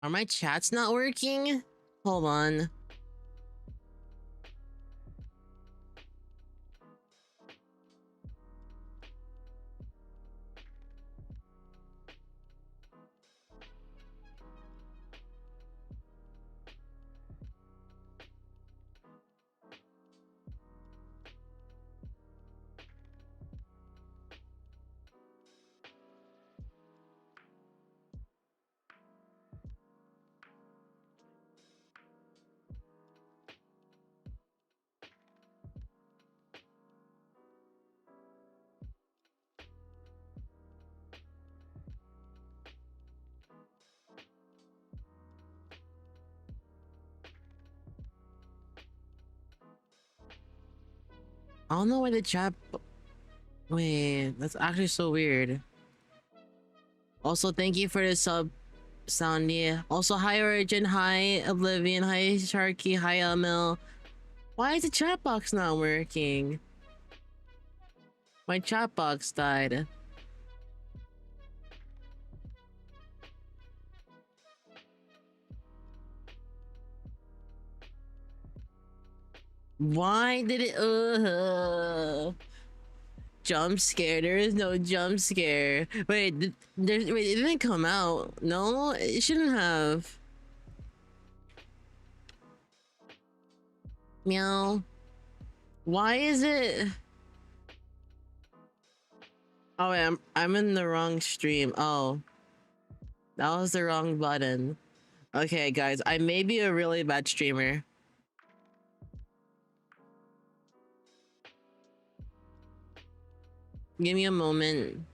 Are my chats not working? Hold on. I don't know why the chat. Wait, that's actually so weird. Also, thank you for the sub, Soundy. Also, hi Origin, hi Oblivion, hi Sharky, hi Amil. Why is the chat box not working? My chat box died. Why did it? Jump scare. There is no jump scare. Wait, wait, it didn't come out. No, it shouldn't have. Meow. Why is it? Oh wait, I'm in the wrong stream. Oh, that was the wrong button. Okay, guys, I may be a really bad streamer. Give me a moment.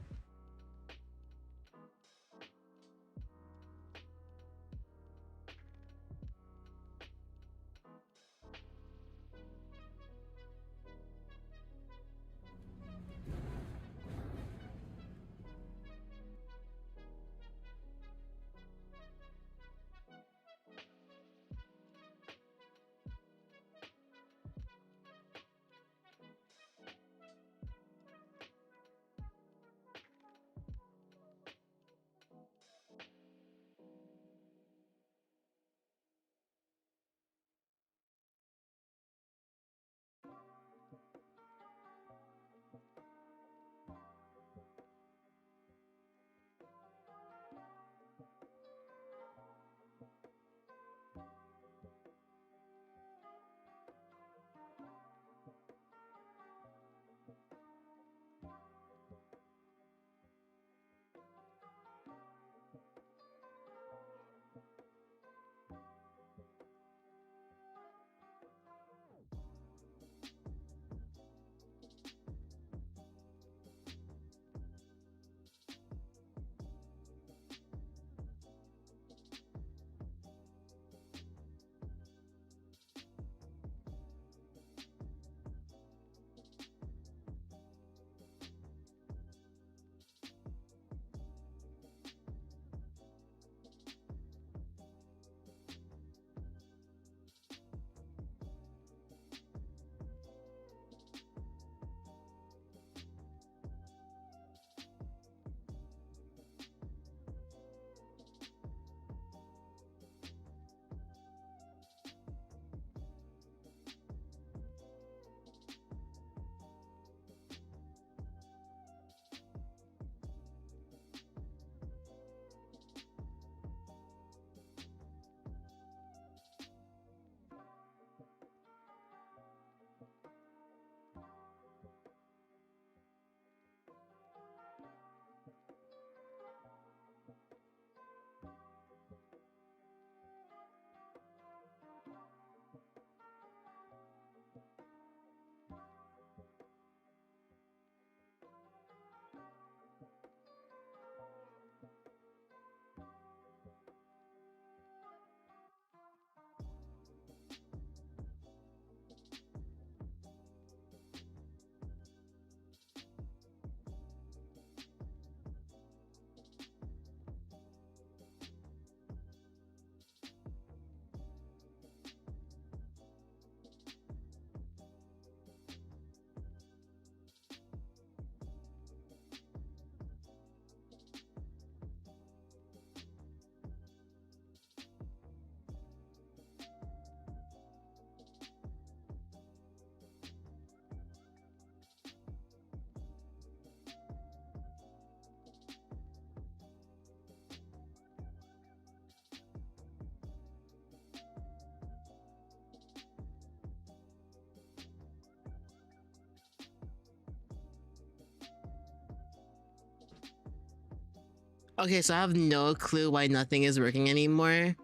Okay, so I have no clue why nothing is working anymore.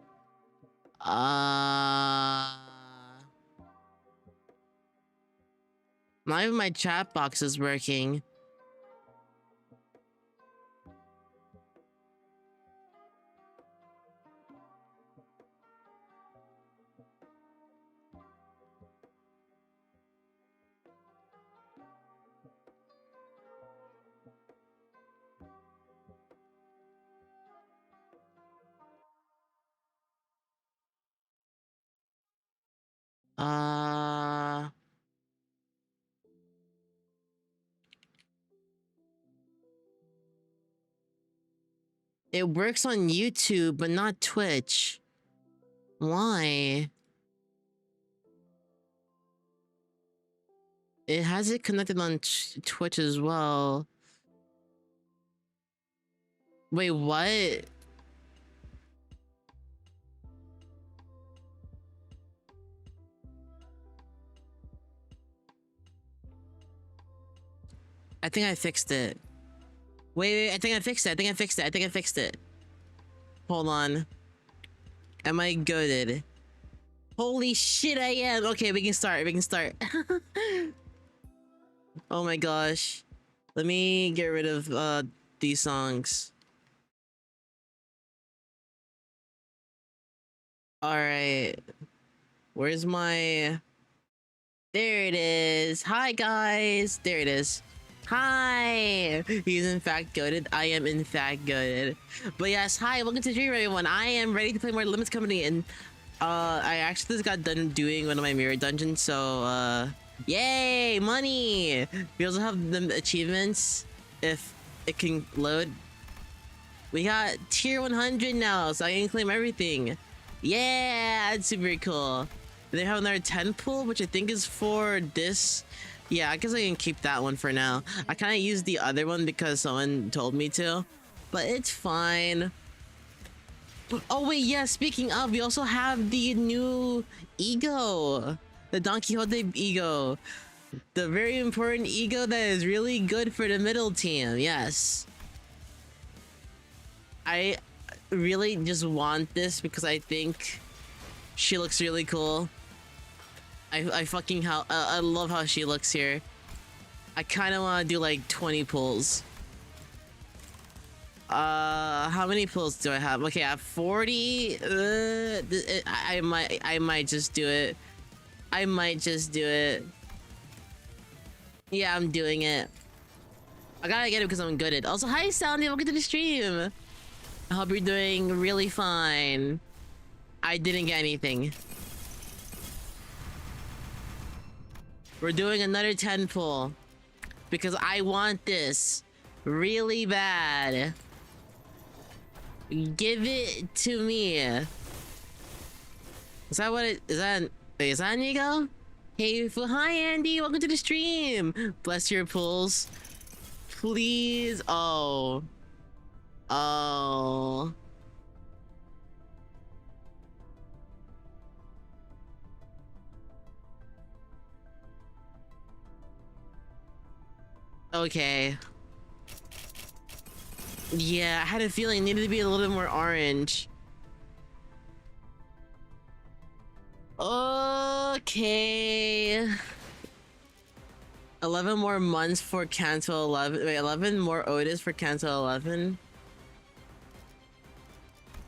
Not even my chat box is working. It works on YouTube, but not Twitch. Why? It has it connected on Twitch as well. Wait, what? I think I fixed it. Wait, I think I fixed it. I think I fixed it. Hold on. Am I goated? Holy shit, I am. Okay, we can start. Oh my gosh. Let me get rid of these songs. Alright. Where's my... There it is. Hi, guys. There it is. Hi. He's in fact goated. I am in fact goated. But yes, hi. Welcome to the stream, everyone. I am ready to play more Limbus Company, and I actually just got done doing one of my mirror dungeons, so yay, money. We also have the achievements if it can load. We got tier 100 now, so I can claim everything. Yeah, that's super cool. They have another 10 pool, which I think is for this. Yeah, I guess I can keep that one for now. I kind of used the other one because someone told me to, but it's fine. Oh wait, yeah, speaking of, we also have the new ego. The Don Quixote ego. The very important ego that is really good for the middle team, yes. I really just want this because I think she looks really cool. I fucking I love how she looks here. I kind of want to do like 20 pulls. How many pulls do I have? Okay, I have 40. I might just do it. I might just do it. Yeah, I'm doing it. I gotta get it because I'm good at it. Also, hi Soundy, welcome to the stream. I hope you're doing really fine. I didn't get anything. We're doing another 10 pull because I want this really bad. Give it to me. Is that what it is? Is that Nigo? Hey, hi Andy, welcome to the stream. Bless your pulls, please. Oh. Okay. Yeah, I had a feeling it needed to be a little bit more orange. Okay. 11 more months for Canto 11. Wait, 11 more Otis for Canto 11.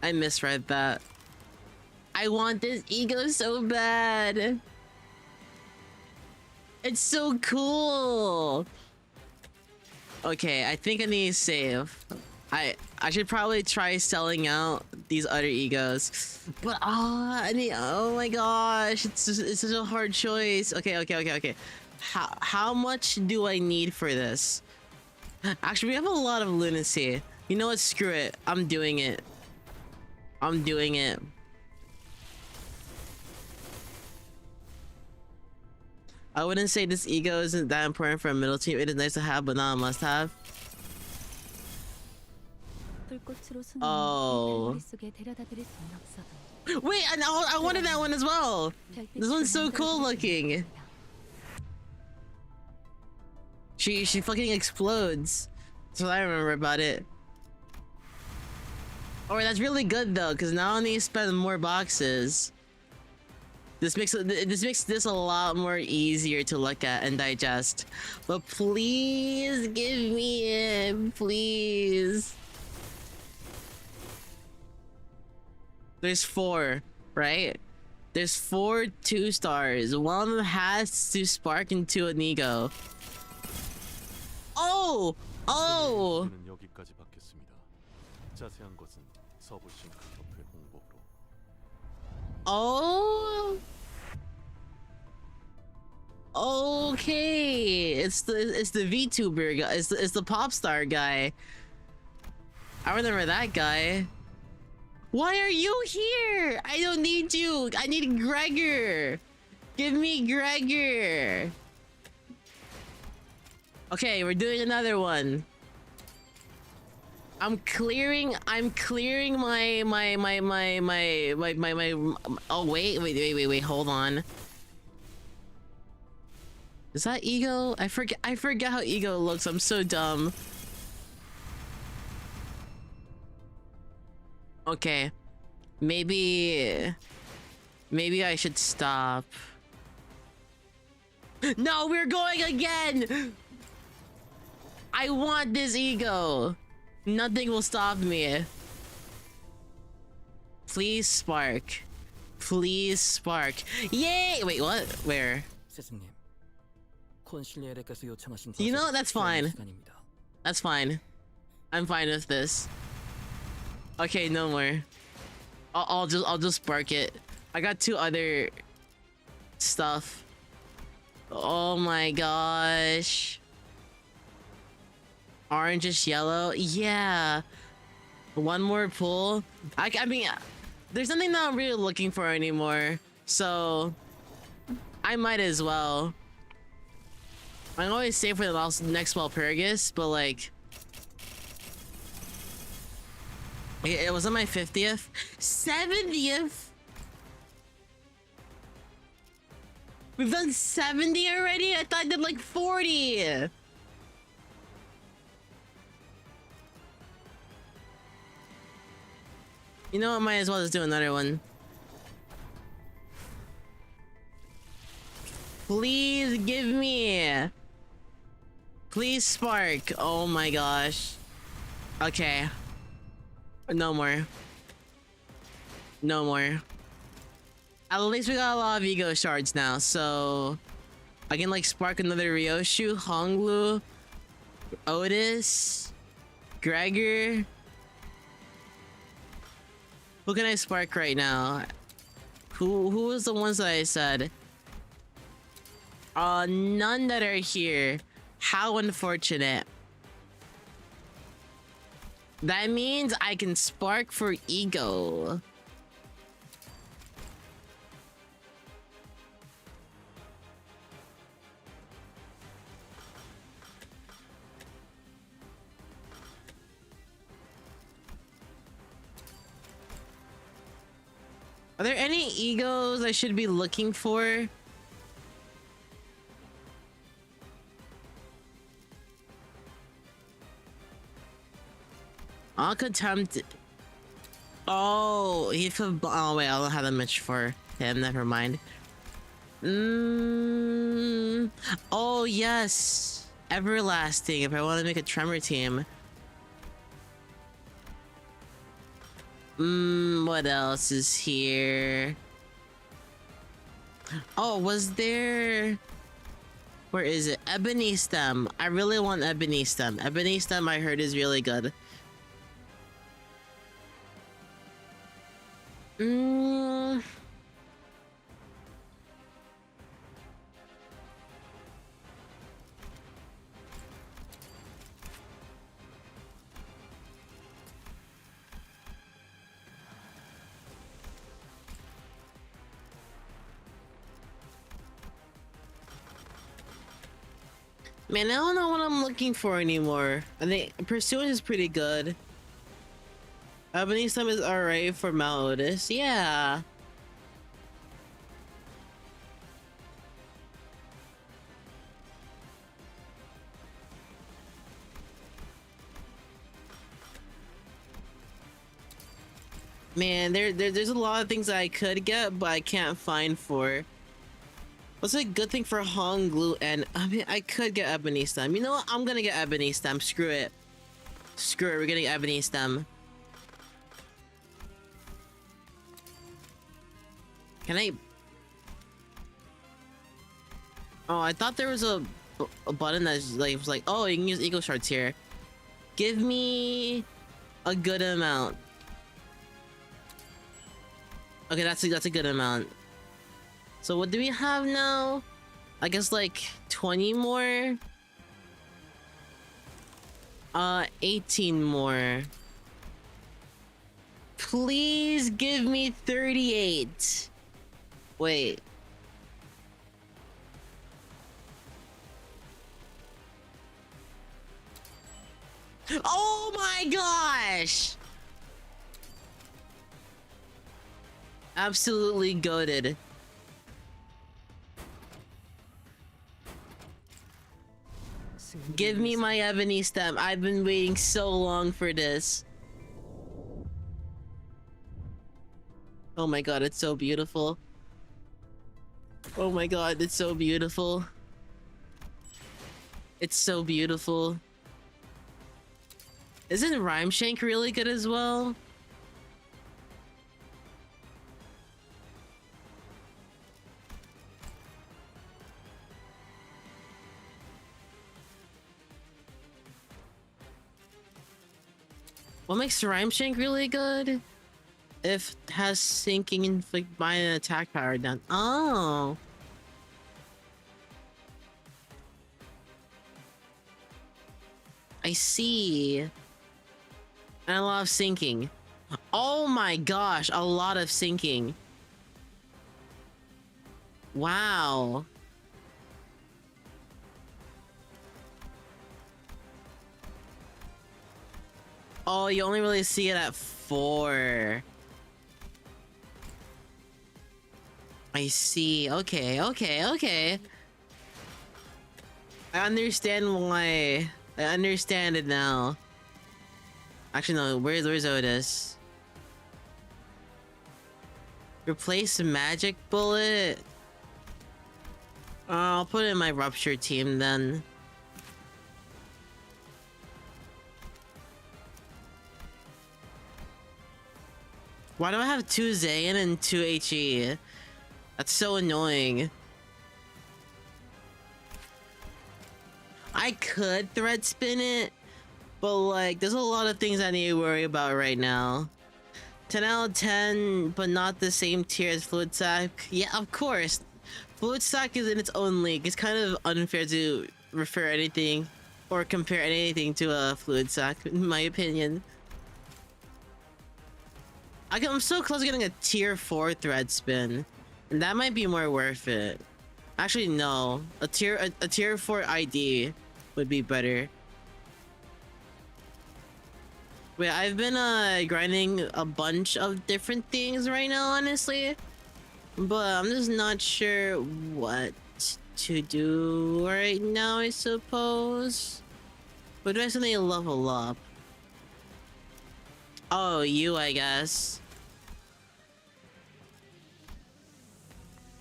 I misread that. I want this ego so bad. It's so cool. Okay, I think I need to save. I should probably try selling out these other egos, but I need. Oh my gosh, it's such a hard choice. Okay. How much do I need for this? Actually, we have a lot of lunacy. You know what? Screw it. I'm doing it. I wouldn't say this ego isn't that important for a middle team. It is nice to have, but not a must-have. Oh. Wait, I wanted that one as well. This one's so cool looking. She fucking explodes. That's what I remember about it. Or that's really good though, because now I need to spend more boxes. This makes this a lot more easier to look at and digest. But please give me it, please. There's 4, right? There's 4 2-stars. One of them has to spark into an ego. Oh! Oh! Oh! Okay, it's the VTuber guy. It's the pop star guy. I remember that guy. Why are you here? I don't need you. I need Gregor. Give me Gregor. Okay, we're doing another one. I'm clearing my oh wait, hold on. Is that ego? I forget how ego looks. I'm so dumb. Okay. Maybe I should stop. No, we're going again. I want this ego. Nothing will stop me. Please spark. Please spark. Yay! Wait, what? Where? You know, that's fine. That's fine. I'm fine with this. Okay, no more. I'll just spark it. I got 2 other stuff. Oh my gosh. Orangish yellow. Yeah. 1 more pull. I mean, there's nothing that I'm really looking for anymore. So I might as well. I always save for the next Walpurgis, but like, it was on my 50th, 70th. We've done 70 already. I thought I did like 40. You know what? Might as well just do another one. Please give me. Please spark. Oh my gosh. Okay. No more. No more. At least we got a lot of ego shards now, so I can like spark another Ryoshu, Honglu, Otis, Gregor. Who can I spark right now? Who was the ones that I said? None that are here. How unfortunate. That means I can spark for ego. Are there any egos I should be looking for? I'll attempt. Oh, he could. Oh wait, I don't have that much for him. Never mind. Oh yes, everlasting. If I want to make a tremor team. What else is here? Oh, was there? Where is it? Ebony stem. I really want ebony stem. Ebony stem, I heard, is really good. Man, I don't know what I'm looking for anymore. I think Pursuant is pretty good. Ebony Stem is alright for Mount Otis. Yeah. Man, there's a lot of things that I could get, but I can't find for. What's a good thing for Hong Glue? And I mean, I could get Ebony Stem. You know what? I'm gonna get Ebony Stem. Screw it. Screw it. We're getting Ebony Stem. Can I? Oh, I thought there was a button that was like, oh, you can use Eco Shards here. Give me a good amount. Okay, that's a good amount. So what do we have now? I guess like 20 more. 18 more. Please give me 38. Wait. Oh my gosh! Absolutely goated. Give me my ebony stem. I've been waiting so long for this. Oh my god, it's so beautiful. Oh my god, it's so beautiful. It's so beautiful. Isn't Rhyme Shank really good as well? What makes Rhyme Shank really good? If it has sinking and by an attack power down. Oh. I see. And a lot of sinking. Oh my gosh, a lot of sinking. Wow. Oh, you only really see it at 4. I see. Okay, okay, okay. I understand why. I understand it now. Actually, no. Where's Otis? Replace Magic Bullet. I'll put it in my Rupture team then. Why do I have 2 Zayn and 2 HE? That's so annoying. I could thread spin it, but like, there's a lot of things I need to worry about right now. 10 out of 10, but not the same tier as Fluid Sack. Yeah, of course. Fluid Sack is in its own league. It's kind of unfair to refer anything or compare anything to a Fluid Sack, in my opinion. I'm so close to getting a tier 4 thread spin, and that might be more worth it. Actually, no. A tier 4 ID would be better. Wait, I've been grinding a bunch of different things right now, honestly, but I'm just not sure what to do right now, I suppose. But do I still need to level up? Oh, you, I guess.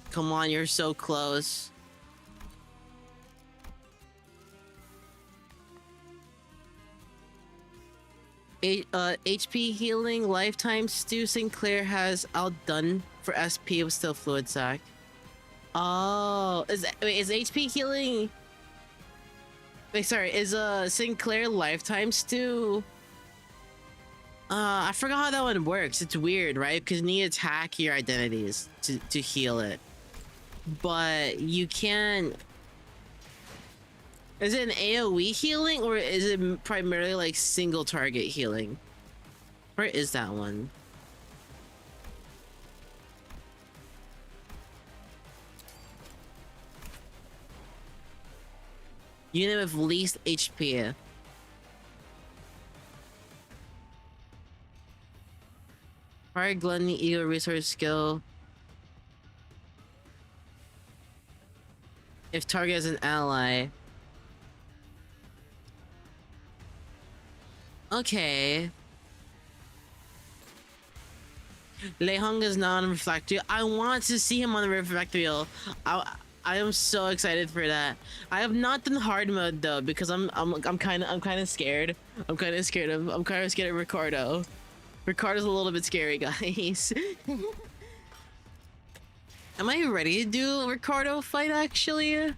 Come on, you're so close. HP healing lifetime. Stu Sinclair has outdone for SP with still Fluid Sack. Oh, is HP healing? Wait, sorry, is Sinclair lifetime Stu? I forgot how that one works. It's weird, right? Because you need to attack your identities to heal it. But you can't... Is it an AoE healing, or is it primarily like single target healing? Where is that one? Unit with least HP. Fire Gluttony, Ego Resource Skill. If target is an ally. Okay. Lehong is not on reflector. I want to see him on the reflector. I am so excited for that. I have not done hard mode though because I'm kind of scared. I'm kind of scared of Ricardo. Ricardo's a little bit scary, guys. Am I ready to do a Ricardo fight actually?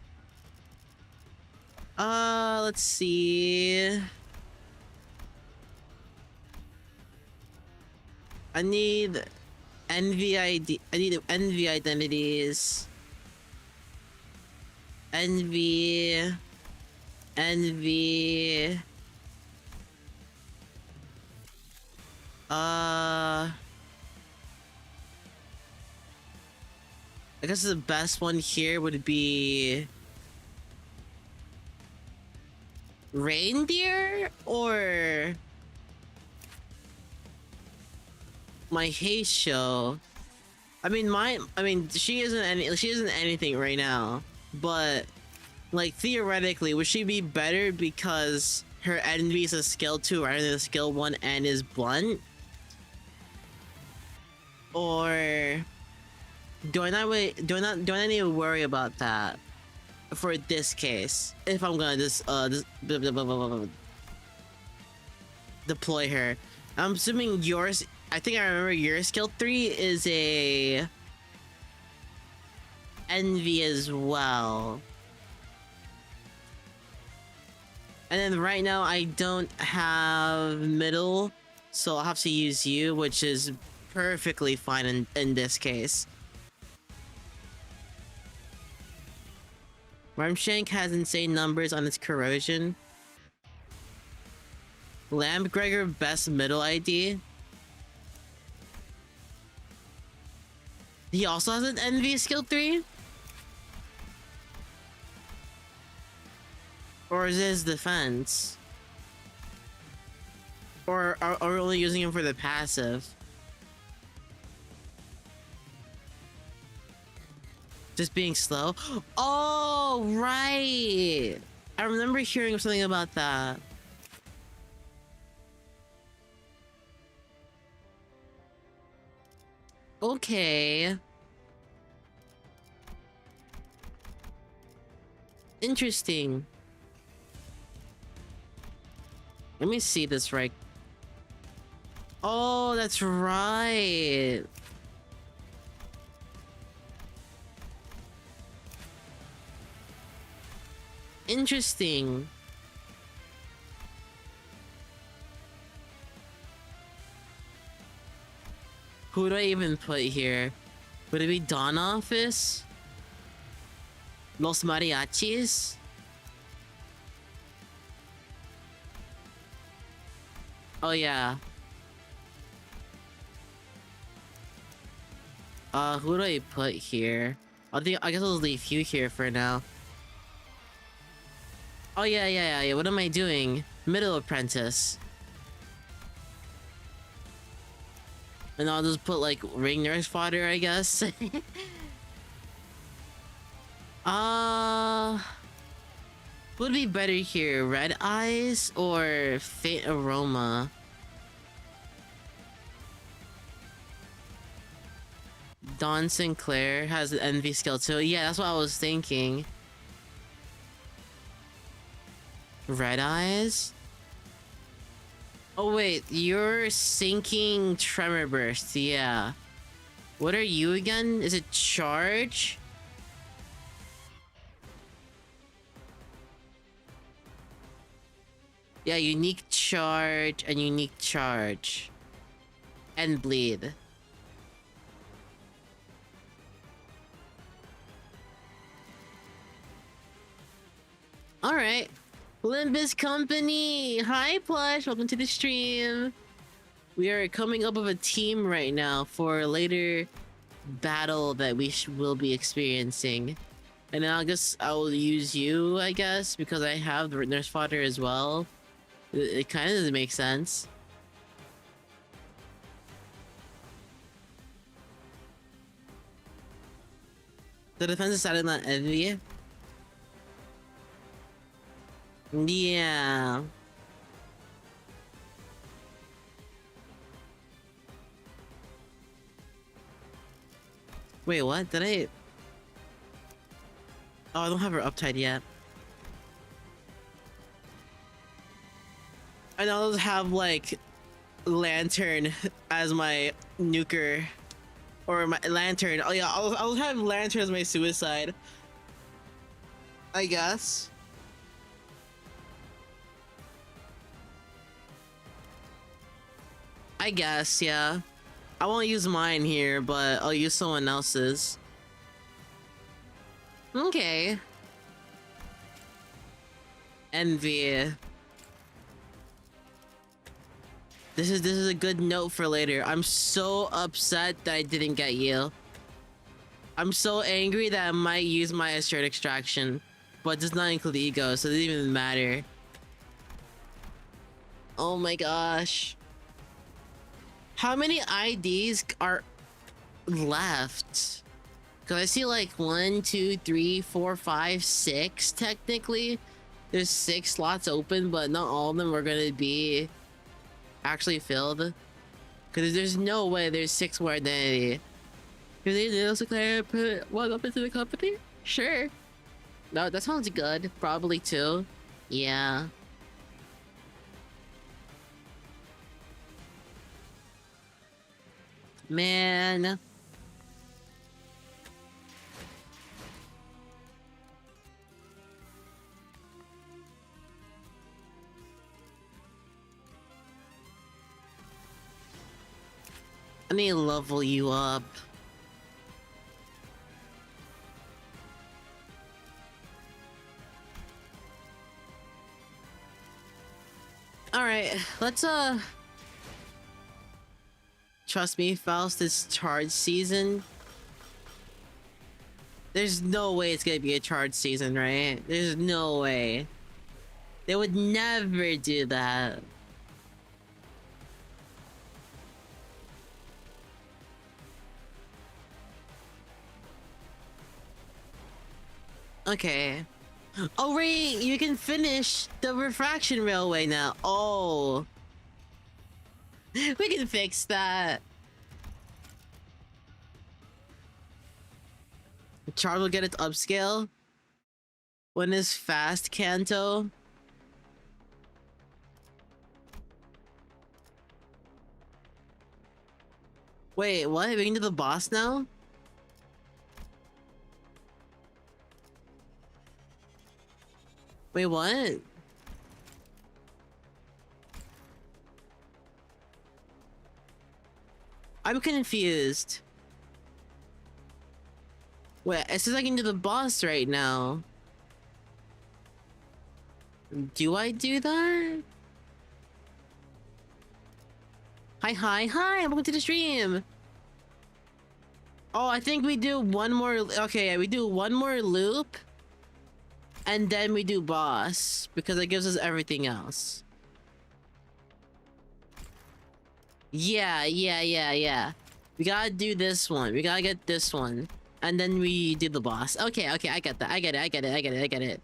Let's see. I need NVID. I need NV identities. NV. NV. I guess the best one here would be reindeer or my haste show. I mean she isn't anything right now, but like theoretically would she be better because her envy is a skill 2 rather than a skill 1 and is blunt? Or do I not need to worry about that for this case if I'm gonna deploy her? I'm assuming yours, I think I remember your skill 3 is a envy as well. And then right now I don't have middle, so I'll have to use you, which is perfectly fine in this case. Wormshank has insane numbers on its corrosion. Lamb Gregor best middle ID. He also has an envy skill 3? Or is this defense? Or are we only using him for the passive? Just being slow? Oh, right! I remember hearing something about that. Okay. Interesting. Let me see this right. Oh, that's right. Interesting. Who do I even put here? Would it be Dawn Office? Los Mariachis? Oh yeah. Who do I put here? I guess I'll leave you here for now. Oh yeah. What am I doing? Middle apprentice. And I'll just put like ring nurse fodder, I guess. Would be better here, red eyes or faint aroma? Dawn Sinclair has an envy skill too. Yeah, that's what I was thinking. Red eyes? Oh wait, you're sinking tremor burst, yeah. What are you again? Is it charge? Yeah, unique charge and unique charge. And bleed. Alright. Limbus Company! Hi Plush! Welcome to the stream! We are coming up with a team right now for a later battle that we will be experiencing. And then I'll use you, I guess, because I have the nurse fodder as well. It kind of doesn't make sense. The defense is silent on envy. Yeah. Wait, what? Did I? Oh, I don't have her uptight yet. And I'll have like lantern as my nuker, or my lantern. Oh yeah, I'll have lantern as my suicide, I guess. I guess, yeah. I won't use mine here, but I'll use someone else's. Okay. Envy. This is a good note for later. I'm so upset that I didn't get you. I'm so angry that I might use my assert extraction, but does not include ego, so it doesn't even matter. Oh my gosh. How many IDs are left? Because I see like 1, 2, 3, 4, 5, 6 technically. There's 6 slots open, but not all of them are gonna be actually filled. Because there's no way there's 6 more identity. Do they also put one up into the company? Sure. No, that sounds good. Probably 2. Yeah. Man. I need to level you up. Alright, let's trust me, Faust, it's charge season. There's no way it's gonna be a charge season, right? There's no way. They would never do that. Okay. Oh wait, you can finish the refraction railway now. Oh. We can fix that. Charge will get its upscale. When is fast Kanto? Wait, what? We can do the boss now? Wait, what? I'm confused. Wait, it says I can do the boss right now. Do I do that? Hi, welcome to the stream. Oh, I think we do one more. Okay, yeah, we do one more loop. And then we do boss, because it gives us everything else. Yeah. We gotta do this one. We gotta get this one. And then we do the boss. Okay, I get that. I get it.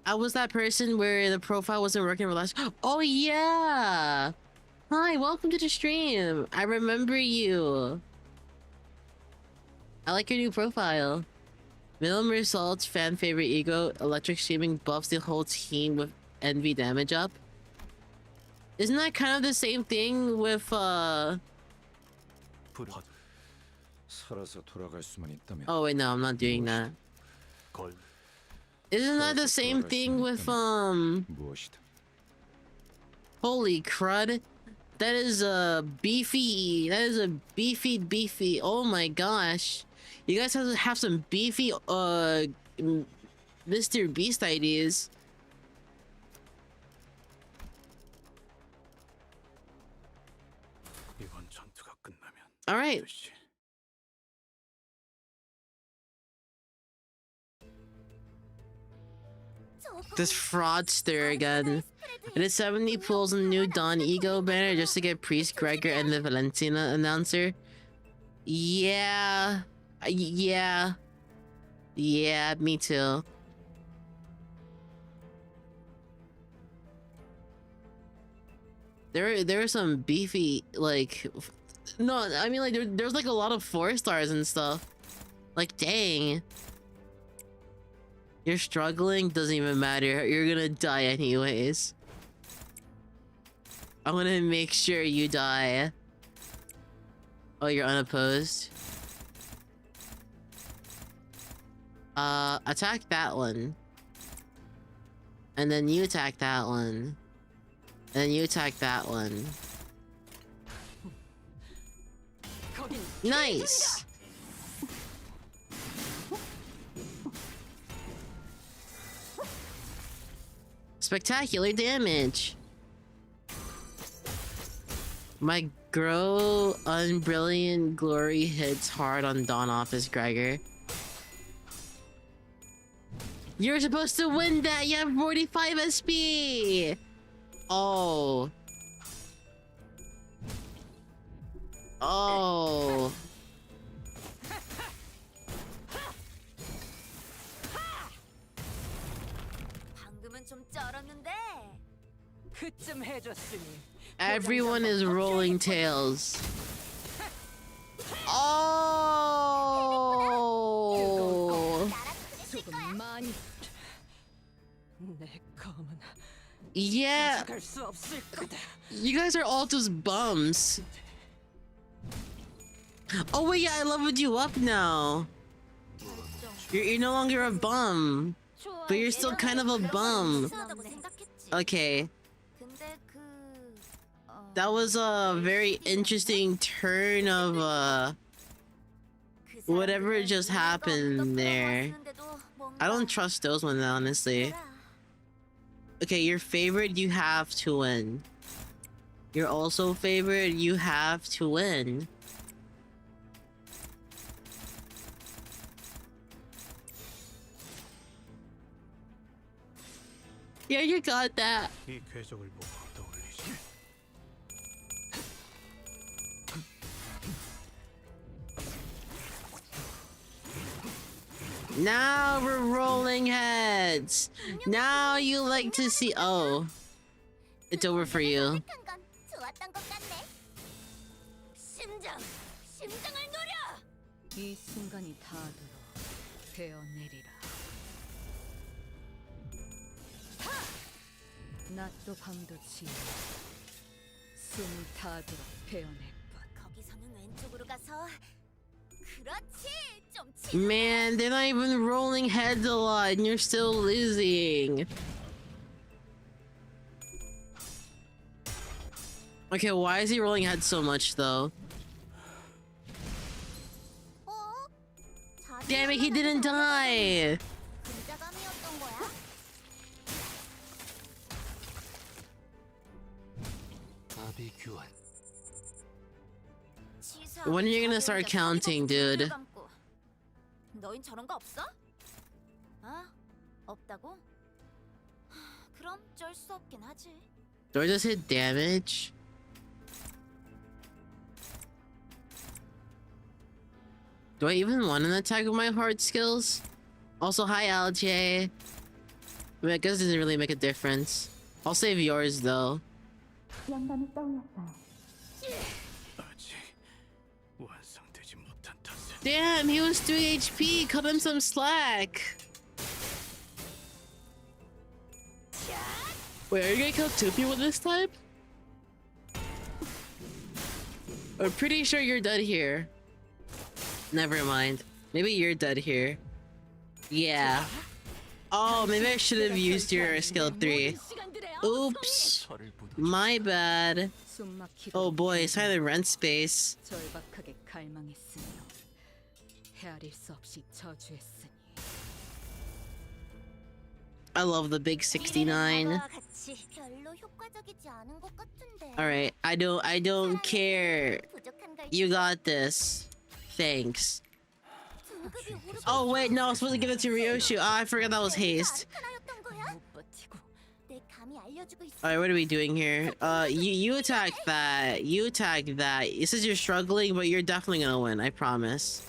I was that person where the profile wasn't working for last. Oh yeah! Hi, welcome to the stream. I remember you. I like your new profile. Minimum results, fan favorite ego, electric streaming buffs the whole team with envy damage up. Isn't that kind of the same thing with Oh wait, no, I'm not doing that. Isn't that the same thing with holy crud. That is a beefy. Oh my gosh. You guys have some beefy Mr. Beast ideas. All right. This fraudster again. I did 70 pulls on the new Dawn Ego banner just to get Priest, Gregor, and the Valentina announcer. Yeah. Yeah, me too. There are some beefy, like, No, I mean like there's like a lot of 4-stars and stuff. Like dang. You're struggling, doesn't even matter. You're gonna die anyways. I'm gonna make sure you die. Oh, you're unopposed. Attack that one. And then you attack that one. And then you attack that one. Nice! Spectacular damage! My Grow Unbrilliant Glory hits hard on Dawn Office Gregor. You're supposed to win that! You have 45 SP! Oh. Oh. Everyone is rolling tails. Oh. Yeah. You guys are all just bums. Oh wait, yeah, I leveled you up now. You're no longer a bum. But you're still kind of a bum. Okay. That was a very interesting turn of whatever just happened there. I don't trust those ones, honestly. Okay, your favorite, you have to win. You're also favorite, you have to win. Yeah, you got that. Now we're rolling heads. Now you like to see. Oh, it's over for you. Man, they're not even rolling heads a lot and you're still losing. Okay, why is he rolling heads so much though? Damn it, he didn't die! When are you gonna start counting, dude? 너흰 저런 거 없어? 아? 없다고? 그럼 쩔 수 없긴 하지. Do I just hit damage? Do I even want an attack with my hard skills? Also, hi LJ. I mean, I guess it doesn't really make a difference. I'll save yours though. Damn, he was 3 HP. Cut him some slack. Wait, are you gonna kill 2 people this time? I'm pretty sure you're dead here. Never mind. Maybe you're dead here. Yeah. Oh, maybe I should have used your skill 3. Oops. My bad. Oh boy, silent rent space. I love the big 69. Alright, I don't care. You got this. Thanks. Oh wait, no, I was supposed to give it to Ryoshu. Oh, I forgot that was haste. Alright, what are we doing here? You attack that. You attack that. It says you're struggling, but you're definitely gonna win, I promise.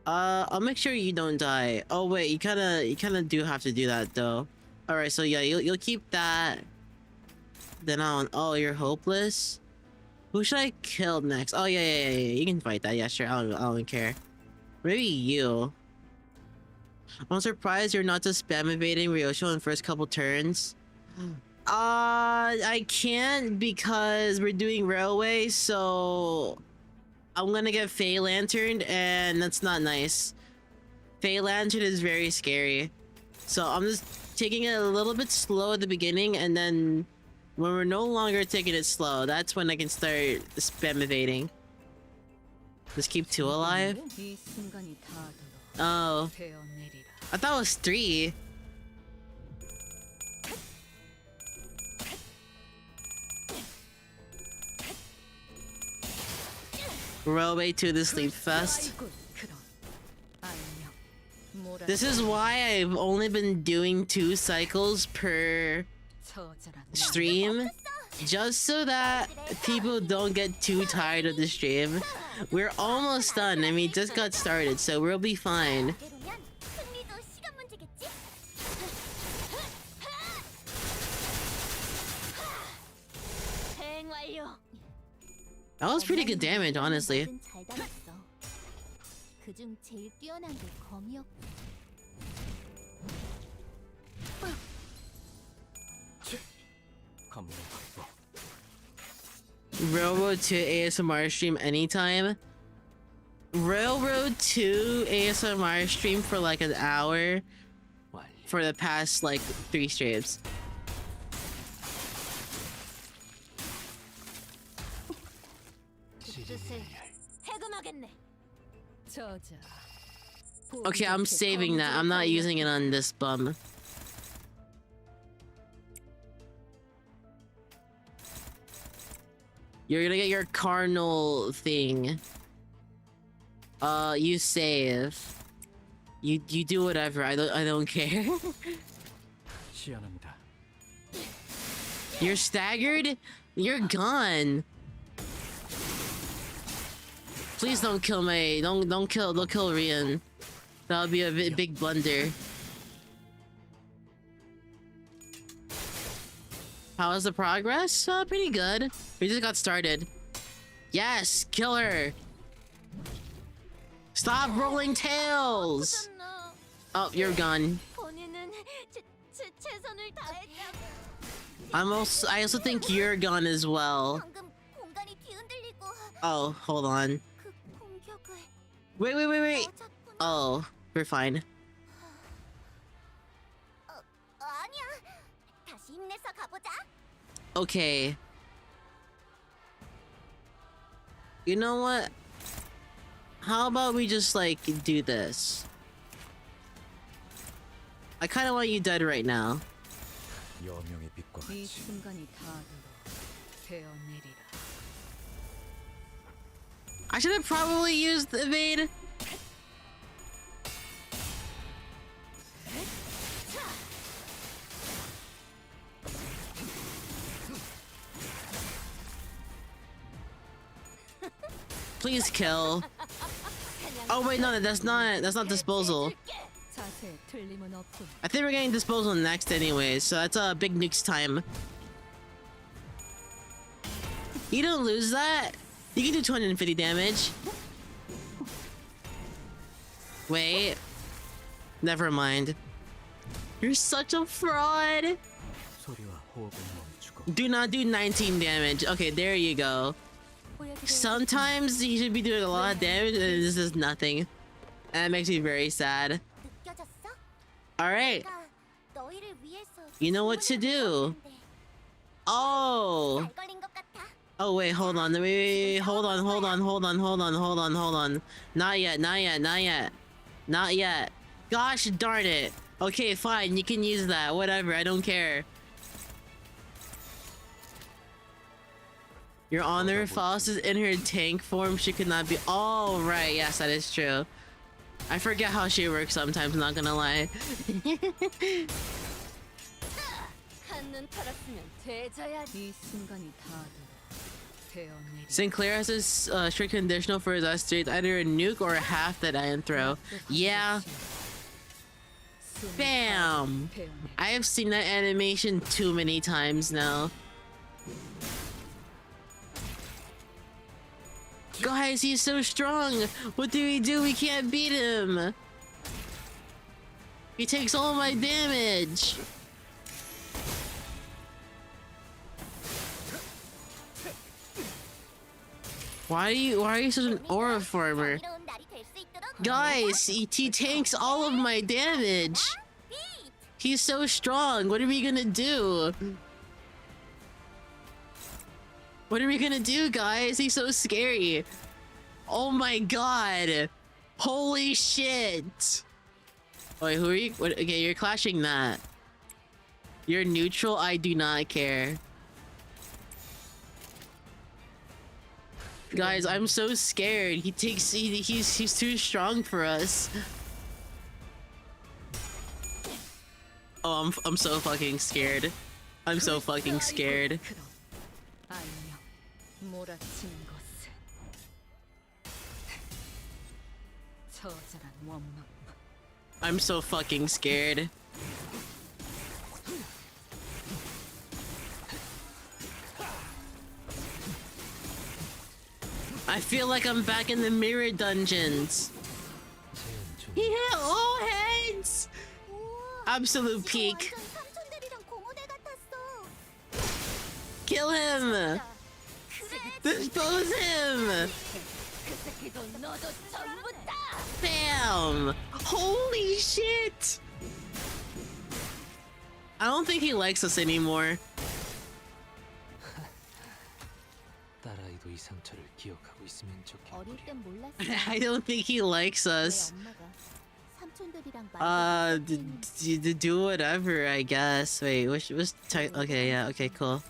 I'll make sure you don't die. Oh wait, you kinda do have to do that though. Alright, so yeah, you'll keep that. Then on. Oh, you're hopeless? Who should I kill next? Oh yeah. You can fight that. Yeah, sure. I don't care. Maybe you. I'm surprised you're not just spam evading Ryosho in the first couple turns. I can't because we're doing railway, so I'm gonna get Fey Lanterned, and that's not nice. Fey Lantern is very scary. So I'm just taking it a little bit slow at the beginning, and then when we're no longer taking it slow, that's when I can start spam evading. Just keep 2 alive? Oh. I thought it was 3. Railway to the Sleep Fest. This is why I've only been doing 2 cycles per stream, just so that people don't get too tired of the stream. We're almost done and we just got started, so we'll be fine. That was pretty good damage, honestly. Railroad 2 ASMR stream anytime. Railroad 2 ASMR stream for like an hour for the past like 3 streams. Okay, I'm saving that. I'm not using it on this bum. You're gonna get your cardinal thing. You save. You do whatever. I don't care. You're staggered? You're gone. Please don't kill May. Don't kill Rian. That would be a big blunder. How is the progress? Pretty good. We just got started. Yes, kill her. Stop rolling tails. Oh, you're gone. I also think you're gone as well. Oh, hold on. Wait. Oh, we're fine. Okay. You know what? How about we just like do this? I kind of want you dead right now. I should have probably used the evade. Please kill. Oh wait, no, that's not disposal. I think we're getting disposal next anyway, so that's big nukes time. You don't lose that. You can do 250 damage. Wait. Never mind. You're such a fraud. Do not do 19 damage. Okay, there you go. Sometimes you should be doing a lot of damage and this is nothing. And that makes me very sad. Alright. You know what to do. Oh. Oh wait, hold on. Wait, hold on. Not yet. Gosh darn it. Okay, fine. You can use that. Whatever. I don't care. Your Honor Faust is in her tank form. She could not be. Oh, right. Yes, that is true. I forget how she works sometimes, not gonna lie. Sinclair has this strict conditional for his S3. Either a nuke or a half that iron throw. Yeah. Bam! I have seen that animation too many times now. Guys, he's so strong. What do we do? We can't beat him. He takes all my damage. Why are you such an aura farmer? Guys, he tanks all of my damage. He's so strong. What are we gonna do? What are we gonna do, guys? He's so scary. Oh my god. Holy shit. Wait, who are you? What, okay, you're clashing that. You're neutral. I do not care. Guys, I'm so scared. He's too strong for us. Oh, I'm so fucking scared. I'm so fucking scared. I'm so fucking scared. I feel like I'm back in the mirror dungeons. He hit all heads! Absolute peak. Kill him! Dispose him! Bam! Holy shit! I don't think he likes us anymore. I don't think he likes us. Do whatever, I guess. Wait, which was okay, yeah, okay, cool.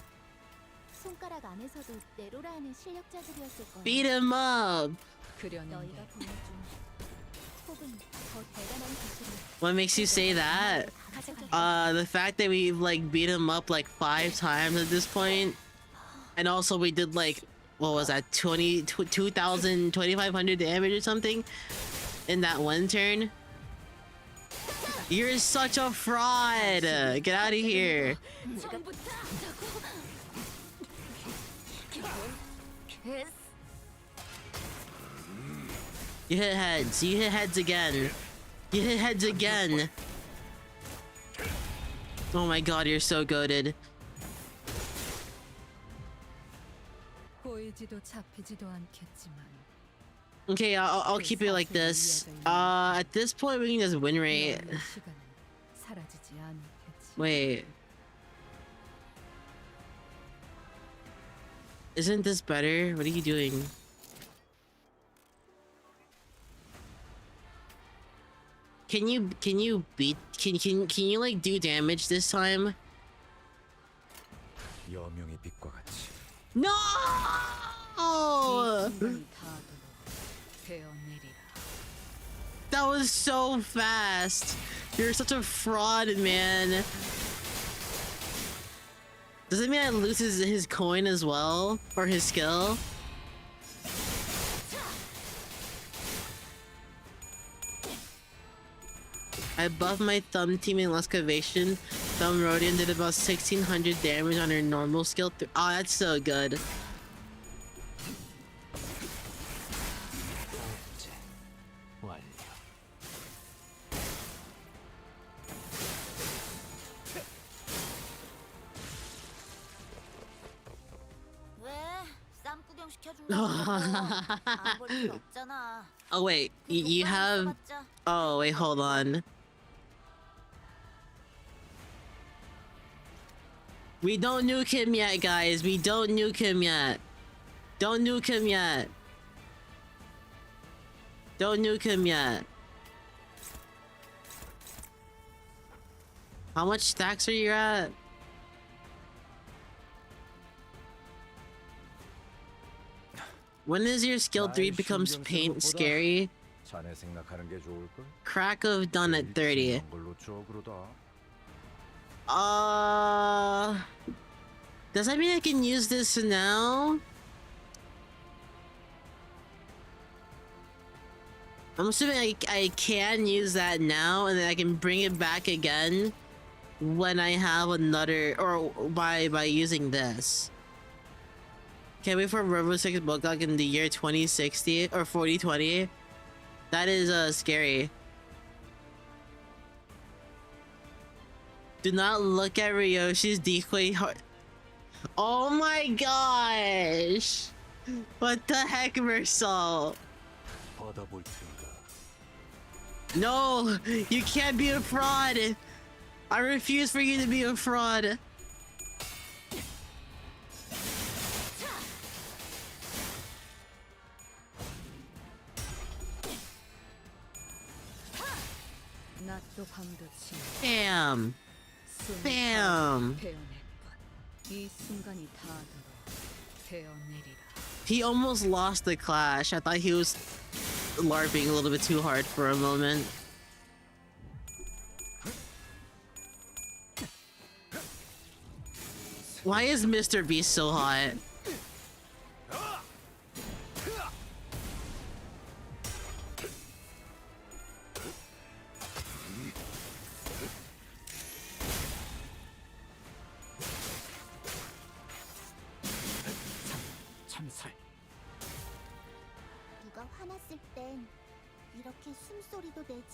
Beat him up! What makes you say that? The fact that we like beat him up like 5 times at this point, and also we did like, what was that, 2,000, 2,500 damage or something in that one turn. You're such a fraud! Get out of here! You hit heads. You hit heads again. You hit heads again. Oh my god, you're so goated. Okay, I'll keep it like this. At this point we can just win rate. Wait. Isn't this better? What are you doing? Can you beat can you like do damage this time? No! That was so fast. You're such a fraud, man. Does it mean I lose his coin as well? Or his skill? I buffed my thumb team in excavation. Thumb Rodian did about 1,600 damage on her normal skill. Oh, that's so good. Oh wait, you have... Oh wait, hold on. We don't nuke him yet, guys. We don't nuke him yet. Don't nuke him yet. Don't nuke him yet. How much stacks are you at? When is your skill 3 becomes paint scary? Crack of done at 30. Does that mean I can use this now? I'm assuming I can use that now, and then I can bring it back again when I have another, or by using this. can't wait for Robo 6 Bulldog in the year 2060 or 4020. That is scary. Do not look at Ryoshi's decoy heart. Oh my gosh! What the heck, Mersal? No! You can't be a fraud! I refuse for you to be a fraud! Bam! Bam! He almost lost the clash. I thought he was LARPing a little bit too hard for a moment. Why is Mr. Beast so hot?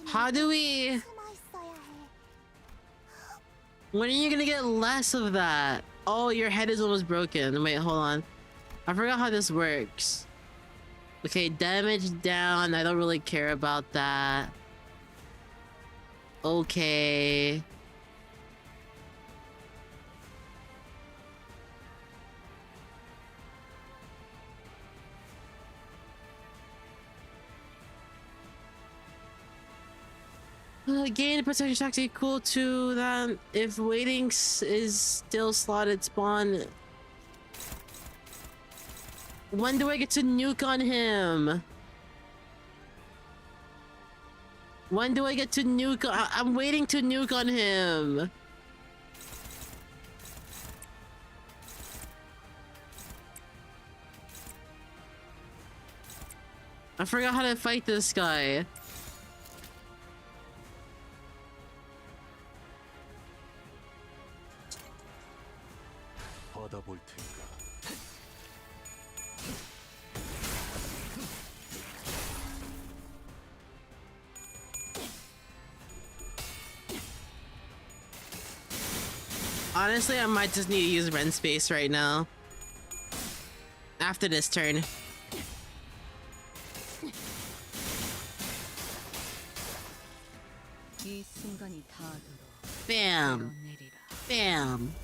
How do we... When are you gonna get less of that? Oh, your head is almost broken. Wait, hold on. I forgot how this works. Okay, damage down. I don't really care about that. Okay. Gain protection is actually cool too. That if waiting is still slotted spawn. When do I get to nuke on him? When do I get to nuke? I'm waiting to nuke on him. I forgot how to fight this guy. Honestly, I might just need to use Ren Space right now. After this turn. Bam. Bam.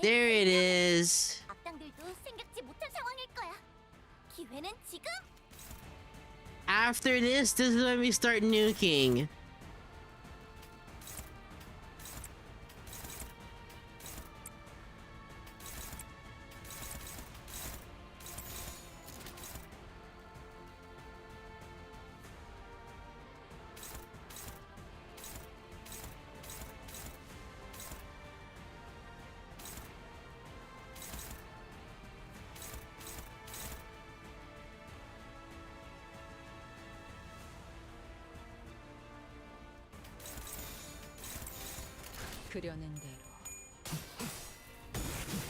There it is. After this is when we start nuking.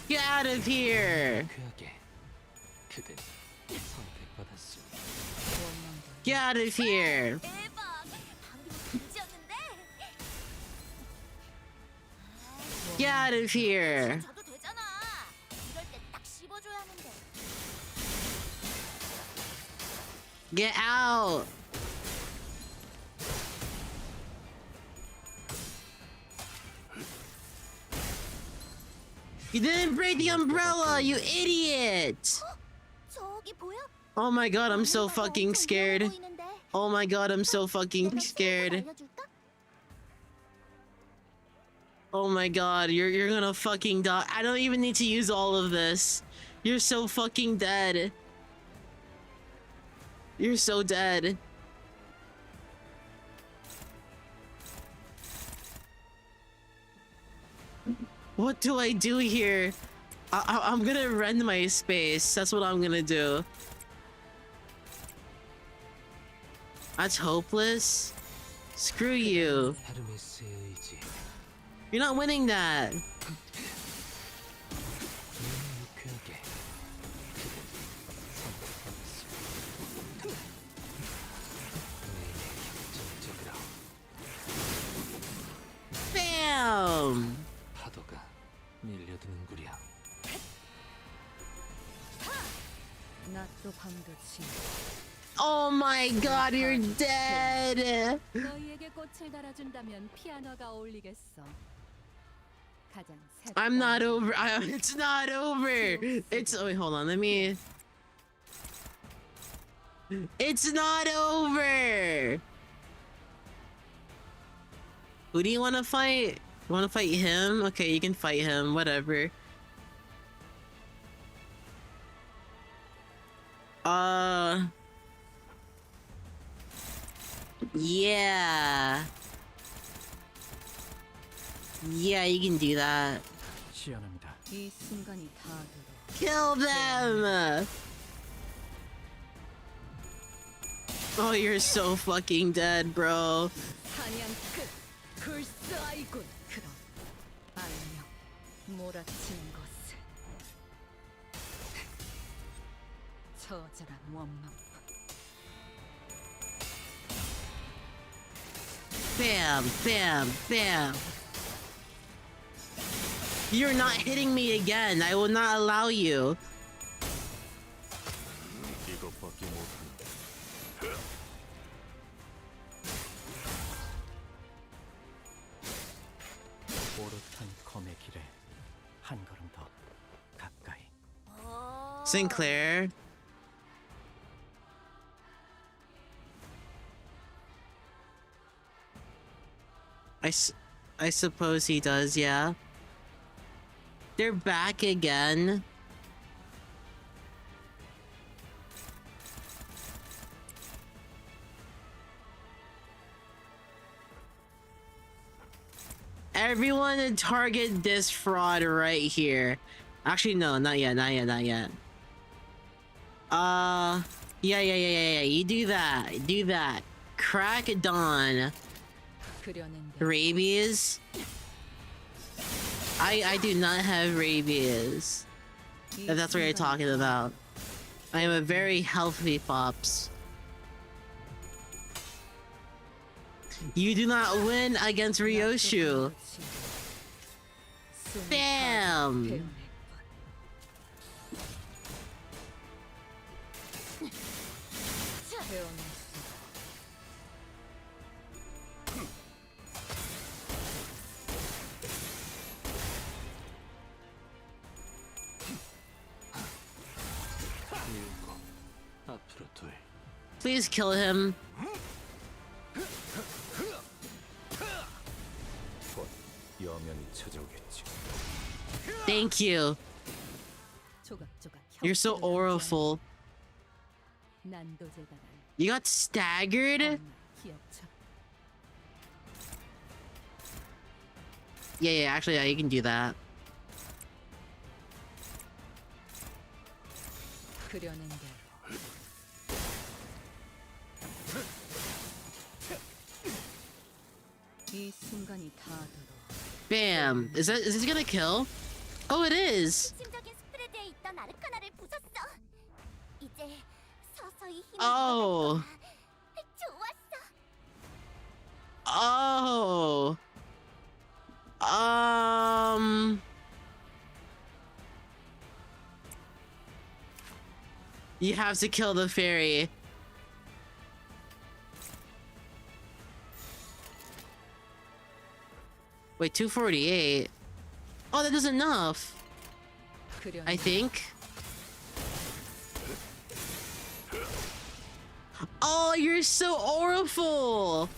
Get out of here! Get out of here! Get out of here! Get out! You didn't break the umbrella, you idiot! Oh my god, I'm so fucking scared. Oh my god, I'm so fucking scared. Oh my god, you're gonna fucking die. I don't even need to use all of this. You're so fucking dead. You're so dead. What do I do here? I'm gonna rend my space. That's what I'm gonna do. That's hopeless. Screw you. You're not winning that. Bam! Oh my god, you're dead! I'm not over. It's not over. It's. Oh, wait, hold on. Let me. It's not over. Who do you want to fight? You want to fight him? Okay, you can fight him. Whatever. Yeah. Yeah, you can do that. Kill them! Oh, you're so fucking dead, bro. Bam, bam, bam. You're not hitting me again. I will not allow you. Sinclair. I suppose he does, yeah. They're back again. Everyone target this fraud right here. Actually, no, not yet, not yet, not yet. Yeah. You do that. Do that. Crack Dawn. Rabies? I do not have rabies. If that's what you're talking about. I am a very healthy fops. You do not win against Ryoshu. Damn! Please kill him. Thank you. You're so auraful. You got staggered? Yeah, actually, yeah, you can do that. Bam! Is this gonna kill? Oh, it is! Oh! Oh! You have to kill the fairy. Wait, 248? Oh, that is enough! I think. Oh, you're so auraful!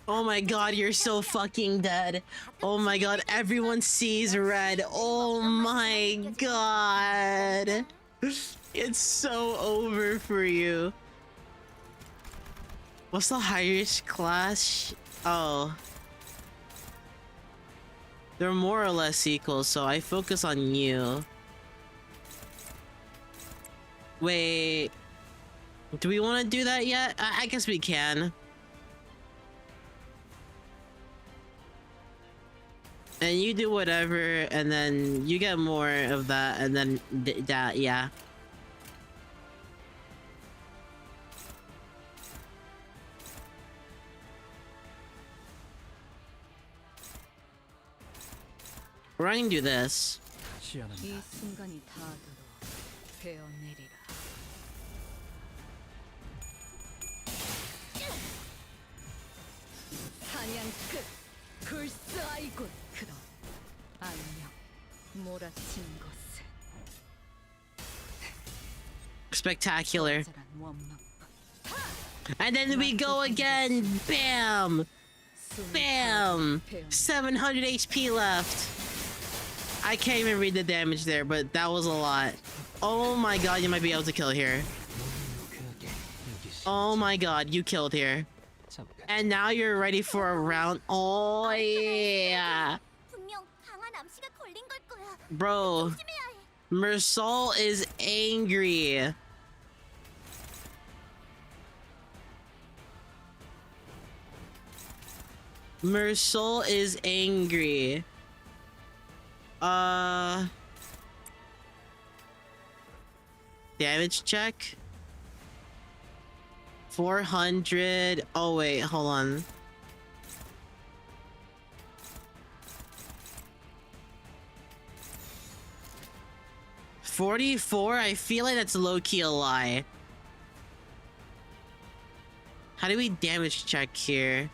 Oh my god, you're so fucking dead. Oh my god, everyone sees red. Oh my god. It's so over for you. What's the highest class? Oh. They're more or less equal, so I focus on you. Wait. Do we want to do that yet? I guess we can. And you do whatever, and then you get more of that, and then that, yeah. We're gonna do this. 이 순간이 닿도록 베어내리라. 사냥 끝. 불사이군. 그럼 안녕. 몰아친 것은 Spectacular. 저런 원망. And then we go again. Bam! Bam! 700 HP left. I can't even read the damage there, but that was a lot. Oh my god, you might be able to kill here. Oh my god, you killed here. And now you're ready for a round. Oh yeah. 분명 강한 암시가 걸린 걸 거야. Bro, 조심해야 해. Mersal is angry. Mersal is angry. Damage check. 400. Oh wait, hold on. $44? I feel like that's low-key a lie. How do we damage check here?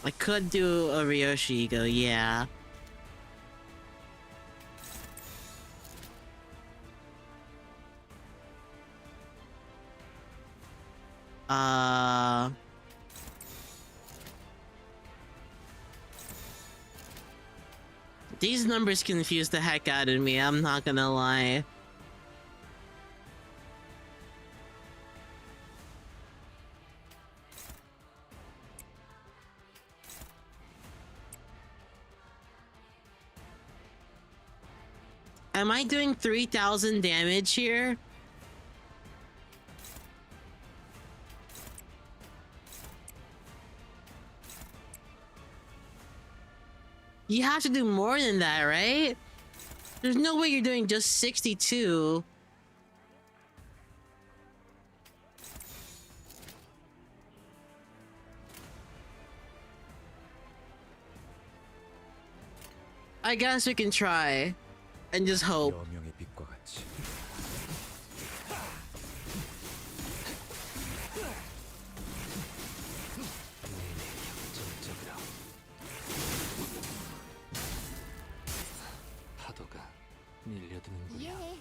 I could do a Ryoshi Ego, yeah. These numbers confuse the heck out of me, I'm not gonna lie. Am I doing 3,000 damage here? You have to do more than that, right? There's no way you're doing just 62. I guess we can try. And just hope. 여명의 빛과 같이 파도가 밀려드는구나. 이해해.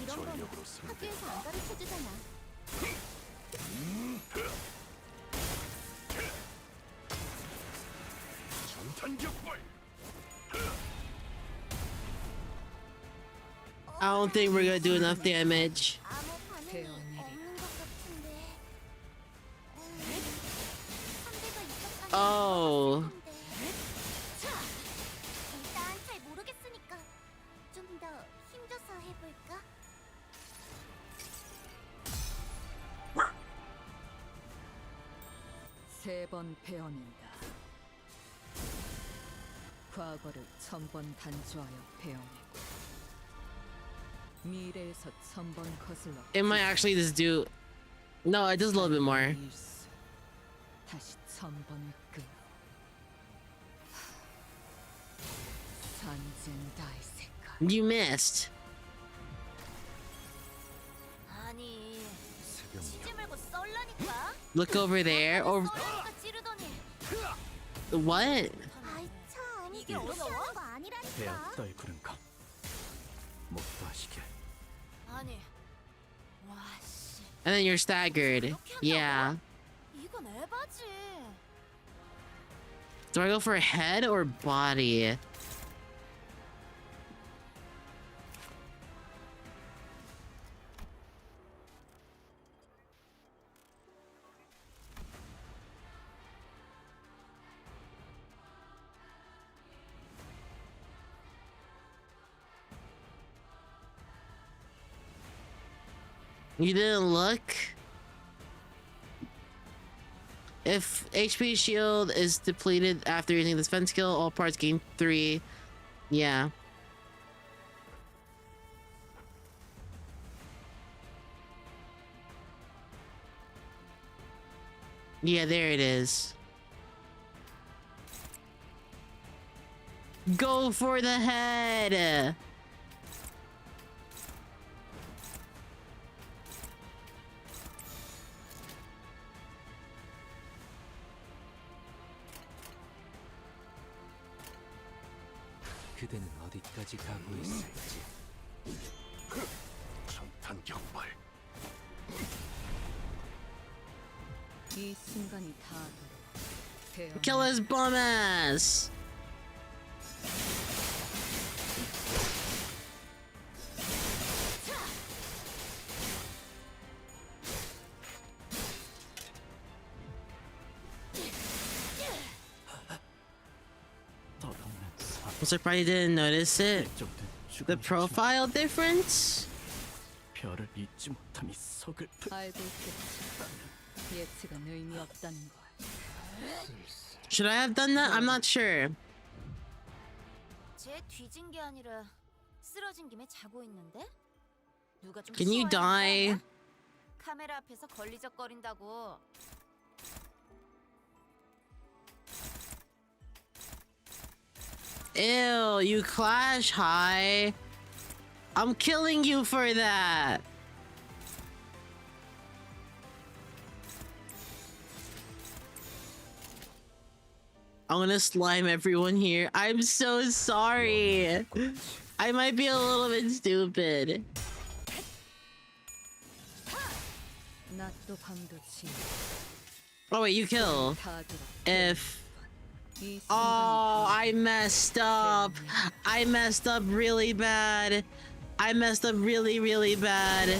이런 건 전력으로 승부. 학교에서 안 가르쳐 주잖아. 전탄격발. I don't think we're gonna do enough damage. 아무 반응이 없는 것 같은데. 상대가 이것까지 Oh. 자, 일단 잘 모르겠으니까 좀 더 힘줘서 해볼까? 세 번 베어낸다. 과거를 1000번 단조하여 베어내고 미래에서 1000번 거슬러 It might actually just do... No, it does a little bit more. 일수. 다시 1000번을 끊어. 산젠다이 색깔. You missed. 아니, 새벽녘 치지 말고 썰라니까. Look over there. Or 썰라니까 찌르더니. What? 아이 참 이게 어려워? 거 아니라니까. 배야 떨구는가? 목도 하시길. 아니, 와 씨, And then you're staggered. Yeah. 이건 에바지. Do I go for head or body? You didn't look? If HP shield is depleted after using the defense skill, all parts gain 3. Yeah. Yeah, there it is. Go for the head! 그대는 어디까지 가고 있을지. 전탄 격발. 이 순간이 다 되어 Kill his bum ass! I'm surprised you didn't notice it. The profile difference? 별을 잊지 못함이 서글프. 알고 있겠지. 예측은 의미 없다는 걸. Should I have done that? I'm not sure. 쟤 뒤진 게 아니라 쓰러진 김에 자고 있는데? 누가 좀 Can you 치워야 die? 카메라 앞에서 걸리적거린다고. Ew, you clash high. I'm killing you for that. I'm gonna slime everyone here. I'm so sorry. I might be a little bit stupid. 낮도 밤도 지. Oh wait, you kill. 다 들어. If... 이 Oh, 순간이 I messed up. I messed up really bad. I messed up really, really bad.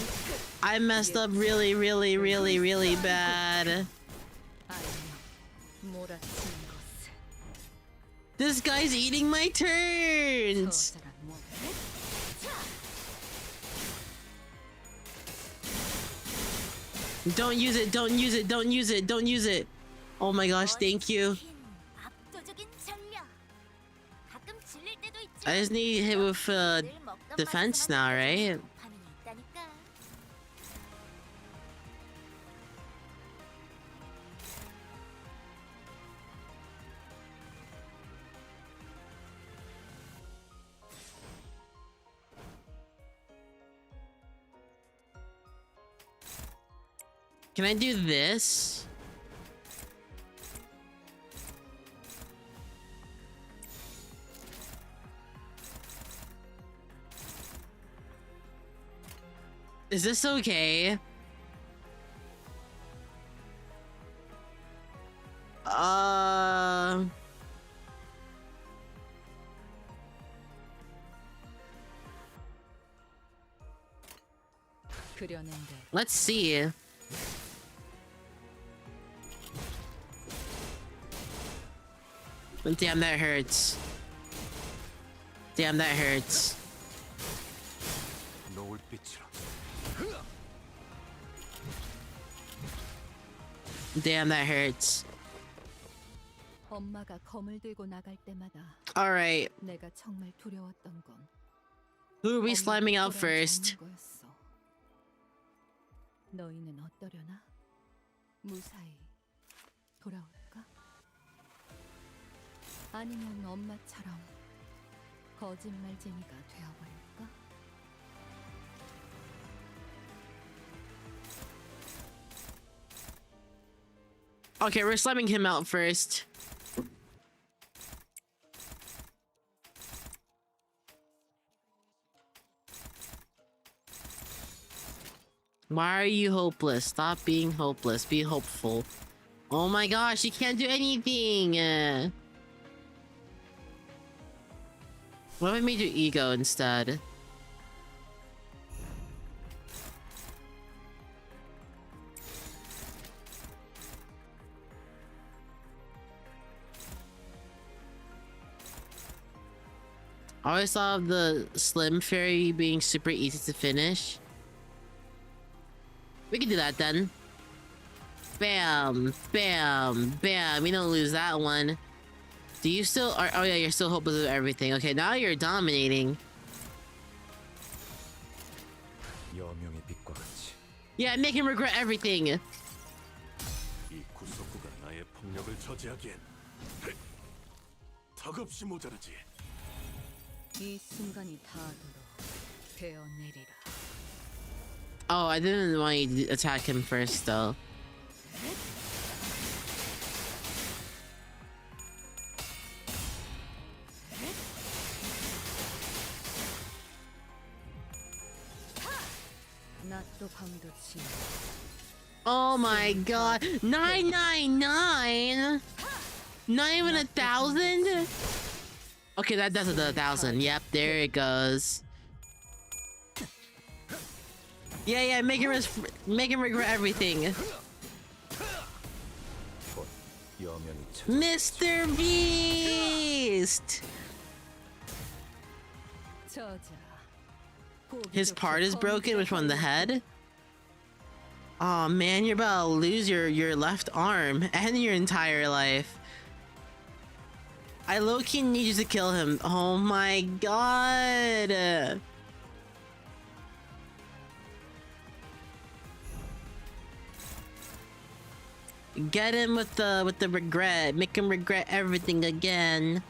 I messed up really, really, really, really bad. 아니야. 몰아치는 것을. This guy's eating my turns. 처절한 몸. Don't use it, don't use it, don't use it, don't use it. Oh my gosh, thank you. 압도적인 전력. 가끔 질릴 때도 있지. I just need hit with 늘 먹던 defense 맛에서만 now, right? 도파민이 있다니까. Can I do this? Is this okay? 그려낸데 Let's see. Damn, that hurts. Damn, that hurts. 노을빛으로. Damn, that hurts. 엄마가 검을 들고 나갈 때마다 Alright, 내가 정말 두려웠던 건 who are we 엄마가 slamming out 돌아오지 first? 않는 거였어. 너희는 어떠려나? 무사히 돌아올까? 아니면 엄마처럼 거짓말쟁이가 되어버릴까? Okay, we're slamming him out first. Why are you hopeless? Stop being hopeless. Be hopeful. Oh my gosh, you can't do anything. What if I made you ego instead? I always thought of the Slim Fairy being super easy to finish. We can do that then. Bam, bam, bam. We don't lose that one. Do you still are? Oh yeah, you're still hopeless with everything. Okay, now you're dominating. 여명의 빛과 같이 Yeah, make him regret everything. 이 구속구가 나의 폭력을 저지하기엔 턱없이 모자르지. 이 순간이 닿도록 베어내리라. Oh, I didn't want you to attack him first though. 낮도 밤도 지. Oh my god. 999? Not even 1,000? Okay, that does it, 1,000. Yep, there it goes. Yeah, make him regret everything. 여명이 찾아 Mr. Beast! 저자. His part is broken, which one, the head? Oh man, you're about to lose your left arm and your entire life. I low-key need you to kill him. Oh my god. Get him with the regret. Make him regret everything again.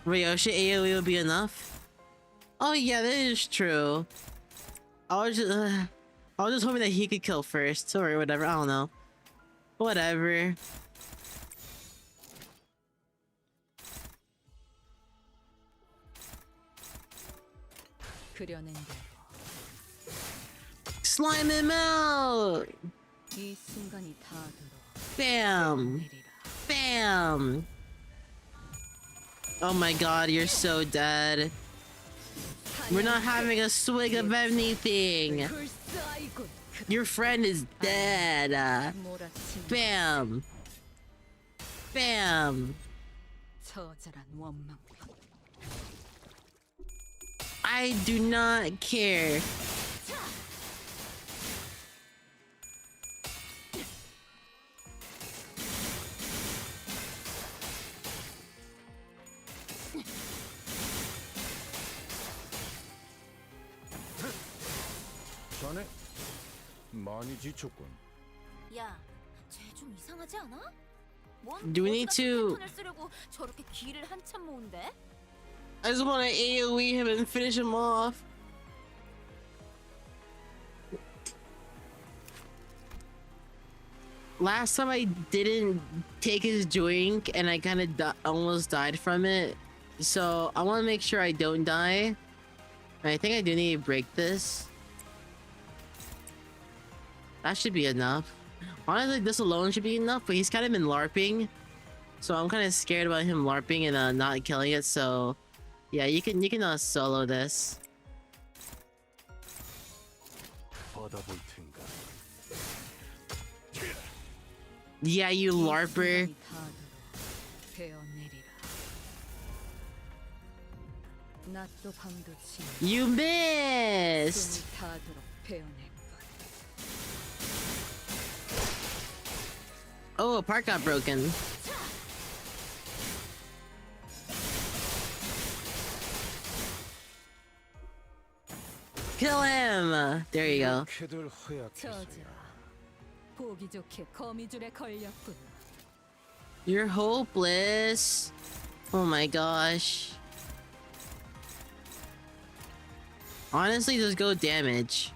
Ryoshi AoE will be enough? Oh yeah, that is true. I was just hoping that he could kill first or whatever. I don't know. Whatever. 그려낸 대로 Slime him out! 이 순간이 닿도록 Bam! 베어내리라. Bam! Oh my god, you're so dead. We're not having a swig of anything. 불사이군. Your friend is dead. 몰아치는 Bam! Bam! 처절한 원망. I do not care. 자네 많이 지쳤군. 야, 쟤 좀 이상하지 않아? Do we need to- 패턴을 쓰려고 저렇게 기를 한참 모은데? I just want to AoE him and finish him off. Last time I didn't take his drink and I kind of almost died from it. So I want to make sure I don't die. I think I do need to break this. That should be enough. Honestly, this alone should be enough, but he's kind of been LARPing. So I'm kind of scared about him LARPing and not killing it, so... Yeah, you can solo this. 받아볼 텐가. Yeah, you LARPer. 이 순간이 닿도록 베어내리라. 낮도 밤도 지. You missed! 숨이 닿도록 베어낼 것. Oh, a part got broken. Kill him! There you go. 이렇게들 허약해서야. 저자. 보기 좋게 거미줄에 걸렸군. You're hopeless. Oh my gosh. Honestly, just go damage.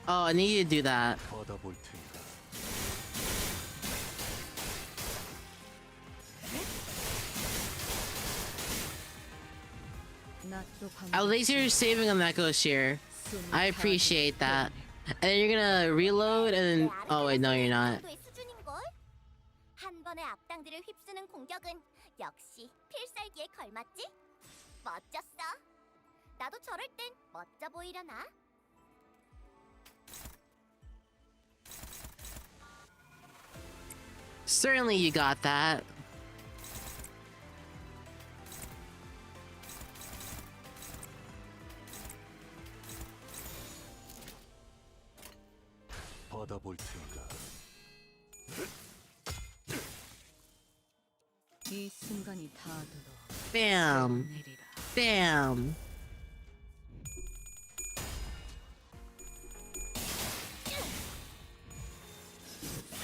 Oh, I need you to do that. 받아볼 텐가. At least you're saving on that ghost here. I appreciate that. And then you're gonna reload and then... Oh wait, no you're not. 정도의 수준인걸? 한 번에 악당들을 휩쓰는 공격은 역시 필살기에 걸맞지? 멋졌어. 나도 저럴 땐 멋져 보이려나? Certainly you got that. 받아볼 텐가. 이 순간이 다들어 Bam. 내리라. Bam.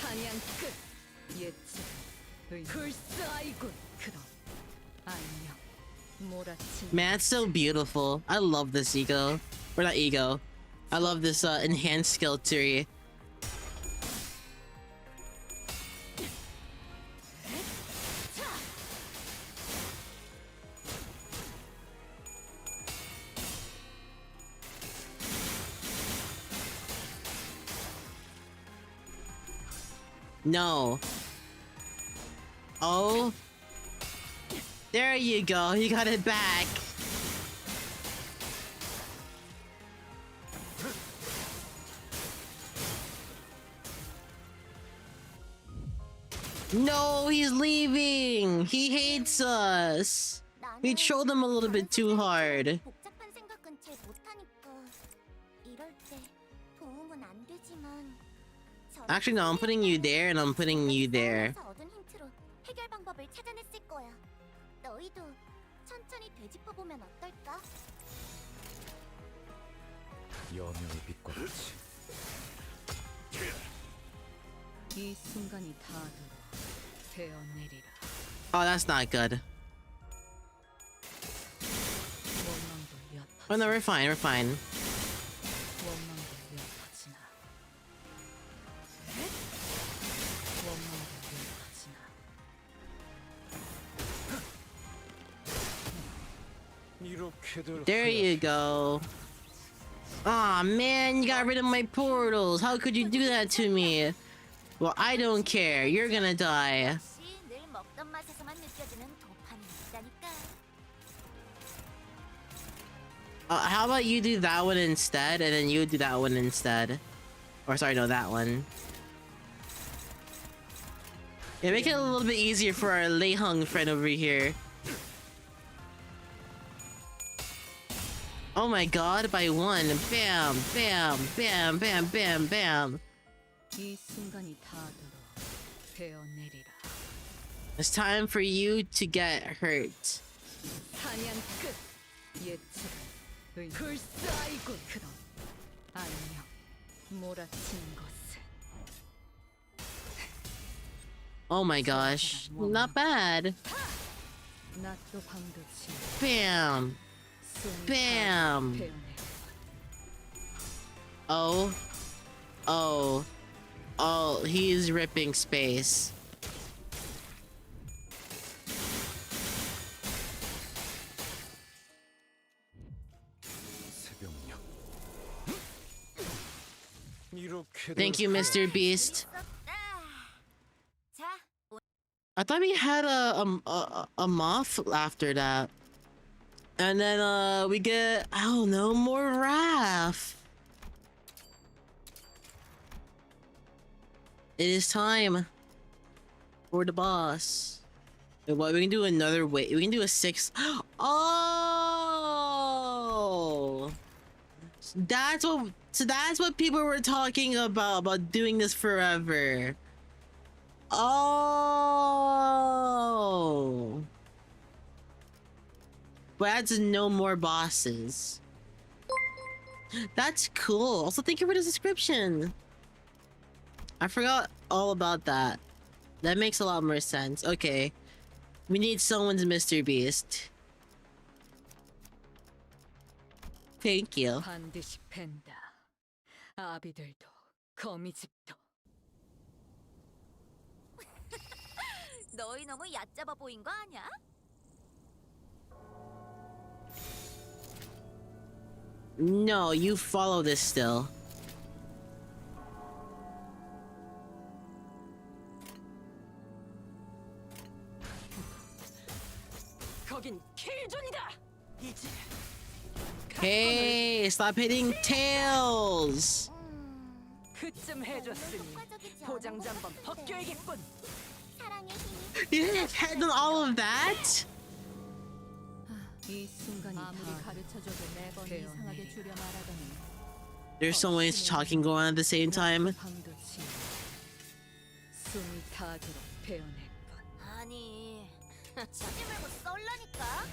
사냥 끝. 예측. 불사이군. 그럼 안녕. 몰아친 Man, it's so beautiful. I love this ego. Or not ego. I love this enhanced skill tree. No. Oh. There you go. You got it back. No, he's leaving. He hates us. We trolled him a little bit too hard. 복잡한 생각은 잘 못하니까 이럴 때 도움은 안 되지만 Actually, no, I'm putting you there and I'm putting you there. 얻은 힌트로 해결 방법을 찾아냈을 거야. 너희도 천천히 되짚어 보면 어떨까? 여명의 빛과 같이 이 순간이 다들어 베어내리라. Oh, that's not good. 원망도 엿. Oh no, we're fine, we're fine. 원망도 엿하지나. 원망도 엿하지나. 이렇게들 There you go. Aw, man, you got rid of my portals. How could you do that to me? Well, I don't care. You're gonna die. 역시 늘 먹던 맛에서만 느껴지는 도파민이 있다니까. How about you do that one instead, and then you do that one instead? Or sorry, no, that one. Yeah, make it a little bit easier for our Lei Hung friend over here. Oh my god, by one. Bam, bam, bam, bam, bam, bam. 이 순간이 다들어 베어내리라. It's time for you to get hurt. 사냥 끝. 예측. 불사이군. 그럼 안녕. 몰아치는 것을. Oh my gosh. Not bad. 낫도 방도치. Bam. Bam. Oh. Oh. Oh, he's ripping space. 새벽녘. 이렇게들 Thank you, Mr. Beast. 자, I thought we had a moth after that. And then we get, I don't know, more Raph. It is time for the boss. Wait, what? We can do another way. We can do a 6. Oh, that's what. So that's what people were talking about doing this forever. Oh, but that's no more bosses. That's cool. Also, thank you for the subscription. I forgot all about that. That makes a lot more sense. Okay. We need someone's Mr. Beast. Thank you. 반드시 팬다. 아비들도 거미집도. 너희 너무 얕잡아 보인 거 아니야? No, you follow this still. 거긴 킬존이다. 이제 Hey, stop hitting tails. 그쯤 해줬으니 포장지 한번 벗겨야겠군. 사랑의 힘이 You didn't have done all of that? 이 순간이 아무리 가르쳐줘도 매번 이상하게 줄여 말하더니 There's so much talking going on at the same time. 방도 지어 숨이 타도록 베어낼 뿐. 아니 치지 말고 썰라니까.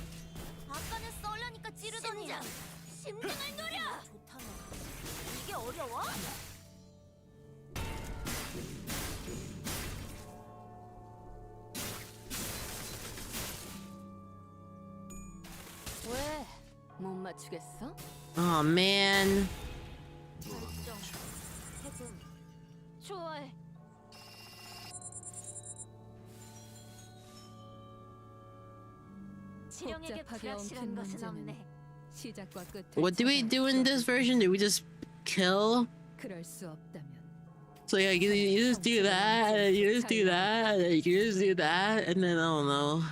아까는 썰라니까 찌르더니 심장을 노려. 좋다며. 이게 어려워? 왜? 못 맞추겠어? Oh man. 결정. 해금. 좋아해. 지령에게 복잡하게 불확실한 엉킨 것은 문제는 없네. 시작과 끝에 What do we do in this version? Do we just kill? 그럴 수 없다면 So yeah, you just do that, and you just do that, and you just do that, and then I don't know.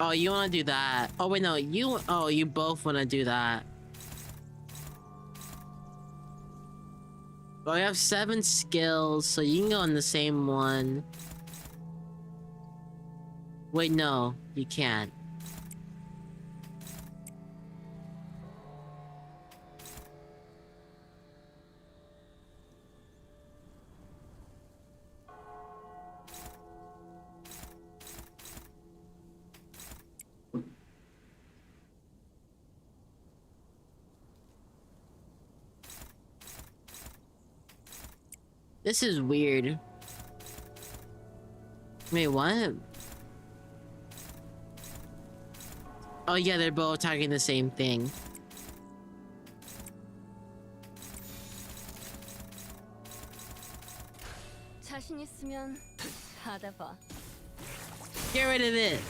Oh, you wanna do that? Oh wait, no, you both wanna do that. Well, we have 7 skills, so you can go on the same one. Wait, no, you can't. This is weird. Wait, what? Oh yeah, they're both talking the same thing. 자신 있으면 하다 봐. Get rid of it.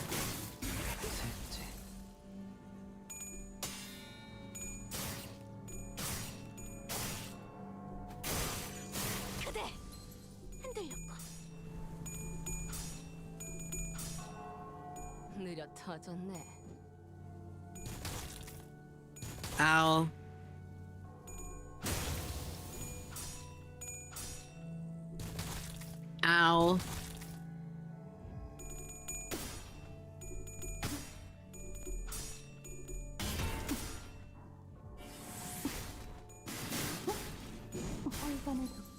그대 흔들렸고. 느려 터졌네. Ow. Ow.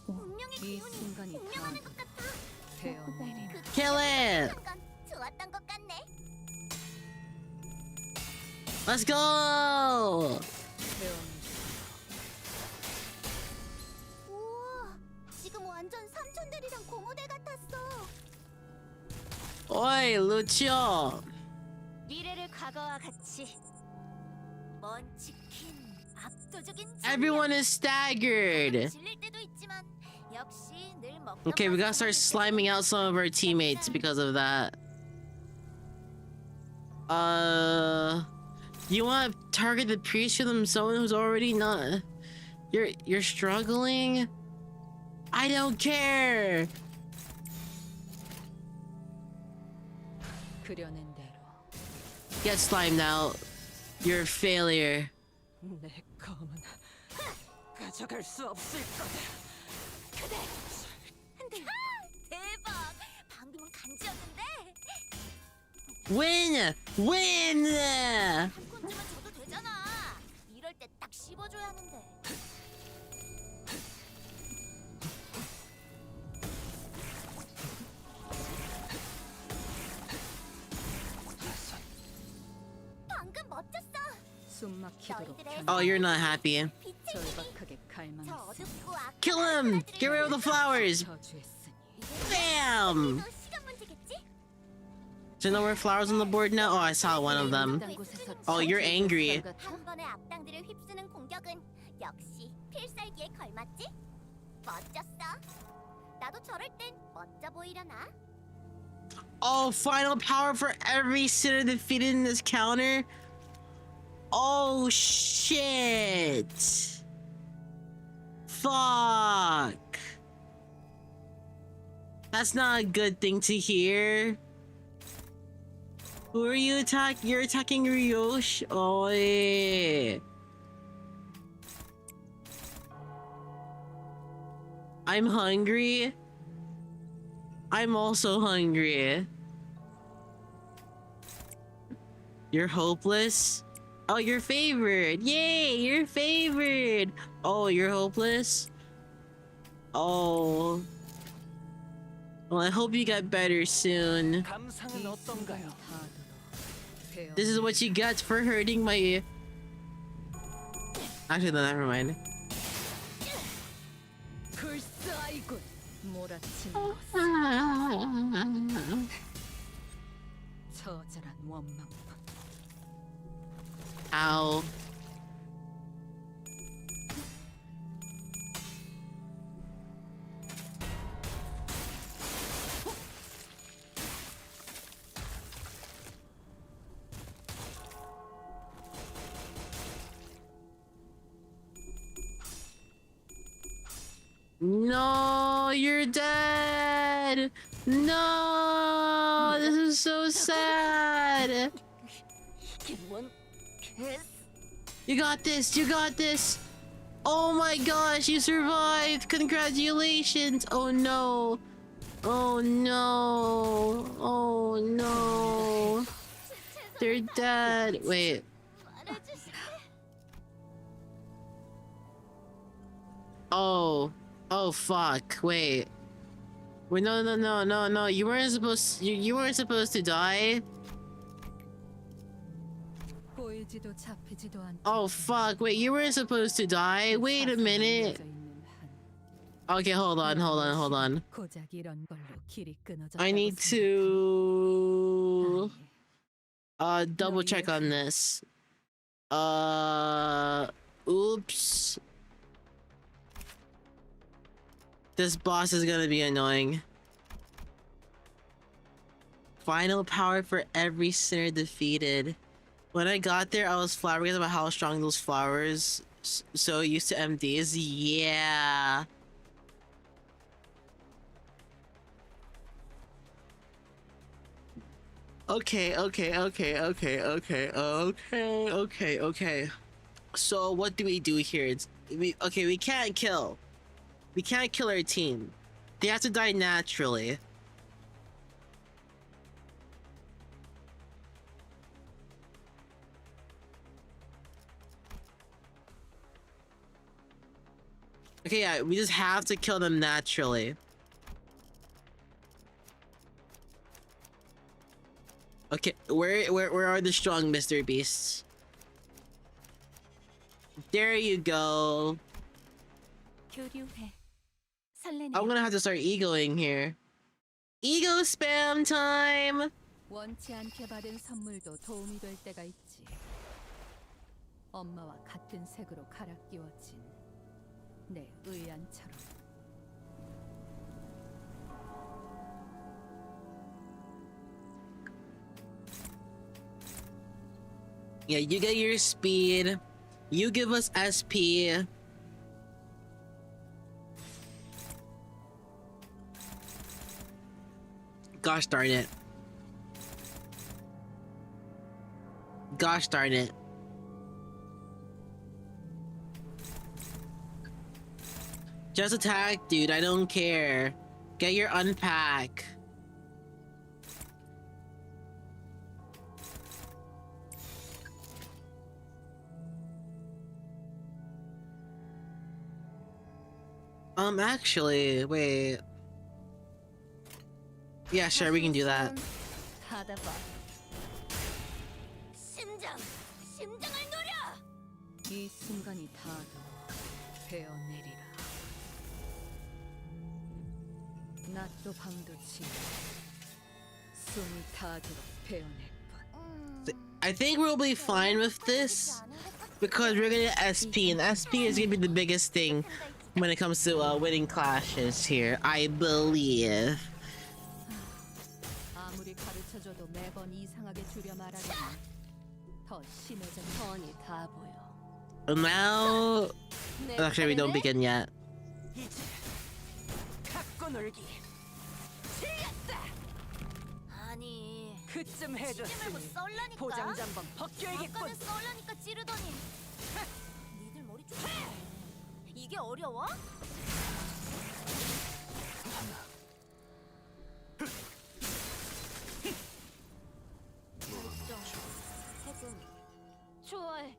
운명의 이 기운이 순간이 공명하는 다도 것 같아. 베어내리라. 그 Kill it. 순간 좋았던 것 같네. Let's go. 베어내리라. 우와, 지금 완전 삼촌들이랑 고모들 같았어. Oi, Lucio. 미래를 과거와 같이 먼 치킨 압도적인 Everyone is staggered. 질릴 때도 있지만 역시 늘 먹던 Okay, we gotta 맛을 start sliming out some of our teammates because of that. You want to target the priest of someone who's already not. You're struggling. I don't care. 그려낸 대로 Get slimed out. You're a failure. 내 검은 가져갈 수 없을 거다. 그대 대박. 방금은 간지였는데 Win! Win! 한 콘쯤은 줘도 되잖아. 이럴 때 딱 씹어줘야 하는데. 방금 멋졌어. 숨 막히도록 Oh, you're not happy. 빛의 힘이 절박하게 저 갈망했으며 어둡고 악한 Kill him! Get rid of the flowers! 저주했으니 Bam! 또 시간 문제겠지? Do you know where flowers on the board now? Oh, I saw one of them. 이딴 곳에서 Oh, you're 저주의 angry. 뱃살 같아? 한 번에 앞당들을 휩쓰는 공격은 역시 필살기에 걸맞지? 멋졌어. 나도 저럴 땐 멋져 보이려나? Oh, final power for every sinner defeated in this counter? Oh shit! Fuck! That's not a good thing to hear. Who are you attacking? You're attacking Ryosh? Oh yeah. I'm hungry. I'm also hungry. You're hopeless? Oh, you're favored. Yay, you're favored. Oh, you're hopeless? Oh. Well, I hope you get better soon. 감상은 이 어떤가요? 순간이 다도록 배어. This is what you get for hurting my... Actually, no, never mind. 불사이군 몰아치는 Ow. 것은 처절한 원망. No, you're dead. No, this is so sad. 이게 뭔 개스? You got this. You got this. Oh my gosh, you survived. Congratulations. Oh no. Oh no. Oh no. They're dead. Wait. 말해주시지. Oh. Oh fuck. Wait. Wait, no. You weren't supposed to die. 보이지도 잡히지도 않고 Oh fuck. Wait, you weren't supposed to die. Wait a minute. Okay, hold on. 고작 이런 걸로 길이 끊어졌다고 I need to double check on this. Oops. This boss is gonna be annoying. Final power for every sinner defeated. When I got there, I was flabbergasted about how strong those flowers. So used to MDs. Yeah. Okay. So what do we do here? We can't kill. We can't kill our team. They have to die naturally. Okay, yeah, we just have to kill them naturally. Okay, where are the strong Mr. Beasts? There you go. 교류해. 설레네요. I'm gonna have to start egoing here. Ego spam time! 원치 않게 받은 선물도 도움이 될 때가 있지. 엄마와 같은 색으로 갈아 끼워진 내 의안처럼. Yeah, you get your speed. You give us SP. Gosh darn it. Gosh darn it. Just attack, dude. I don't care. Get your unpack. Actually, wait. Yeah, sure, we can do that. 하다봐. 심장을 노려. 이 순간이 다도 베어내리라. 낮도 밤도 지나 숨이 닿도록 베어낼 뿐. I think we'll be fine with this because we're gonna get SP, and SP is gonna be the biggest thing when it comes to winning clashes here, I believe. 아무리 가르쳐줘도 매번 이상하게 줄여 말하려니 더 심해져. 뻔히 다 보여. Now, 내 actually, we don't 차례네? begin yet. 이제 갖고 놀기. 틀렸다. 아니, 그쯤 치지 말고 해줬으니 썰라니까. 포장 잠번 벗겨야겠군. 아까는 썰라니까 찌르더니. 니들 머리 좀. 이게 어려워? 결정. 해금. 좋아해.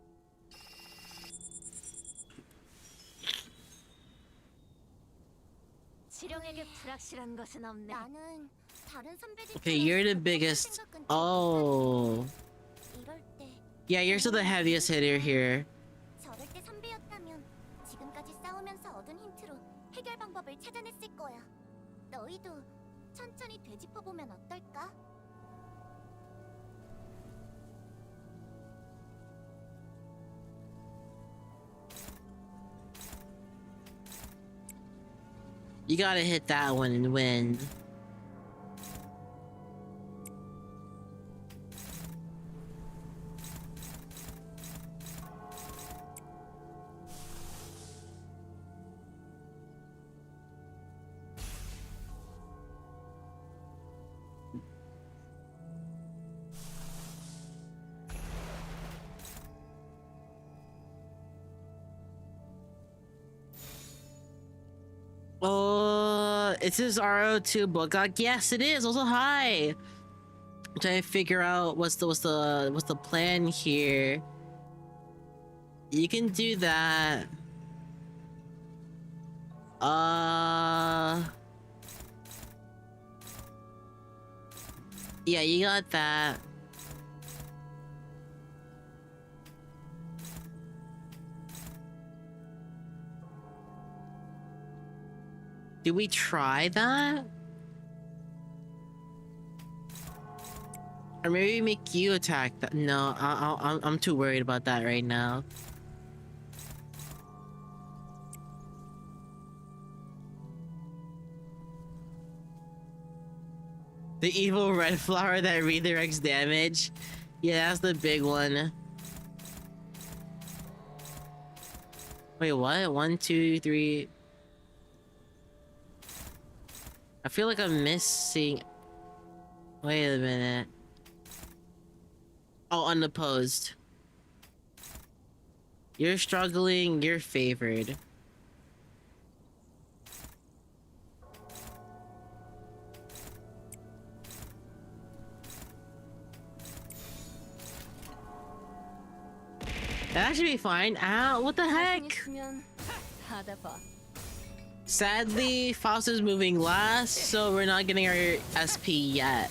지령에게 불확실한 것은 없네. 나는 다른 선배들. Okay, you're the biggest. Oh. 이럴 때 Yeah, you're still the heaviest hitter here. 저럴 때 선배였다면 지금까지 싸우면서 얻은 힌트로 해결 방법을 찾아냈을 거야. 너희도 천천히 되짚어 보면 어떨까? You gotta hit that one and win. Oh, is this RO2 Bulgak? Yes, it is. Also high. I'm trying to figure out what's the plan here. You can do that. Yeah, you got that. Do we try that? Or maybe make you attack that? No, I'm too worried about that right now. The evil red flower that redirects damage. Yeah, that's the big one. Wait, what? 1, 2, 3. I feel like I'm missing. Wait a minute. Oh, unopposed. You're struggling, you're favored. That should be fine. Ow, what the heck? Sadly, Faust is moving last, so we're not getting our SP yet.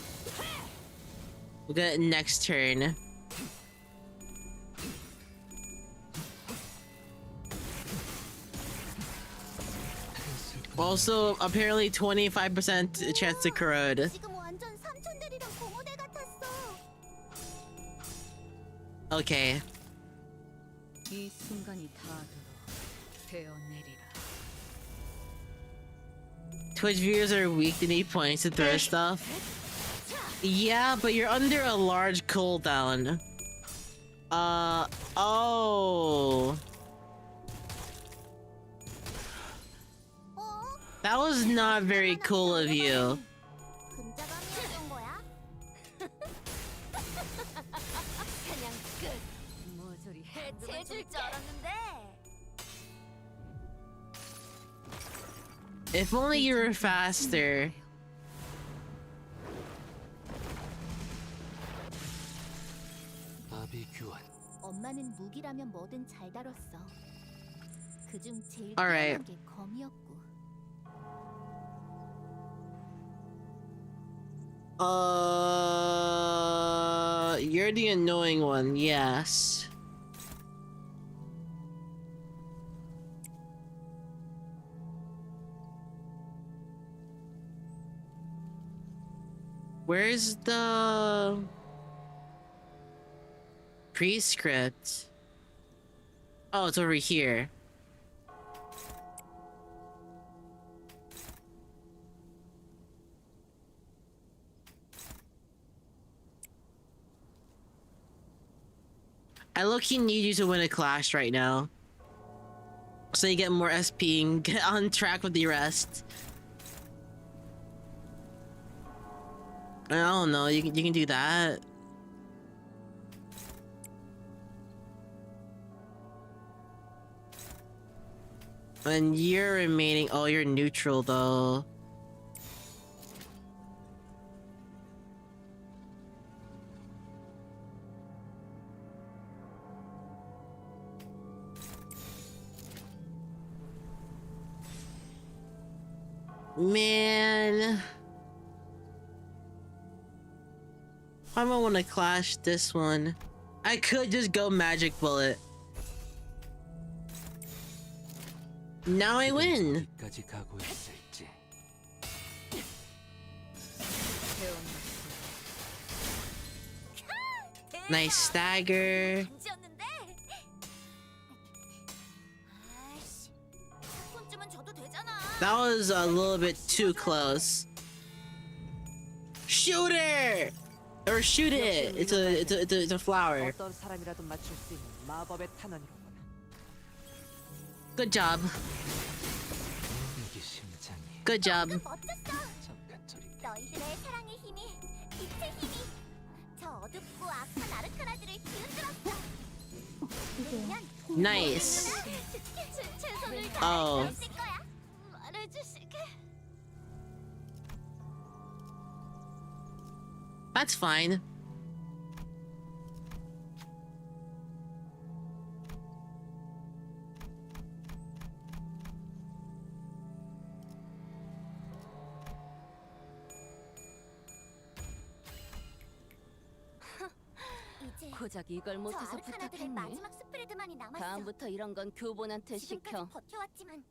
We'll get it next turn. Also, apparently 25% chance to corrode. 지금 완전 삼촌들이랑 공호대 같았어. Okay. 이 순간이 다가도 되어내리라. Twitch viewers are weak to need points to throw stuff. Yeah, but you're under a large cooldown. Oh. That was not very cool of you. 근자감이었던 거야? 그냥 끝. 모조리 해체해줄 줄 알았는데. If only you were faster. 엄마는 무기라면 뭐든 잘 다뤘어. 그중 제일 Alright. 뛰어난 게 검이었고. You're the annoying one, yes. Where's the prescript? Oh, it's over here. I low-key need you to win a clash right now. So you get more SP and get on track with the rest. I don't know, you can do that. And you're remaining. Oh, you're neutral though. Man, I might want to clash this one. I could just go magic bullet. Now I win. 어디까지 가고 있을지. Nice stagger. 반지였는데. 아이씨. 한 손쯤은 줘도 되잖아. That was a little bit too close. Shoot her! Or shoot it! It's a flower. 어떤 사람이라도 맞출 수 있는 마법의 탄환이로군. Good job. 이게 심장이 Good job. 멋졌어. 잠깐 저리. 너희들의 사랑의 힘이, 빛의 힘이 저 어둡고 악한 아르카나들을 기운들었어. 그러면 Nice. 최선을 Oh. 다했을 거야. 말해주시게. That's fine. 이제 고작 이걸 저 못해서 아르카나들의 부탁했니? 마지막 스프레드만이 남았어. 다음부터 이런 건 교본한테 지금까지 시켜. 버텨왔지만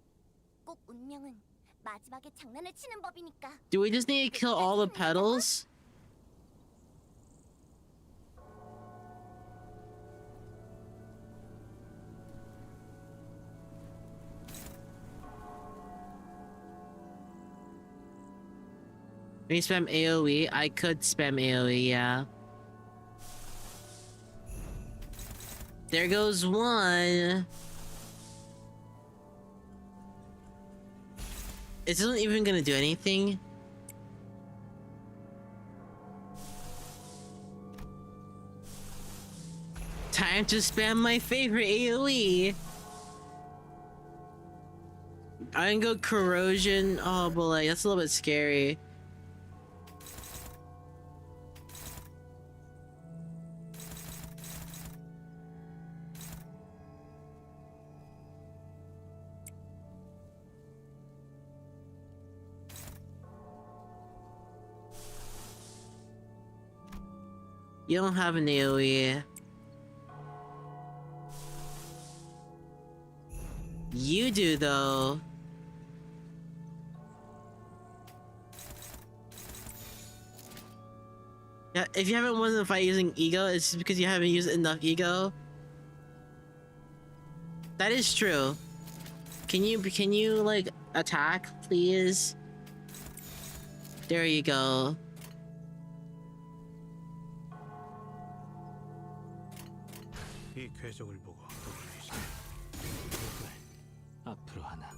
꼭 운명은 마지막에 장난을 치는 법이니까. Do we just need to kill all the petals? Can you spam AoE? I could spam AoE, yeah. There goes one. It isn't even gonna do anything. Time to spam my favorite AoE. I can go corrosion. Oh, but like that's a little bit scary. You don't have an AoE. You do though. Yeah, if you haven't won the fight using ego, it's just because you haven't used enough ego. That is true. Can you like attack, please? There you go. 이 궤적을 보고 앞으로 하나.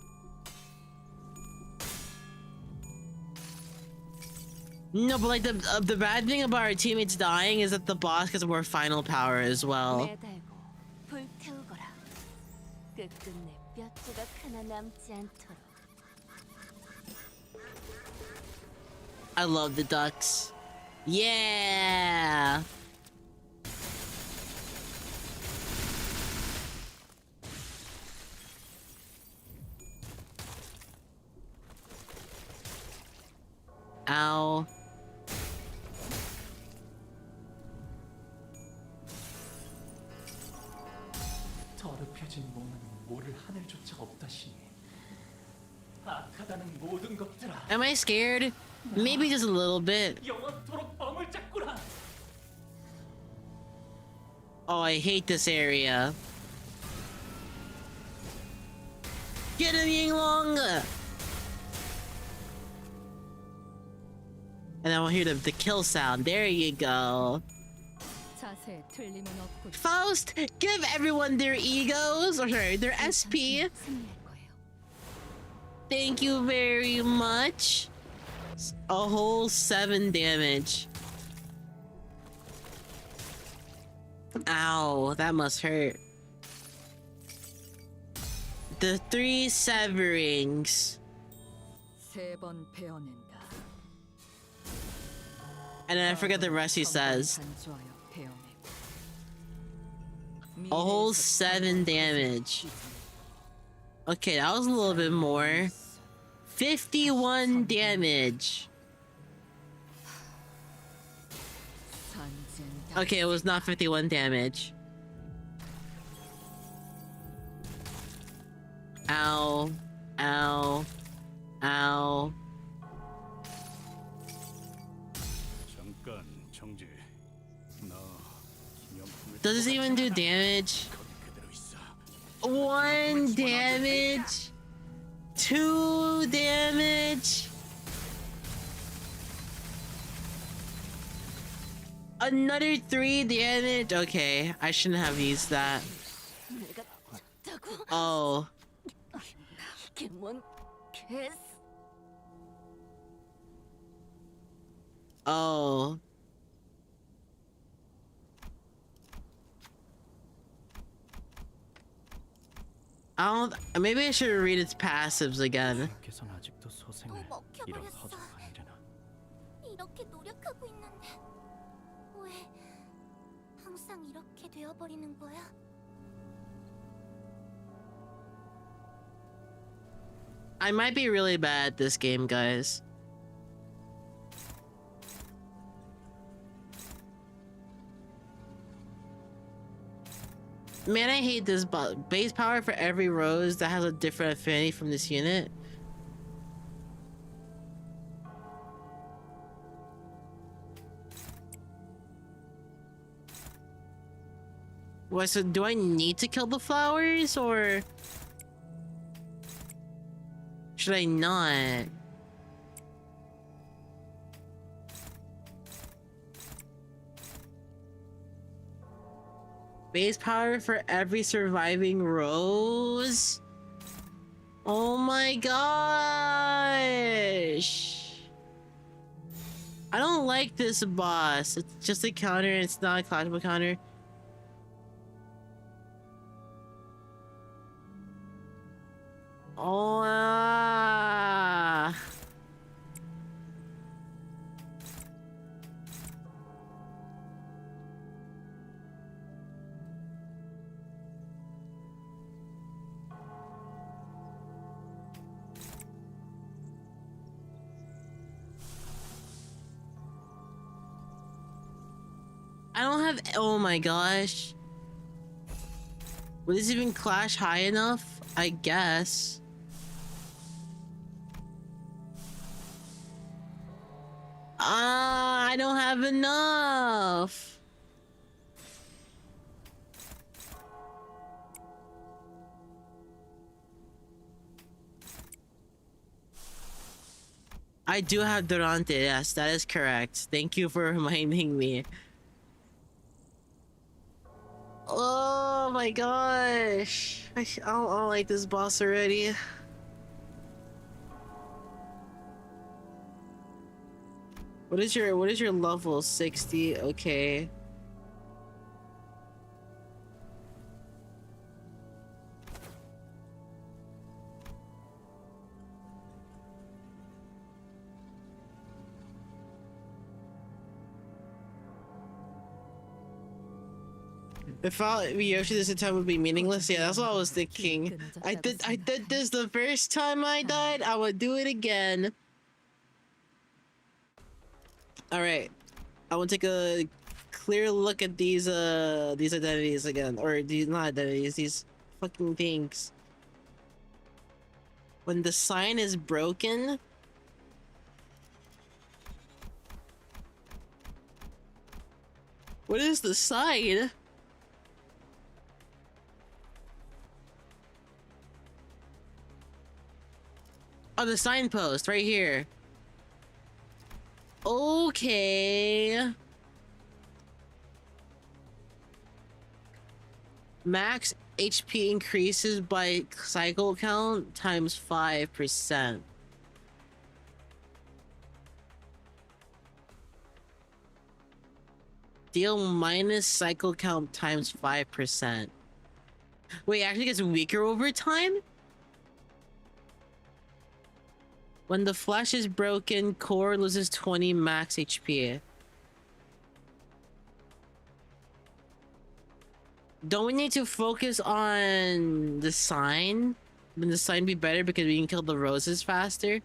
No, but like the bad thing about our teammates dying is that the boss gets more final power as well. 매달고 불태우거라. 끝끝내 뼈 조각 하나 남지 않도록. I love the ducks. Yeah. Ow. 더럽혀진 몸은 모를 하늘조차 없다시니 악하다는 모든 것들아 Am I scared? Maybe just a little bit. 영원토록 뻥을 잡구나. Oh, I hate this area. Get him, Yinglong! And I will hear the kill sound. There you go. 자세에 틀림은 없고 Faust, give everyone their egos, or sorry, their SP. 승리할 거예요. Thank you very much. A whole 7 damage. Ow, that must hurt. The 3 severings. 3번 베어낸다. And then I forget the rest he says. 간주하여 베어내고. A whole 7 damage. Okay, that was a little bit more. 51 damage. Okay, it was not 51 damage. Ow. Ow. Ow. 잠깐 정지. 나 기념품을 Does this even do damage? 그대로 있어. 1 damage? 2 damage? Another 3 damage? Okay, I shouldn't have used that. 내가 작다고? Oh. 이게 뭔 개스? Oh. I don't. Maybe I should read its passives again. 밖에선 아직도 소생을 또 이런 먹혀버렸어. 허접하느냐. 이렇게 노력하고 있는데 왜 항상 이렇게 되어버리는 거야? I might be really bad at this game, guys. Man, I hate this base power for every rose that has a different affinity from this unit. What, so do I need to kill the flowers, or should I not? Base power for every surviving rose? Oh my gosh! I don't like this boss. It's just a counter, it's not a classical counter. Oh, I don't have. Oh my gosh. Would this even clash high enough? I guess. I don't have enough. I do have Durante, yes, that is correct. Thank you for reminding me. Oh my gosh. I don't like this boss already. What is your level? 60? Okay. If Yoshi this time would be meaningless, yeah, that's what I was thinking. I did this the first time I died, I would do it again. Alright. I want to take a clear look at these identities again. Or these not identities, these fucking things. When the sign is broken. What is the sign? Oh, the signpost right here. Okay. Max HP increases by cycle count times 5%. Deal minus cycle count times 5%. Wait, it actually gets weaker over time? When the flesh is broken, core loses 20 max HP. Don't we need to focus on the sign? Wouldn't the sign be better because we can kill the roses faster?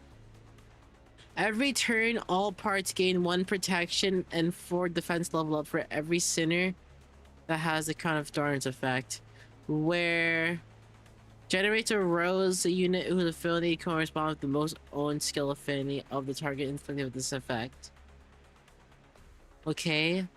Every turn, all parts gain 1 protection and 4 defense level up for every sinner that has the Crown of Thorns effect. Where generates a rose unit whose affinity corresponds with the most owned skill affinity of the target inflicted with this effect. Okay.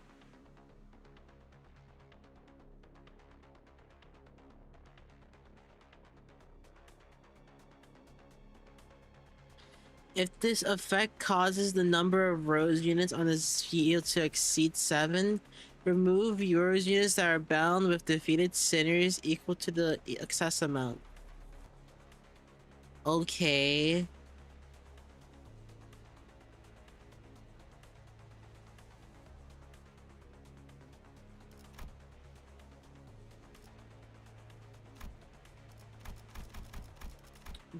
If this effect causes the number of rose units on this field to exceed 7, remove rose units that are bound with defeated sinners equal to the excess amount. Okay.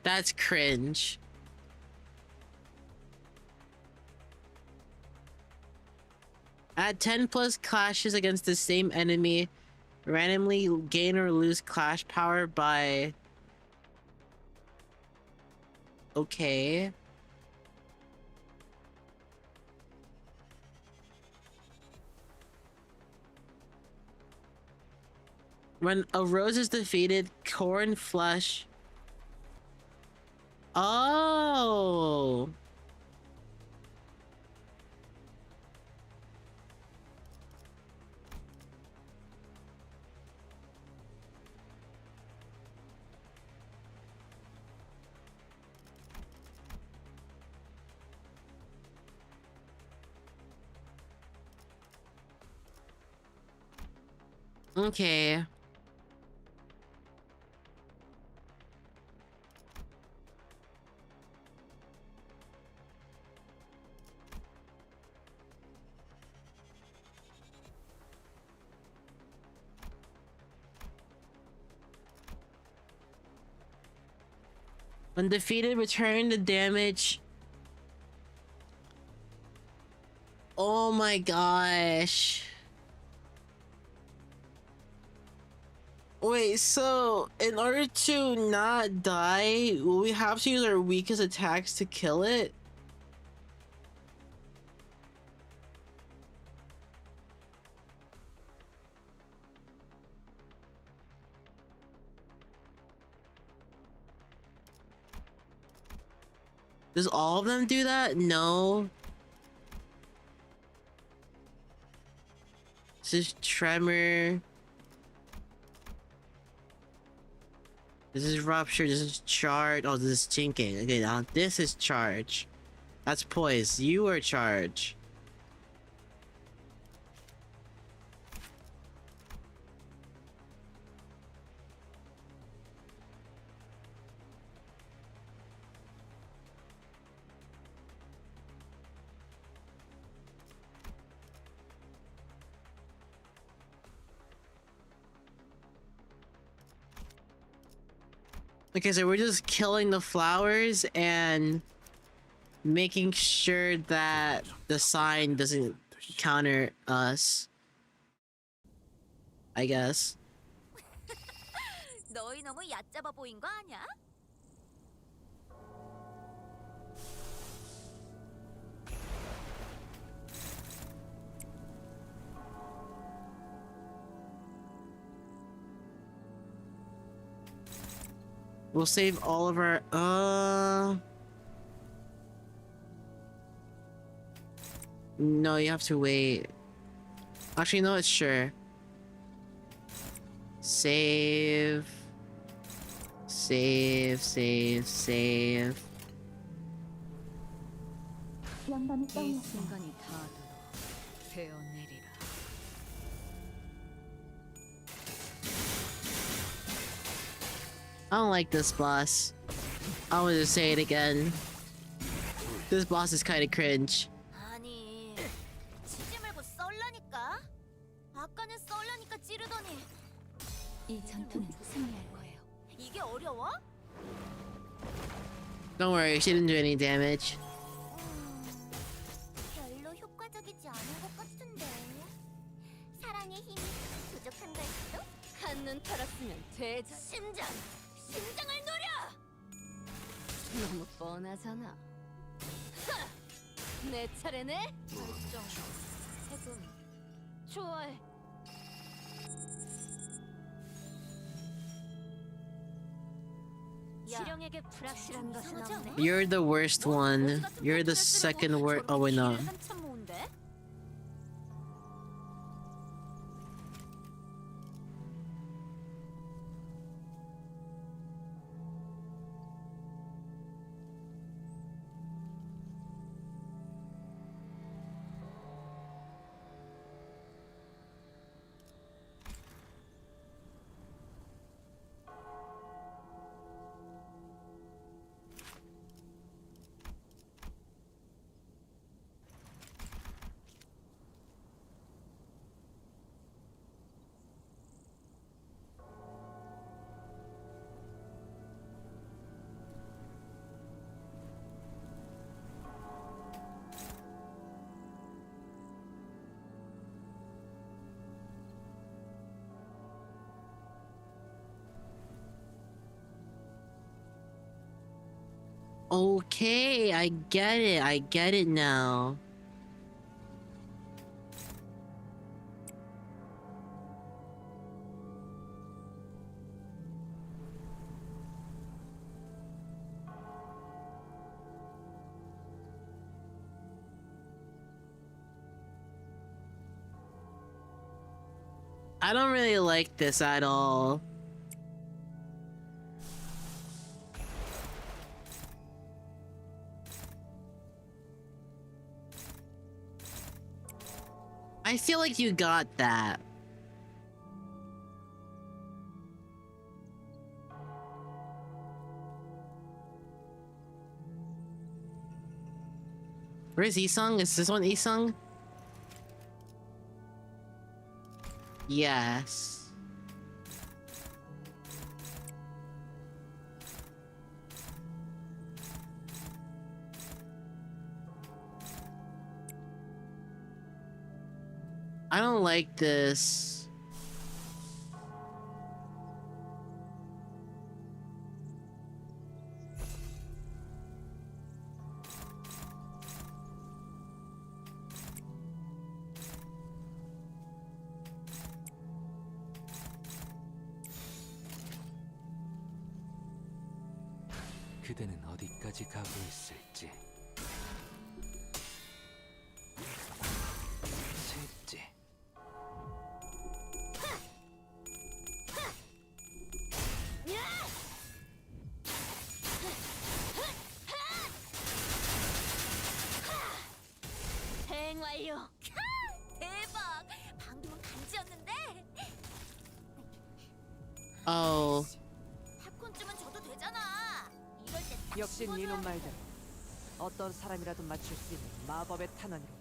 That's cringe. Add 10 plus clashes against the same enemy. Randomly gain or lose clash power by... Okay. When a rose is defeated, core and flesh... Oh! Okay. When defeated, return the damage. Oh my gosh. Wait, so in order to not die, will we have to use our weakest attacks to kill it? Does all of them do that? No. This is tremor. This is rupture. This is charge. Oh, this is chinking. Okay, now this is charge. That's poise. You are charge. Okay, so we're just killing the flowers and making sure that the sign doesn't counter us. I guess. 너희 너무 얕잡아 보인 거 아니야? We'll save all of our no, you have to wait. Actually, no, it's sure. Save. Save. 이 순간이 다 되어 내리라. I don't like this boss. I want to say it again. This boss is kind of cringe. 아니, 치지 말고 썰라니까. 아까는 썰라니까 찌르더니. 이 전투는 승리할 거예요. 이게 어려워? Don't worry, she didn't do any damage. 별로 효과적이지 않은 것 같은데. 사랑의 힘이 부족한 걸지도? 한눈 팔았으면 되잖아. 심장을 노려! 너무 뻔하잖아. 내 차례네? 결정, 해금, 좋아해. 지령에게 불확실한 것은 없네. You're the worst one. You're the second worst. Oh wait, no. 한참 모은데? Okay, I get it. I get it now. I don't really like this at all. I feel like you got that. Where's Isung? Is this one Isung? Yes. I don't like this. 그대는 어디까지 가고 있을지. 셋째. 대행 완료. 대박. 방금은 간지였는데. Oh. 팝콘쯤은 줘도 되잖아. 이럴 때딱 역시 니놈 말대로 어떤 사람이라도 맞출 수 있는 마법의 탄원이로.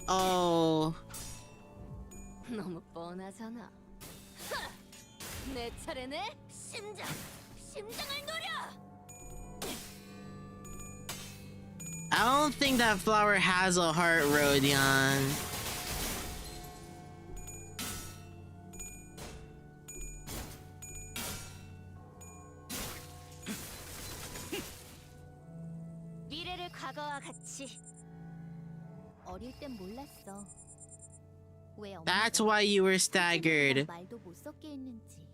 Oh. 너무 뻔하잖아. 내 차례네. 심장을 노려. I don't think that flower has a heart, Rodion. 미래를 과거와 같이. 어릴 땐 몰랐어. 왜 That's why you were staggered. 말도 못 섞게 했는지.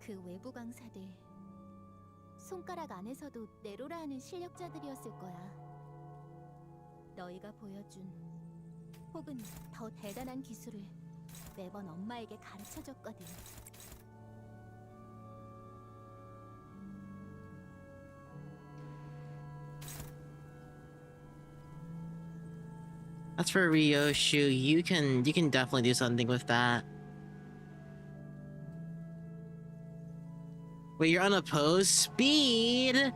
그 외부 강사들 손가락 안에서도 내로라 하는 실력자들이었을 거야. 너희가 보여준 혹은 더 대단한 기술을 매번 엄마에게 가르쳐줬거든. That's for Ryoshu. You can definitely do something with that. Wait, you're unopposed? Speed!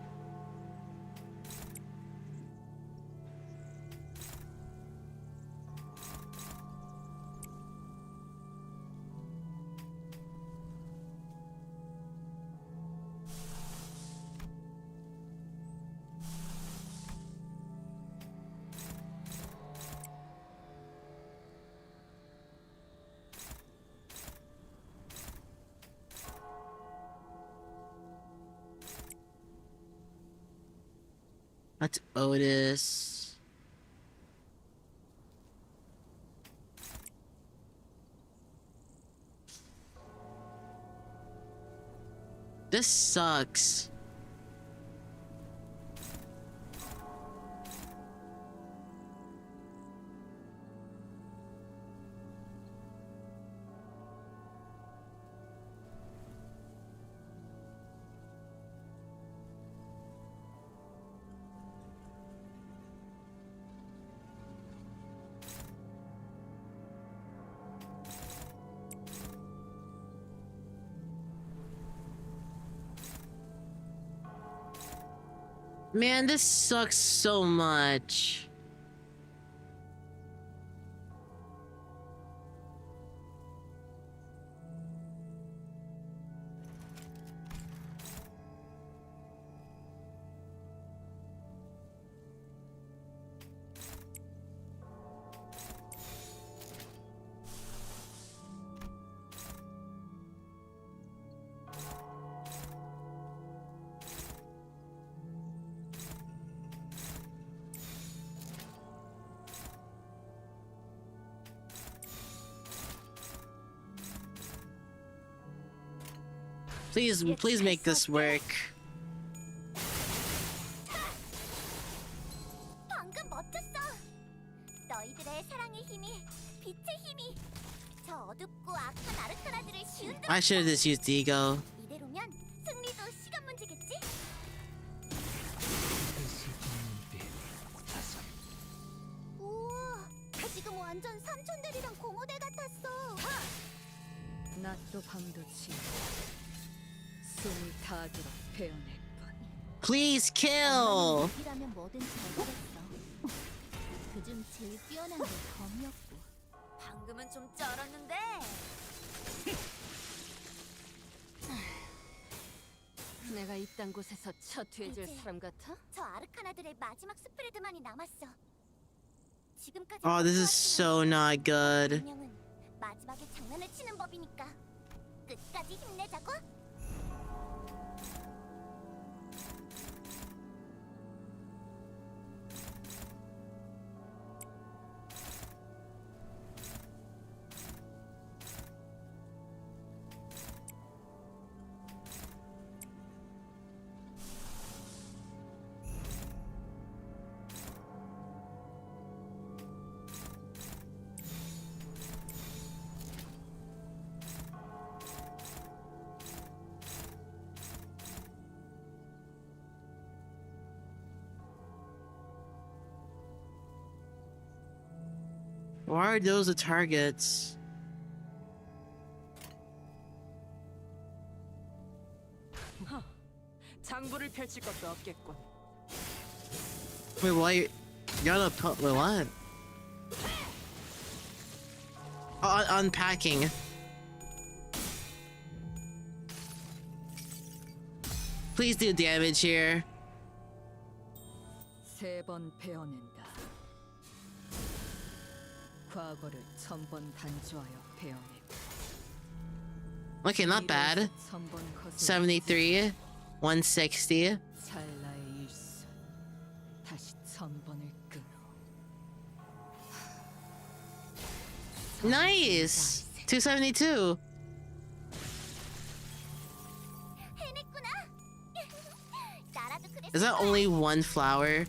That's Otis. This sucks. Man, this sucks so much. Please make this work. 방금 멋졌어. 너희들의 사랑의 힘이, 빛의 힘이, 저 어둡고 악한 아르카나들을 쉬운 I should have just used ego. 이대로면 승리도 시간 문제겠지? 우와, 지금 완전 삼촌들이랑 공허대 같았어. 낮도 밤도 지나 숨을 다하도록 베어낼 뿐. Please kill. 이라면 뭐든지 해보겠어. 그중 제일 뛰어난 게 검이었고. 방금은 좀 쩔었는데. 내가 이딴 곳에서 처투해줄 이제 사람 같아? 저 아르카나들의 마지막 스프레드만이 남았어. 지금까지 Oh, this is so not good. 운명은 마지막에 장난을 치는 법이니까 끝까지 힘내자고. Why are those the targets? 장부를 펼칠 것도 없겠군. Wait, why you're on a wait, what? Oh, unpacking. Please do damage here. 세 번 베어낸다. 과거를 1000번 단조하여 베어내고. Okay, not bad. 1000번 거슬러 73, 160. 찰나의 일순 다시 1000번을 끊어. Nice. 272. 해냈구나. 나라도 그랬을 Is that 거야. only one flower?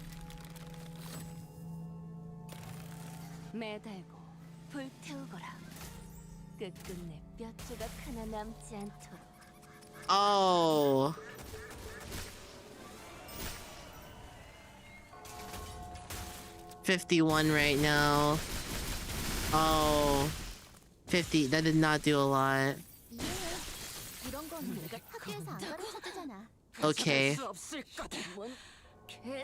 매달고 불태우거라. 끝끝내 뼈 조각 하나 남지 않도록. Oh. 51 right now. Oh, 50. That did not do a lot. 이해해. 이런 건 내가 학교에서 안 가르쳐주잖아. Okay. 수 없을 거다. 뭔 개...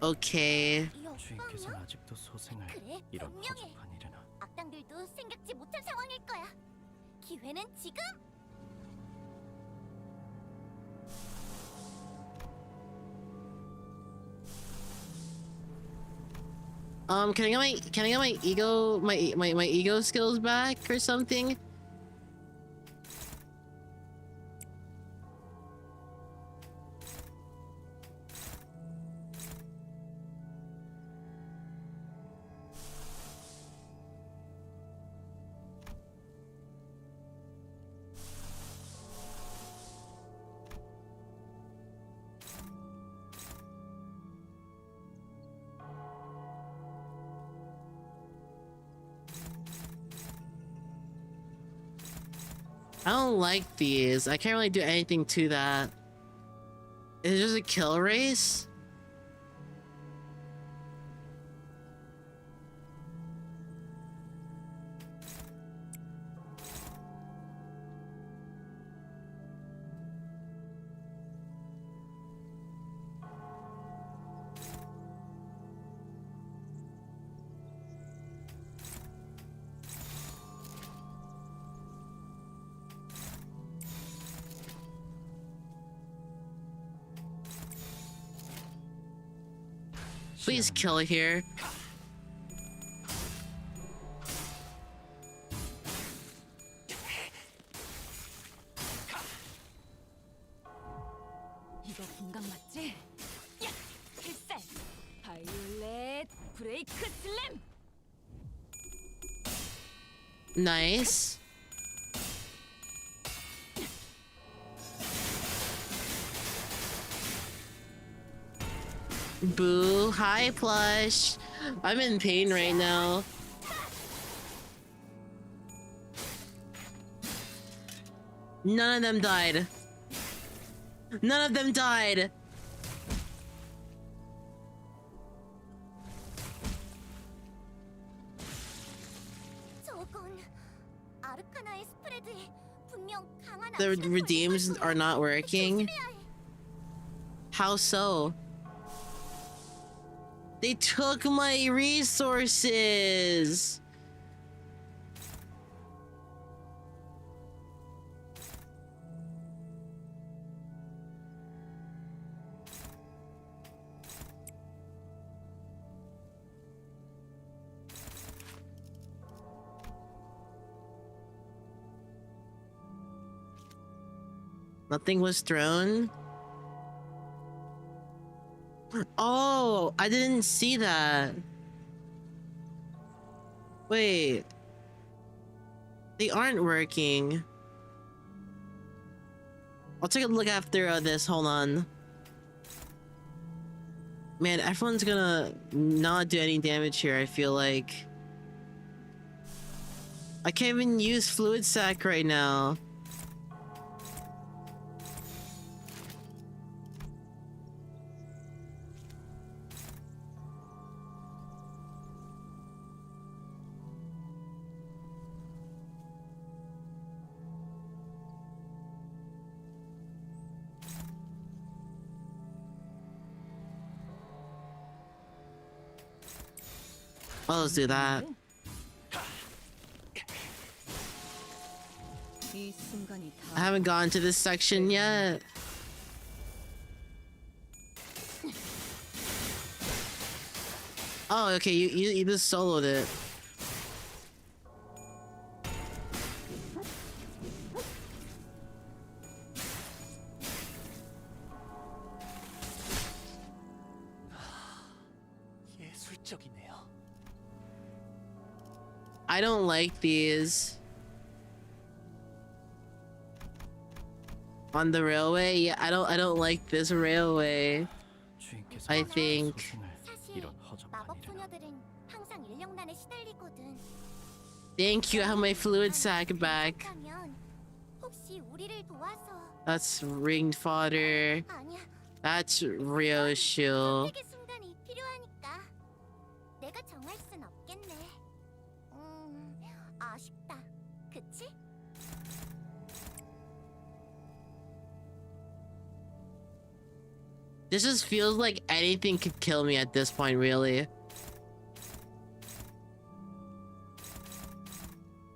Okay. 이 주인께서는 오빠냐? 아직도 소생을 그래, 이런 분명해. 허접한 일에나. 악당들도 생각지 못한 상황일 거야. 기회는 지금. Can I get my ego my ego skills back or something? I don't like these. I can't really do anything to that. Is it just a kill race? Please kill here. 이거 공각 맞지? 야! 필살! 바이올렛 브레이크 슬램! Nice. Boo. Hi, plush. I'm in pain right now. None of them died. None of them died. 저건 아르카나의 스프레드에 분명 강한 The 압수가 redeems 걸린 are not working. 조심해야 해. How so? They took my resources. Nothing was thrown. Oh, I didn't see that. Wait. They aren't working. I'll take a look after this. Hold on. Man, everyone's gonna not do any damage here, I feel like. I can't even use fluid sac right now. Oh, let's do that. 이 순간이 I 다 haven't gone to this section yet. Oh, okay, you just soloed it. 예술적이네요. I don't like these. On the railway? Yeah, I don't like this railway. 주인께서 I think 소생을 사실 이런 허접한 마법 일에나. 소녀들은 항상 인력난에 시달리거든. Thank you, I have my fluid sac back. 괜찮다면 혹시 우리를 도와서 That's ringed fodder. 아니야. That's Ryoshu. 선택의 순간이 필요하니까 내가 정할 순 없겠네. 아쉽다. 그치? This just feels like anything could kill me at this point, really.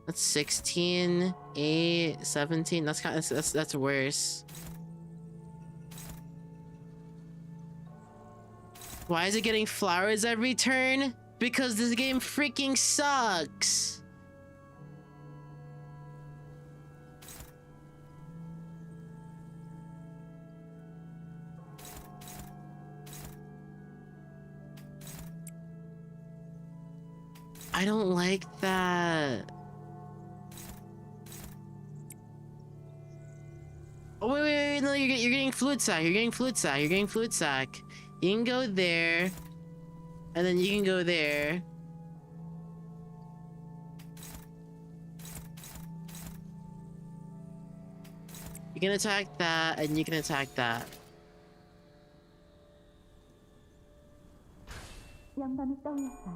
That's 16, 8, 17. That's kind of that's worse. Why is it getting flowers every turn? Because this game freaking sucks. I don't like that. Oh, wait, no, you're getting fluid sac. You're getting fluid sac. You're getting fluid sac. You can go there. And then you can go there. You can attack that, and you can attack that. 영감이 떠올랐어.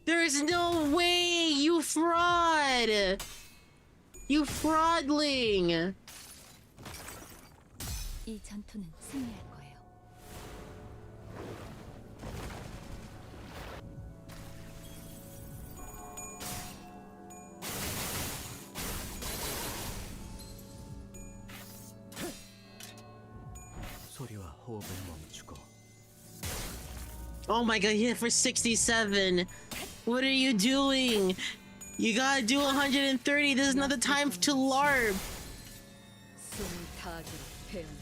There's no way, you fraud! You fraudling! 이 전투는 승리할 거예요. 소리와 호흡을 멈추고. Oh my god, he hit for 67! What are you doing? You gotta do 130, this is not the time to LARP! 숨을 다하기로 배워냈군.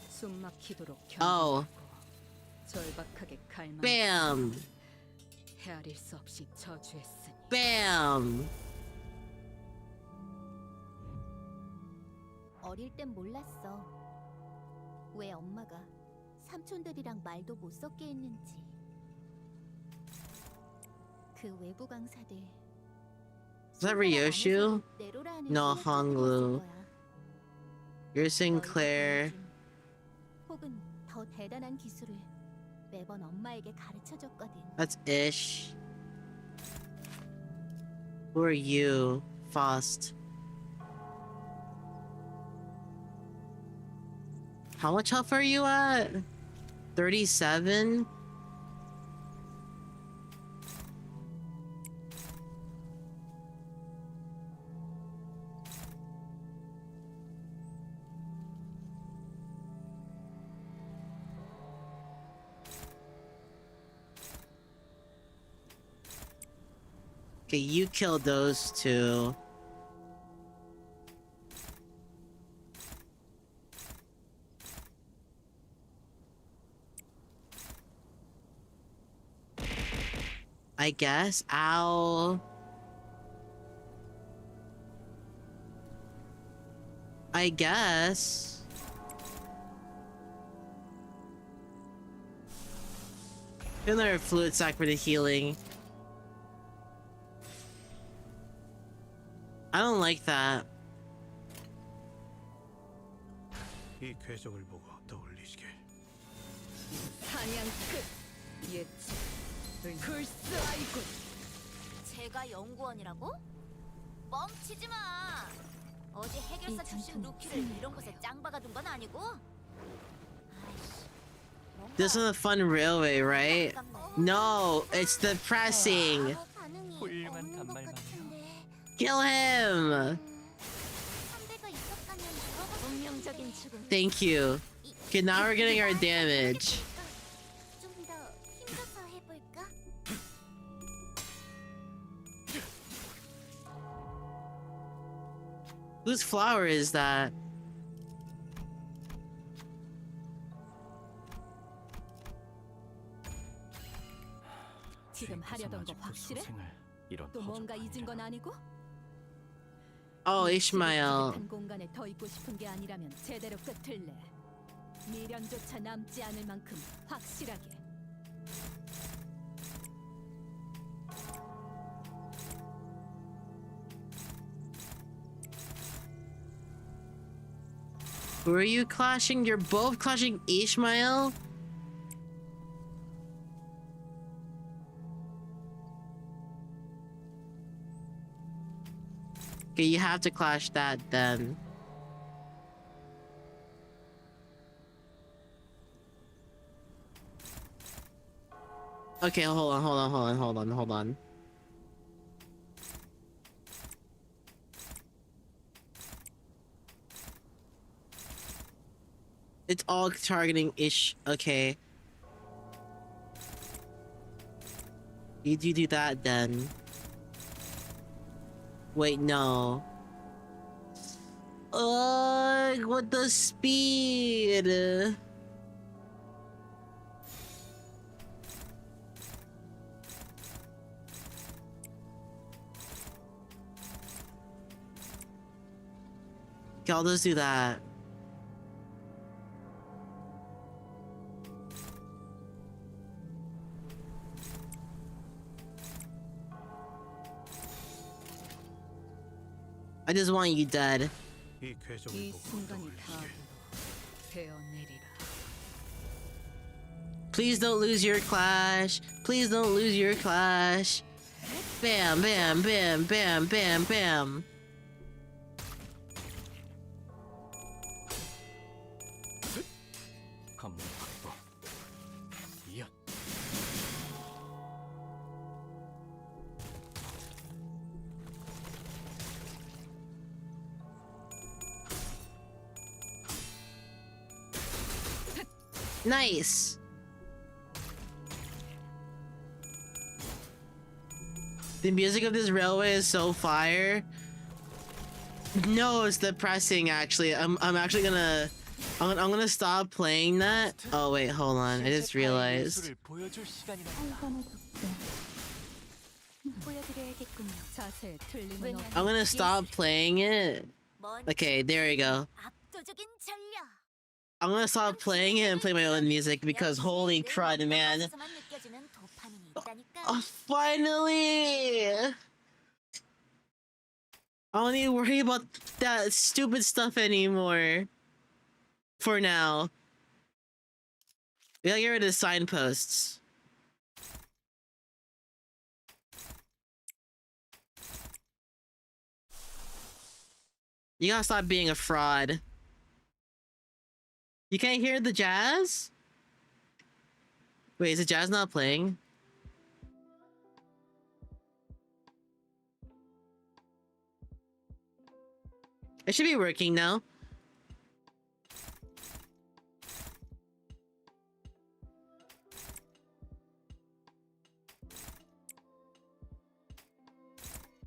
숨막히도록 Oh. 절박하게 갈망. Bam! 헤아릴 수 없이 저주했으니. Bam! 어릴 땐 몰랐어. 왜 엄마가 삼촌들이랑 말도 못 섞게 했는지. 그 외부 강사들. Is that Ryoshu? No, Honglu. You're Sinclair. 혹은 더 대단한 기술을 매번 엄마에게 가르쳐줬거든. That's Ish. Who are you, Faust? How much health are you at? 37? Okay, you killed those two. I guess. Ow. I guess. Another fluid sac for the healing. I don't like that. 이 궤적을 보고 떠올리시게. 사냥 끝. 예측. 글쎄 아이고. 제가 연구원이라고? 뻥치지 마. 어디 해결사 출신 루키를 이런 곳에 짱 박아둔 건 아니고. 아이씨, 뭔가 This is a fun railway, right? No, it's the pressing. 아무 반응이 훌륭한 없는 것 간말만이야. 같은데. Kill him. 선배가 있었다면 물어봤을 운명적인 죽음. Thank you. Okay, now we're getting our damage. 좀더 힘줘서 해볼까? Whose flower is that? 하려던 거 아직도 확실해? 소생을 이런 또 뭔가 잊은 건 허접한 아니고? Oh, 이 Ishmael. 지긋지긋한 공간에 더 있고 싶은 게 아니라면 제대로 끝을 내. 미련조차 남지 않을 만큼 확실하게. Who are you clashing? You're both clashing Ishmael? Okay, you have to clash that then. Okay, hold on. It's all targeting Ish. Okay. You do that then. Wait, no. Ugh, what the speed? Okay, I'll just do that. I just want you dead. 이 궤적을 이 보고 순간이 떠올리시게. 다 되어내리라. Please don't lose your clash. Please don't lose your clash. Bam, bam, bam, bam, bam, bam. 검문 확보. 이어. Nice. The music of this railway is so fire. No, it's depressing. Actually, I'm actually gonna I'm gonna stop playing that. Oh wait, hold on. I just realized. 예술을 보여줄 시간이랍니다. 보여드려야겠군요. 자세에 틀림은 없. I'm gonna stop playing it. 뭔 Okay, there we go. 압도적인 전력. I'm gonna stop playing it and play my own music because holy crud, man. 곳에서만 느껴지는 도파민이 있다니까. Oh, finally! I don't need to worry about that stupid stuff anymore. For now. We gotta get rid of the signposts. You gotta stop being a fraud. You can't hear the jazz? Wait, is the jazz not playing? It should be working now.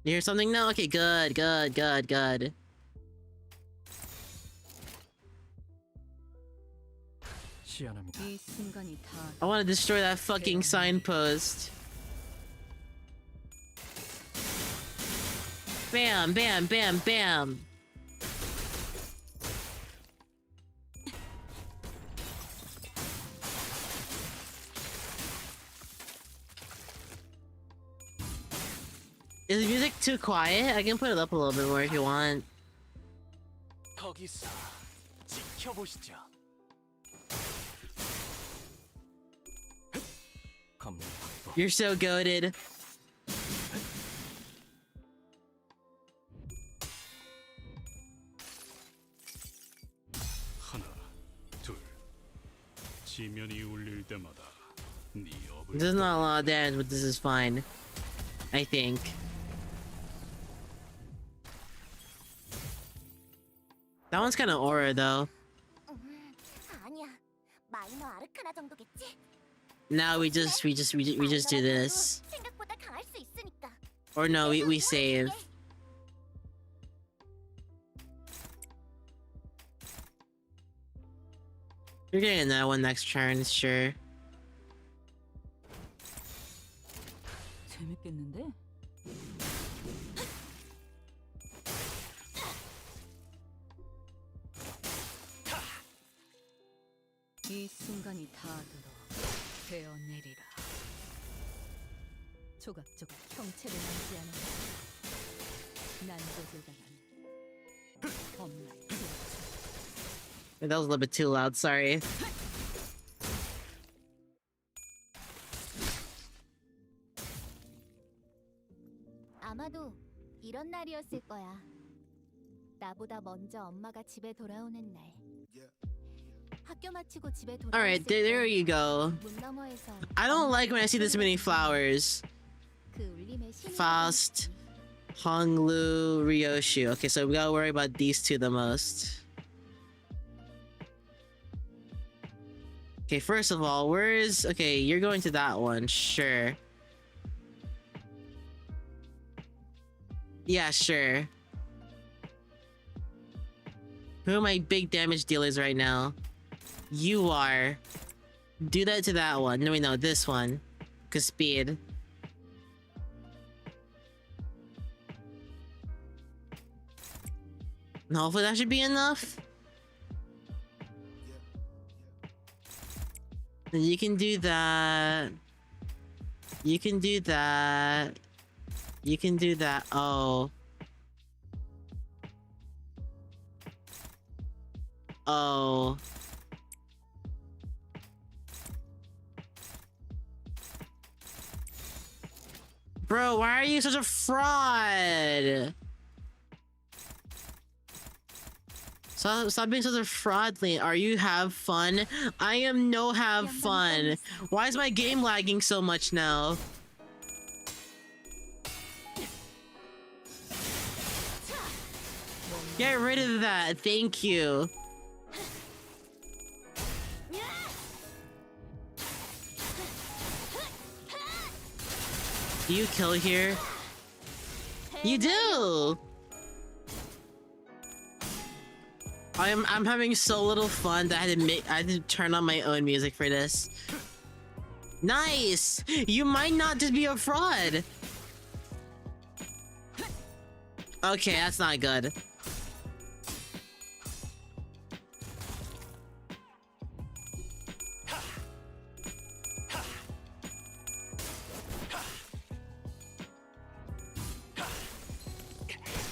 You hear something now? Okay, good. 시연합니다. 이 순간이 다 I want to destroy that fucking signpost. Bam, bam, bam, bam. Is the music too quiet? I can put it up a little bit more if you want. 거기서 지켜보시죠. 검문 확보. You're so goated. 하나, 둘. 지면이 울릴 때마다 네 업을 This is not a lot of damage, but this is fine. I think. That one's kind of aura though. 아니야. 마이너 아르카나 정도겠지? Now we just do this. 생각보다 강할 수 있으니까. Or no, we save. You're getting that one next turn, sure. 있겠는데? 이 순간이 닿아들어 베어내리라. 조각조각 형체를 남지 않아 난도질당한 범라의 That was a little bit too loud, sorry. 아마도 이런 날이었을 거야. 나보다 먼저 엄마가 집에 돌아오는 날. 학교 마치고 집에 돌아왔을 Alright, there you go. 문 너머에서 I don't like when I see this many flowers. 그 울림에 신이 Fast, Honglu, Ryoshu. Okay, so we gotta worry about these two the most. Okay, first of all, okay, you're going to that one, sure. Yeah, sure. Who are my big damage dealers right now? You are. Do that to that one. No, wait, no, this one. Cause speed. And hopefully that should be enough. Then you can do that. You can do that. You can do that. Oh. Oh. Bro, why are you such a fraud? Stop being such a fraudly. Are you have fun? I am no have fun. Why is my game lagging so much now? Get rid of that. Thank you. Do you kill here? You do! I'm having so little fun that I had to turn on my own music for this. Nice! You might not just be a fraud. Okay, that's not good.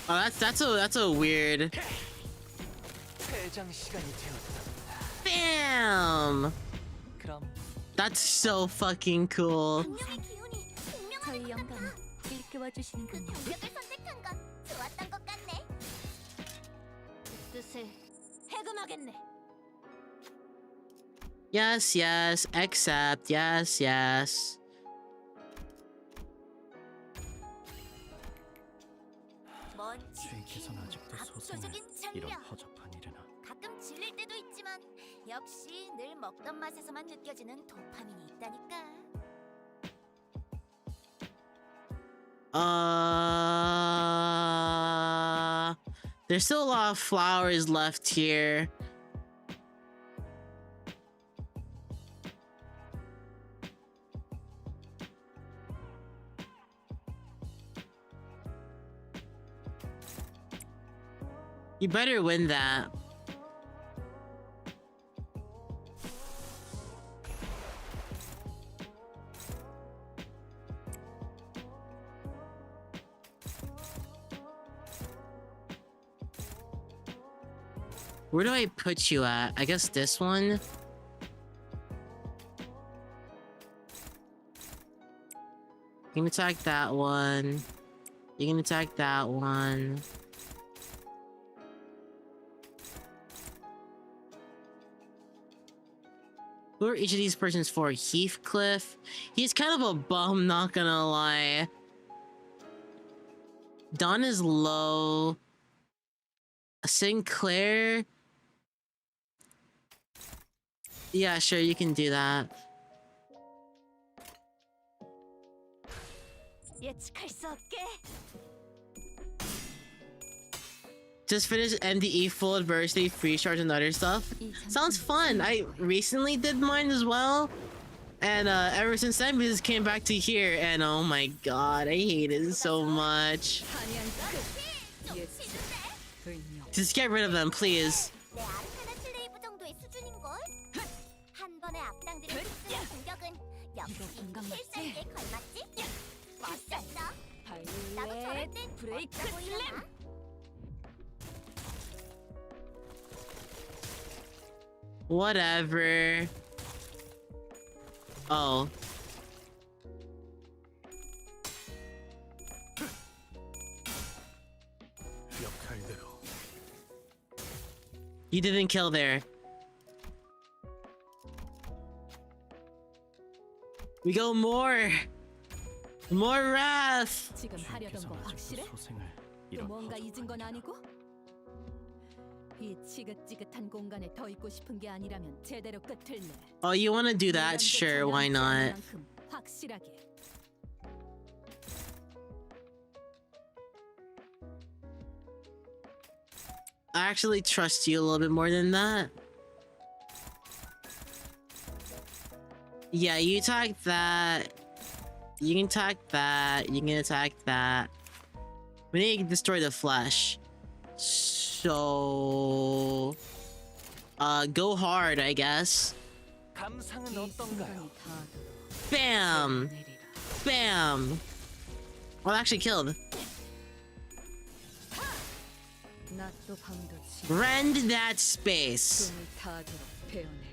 Oh, that's a weird. 퇴장 시간이 되었다. Bam! 그럼 That's so fucking cool. 저희 영감을 일깨워 주시는군요. 그 공격을 선택한 건 좋았던 것 같네. 그 뜻을 해금하겠네. Yes, yes, accept, yes, yes. 주인께서는 아직도 소송을 이런 허접한 일이나. 가끔 질릴 때도 있지만 역시 늘 먹던 맛에서만 느껴지는 도파민이 있다니까. There's still a lot of flowers left here. You better win that. Where do I put you at? I guess this one? You can attack that one. You can attack that one. Who are each of these persons for? Heathcliff? He's kind of a bum, not gonna lie. Don is low. Sinclair? Yeah, sure, you can do that. 예측할 수 없게. Just finished MDE full adversity, free charge, and other stuff. Sounds fun. I recently did mine as well. And ever since then, we just came back to here, and oh my god, I hate it so much. 한양 끝. 예측. 의미 없. Just get rid of them, please. 내 아르카나 슬레이브 정도의 수준인걸? 한 번에 앞당들을 휩쓰는 공격은 역시 필살기에 걸맞지? 멋졌어. 나도 저럴 바이올렛 땐 브레이크 멋져 슬램. 보이려나? Whatever. Oh. 역할대로 You didn't kill there. We go more. More wrath. 지금 하려던 주인께서 거 아직도 확실해? 소생을 또 이런 뭔가 잊은 건 허접한 아니고? 이 지긋지긋한 공간에 더 있고 싶은 게 아니라면 제대로 끝을 내. Oh, you want to do that? Sure, why not? 만큼 확실하게. I actually trust you a little bit more than that. Yeah, you attack that. You can attack that. You can attack that. We need to destroy the flesh. So... go hard, I guess. 감상은 이 어떤가요? 순간이 다 Bam! 내리라. Bam! Well, actually killed. 낮도 밤도 지. Rend that space. 숨을 타도록 베어낼 것.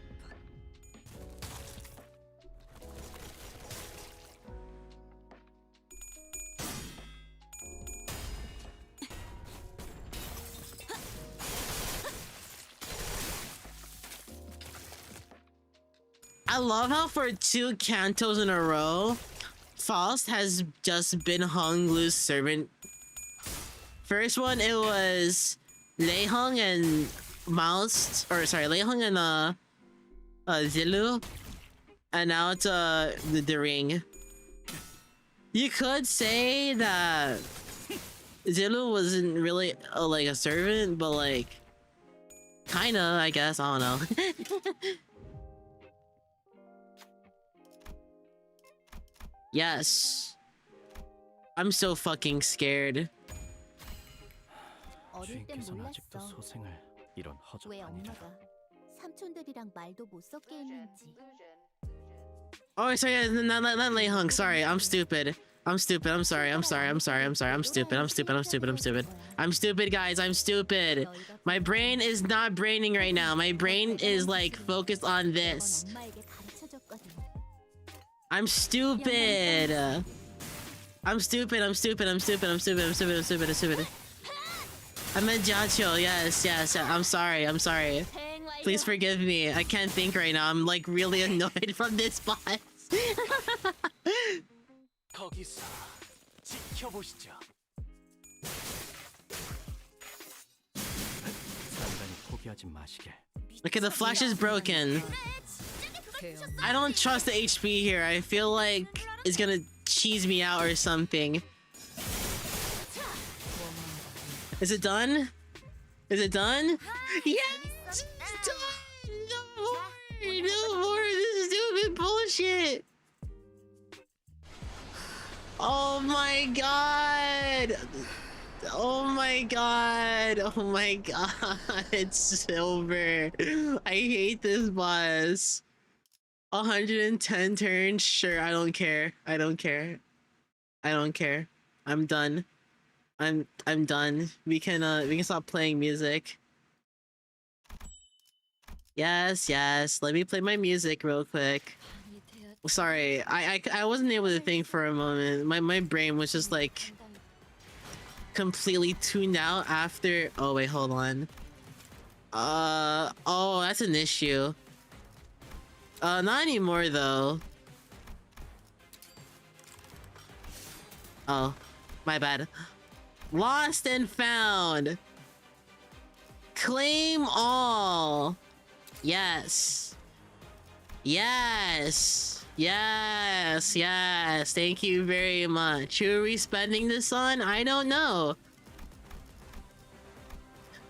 I love how for 2 cantos in a row, Faust has just been hung loose servant. First one, it was Lei Hung and Lei Hung and Zilu, and now it's the ring. You could say that Zilu wasn't really like a servant, but like kinda, I guess. I don't know. Yes. I'm so fucking scared. 어릴 땐 주인께서는 아직도 몰랐어. 소생을 이런 왜 허접한 일을 엄마가 삼촌들이랑 말도 못 섞게 했는지. Oh, sorry, not Lei Hung. Sorry, I'm stupid. I'm stupid. I'm sorry. I'm sorry. I'm sorry. I'm sorry. I'm stupid. I'm stupid. I'm stupid. I'm stupid. I'm stupid, guys. I'm stupid. My brain is not braining right now. My brain is like focused on this. 엄마에게 가르쳐줬거든. I'm stupid. I'm stupid. I'm stupid. I'm stupid. I'm stupid. I'm stupid. I'm stupid. I'm stupid. I meant Jacho. Yes. Yes. I'm sorry. I'm sorry. Please forgive me. I can't think right now. I'm like really annoyed from this boss. 거기서 지켜보시죠. 단단히 포기하지 마시게. Okay, the flash is broken. I don't trust the HP here. I feel like it's gonna cheese me out or something. Is it done? Is it done? Yes! It's done! No more! No more! This stupid bullshit! Oh my god! Oh my god! Oh my god! It's over. I hate this boss. 110 turns? Sure, I don't care. I don't care. I don't care. I'm done. I'm done. We can stop playing music. Yes, yes. Let me play my music real quick. Sorry, I wasn't able to think for a moment. My brain was just like completely tuned out after. Oh wait, hold on. Oh, that's an issue. Not anymore though. Oh, my bad. Lost and found. Claim all. Yes. Yes. Yes. Yes. Thank you very much. Who are we spending this on? I don't know.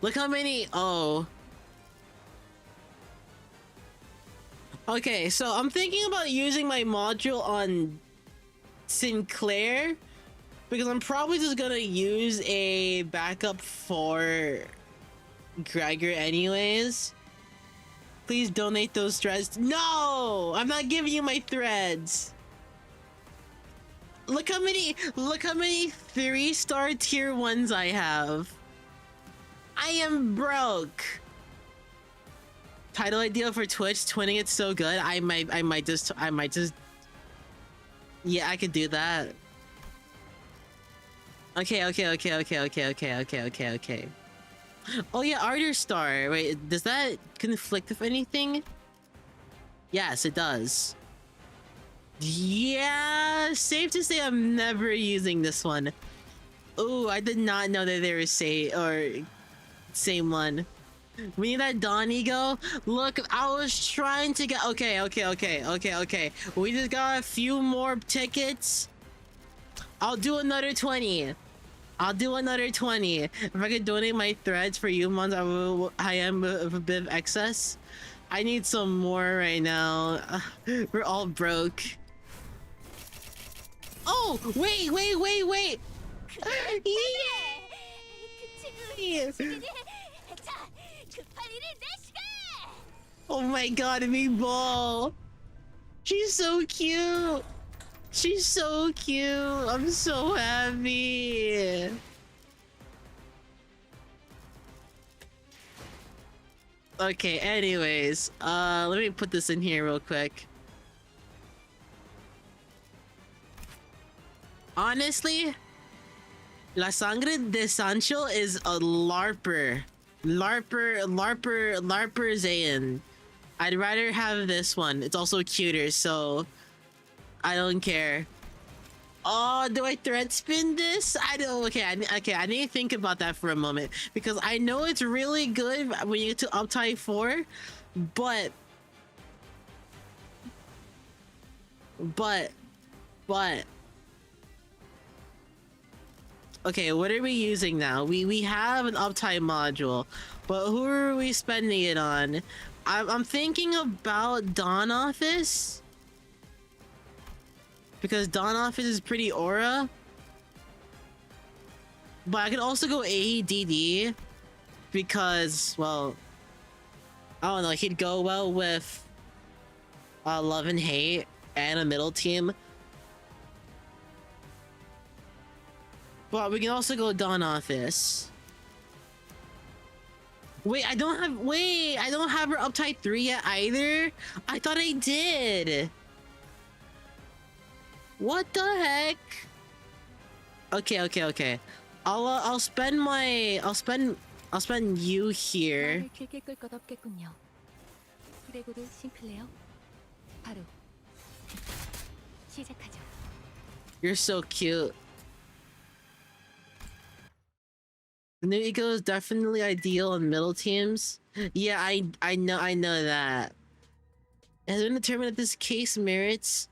Look how many. Oh. Okay, so I'm thinking about using my module on Sinclair because I'm probably just gonna use a backup for Gregor anyways. Please donate those threads. No! I'm not giving you my threads. Look how many 3-star tier 1s I have. I am broke. Title idea for Twitch, twinning it so good. I might just yeah, I could do that. Okay. Oh yeah, Arter Star. Wait, does that conflict with anything? Yes, it does. Yeah, safe to say I'm never using this one. Oh, I did not know that they were same one. We need that Dawn Ego. Look, I was trying to get. Okay. We just got a few more tickets. I'll do another 20. If I could donate my threads for you months, I am with a bit of excess. I need some more right now. We're all broke. Oh, wait. Yeah. Oh my god, Meatball. She's so cute. I'm so happy. Okay, anyways, let me put this in here real quick. Honestly, La Sangre de Sancho is a LARPer Zayn. I'd rather have this one. It's also cuter, so I don't care. Oh, do I thread spin this? I don't. Okay, I need to think about that for a moment because I know it's really good when you get to Uptide 4, but okay, what are we using now? We have an Uptide module, but who are we spending it on? I'm thinking about Dawn Office. Because Dawn Office is pretty aura. But I could also go AEDD. Because, well, I don't know, he'd go well with Love and Hate and a middle team. But we can also go Dawn Office. Wait, I don't have her Uptide 3 yet either? I thought I did. What the heck? Okay. I'll spend you here. 길게 끌 것 없겠군요. 그레고르 심플레요. 바로 시작하죠. You're so cute. The new eco is definitely ideal on middle teams. Yeah, I know that. It has been determined that this case merits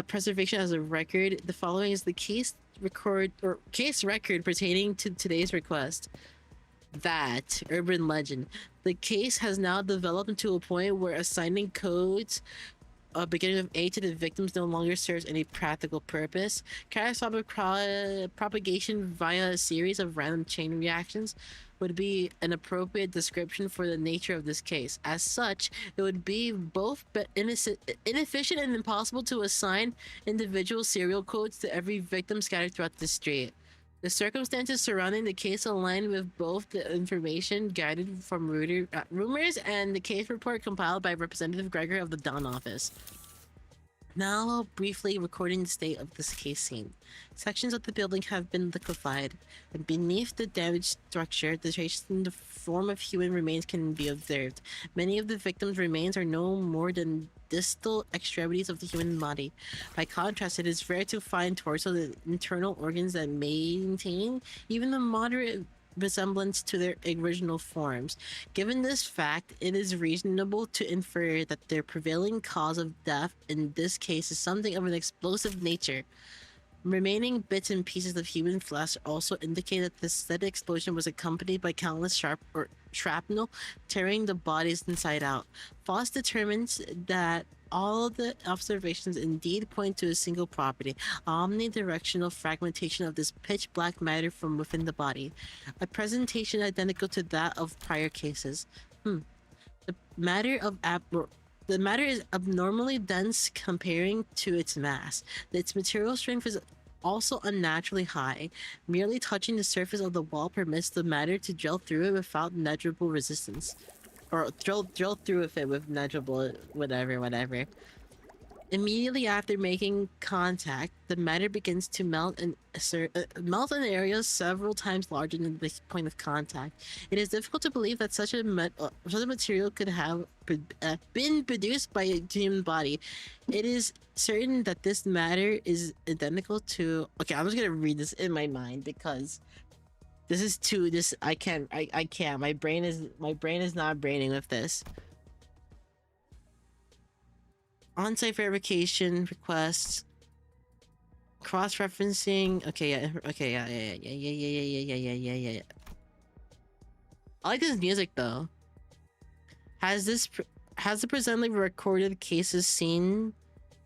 preservation as a record. The following is the case record pertaining to today's request. That urban legend. The case has now developed into a point where assigning codes beginning with A to the victims no longer serves any practical purpose. Catastrophic propagation via a series of random chain reactions would be an appropriate description for the nature of this case. As such, it would be both inefficient and impossible to assign individual serial codes to every victim scattered throughout the street. The circumstances surrounding the case align with both the information gathered from rumors and the case report compiled by Representative Gregor of the Dawn Office. Now, briefly recording the state of this case scene. Sections of the building have been liquefied, and beneath the damaged structure, the traces in the form of human remains can be observed. Many of the victims' remains are no more than distal extremities of the human body. By contrast, it is rare to find torso and internal organs that maintain even a moderate resemblance to their original forms. Given this fact, it is reasonable to infer that their prevailing cause of death in this case is something of an explosive nature. Remaining bits and pieces of human flesh also indicate that this said explosion was accompanied by countless shrapnel tearing the bodies inside out. Foss determines that all of the observations indeed point to a single property, omnidirectional fragmentation of this pitch black matter from within the body, a presentation identical to that of prior cases. The matter the matter is abnormally dense comparing to its mass. Its material strength is also unnaturally high. Merely touching the surface of the wall permits the matter to drill through it without negligible resistance. Or drill through with it with negligible whatever. Immediately after making contact, the matter begins to melt in areas several times larger than the point of contact. It is difficult to believe that such a material could have been produced by a human body. It is certain that this matter is identical to... Okay, I'm just gonna read this in my mind because this is too... I can't. My brain is not braining with this. On-site verification requests, cross-referencing. Okay, yeah. I like this music though. Has the presently recorded cases seen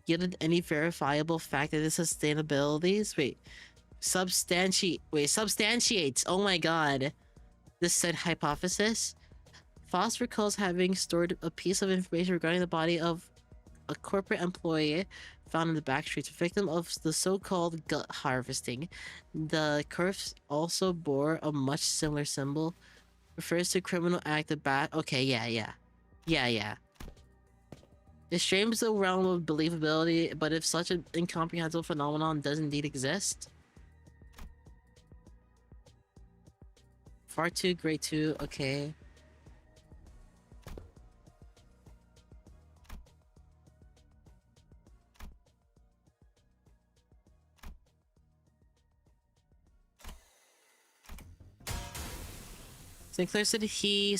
yielded any verifiable fact that the sustainabilities substantiates? Oh my god, this said hypothesis. Foss recalls having stored a piece of information regarding the body of a corporate employee found in the back streets, a victim of the so-called gut harvesting. The corpse also bore a much similar symbol. Refers to criminal act of Okay, yeah. It strains the realm of believability, but if such an incomprehensible phenomenon does indeed exist... Far too, grade 2, okay. Sinclair said he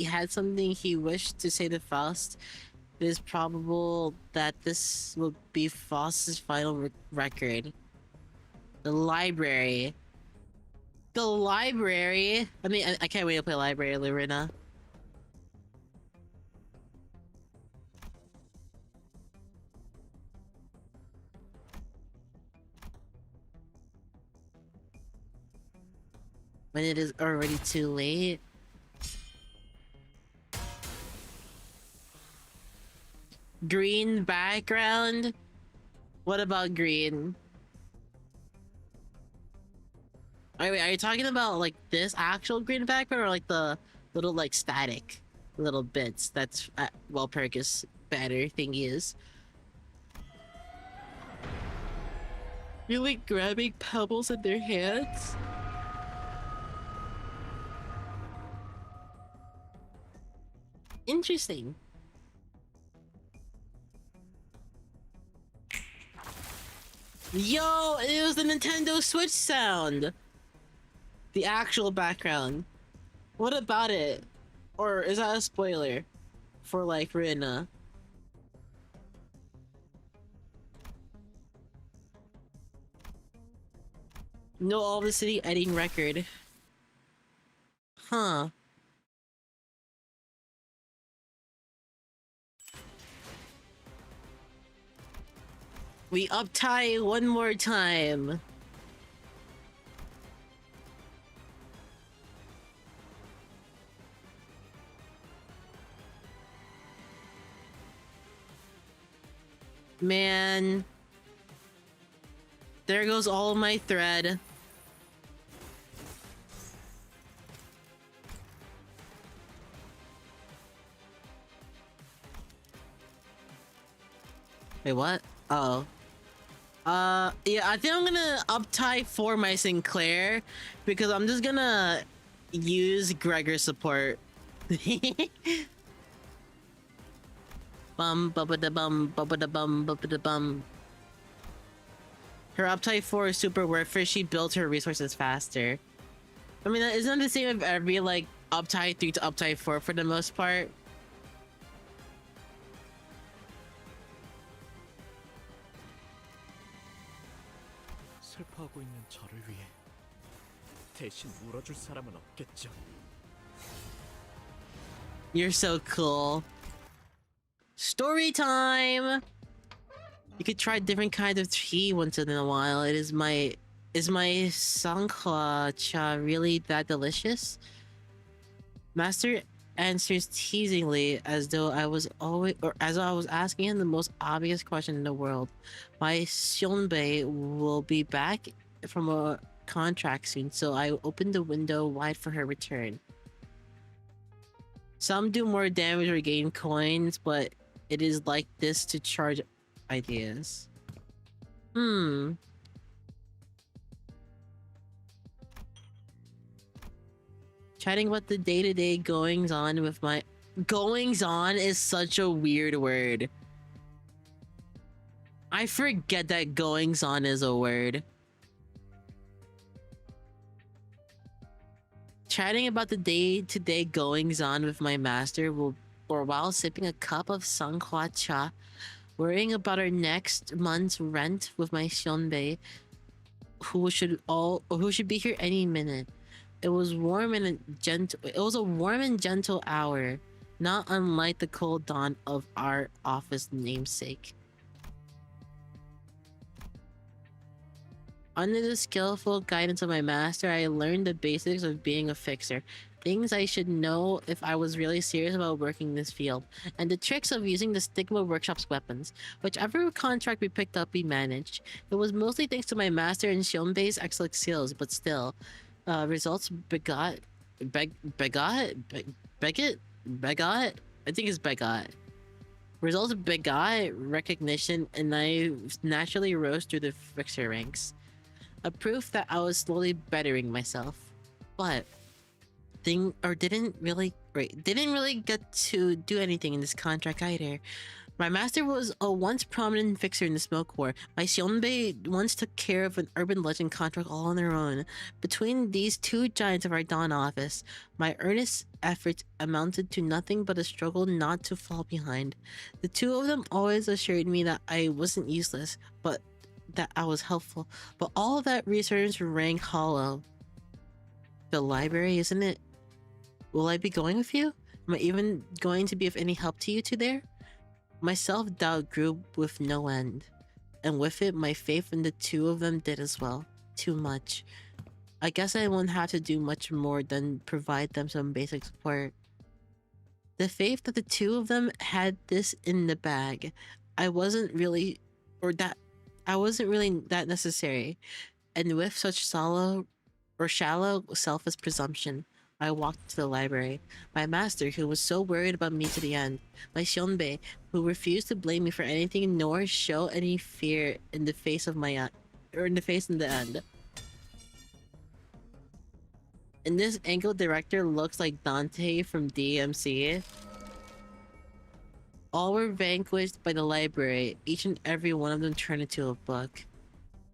had something he wished to say to Faust. It is probable that this will be Faust's final record. The library. The library? I mean, I can't wait to play library, Lorena. When it is already too late. Green background? What about green? Wait, are you talking about like this actual green background or like the little like static little bits that's Perkus banner thingy is? Really grabbing pebbles in their hands? Interesting. Yo, it was the Nintendo Switch sound. The actual background. What about it? Or is that a spoiler for like Rina? No, all the city editing record. Huh. We uptie one more time. Man. There goes all my thread. Wait, what? Oh. Yeah, I think I'm gonna uptie for my Sinclair because I'm just gonna use Gregor's support. Bum bubba da bum bubba da bum bubba da bum. Her uptie 4 is super worth it. She built her resources faster. I mean, isn't that the same with every like uptie 3 to uptie 4 for the most part? 하고 있는 저를 위해 대신 울어줄 사람은 없겠죠. You're so cool. Story time. You could try different kinds of tea once in a while. Is my Sanghua cha really that delicious? Master answers teasingly as though I was asking him the most obvious question in the world. My Sionbei will be back from a contract soon, so I opened the window wide for her return. Some do more damage or gain coins, but it is like this to charge ideas. Chatting about the day-to-day goings-on with my... Goings-on is such a weird word. I forget that goings-on is a word. Chatting about the day-to-day goings-on with my master while sipping a cup of Sanghua cha, worrying about our next month's rent with my Sionbei, who should be here any minute. It was a warm and gentle hour, not unlike the cold dawn of our office namesake. Under the skillful guidance of my master, I learned the basics of being a fixer, things I should know if I was really serious about working this field, and the tricks of using the Stigma Workshop's weapons. Whichever contract we picked up, we managed. It was mostly thanks to my master and Shionbei's excellent skills, but still, results begot. I think it's begot. Results begot recognition, and I naturally rose through the fixer ranks. A proof that I was slowly bettering myself. But didn't really get to do anything in this contract either. My master was a once prominent fixer in the smoke war. My Sionbei once took care of an urban legend contract all on their own. Between these two giants of our Dawn office, my earnest efforts amounted to nothing but a struggle not to fall behind. The two of them always assured me that I wasn't useless, but that I was helpful. But all of that reassurance rang hollow. The library, isn't it? Will I be going with you? Am I even going to be of any help to you two there? My self-doubt grew with no end, and with it, my faith in the two of them did as well. Too much. I guess I won't have to do much more than provide them some basic support. The faith that the two of them had this in the bag, I wasn't really that necessary, and with such shallow selfish presumption, I walked to the library. My master, who was so worried about me to the end. My Shionbei, who refused to blame me for anything nor show any fear in the face of in the end. And this angle director looks like Dante from DMC. All were vanquished by the library. Each and every one of them turned into a book.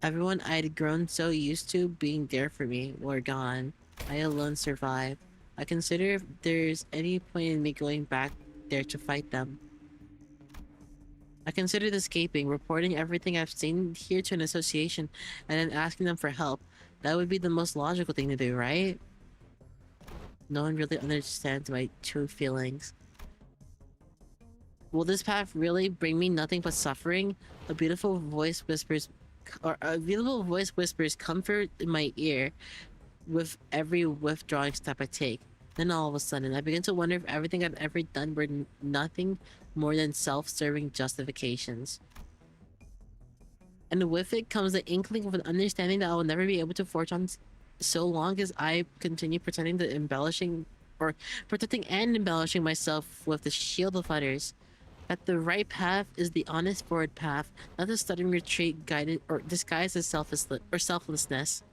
Everyone I'd grown so used to being there for me were gone. I alone survived. I consider if there's any point in me going back there to fight them. I considered escaping, reporting everything I've seen here to an association, and then asking them for help. That would be the most logical thing to do, right? No one really understands my true feelings. Will this path really bring me nothing but suffering? A beautiful voice whispers comfort in my ear with every withdrawing step I take. Then all of a sudden, I begin to wonder if everything I've ever done were nothing more than self-serving justifications. And with it comes the inkling of an understanding that I will never be able to forge on so long as I continue protecting and embellishing myself with the shield of others. That the right path is the honest forward path, not the stuttering retreat guided or disguised as selflessness.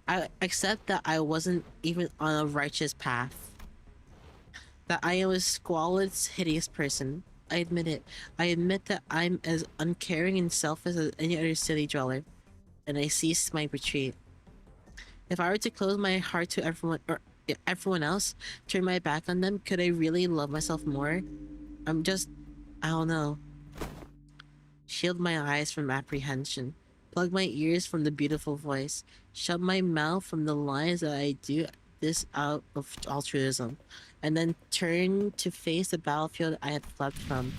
I accept that I wasn't even on a righteous path. That I am a squalid, hideous person. I admit it. I admit that I'm as uncaring and selfish as any other city dweller. And I ceased my retreat. If I were to close my heart to everyone else, turn my back on them, could I really love myself more? I don't know. Shield my eyes from apprehension. Plug my ears from the beautiful voice. Shut my mouth from the lines that I do this out of altruism. And then turn to face the battlefield I had fled from.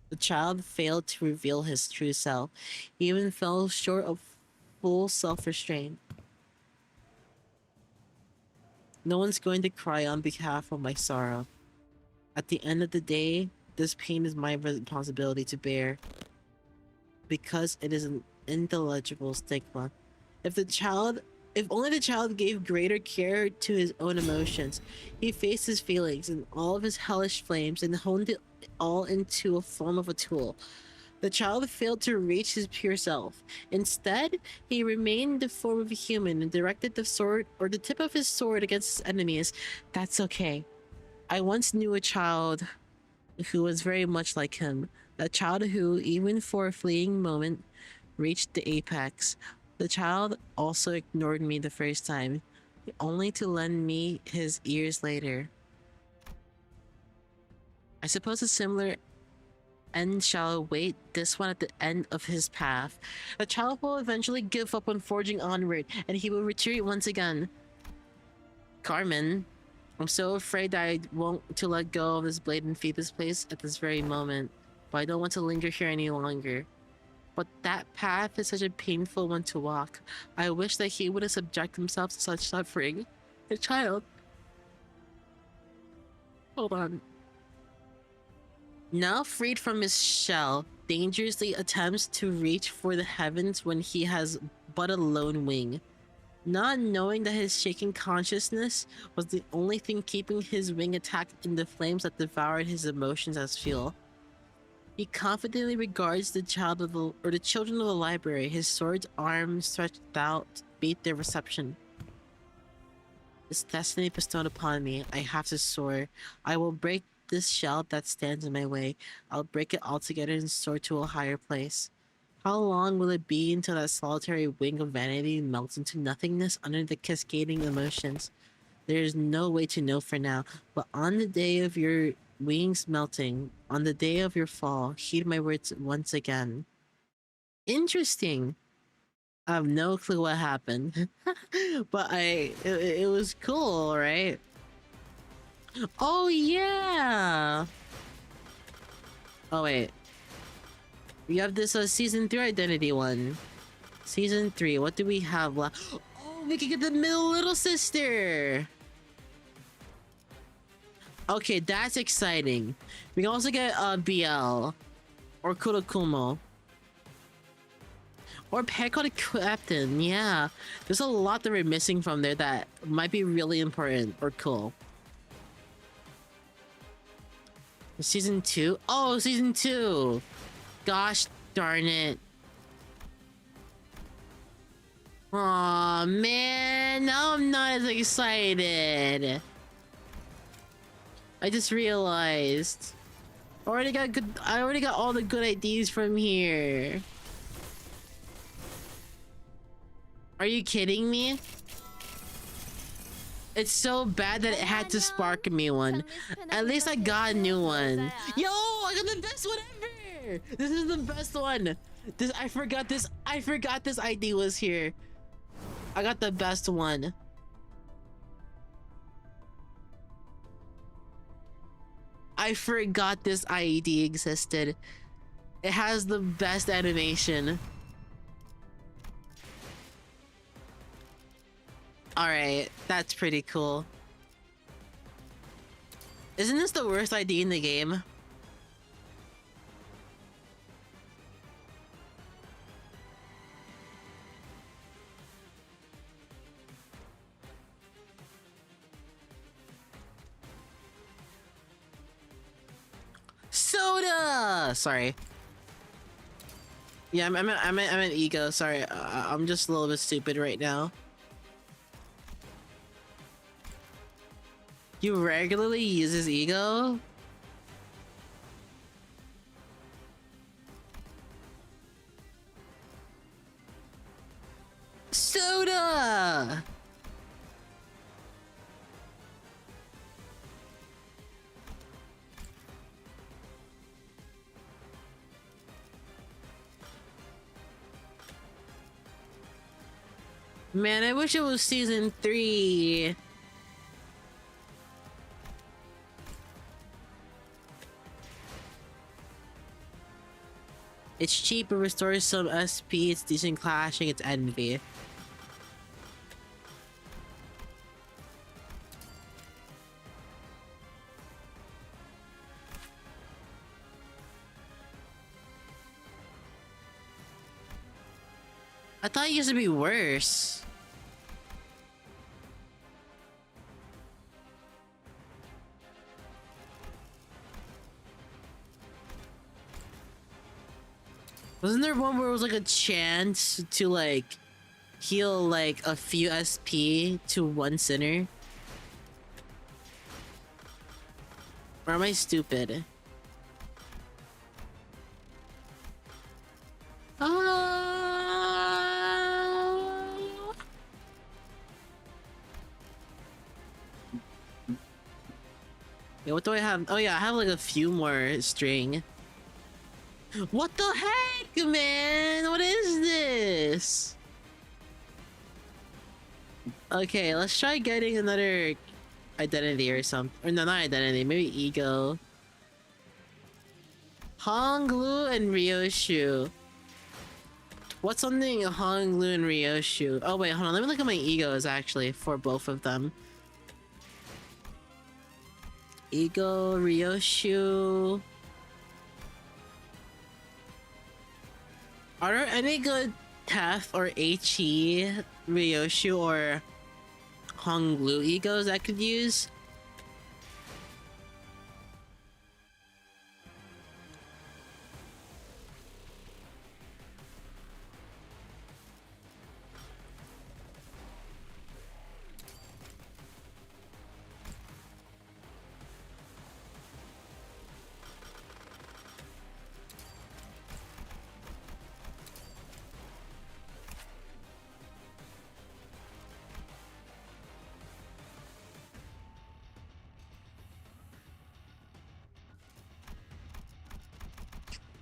The child failed to reveal his true self. He even fell short of full self-restraint. No one's going to cry on behalf of my sorrow. At the end of the day, this pain is my responsibility to bear, because it is an intelligible stigma. If only the child gave greater care to his own emotions, he faced his feelings and all of his hellish flames and honed it all into a form of a tool. The child failed to reach his pure self. Instead, he remained the form of a human and directed the sword or the tip of his sword against his enemies. That's okay. I once knew a child who was very much like him. A child who, even for a fleeting moment, reached the apex. The child also ignored me the first time, only to lend me his ears later. I suppose a similar end shall await this one at the end of his path. The child will eventually give up on forging onward, and he will retreat once again. Carmen, I'm so afraid that I won't to let go of this blade and feed this place at this very moment, but I don't want to linger here any longer. But that path is such a painful one to walk. I wish that he would have subject himself to such suffering. The child. Hold on. Now freed from his shell, dangerously attempts to reach for the heavens when he has but a lone wing. Not knowing that his shaking consciousness was the only thing keeping his wing intact in the flames that devoured his emotions as fuel. He confidently regards the the children of the library, his sword's arms stretched out to beat their reception. This destiny bestowed upon me, I have to soar. I will break this shell that stands in my way. I'll break it altogether and soar to a higher place. How long will it be until that solitary wing of vanity melts into nothingness under the cascading emotions? There is no way to know for now, but on the day of your wings melting, on the day of your fall, heed my words once again. Interesting. I have no clue what happened, but it was cool, right? Oh yeah. Oh wait, we have this season 3 identity one. Season 3. What do we have left? Oh, we can get the middle little sister. Okay, that's exciting. We can also get BL or Kurokumo or Pekka Captain. Yeah, there's a lot that we're missing from there that might be really important or cool. Season 2. Oh, season 2. Gosh darn it. Aw, man, now I'm not as excited. I just realized. I already got all the good ideas from here. Are you kidding me? It's so bad that it had to spark me one. At least I got a new one. Yo, I got the best one ever! This is the best one. I forgot this ID was here. I got the best one. I forgot this IED existed. It has the best animation. Alright, that's pretty cool. Isn't this the worst ID in the game? Soda! Sorry. Yeah, I'm an ego. Sorry, I'm just a little bit stupid right now. You regularly use his ego? Soda! Man, I wish it was season 3. It's cheap, it restores some SP, it's decent clashing, it's envy. I thought it used to be worse. Wasn't there one where it was like a chance to like heal like a few SP to one sinner? Or am I stupid? Yeah, what do I have? Oh yeah, I have like a few more string. What the heck, man? What is this? Okay, let's try getting another identity or something. Or no, not identity, maybe ego. Honglu and Ryoshu. What's something Honglu and Ryoshu? Oh wait, hold on, let me look at my egos actually for both of them. Ego, Ryoshu. Are there any good Tef or HE, Ryoshu, or Honglu egos I could use?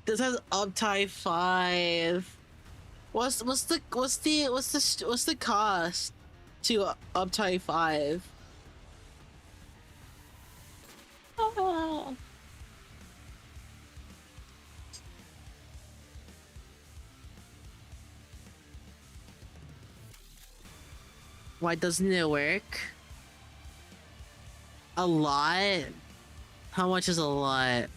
This has uptime 5. What's the cost to uptime 5? Oh. Why doesn't it work? A lot? How much is a lot?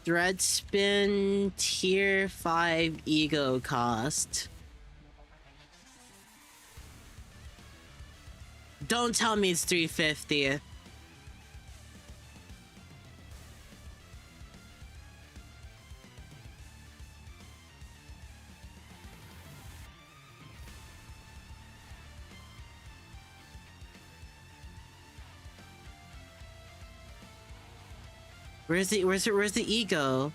Thread spin tier 5 ego cost. Don't tell me it's 350. Where's the ego?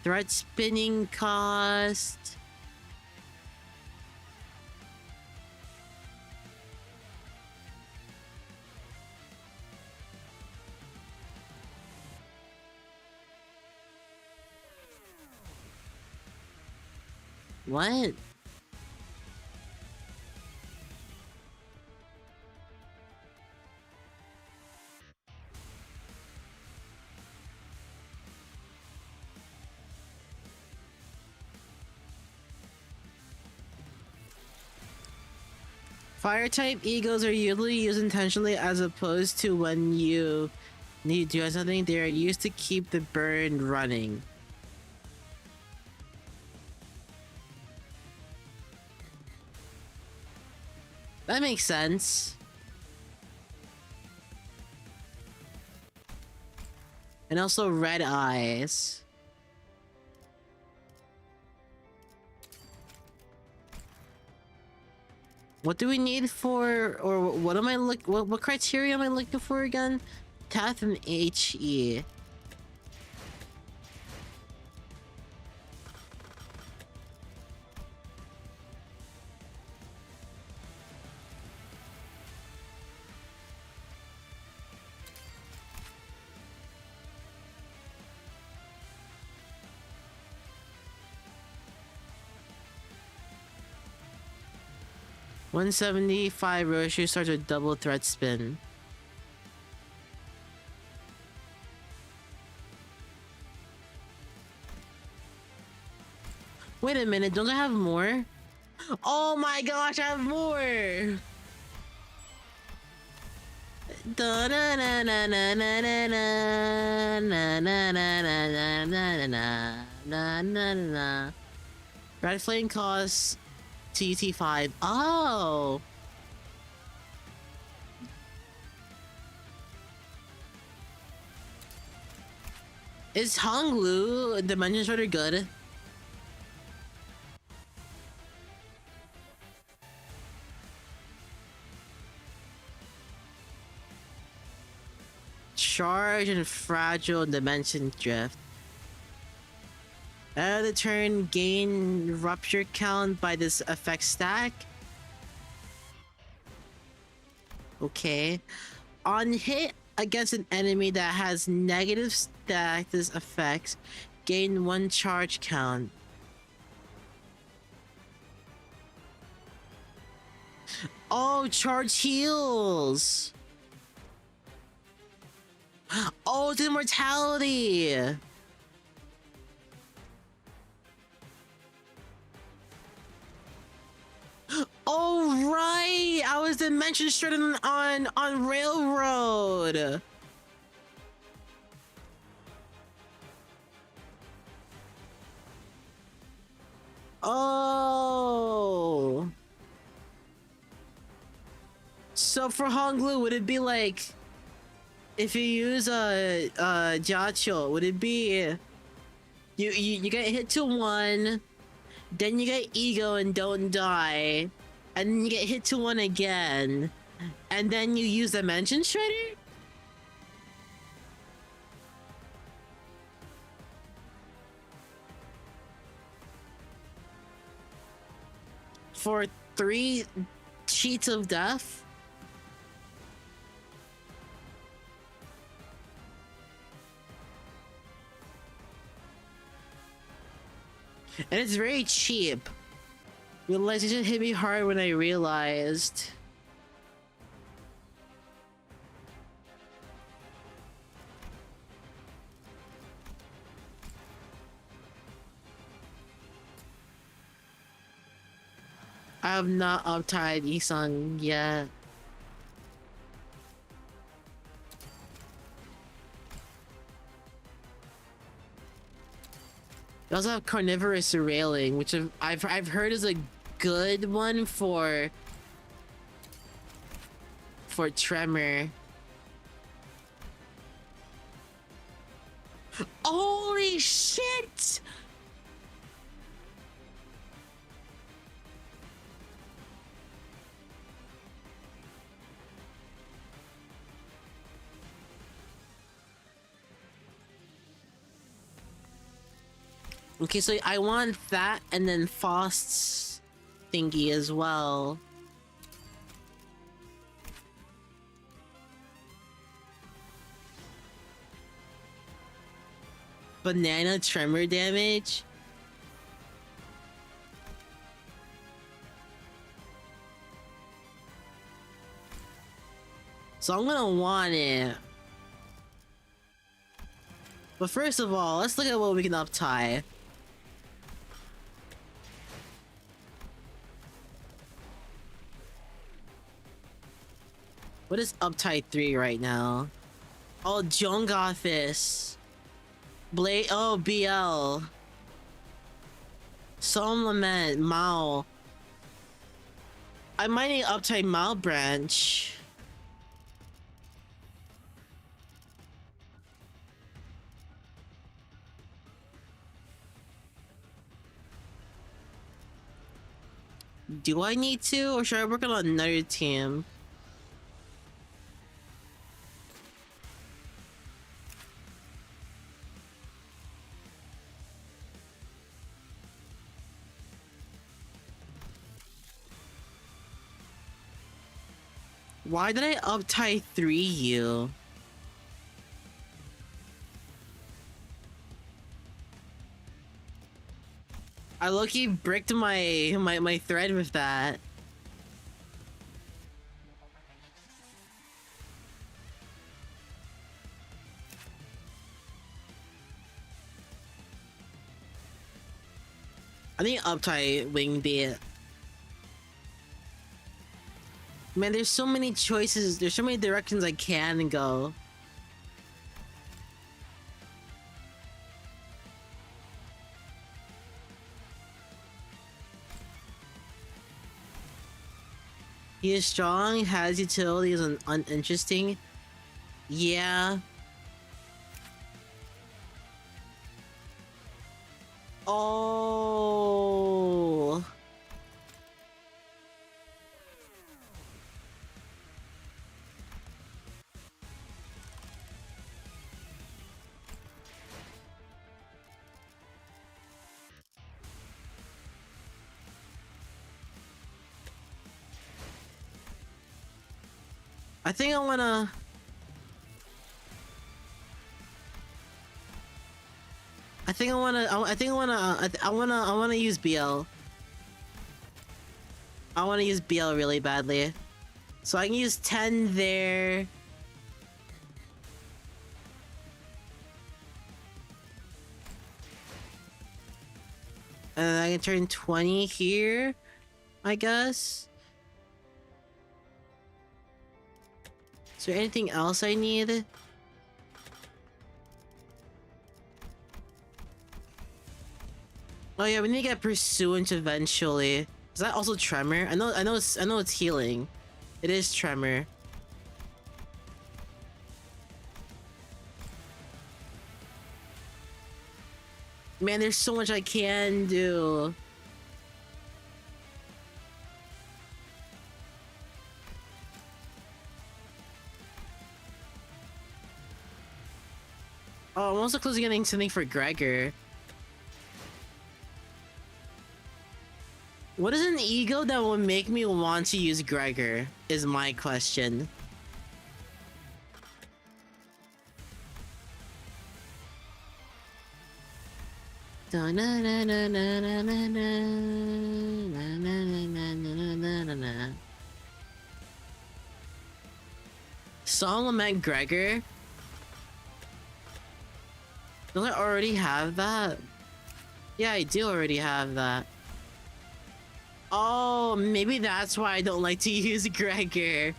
Thread spinning cost. What? Fire type egos are usually used intentionally as opposed to when you need to do something. They are used to keep the burn running. That makes sense. And also red eyes. What do we need for, or what am I what criteria am I looking for again? TAF and HE. 175 Roshu starts with double threat spin. Wait a minute, don't I have more? Oh my gosh, I have more! Da na na na na na na na na na na na na na na na. Red flame costs TT5. Oh! Is Honglu Dimension Shredder good? Charge and fragile dimension drift. The turn gain rupture count by this effect stack. Okay. On hit against an enemy that has negative status effects, gain 1 charge count. Oh, charge heals! Oh, it's immortality! Oh, right! I was dimension straight on Railroad! Oh! So for Honglu, would it be like... If you use Jiaqiu, would it be you get hit to 1, then you get ego and don't die, and then you get hit to 1 again, and then you use Dimension Shredder? For 3 sheets of death? And it's very cheap. Realization hit me hard when I realized. I have not uptied Isang yet. We also have carnivorous railing, which I've heard is a good one for tremor. Holy shit! Okay, so I want that and then Faust's thingy as well. Banana tremor damage? So I'm gonna want it. But first of all, let's look at what we can uptie. What is uptight 3 right now? Oh, Jongothis. Blade. Oh, BL. Solemn Lament. Mao. I might need uptight Mao branch. Do I need to, or should I work on another team? Why did I uptie 3 you? I low-key bricked my thread with that. I think uptight wing beat. Man, there's so many choices. There's so many directions I can go. He is strong, has utilities, and uninteresting. Yeah. Oh. I think I wanna. I think I wanna. I think I wanna. I wanna use BL. I wanna use BL really badly, so I can use 10 there. And then I can turn 20 here, I guess. Is there anything else I need? Oh yeah, we need to get Pursuant eventually. Is that also Tremor? I know it's healing. It is Tremor. Man, there's so much I can do. Oh, I'm also close to getting something for Gregor. What is an ego that will make me want to use Gregor, is my question. Song Lament Gregor? Don't I already have that? Yeah, I do already have that. Oh, maybe that's why I don't like to use Gregor.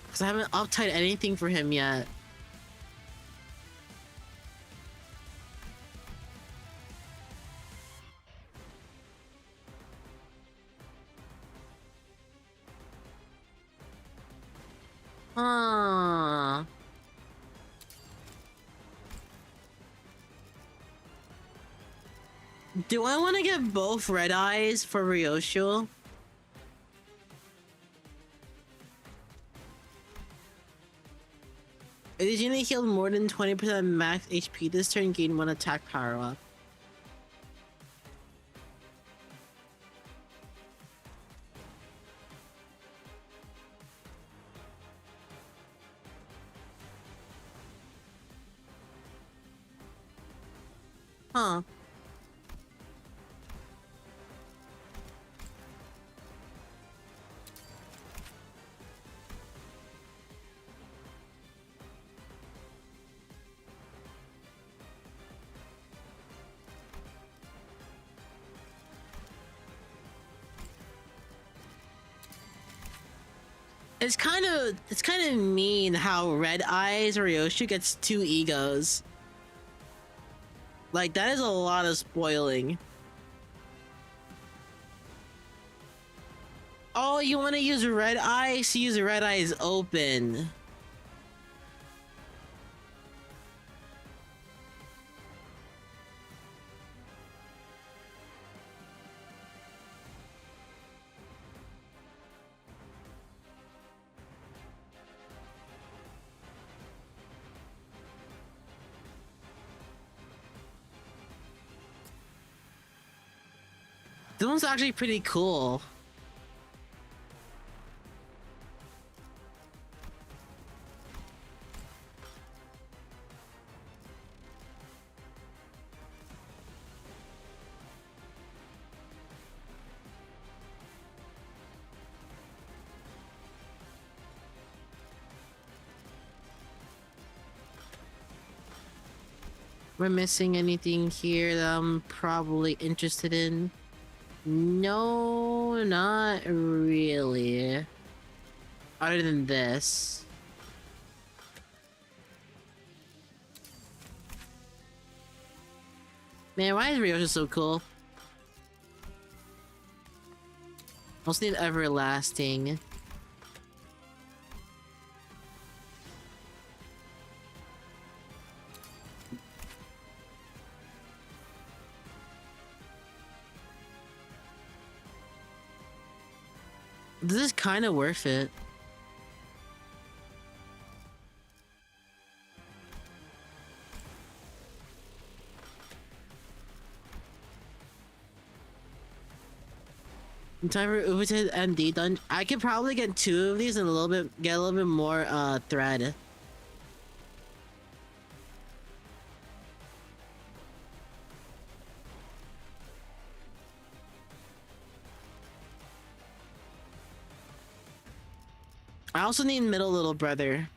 Because I haven't uptied anything for him yet. Huh. Do I want to get both red eyes for Ryoshu? It is usually healed more than 20% max HP this turn, gain 1 attack power up. Huh. It's kind of mean how Red Eyes Ryoshu gets 2 egos. Like, that is a lot of spoiling. Oh, you want to use Red Eyes? Use Red Eyes open. This one's actually pretty cool. we're missing anything here that I'm probably interested in. No, not really. Other than this. Man, why is Ryoja so cool? Also need everlasting. This is kind of worth it. In time for Oofu to ND done. I could probably get 2 of these and get a little bit more thread. I also need middle little brother.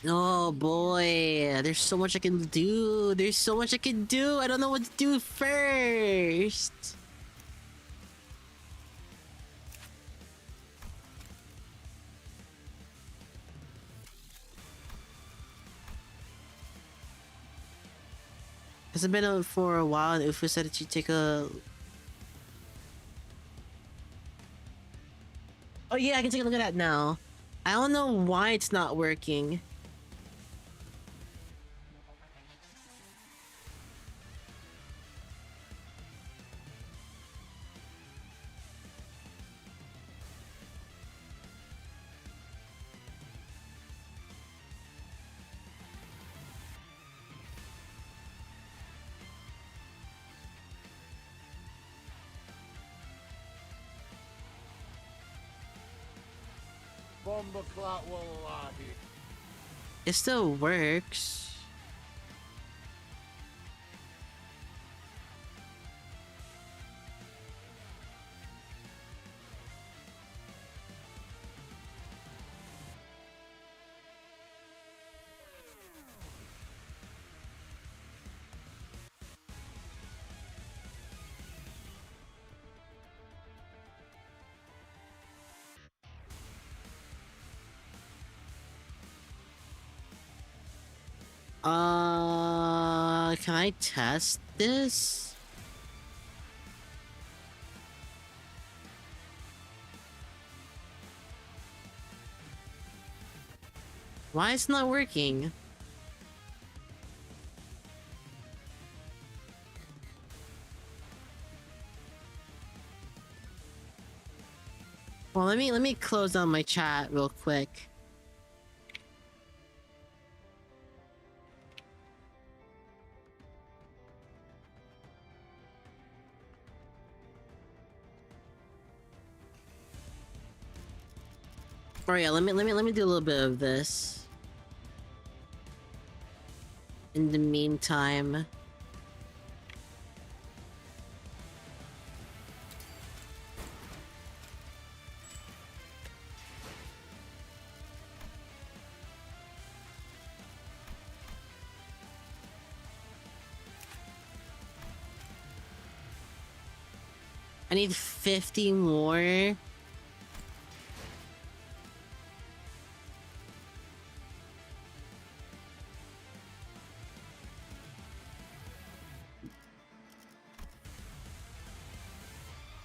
Oh boy, there's so much I can do. There's so much I can do. I don't know what to do first. Hasn't been out for a while, and Oofu said that she'd take a... Oh yeah, I can take a look at that now. I don't know why it's not working. It still works. Can I test this? Why it's not working? Well, let me close down my chat real quick. Oh yeah, let me do a little bit of this. In the meantime. I need 50 more.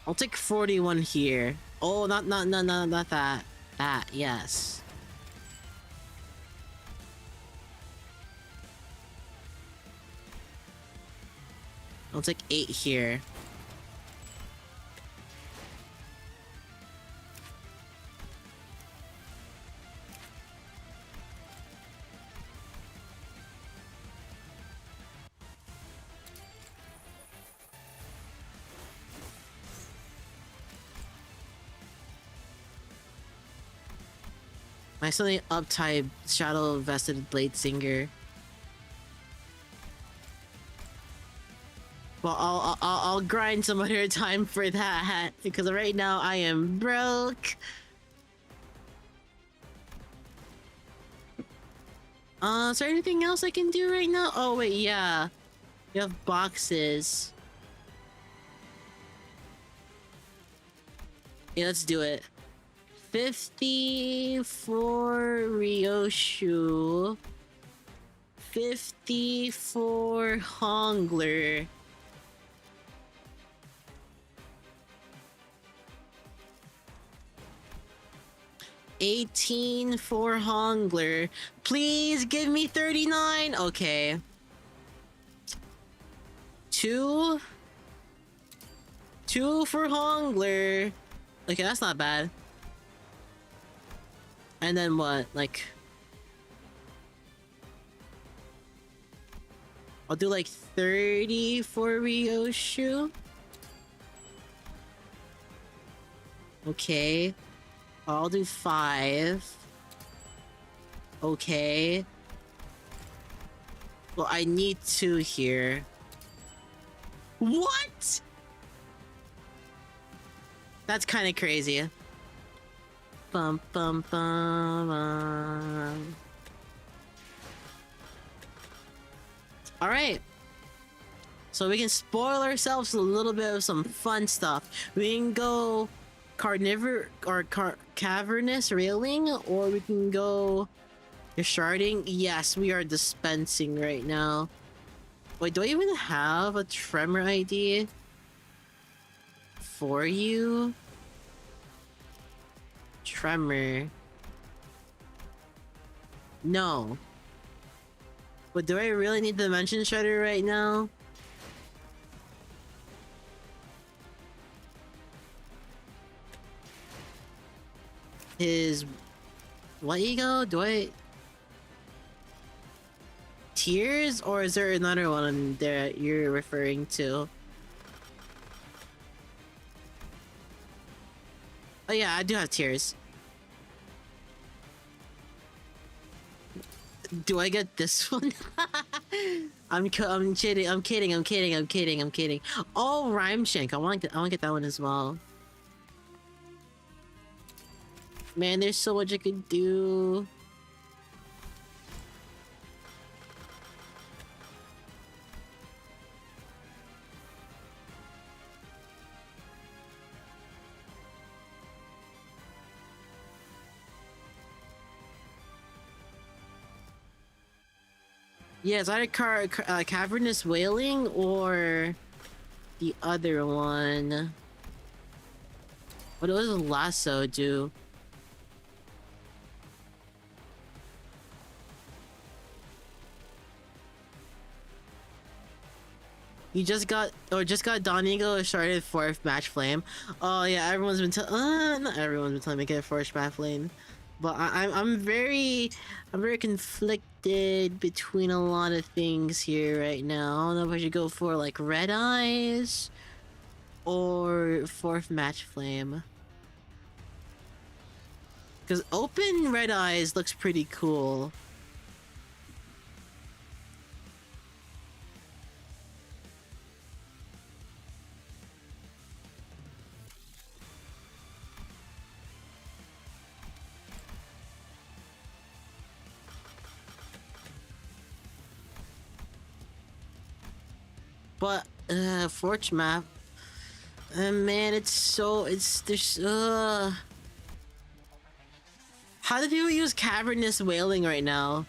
I'll take 41 here. Oh, not that. That, yes. I'll take 8 here. I still need uptype shadow vested blade singer. Well, I'll grind some other time for that because right now I am broke. Is there anything else I can do right now? Oh wait, yeah. You have boxes. Yeah, let's do it. 50 for Ryoshu. 50 for Hongler. $18 for Hongler. Please give me 39. Okay. 2 for Hongler. Okay, that's not bad. And then what? Like, I'll do like 30 for Ryoshu. Okay. I'll do 5. Okay. Well, I need 2 here. What? That's kind of crazy. Bum bum bum. All right. So we can spoil ourselves a little bit of some fun stuff. We can go carnivore or cavernous railing, or we can go sharding. Yes, we are dispensing right now. Wait, do I even have a tremor ID for you? Tremor. No. But do I really need the dimension shredder right now? His what ego? Do I Tears, or is there another one that you're referring to? Oh yeah, I do have tears. Do I get this one? I'm kidding. I'm kidding. Oh, Rhyme Shank. I want to get that one as well. Man, there's so much I could do. Yeah, it's either Cavernous Wailing or the other one. What does Lasso do? You just got Don Eagle started 4th match flame. Oh yeah, everyone's been not everyone's been telling me to get 4th match flame. But I'm very conflicted between a lot of things here right now. I don't know if I should go for like Red Eyes or 4th Match Flame. Because open Red Eyes looks pretty cool. But Forge map, man, there's how do people use Cavernous Wailing right now?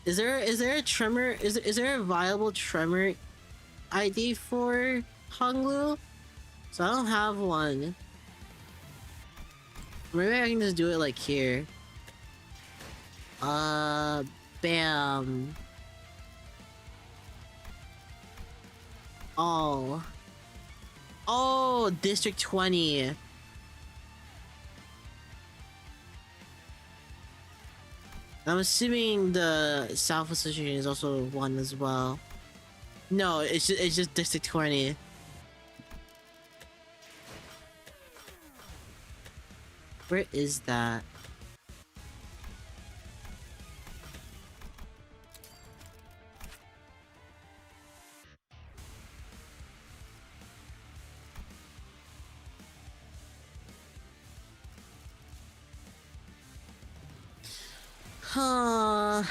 Is there a tremor? Is there a viable tremor ID for Honglu? So I don't have one. Maybe I can just do it like here. Bam. Oh, District 20. I'm assuming the South Association is also one as well. No, it's just District 20. Where is that? Huh.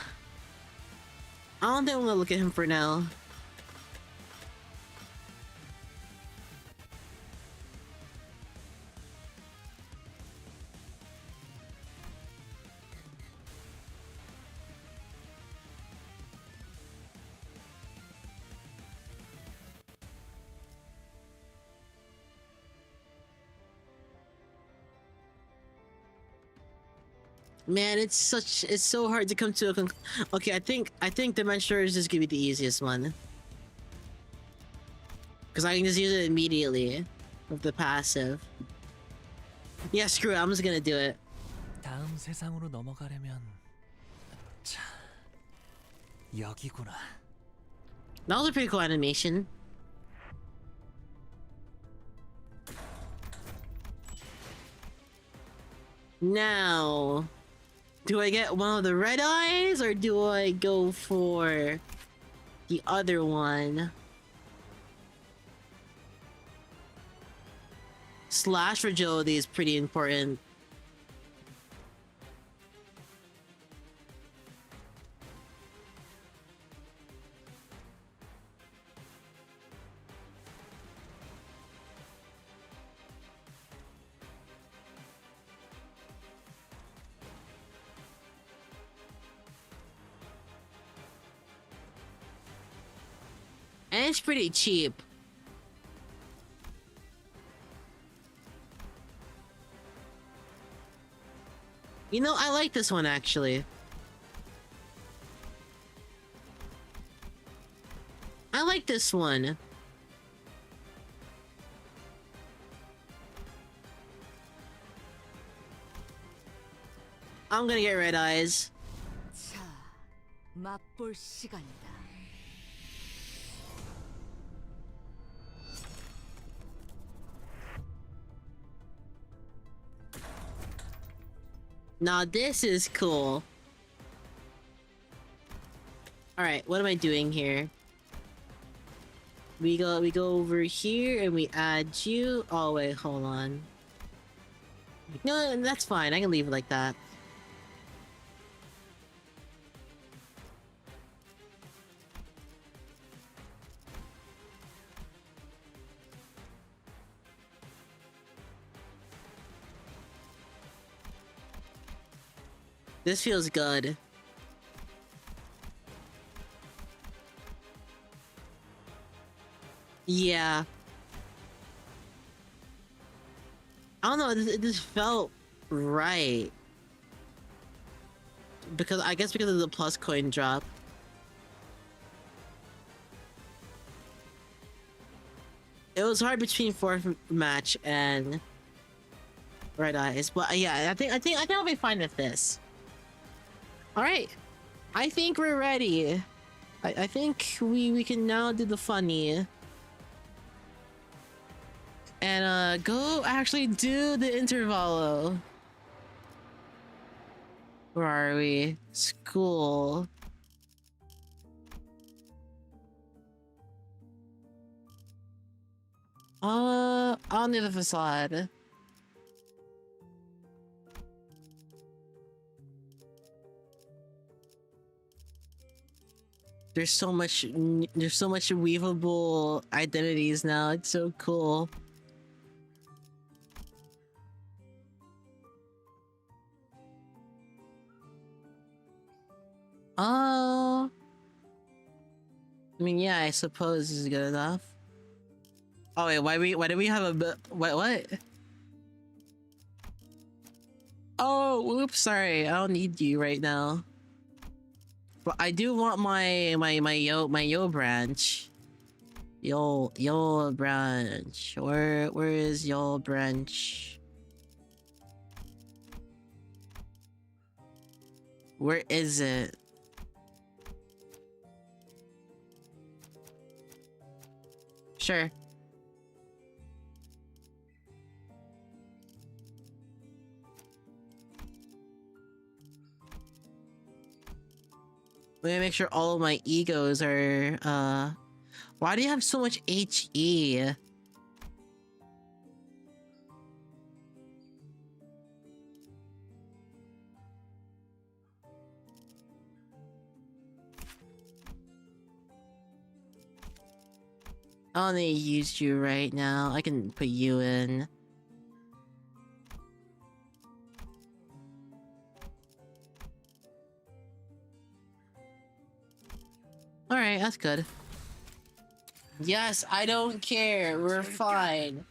I don't think I'm gonna look at him for now. Man, it's so hard to come to a okay, I think Dimension is just gonna be the easiest one. Because I can just use it immediately with the passive. Yeah, screw it, I'm just gonna do it. 다음 세상으로 넘어가려면 자, 여기구나. That was a pretty cool animation. Now, do I get one of the red eyes or do I go for the other one? Slash fragility is pretty important. And it's pretty cheap. You know, I like this one actually. I like this one. I'm gonna get red eyes. 자, 맛볼 시간이다. Now this is cool. Alright, what am I doing here? We go over here and we add you. Oh wait, hold on. No, that's fine. I can leave it like that. This feels good. Yeah. I don't know, it just felt right. Because, I guess because of the plus coin drop. It was hard between fourth match and red eyes, but yeah, I think I'll be fine with this. Alright. I think we're ready. I think we can now do the funny. And go actually do the intervalo. Where are we? School. I'll do the facade. There's so much weavable identities now. It's so cool. Oh, I mean, yeah, I suppose this is good enough. Oh wait, why do we have a what? Oh, oops, sorry. I don't need you right now. But I do want my yo branch. Yo branch. Where is yo branch? Where is it? Sure. Let me make sure all of my egos are, why do you have so much HE? I only use you right now. I can put you in. Alright, that's good. Yes, I don't care. We're fine.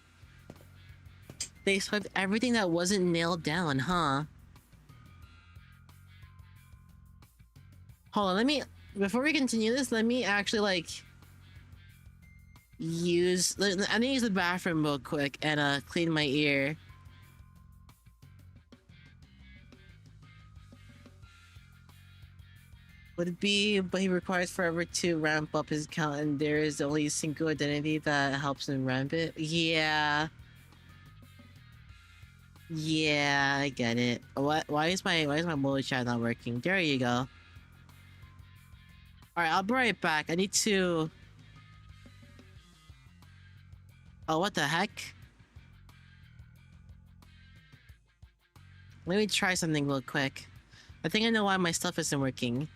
They swiped everything that wasn't nailed down, huh? Hold on, let me... Before we continue this, let me actually, like... I need to use the bathroom real quick and, clean my ear. Would it be, but he requires forever to ramp up his account, and there is only a single identity that helps him ramp it? Yeah. Yeah, I get it. Why is my mobile chat not working? There you go. Alright, I'll be right back. I need to... Oh, what the heck? Let me try something real quick. I think I know why my stuff isn't working.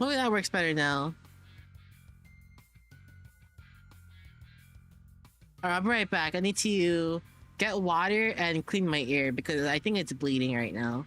Maybe that works better now. Alright, I'll be right back. I need to get water and clean my ear because I think it's bleeding right now.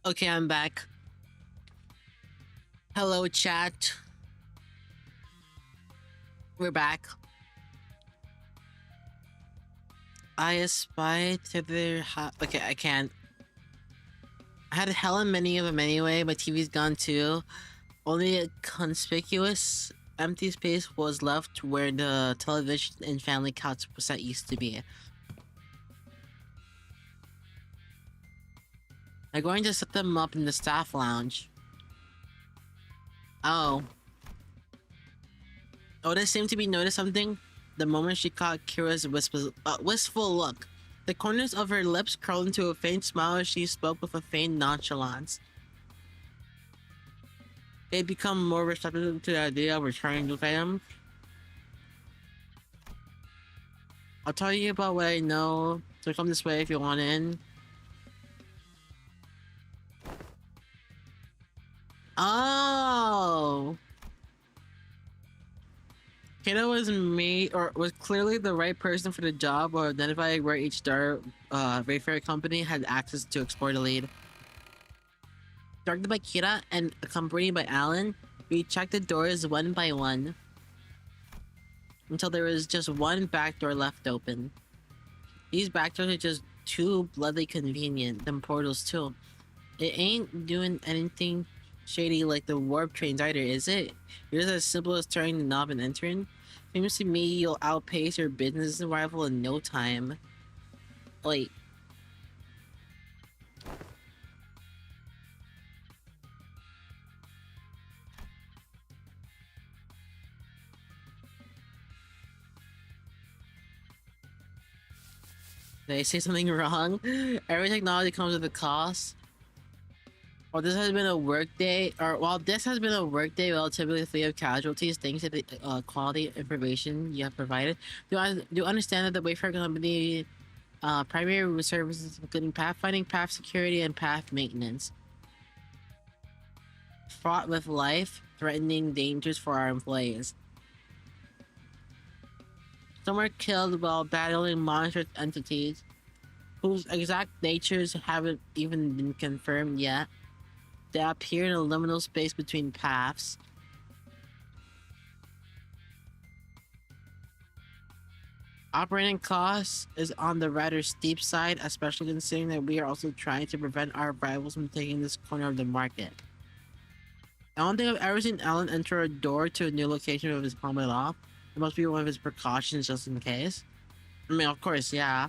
Okay, I'm back. Hello, chat. We're back. I aspire to their okay, I can't. I had hella many of them anyway. My TV's gone too. Only a conspicuous empty space was left where the television and family couch set used to be. I'm going to set them up in the staff lounge. Oh. Oda seemed to be noticed something the moment she caught Kira's wistful look. The corners of her lips curled into a faint smile as she spoke with a faint nonchalance. They'd become more receptive to the idea of returning to fam. I'll tell you about what I know, so come this way if you want in. Oh! Kato was clearly the right person for the job, or identifying where each star Wayfarer company had access to explore the lead. Directed by Kira and accompanied by Alan, we checked the doors one by one until there was just one back door left open. These back doors are just too bloody convenient, them portals too. It ain't doing anything shady like the warp trains either, is it? You're as simple as turning the knob and entering. Seems to me you'll outpace your business rival in no time. Wait. Did I say something wrong? Every technology comes with a cost. While this has been a workday relatively free of casualties thanks to the quality information you have provided, do understand that the Wayfarer Company primary services including pathfinding, path security, and path maintenance, fraught with life-threatening dangers for our employees. Some were killed while battling monstrous entities whose exact natures haven't even been confirmed yet. They appear in a liminal space between paths. Operating costs is on the rather steep side, especially considering that we are also trying to prevent our rivals from taking this corner of the market. I don't think I've ever seen Alan enter a door to a new location with his helmet off. It must be one of his precautions just in case. I mean, of course, yeah.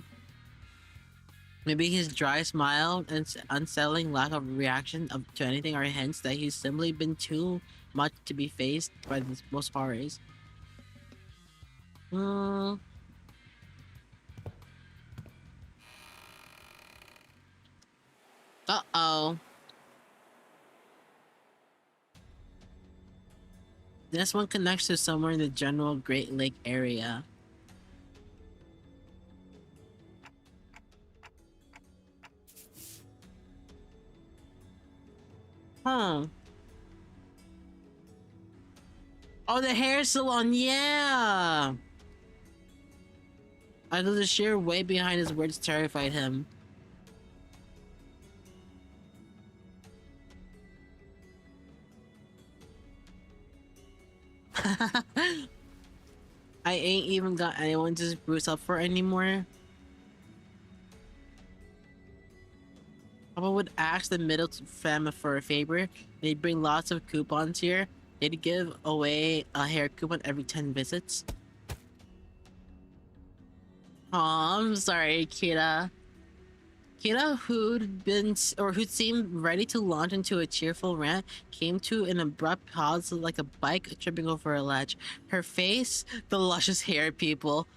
Maybe his dry smile and unsettling lack of reaction to anything are hints that he's simply been too much to be faced by most horrors. Uh-oh. This one connects to somewhere in the general Great Lake area. Huh. Oh, the hair salon, yeah! I know the sheer weight behind his words terrified him. I ain't even got anyone to spruce up for anymore. Papa would ask the middle family for a favor. They'd bring lots of coupons here. They'd give away a hair coupon every 10 visits. Aw, I'm sorry, Kira. Kira, who'd seemed ready to launch into a cheerful rant, came to an abrupt pause like a bike tripping over a ledge. Her face, the luscious hair, people.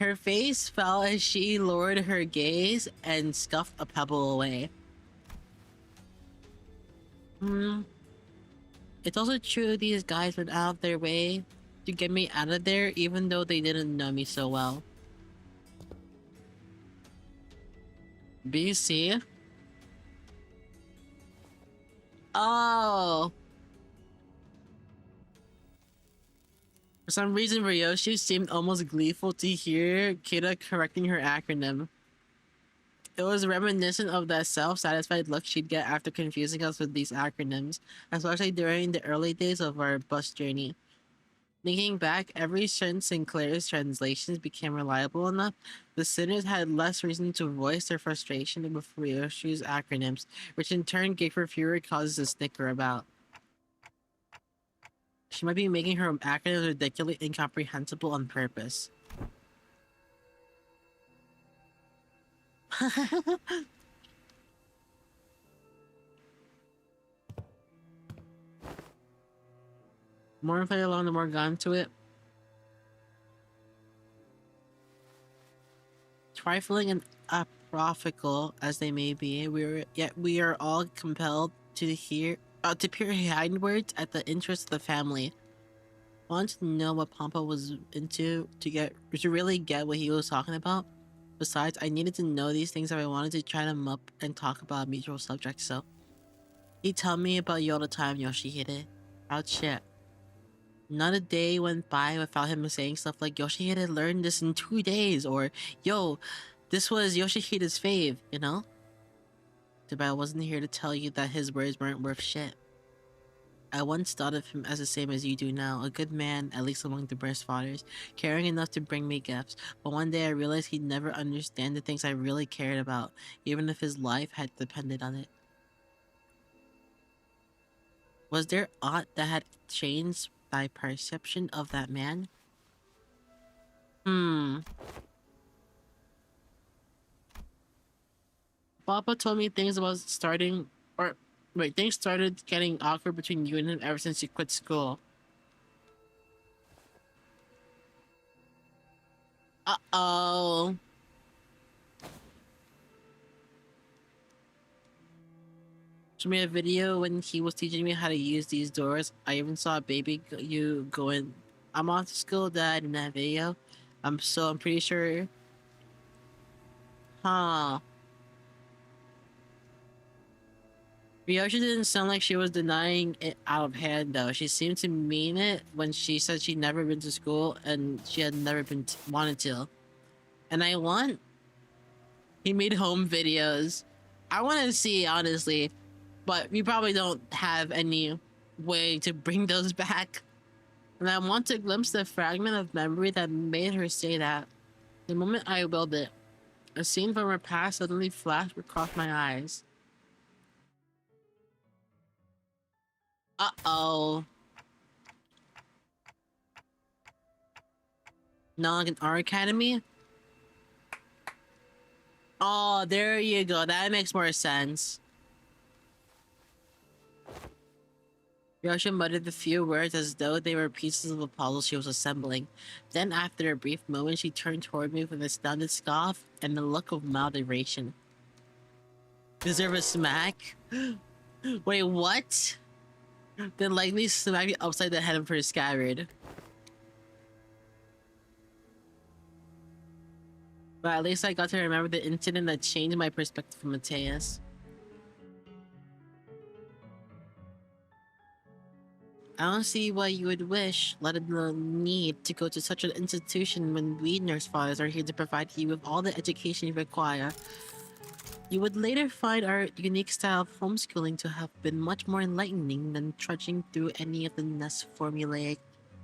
Her face fell as she lowered her gaze and scuffed a pebble away. It's also true these guys went out of their way to get me out of there even though they didn't know me so well. BC? Oh! For some reason, Ryoshi seemed almost gleeful to hear Kira correcting her acronym. It was reminiscent of that self-satisfied look she'd get after confusing us with these acronyms, especially during the early days of our bus journey. Thinking back, ever since Sinclair's translations became reliable enough, the sinners had less reason to voice their frustration with Ryoshu's acronyms, which in turn gave her fewer causes to snicker about. She might be making her acronyms ridiculously incomprehensible on purpose. More I play along, the more gone to it. Trifling and apocryphal as they may be, we are all compelled to peer hindwards at the interest of the family. I wanted to know what Pampa was into to really get what he was talking about. Besides, I needed to know these things if I wanted to try them up and talk about mutual subjects. So he told me about you all the time, Yoshihide. Proud shit. Not a day went by without him saying stuff like, Yoshihide learned this in 2 days, or, yo, this was Yoshihide's fave, you know? But I wasn't here to tell you that his words weren't worth shit. I once thought of him as the same as you do now, a good man, at least among the birth fathers, caring enough to bring me gifts, but one day I realized he'd never understand the things I really cared about, even if his life had depended on it. Was there aught that had changed thy perception of that man? Papa told me things things started getting awkward between you and him ever since you quit school. Uh-oh. She made a video when he was teaching me how to use these doors. I even saw a baby you going, I'm off to school, Dad, in that video. I'm pretty sure. Huh. Ryosha didn't sound like she was denying it out of hand, though. She seemed to mean it when she said she'd never been to school and she had never been wanted to. And he made home videos. I want to see, honestly, but we probably don't have any way to bring those back. And I want to glimpse the fragment of memory that made her say that. The moment I willed it, a scene from her past suddenly flashed across my eyes. Uh-oh. Not like an art academy? Oh, there you go. That makes more sense. Ryosha muttered a few words as though they were pieces of a puzzle she was assembling. Then, after a brief moment, she turned toward me with an astounded scoff and a look of mild elation. Deserve a smack? Wait, what? Then likely smack me upside the head for a scabbard. But at least I got to remember the incident that changed my perspective from Mateus. I don't see why you would wish, let alone need, to go to such an institution when we nurse fathers are here to provide you with all the education you require. You would later find our unique style of homeschooling to have been much more enlightening than trudging through any of the less formulaic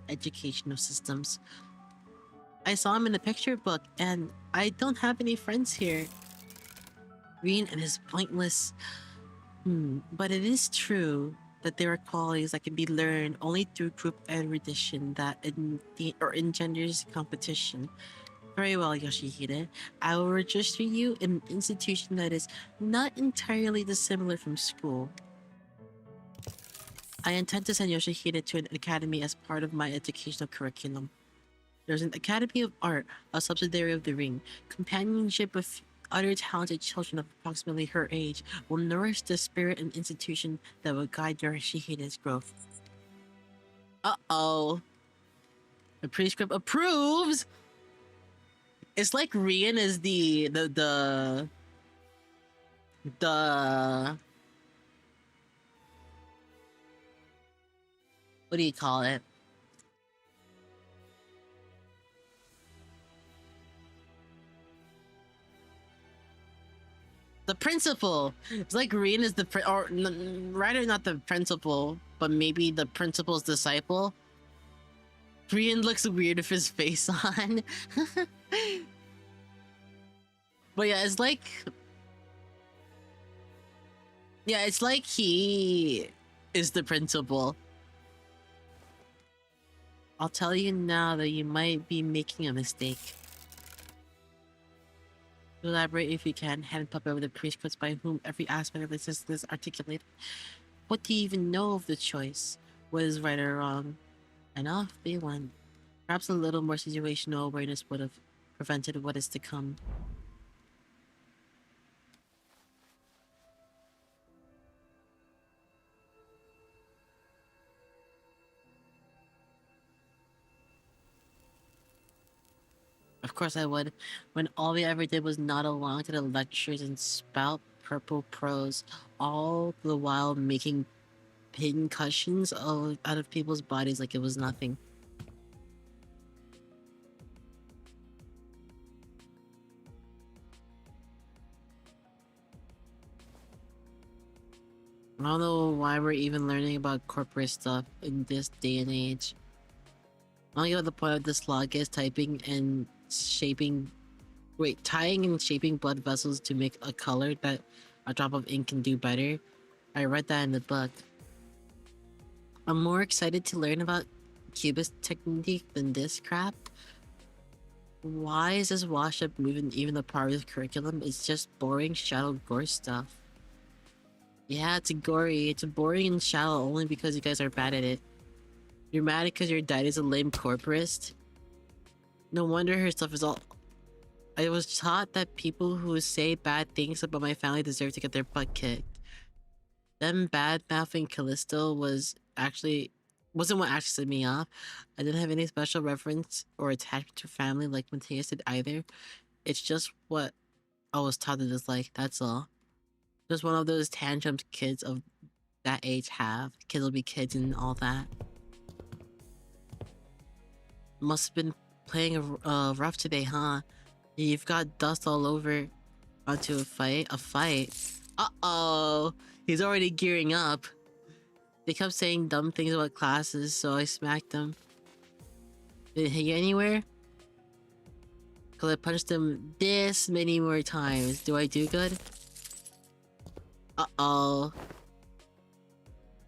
educational systems. I saw him in the picture book, and I don't have any friends here. Green and his pointless... But it is true that there are qualities that can be learned only through group erudition that engenders competition. Very well, Yoshihide. I will register you in an institution that is not entirely dissimilar from school. I intend to send Yoshihide to an academy as part of my educational curriculum. There's an Academy of Art, a subsidiary of the Ring. Companionship with other talented children of approximately her age will nourish the spirit and institution that will guide Yoshihide's growth. Uh-oh. The prescript approves! It's like Hien is the what do you call it? The principal. It's like Hien is the rather not the principal, but maybe the principal's disciple. Hien looks weird with his face on. But yeah, it's like he is the principal. I'll tell you now that you might be making a mistake. Elaborate if you can. Hand puppet over the precepts by whom every aspect of the system is articulated. What do you even know of the choice? What is right or wrong? And off they went. Perhaps a little more situational awareness would have prevented what is to come. Of course I would, when all we ever did was nod along to the lectures and spout purple prose, all the while making pin cushions out of people's bodies like it was nothing. I don't know why we're even learning about corporate stuff in this day and age. I don't get what the point of this log is tying and shaping blood vessels to make a color that a drop of ink can do better. I read that in the book. I'm more excited to learn about cubist technique than this crap. Why is this wash up moving even a part of the curriculum? It's just boring shadow gore stuff. Yeah, it's gory. It's boring and shallow only because you guys are bad at it. You're mad because your dad is a lame corporist? No wonder her stuff is all... I was taught that people who say bad things about my family deserve to get their butt kicked. Them bad-mouthing Callisto wasn't what actually set me off. I didn't have any special reference or attachment to family like Mateus did either. It's just what I was taught to dislike, that's all. Just one of those tantrums kids of that age have. Kids will be kids and all that. Must have been playing rough today, huh? You've got dust all over onto a fight. Uh-oh! He's already gearing up. They kept saying dumb things about classes, so I smacked them. Did it hit you anywhere? Cause I punched him this many more times. Do I do good? Uh-oh.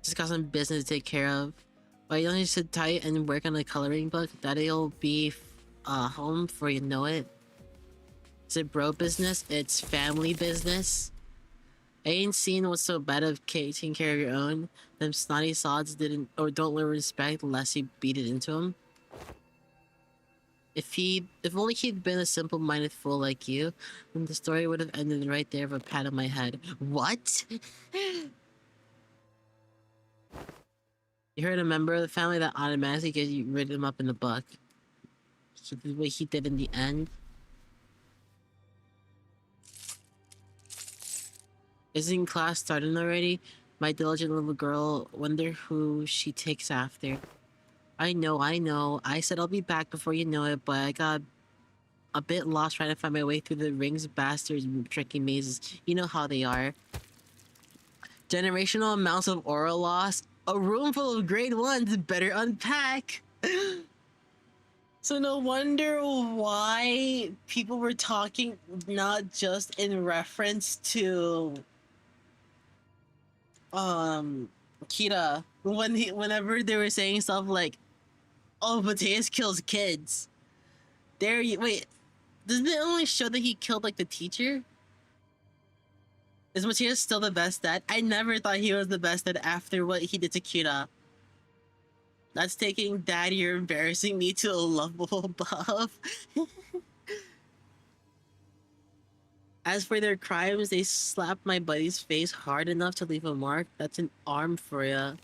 Just got some business to take care of. But you don't need to sit tight and work on a coloring book. That'll be home before you know it. Is it bro business? It's family business. I ain't seen what's so bad of taking care of your own. Them snotty sods don't learn respect unless you beat it into them. If only he'd been a simple-minded fool like you, then the story would have ended right there with a pat on my head. What? You heard a member of the family that automatically gets you rid him up in the book. So the way he did in the end. Isn't class starting already? My diligent little girl, wonder who she takes after. I know. I said I'll be back before you know it, but I got a bit lost trying to find my way through the rings, bastards, and tricky mazes. You know how they are. Generational amounts of aura loss. A room full of grade 1s better unpack. So no wonder why people were talking not just in reference to Kira whenever they were saying stuff like, oh, Mateus kills kids. Wait, doesn't it only show that he killed like the teacher? Is Mateus still the best dad? I never thought he was the best dad after what he did to Kira. That's taking Dad, you're embarrassing me to a level above. As for their crimes, they slapped my buddy's face hard enough to leave a mark. That's an arm for ya.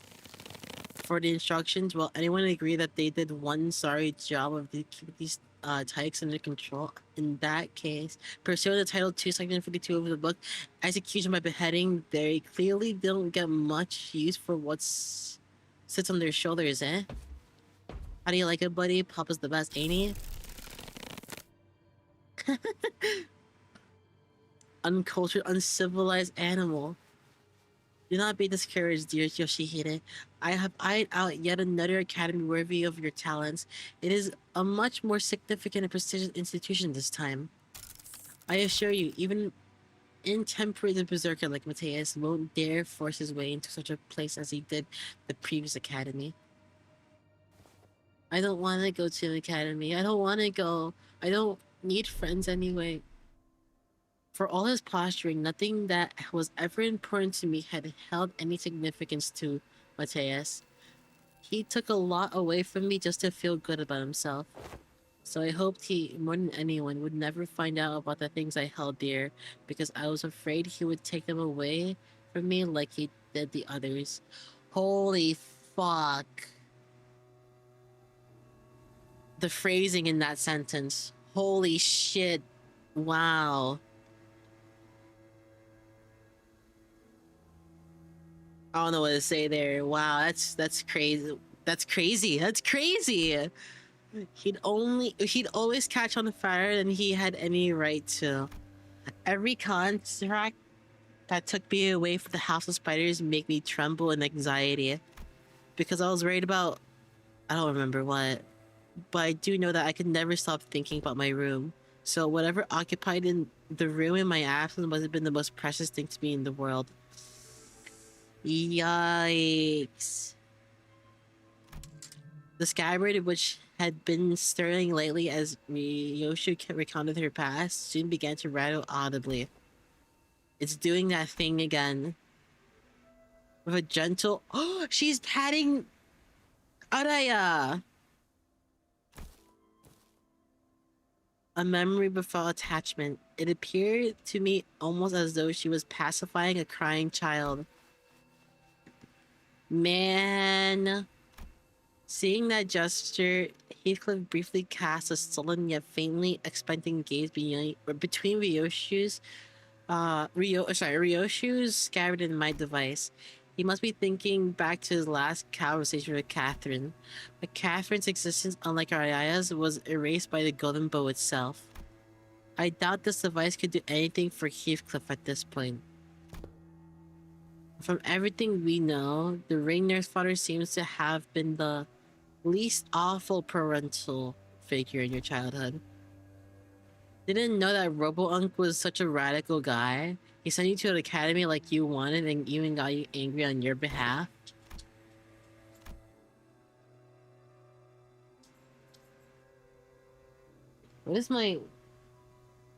For the instructions, well, anyone agree that they did one sorry job of keeping these tykes under control? In that case, pursuant to Title 2, Section 52 of the book, execution by beheading, they clearly don't get much use for what sits on their shoulders, eh? How do you like it, buddy? Papa's the best, ain't he? uncultured, uncivilized animal. Do not be discouraged, dear Yoshihide. I have eyed out yet another academy worthy of your talents. It is a much more significant and prestigious institution this time. I assure you, even intemperate berserker like Mateus won't dare force his way into such a place as he did the previous academy. I don't want to go to an academy. I don't want to go. I don't need friends anyway. For all his posturing, nothing that was ever important to me had held any significance to Mateus. He took a lot away from me just to feel good about himself. So I hoped he, more than anyone, would never find out about the things I held dear, because I was afraid he would take them away from me like he did the others. Holy fuck. The phrasing in that sentence. Holy shit. Wow. I don't know what to say there. Wow, that's crazy. That's crazy. That's crazy. He'd always catch on fire than he had any right to. Every contract that took me away from the House of Spiders made me tremble in anxiety. Because I was worried about, I don't remember what, but I do know that I could never stop thinking about my room. So whatever occupied in the room in my absence must have been the most precious thing to me in the world. Yikes. The scabbard, which had been stirring lately as Ryoshu recounted her past, soon began to rattle audibly. It's doing that thing again. With a gentle... Oh, she's patting Araya! A memory befell attachment. It appeared to me almost as though she was pacifying a crying child. Man... Seeing that gesture, Heathcliff briefly cast a sullen yet faintly expectant gaze between Ryoshu's scabbard and my device. He must be thinking back to his last conversation with Catherine. But Catherine's existence, unlike Araya's, was erased by the golden bow itself. I doubt this device could do anything for Heathcliff at this point. From everything we know, the ring nurse father seems to have been the least awful parental figure in your childhood. Didn't know that Robo-Unk was such a radical guy. He sent you to an academy like you wanted and even got you angry on your behalf. What is my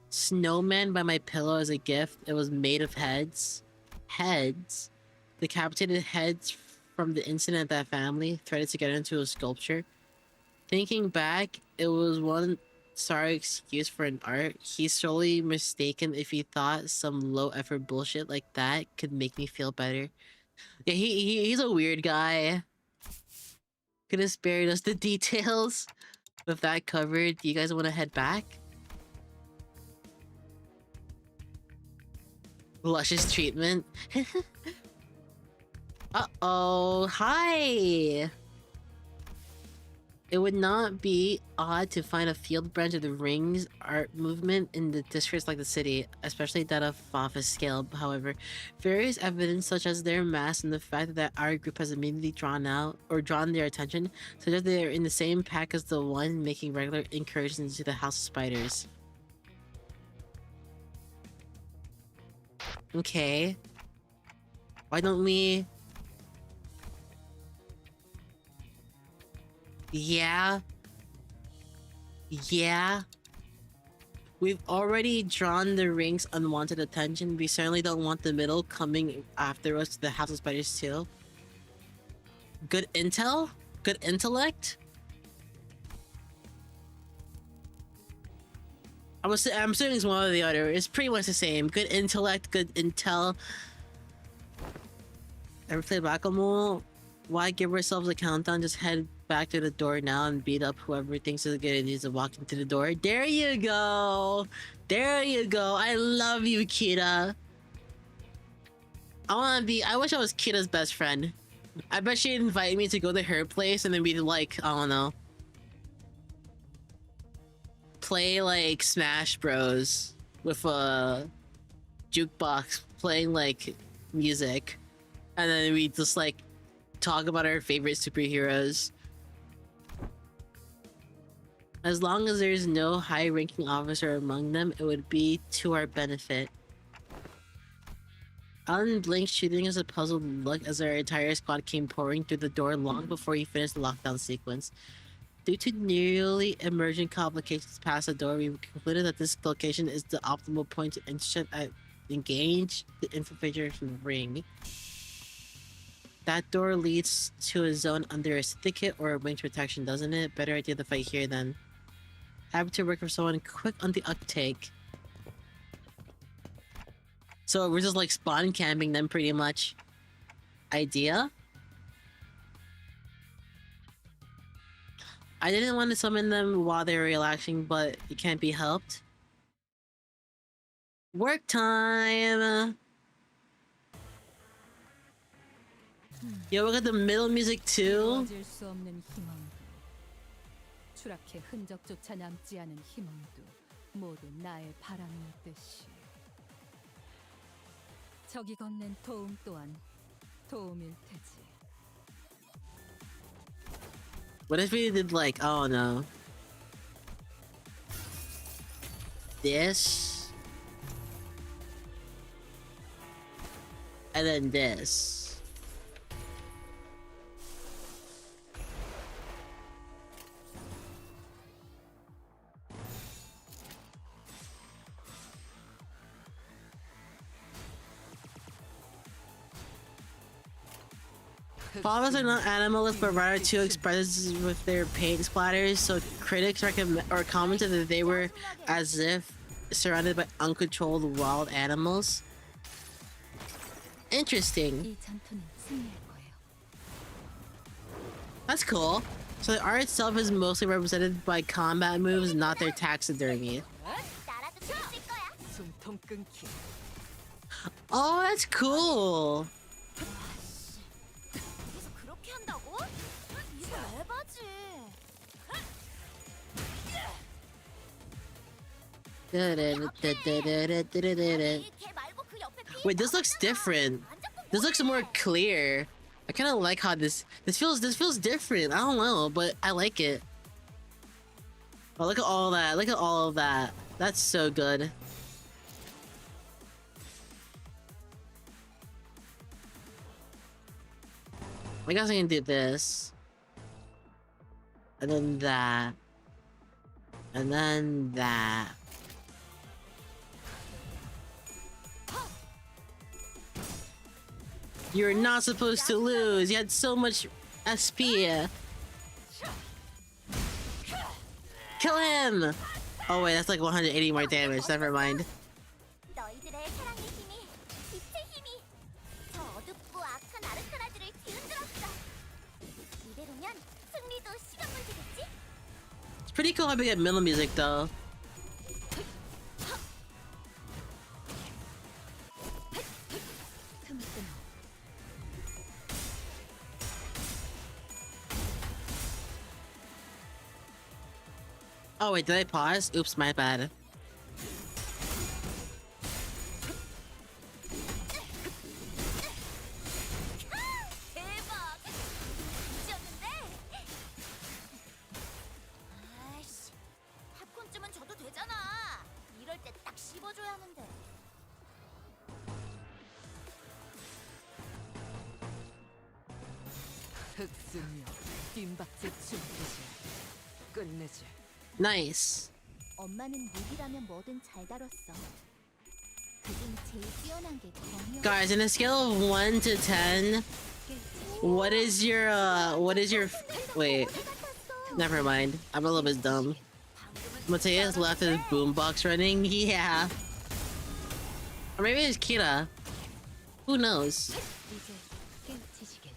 snowman by my pillow as a gift? It was made of heads. Heads? Decapitated heads from the incident of that family, threaded together into a sculpture. Thinking back, it was one sorry excuse for an art. He's solely mistaken if he thought some low-effort bullshit like that could make me feel better. Yeah, he's a weird guy. Could have spared us the details. With that covered, do you guys want to head back? Luscious treatment. Uh-oh. Hi! It would not be odd to find a field branch of the Rings art movement in the districts like the city, especially that of office scale. However, various evidence such as their mass and the fact that our group has immediately drawn their attention suggest they are in the same pack as the one making regular incursions into the House of Spiders. Okay. Why don't we... Yeah. We've already drawn the ring's unwanted attention. We certainly don't want the middle coming after us to the House of Spiders too. Good intel? Good intellect? I'm assuming it's one or the other. It's pretty much the same. Good intellect, good intel. Ever play Wacom? Why give ourselves a countdown? Just head back to the door now and beat up whoever thinks it's a good idea to walk into the door. There you go! There you go! I love you, Kita! I wish I was Kita's best friend. I bet she'd invite me to go to her place and then we'd like, I don't know, play like Smash Bros with jukebox playing like music, and then we just like talk about our favorite superheroes. As long as there's no high-ranking officer among them, it would be to our benefit. Alan blinked, shooting us a puzzled look as our entire squad came pouring through the door long before he finished the lockdown sequence. Due to nearly emergent complications past the door, we concluded that this location is the optimal point to engage the infiltration ring. That door leads to a zone under a syndicate or a winged protection, doesn't it? Better idea to fight here then. Happy to work for someone quick on the uptake. So we're just like spawn camping them pretty much. Idea? I didn't want to summon them while they were relaxing, but it can't be helped. Work time! Yo, we got the middle music too. 이루어질 수 없는 희망도, 추락해 흔적조차 남지 않은 희망도 모두 나의 바람이었듯이 적이 건넨 도움 또한 도움일 테지. What if we did like, oh no. This. And then this. Fathers are not animalists, but rather too expressive with their paint splatters, so critics commented that they were as if surrounded by uncontrolled wild animals. Interesting. 이 전투는 승리할 거예요. That's cool. So the art itself is mostly represented by combat moves, not their taxidermy. 나라도 재밌을 거야. 숨통 끊기. Oh, that's cool. 여기서 그렇게 한다고? 이거 에바지. 걔 말고 그 옆에 Wait, this looks different. This looks more clear. I kind of like how this feels different. I don't know, but I like it. Oh, look at all that. Look at all of that. That's so good. I guess I can do this. And then that. And then that. You're not supposed to lose. You had so much SP. Kill him! Oh wait, that's like 180 more damage. Never mind. 너희들의 사랑의 힘이, 빛의 힘이 저 어둡고 악한 아르카나들을 뒤흔들었어. 이대로면 승리도 시간 문제겠지? It's pretty cool how we get middle music though. Oh wait, did I pause? Oops, my bad. 대박! 미쳤는데? 아이씨, 팝콘쯤은 줘도 되잖아. 이럴 때 딱 씹어줘야 하는데. 흑승력, 뜀박질 춤기지. 끝내지. Nice. 엄마는 무기라면 뭐든 잘 다뤘어. 그중 제일 뛰어난 게 검이었어. Guys, on a scale of 1 to 10, what is your wait, never mind. I'm a little bit dumb. Mateus left his boombox running? Yeah. Or maybe it's Kira. Who knows? 이제 깨우치시겠.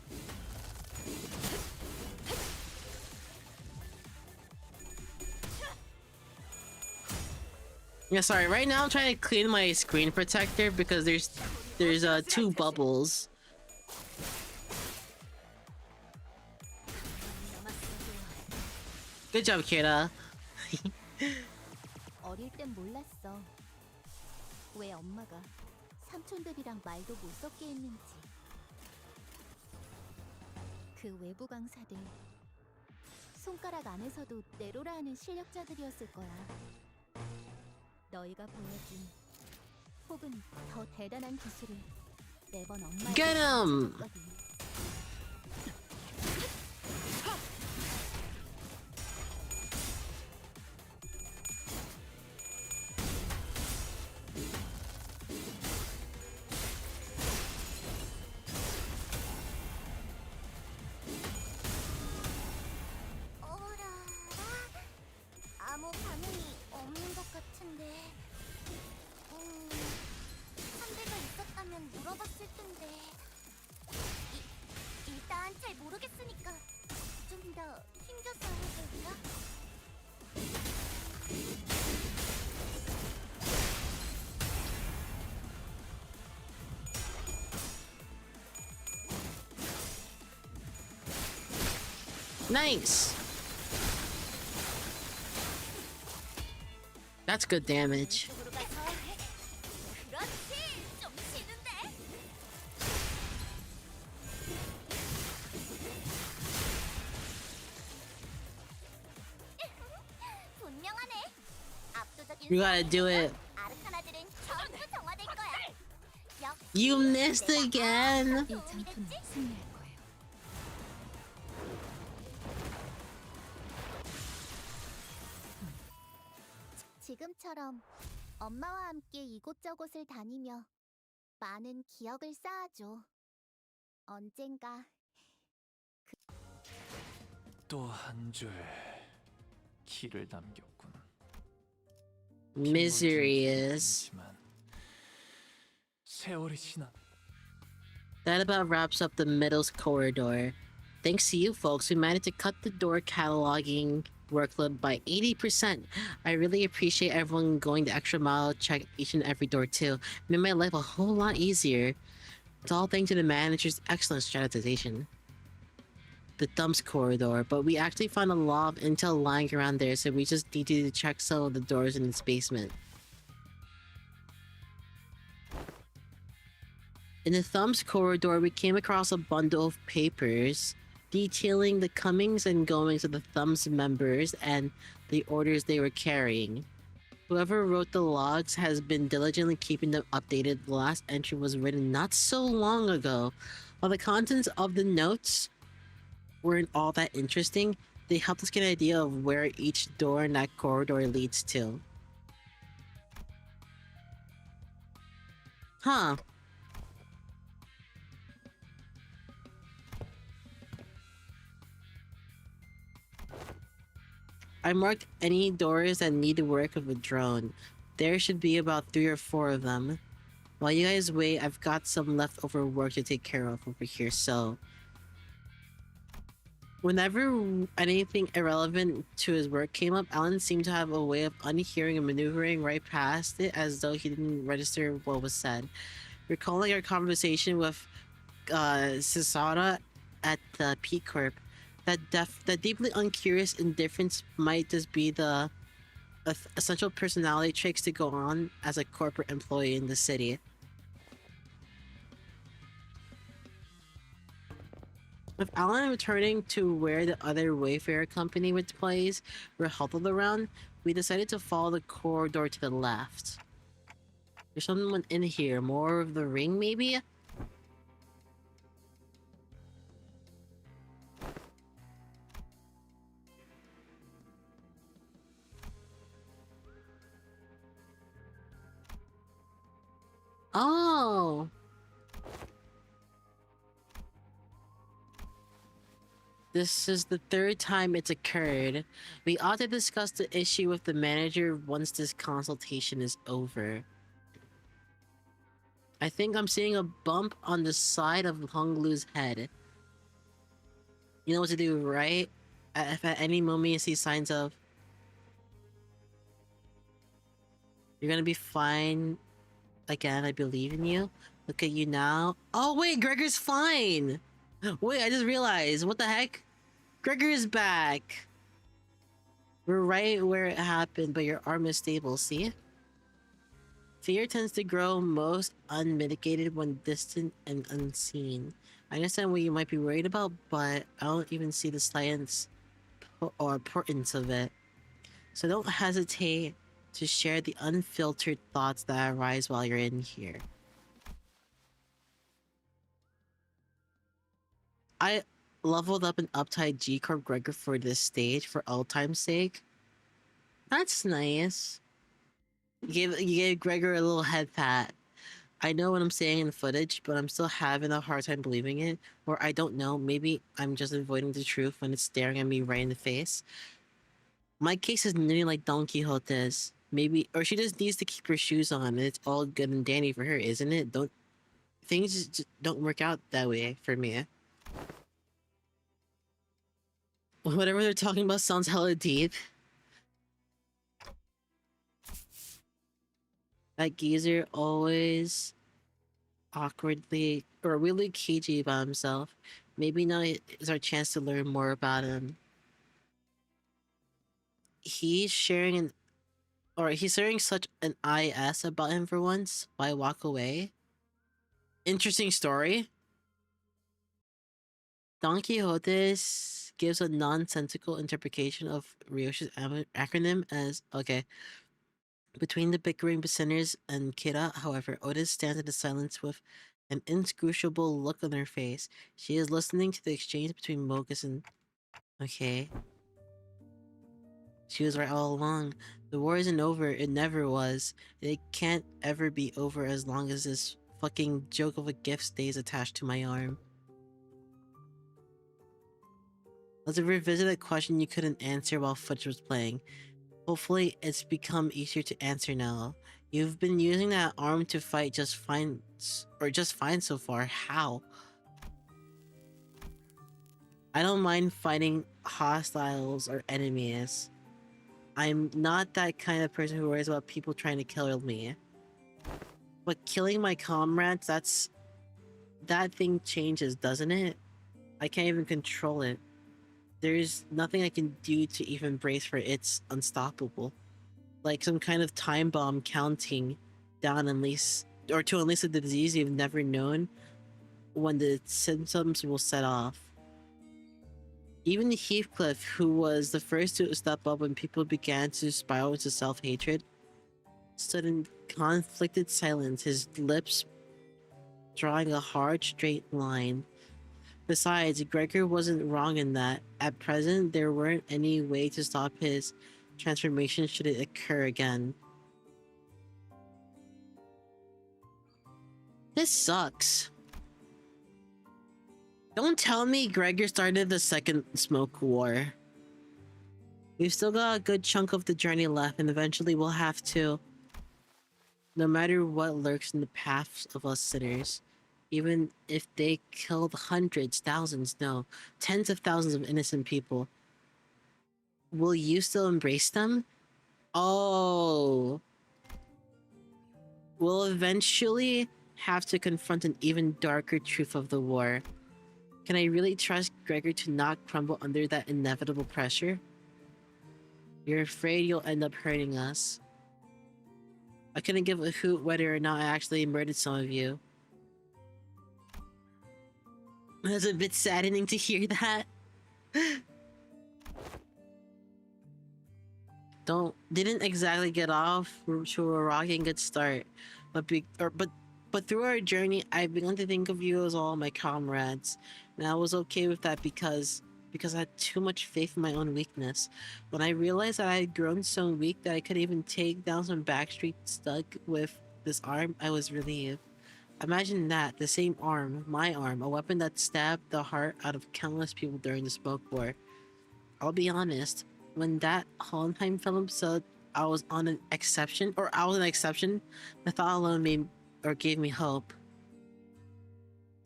Yeah, sorry. Right now I'm trying to clean my screen protector because there's two bubbles. Good job, Kira. 어릴 땐 몰랐어. 왜 엄마가 삼촌들이랑 말도 못 섞게 했는지. 그 외부 강사들 손가락 안에서도 내로라 하는 실력자들이었을 거야. 너희가 보여준 혹은 더 대단한 기술을 매번 엄마에게 Get him! 가르쳐줬거든. 아무 반응이 없는 것 같은데. 선배가 있었다면 물어봤을 텐데. 일단 잘 모르겠으니까 좀 더 힘줘서 해볼까? Nice! That's good damage. 이쪽으로 가서. 그렇지! 좀 쉬는데? 분명하네. 압도적인 You gotta do it. 아르카나들은 전부 정화될 거야. 역시 You missed 내가 again! 이 전투는 승리할 거예요. 지금처럼 엄마와 함께 이곳저곳을 다니며 많은 기억을 쌓아줘. 언젠가 또 한 줄 길을 남겼군. Mysterious. 피물진 세월이 지난 That about wraps up the middle's corridor. Thanks to you folks, we managed to cut the door cataloging workload by 80%. I really appreciate everyone going the extra mile to check each and every door too. Made my life a whole lot easier. It's all thanks to the manager's excellent strategization. The thumbs corridor, but we actually found a lot of intel lying around there, so we just needed to check some of the doors in its basement. In the thumbs corridor, we came across a bundle of papers detailing the comings and goings of the thumbs members and the orders they were carrying. Whoever wrote the logs has been diligently keeping them updated. The last entry was written not so long ago. While the contents of the notes weren't all that interesting, they helped us get an idea of where each door in that corridor leads to. Huh. I marked any doors that need work with a drone. There should be about 3 or 4 of them. While you guys wait, I've got some leftover work to take care of over here, so... Whenever anything irrelevant to his work came up, Alan seemed to have a way of unhearing and maneuvering right past it as though he didn't register what was said. Recalling our conversation with Sisara at the P Corp, that deeply uncurious indifference might just be the essential personality traits to go on as a corporate employee in the city. With Alan returning to where the other Wayfarer company with plays were huddled around, we decided to follow the corridor to the left. There's someone in here. More of the ring, maybe? Oh! This is the 3rd time it's occurred. We ought to discuss the issue with the manager once this consultation is over. I think I'm seeing a bump on the side of Honglu's head. You know what to do, right? If at any moment you see signs of... You're gonna be fine. Again, I believe in you. Look at you now. Oh wait, Gregor's fine! Wait, I just realized. What the heck? Gregor is back! We're right where it happened, but your arm is stable, see? Fear tends to grow most unmitigated when distant and unseen. I understand what you might be worried about, but I don't even see the science or importance of it. So don't hesitate to share the unfiltered thoughts that arise while you're in here. I leveled up an uptight G-Corp Gregor for this stage for old time's sake. That's nice. You gave Gregor a little head pat. I know what I'm saying in the footage, but I'm still having a hard time believing it. Or I don't know, maybe I'm just avoiding the truth when it's staring at me right in the face. My case is nearly like Don Quixote's. Maybe, or she just needs to keep her shoes on, and it's all good and dandy for her, isn't it? Things just don't work out that way for me. Whatever they're talking about sounds hella deep. That geezer always awkwardly or really cagey about himself. Maybe now is our chance to learn more about him. He's sharing such an IS about him for once. Why walk away? Interesting story. Don Quixote gives a nonsensical interpretation of Ryoshi's acronym as, okay, between the bickering sinners and Kira, however, Otis stands in the silence with an inscrutable look on her face. She is listening to the exchange between Mogus and... Okay. She was right all along. The war isn't over. It never was. It can't ever be over as long as this fucking joke of a gift stays attached to my arm. Let's revisit a question you couldn't answer while footage was playing. Hopefully, it's become easier to answer now. You've been using that arm to fight just fine so far. How? I don't mind fighting hostiles or enemies. I'm not that kind of person who worries about people trying to kill me. But killing my comrades, that thing changes, doesn't it? I can't even control it. There's nothing I can do to even brace for it's unstoppable. Like some kind of time bomb counting down to unleash a disease you've never known when the symptoms will set off. Even Heathcliff, who was the first to step up when people began to spiral into self-hatred, stood in conflicted silence, his lips drawing a hard, straight line. Besides, Gregor wasn't wrong in that. At present, there weren't any way to stop his transformation should it occur again. This sucks. Don't tell me Gregor started the second smoke war. We've still got a good chunk of the journey left, and eventually we'll have to. No matter what lurks in the paths of us sinners, even if they killed hundreds, thousands, no, tens of thousands of innocent people, will you still embrace them? Oh. We'll eventually have to confront an even darker truth of the war. Can I really trust Gregor to not crumble under that inevitable pressure? You're afraid you'll end up hurting us. I couldn't give a hoot whether or not I actually murdered some of you. It's a bit saddening to hear that. Didn't exactly get off to a rocking good start, but through our journey, I've begun to think of you as all my comrades, and I was okay with that because I had too much faith in my own weakness. When I realized that I had grown so weak that I could even take down some backstreet stuck with this arm, I was relieved. Imagine that, the same arm, my arm, a weapon that stabbed the heart out of countless people during the smoke war. I'll be honest, when that Hohenheim film said I was an exception, the thought alone gave me hope.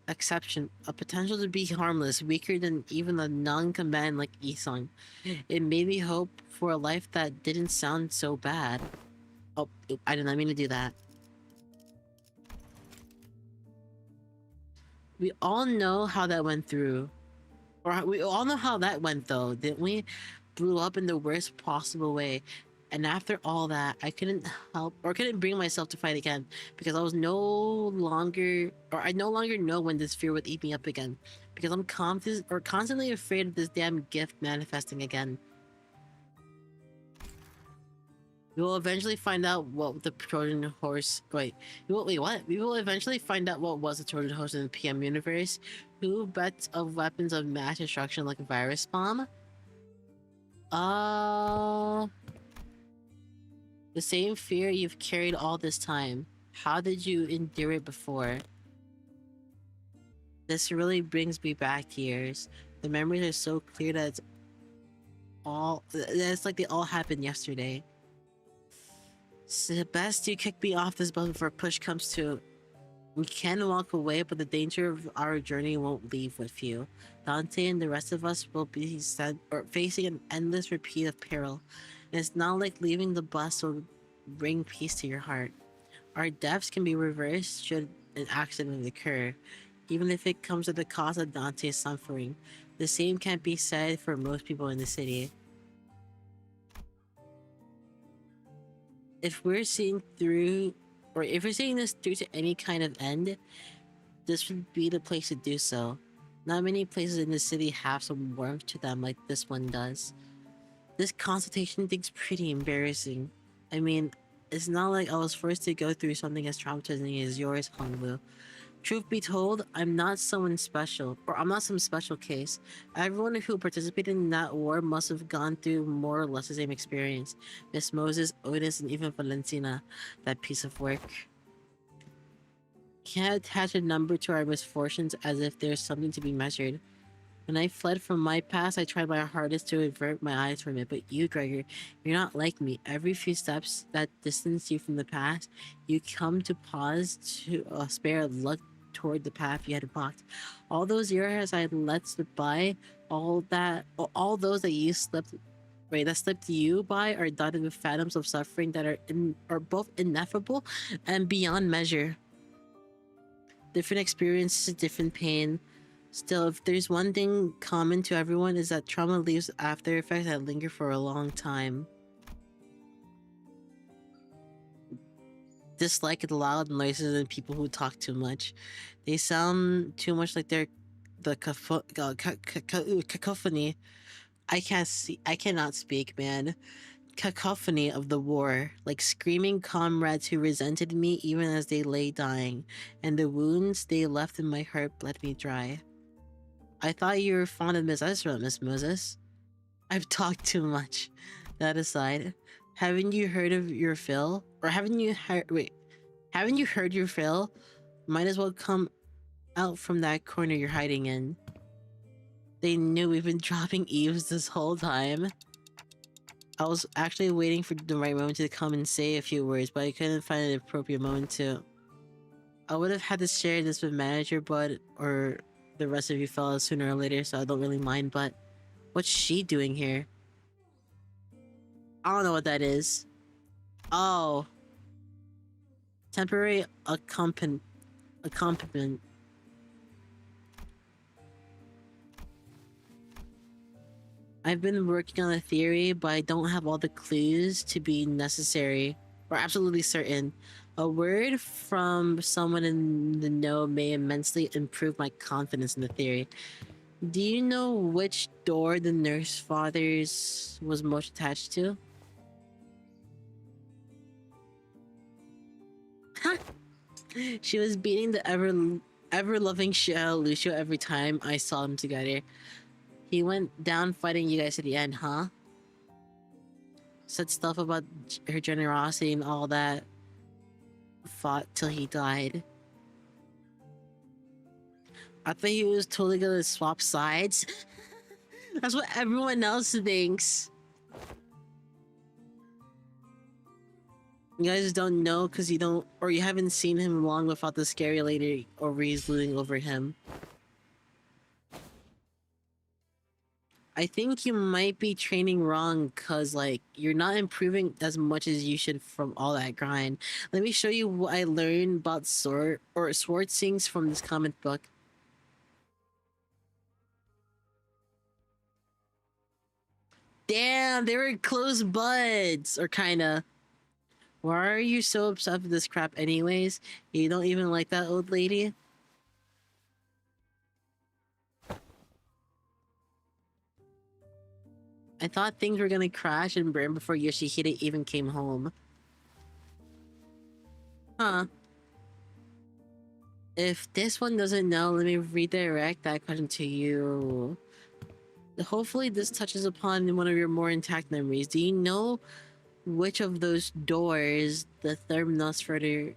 Exception, a potential to be harmless, weaker than even a non-combatant like Isong. It made me hope for a life that didn't sound so bad. Oh, I did not mean to do that. We all know how that went through. Or we all know how that went though, didn't we? Blew up in the worst possible way. And after all that, I couldn't help or couldn't bring myself to fight again because I was no longer, or I no longer know when this fear would eat me up again because I'm confident or constantly afraid of this damn gift manifesting again. We will eventually find out what the Trojan horse. Wait, what? We will eventually find out what was the Trojan horse in the PM universe. Who bets of weapons of mass destruction like a virus bomb? The same fear you've carried all this time. How did you endure it before? This really brings me back years. The memories are so clear that it's like they all happened yesterday. It's best you kick me off this boat before push comes to. We can walk away, but the danger of our journey won't leave with you. Dante and the rest of us will be facing an endless repeat of peril. And it's not like leaving the bus will bring peace to your heart. Our deaths can be reversed should an accident occur, even if it comes at the cost of Dante's suffering. The same can't be said for most people in the city. If we're seeing this through to any kind of end, this would be the place to do so. Not many places in the city have some warmth to them like this one does. This consultation thing's pretty embarrassing. I mean, it's not like I was forced to go through something as traumatizing as yours, Hongwu. Truth be told, I'm not someone special, or I'm not some special case. Everyone who participated in that war must have gone through more or less the same experience. Miss Moses, Otis, and even Valentina, that piece of work. Can't attach a number to our misfortunes as if there's something to be measured. When I fled from my past, I tried my hardest to avert my eyes from it, but you, Gregor, you're not like me. Every few steps that distance you from the past, you come to pause to spare look toward the path you had walked. All those years I let slip by, all those that you slipped you by are dotted with phantoms of suffering that are both ineffable and beyond measure. Different experiences, different pain. Still, if there's one thing common to everyone, is that trauma leaves after effects that linger for a long time. Dislike the loud noises and people who talk too much. They sound too much like they're the cacophony. I cannot speak, man. Cacophony of the war, like screaming comrades who resented me even as they lay dying, and the wounds they left in my heart bled me dry. I thought you were fond of Miss Ezra, Miss Moses. I've talked too much. That aside, haven't you heard your fill? Or haven't you heard your fill? Might as well come out from that corner you're hiding in. They knew we've been dropping eaves this whole time. I was actually waiting for the right moment to come and say a few words, but I couldn't find an appropriate moment to. I would have had to share this with Manager Bud or the rest of you fellas sooner or later, so I don't really mind, but what's she doing here? I don't know what that is. Oh. Temporary accompaniment. I've been working on a theory, but I don't have all the clues to be necessary or absolutely certain. A word from someone in the know may immensely improve my confidence in the theory. Do you know which door the nurse father's was most attached to? She was beating the ever-loving shit out of Lucio every time I saw them together. He went down fighting you guys at the end, huh? Said stuff about her generosity and all that. Fought till he died. I thought he was totally gonna swap sides. That's what everyone else thinks. You guys don't know because you don't, or you haven't seen him long without the scary lady ovaries looming over him. I think you might be training wrong because, like, you're not improving as much as you should from all that grind. Let me show you what I learned about sword sings from this comic book. Damn, they were close buds, or kinda. Why are you so obsessed with this crap anyways? You don't even like that old lady? I thought things were gonna crash and burn before Yoshihide even came home. Huh. If this one doesn't know, let me redirect that question to you. Hopefully this touches upon one of your more intact memories. Do you know which of those doors the Thermnosferator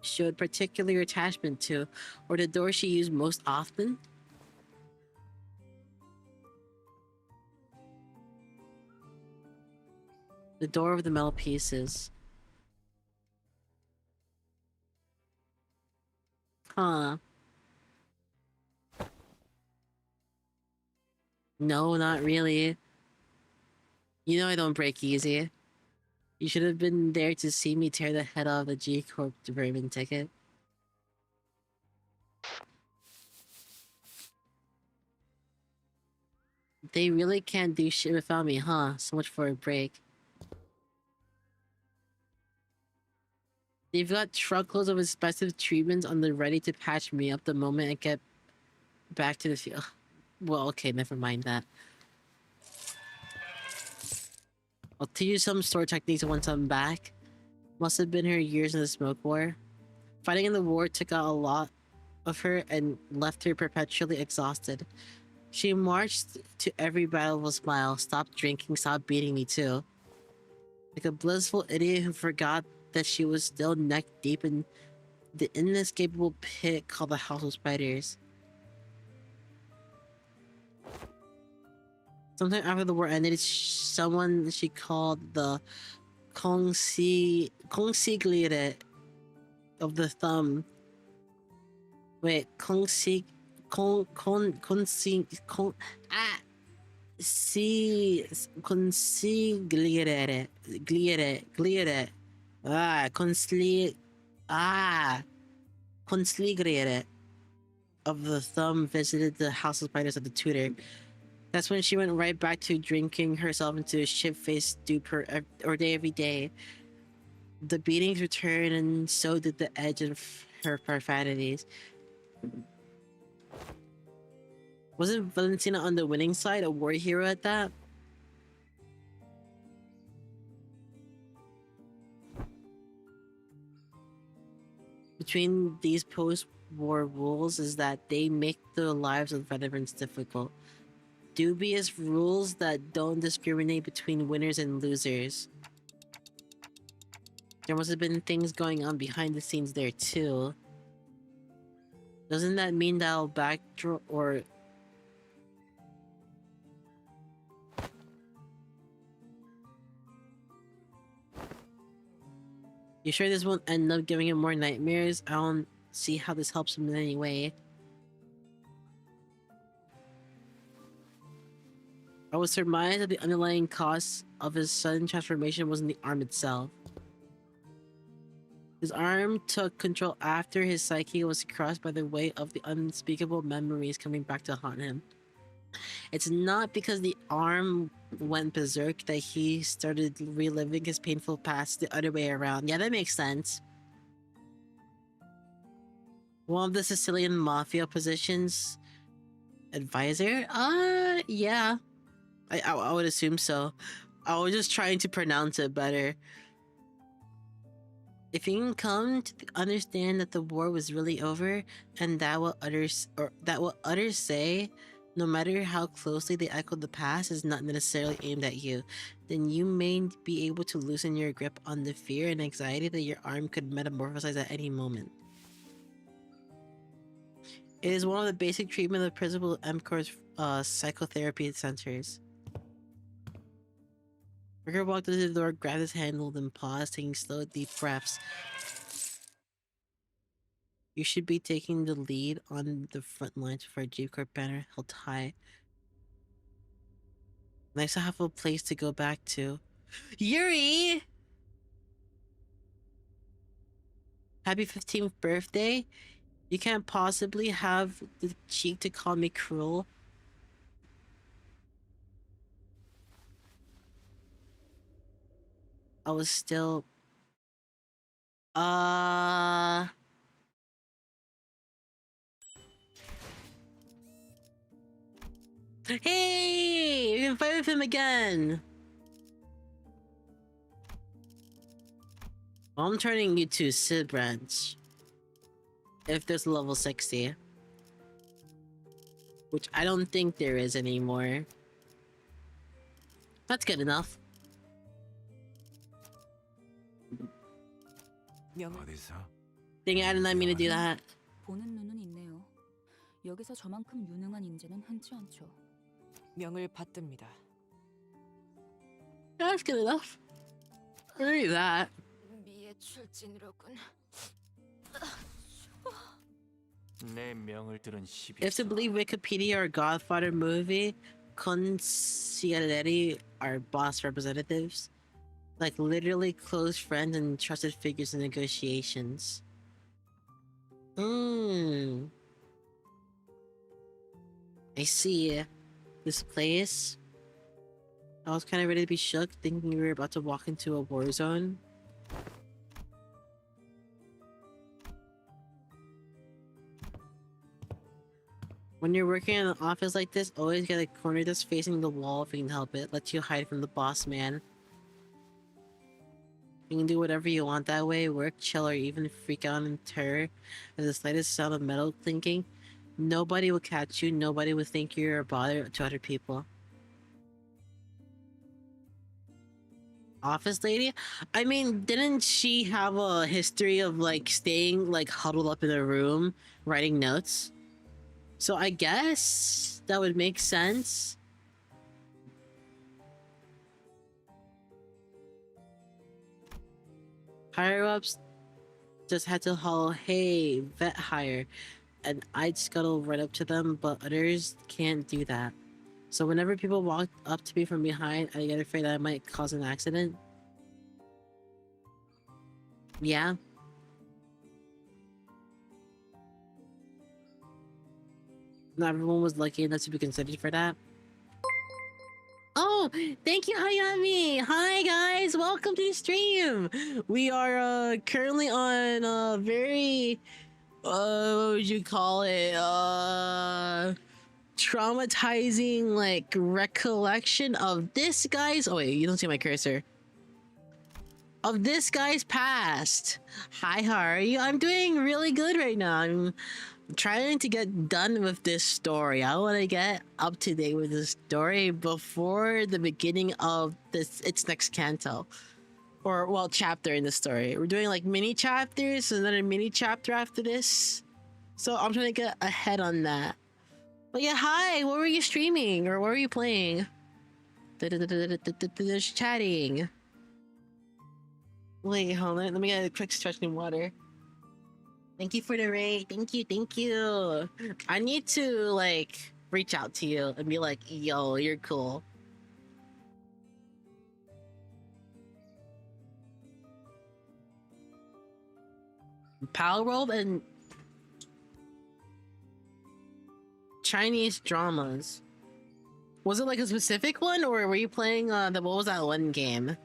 showed particular attachment to, or the door she used most often? The door of the metal pieces. Huh. No, not really. You know I don't break easy. You should have been there to see me tear the head off the G Corp Vermin ticket. They really can't do shit without me, huh? So much for a break. They've got truckloads of expensive treatments on the ready to patch me up the moment I get back to the field. Well, okay, never mind that. I'll teach you some store techniques once I'm back. Must have been her years in the smoke war. Fighting in the war took out a lot of her and left her perpetually exhausted. She marched to every battle with a smile, stopped drinking, stopped beating me too. Like a blissful idiot who forgot that she was still neck deep in the inescapable pit called the House of Spiders. Sometime after the war ended, someone she called the Consigliere of the Thumb. Wait, consigliere, consigliere of the Thumb visited the House of Spiders at the tutor. That's when she went right back to drinking herself into a shit-faced stupor or day every day. The beatings returned, and so did the edge of her profanities. Wasn't Valentina on the winning side, a war hero at that? Between these post-war rules is that they make the lives of veterans difficult. Dubious rules that don't discriminate between winners and losers. There must have been things going on behind the scenes there too. Doesn't that mean that I'll backdraw or... You sure this won't end up giving him more nightmares? I don't see how this helps him in any way. I would surmise that the underlying cause of his sudden transformation wasn't the arm itself. His arm took control after his psyche was crushed by the weight of the unspeakable memories coming back to haunt him. It's not because the arm went berserk that he started reliving his painful past, the other way around. Yeah, that makes sense. One of the Sicilian mafia positions... Advisor? Yeah. I would assume so. I was just trying to pronounce it better. If you can come to understand that the war was really over, and that what others say, no matter how closely they echo the past, is not necessarily aimed at you, then you may be able to loosen your grip on the fear and anxiety that your arm could metamorphosize at any moment. It is one of the basic treatment of Principal MCOR's psychotherapy centers. Ricker walked to the door, grabbed his handle, then paused, taking slow, deep breaths. You should be taking the lead on the front lines for a Jeep Corp banner held high. Nice to have a place to go back to. Yuri! Happy 15th birthday? You can't possibly have the cheek to call me cruel. I was still uh hey, you can fight with him again. I'm turning you to Sid branch. If there's level 60. Which I don't think there is anymore. That's good enough. 어디서? Dang it, I did not mean to do that. 보는 눈은 있네요. 여기서 저만큼 유능한 인재는 흔치 않죠. 명을 받듭니다. That's good enough. Read that. 미의 출진이로군. 내 명을 들은 시비. If to believe Wikipedia or Godfather movie, consiglieri are boss representatives. Like literally close friends and trusted figures in negotiations. I see. This place. I was kind of ready to be shook, thinking we were about to walk into a war zone. When you're working in an office like this, always get a corner that's facing the wall if you can help it. Lets you hide from the boss man. You can do whatever you want that way, work, chill, or even freak out in terror at the slightest sound of metal clinking. Nobody will catch you, nobody will think you're a bother to other people. Office lady? I mean, didn't she have a history of like staying like huddled up in a room writing notes? So I guess that would make sense. Higher ups just had to holler, "Hey, vet hire," and I'd scuttle right up to them, but others can't do that. So whenever people walked up to me from behind, I get afraid that I might cause an accident. Yeah. Not everyone was lucky enough to be considered for that. Oh, thank you, Hayami. Hi, guys. Welcome to the stream. We are currently on a very, what would you call it? Traumatizing, like, recollection of this guy's... Oh, wait, you don't see my cursor. Of this guy's past. Hi, how are you? I'm doing really good right now. I'm trying to get done with this story. I want to get up to date with this story before the beginning of its next canto. Or, well, chapter in the story. We're doing like mini chapters and then a mini chapter after this. So I'm trying to get ahead on that. But yeah, hi, what were you streaming? Or what were you playing? There's chatting. Wait, hold on. Let me get a quick stretch in water. Thank you for the raid. Thank you, thank you. I need to, like, reach out to you and be like, yo, you're cool. Power Roll and Chinese dramas. Was it like a specific one, or were you playing what was that one game?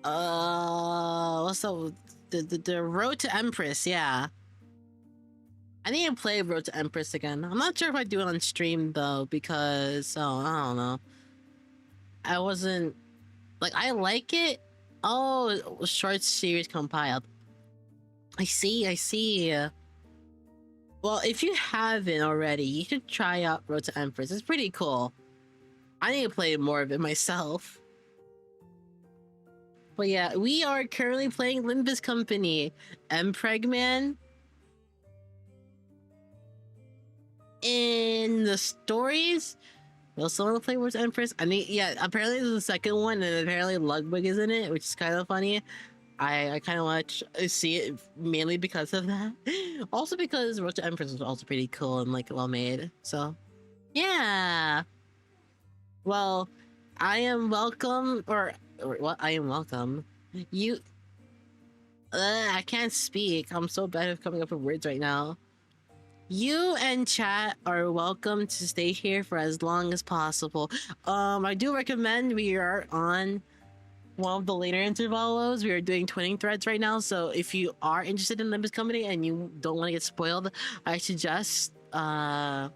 What's the Road to Empress? Yeah, I need to play Road to Empress again. I'm not sure if I do it on stream though, because I don't know. I wasn't like, I like it. Oh, it was short series compiled. I see. Well, if you haven't already, you should try out Road to Empress. It's pretty cool. I need to play more of it myself. But yeah, we are currently playing Limbus Company. Pregman. In the stories, we also want to play Road to Empress. I mean, yeah, apparently there's a second one, and apparently Lugbug is in it, which is kind of funny. I kind of want to see it mainly because of that. Also because Road to Empress was also pretty cool and like well made. So, yeah. Well, I am welcome, or what? I am welcome. You. I can't speak. I'm so bad at coming up with words right now. You and chat are welcome to stay here for as long as possible. I do recommend we are on one of the later intervalos. We are doing twinning threads right now, so if you are interested in Limbus Company and you don't want to get spoiled, I suggest backing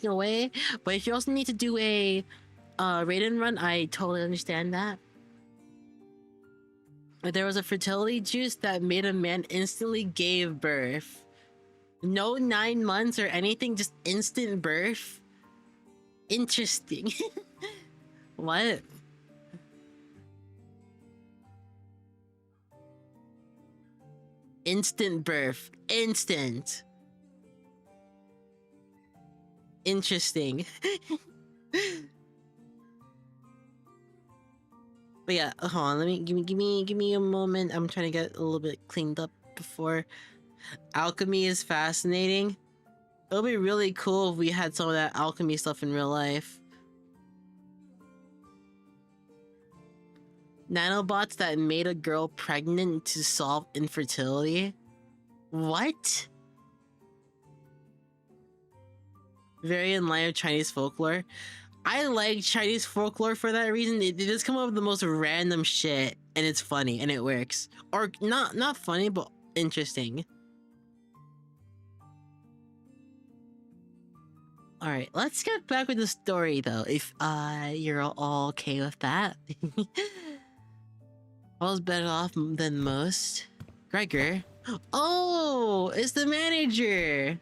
away. But if you also need to do a raid and run, I totally understand that. There was a fertility juice that made a man instantly gave birth. No 9 months or anything, just instant birth. Interesting. What? Instant birth. Instant. Interesting. But yeah, hold on. Let me give me a moment. I'm trying to get a little bit cleaned up before. Alchemy is fascinating. It'll be really cool if we had some of that alchemy stuff in real life. Nanobots that made a girl pregnant to solve infertility? What? Very in line with Chinese folklore. I like Chinese folklore for that reason. They just come up with the most random shit, and it's funny, and it works. Or not funny, but interesting. All right, let's get back with the story though. If you're all okay with that. I was better off than most. Gregor. Oh, it's the manager.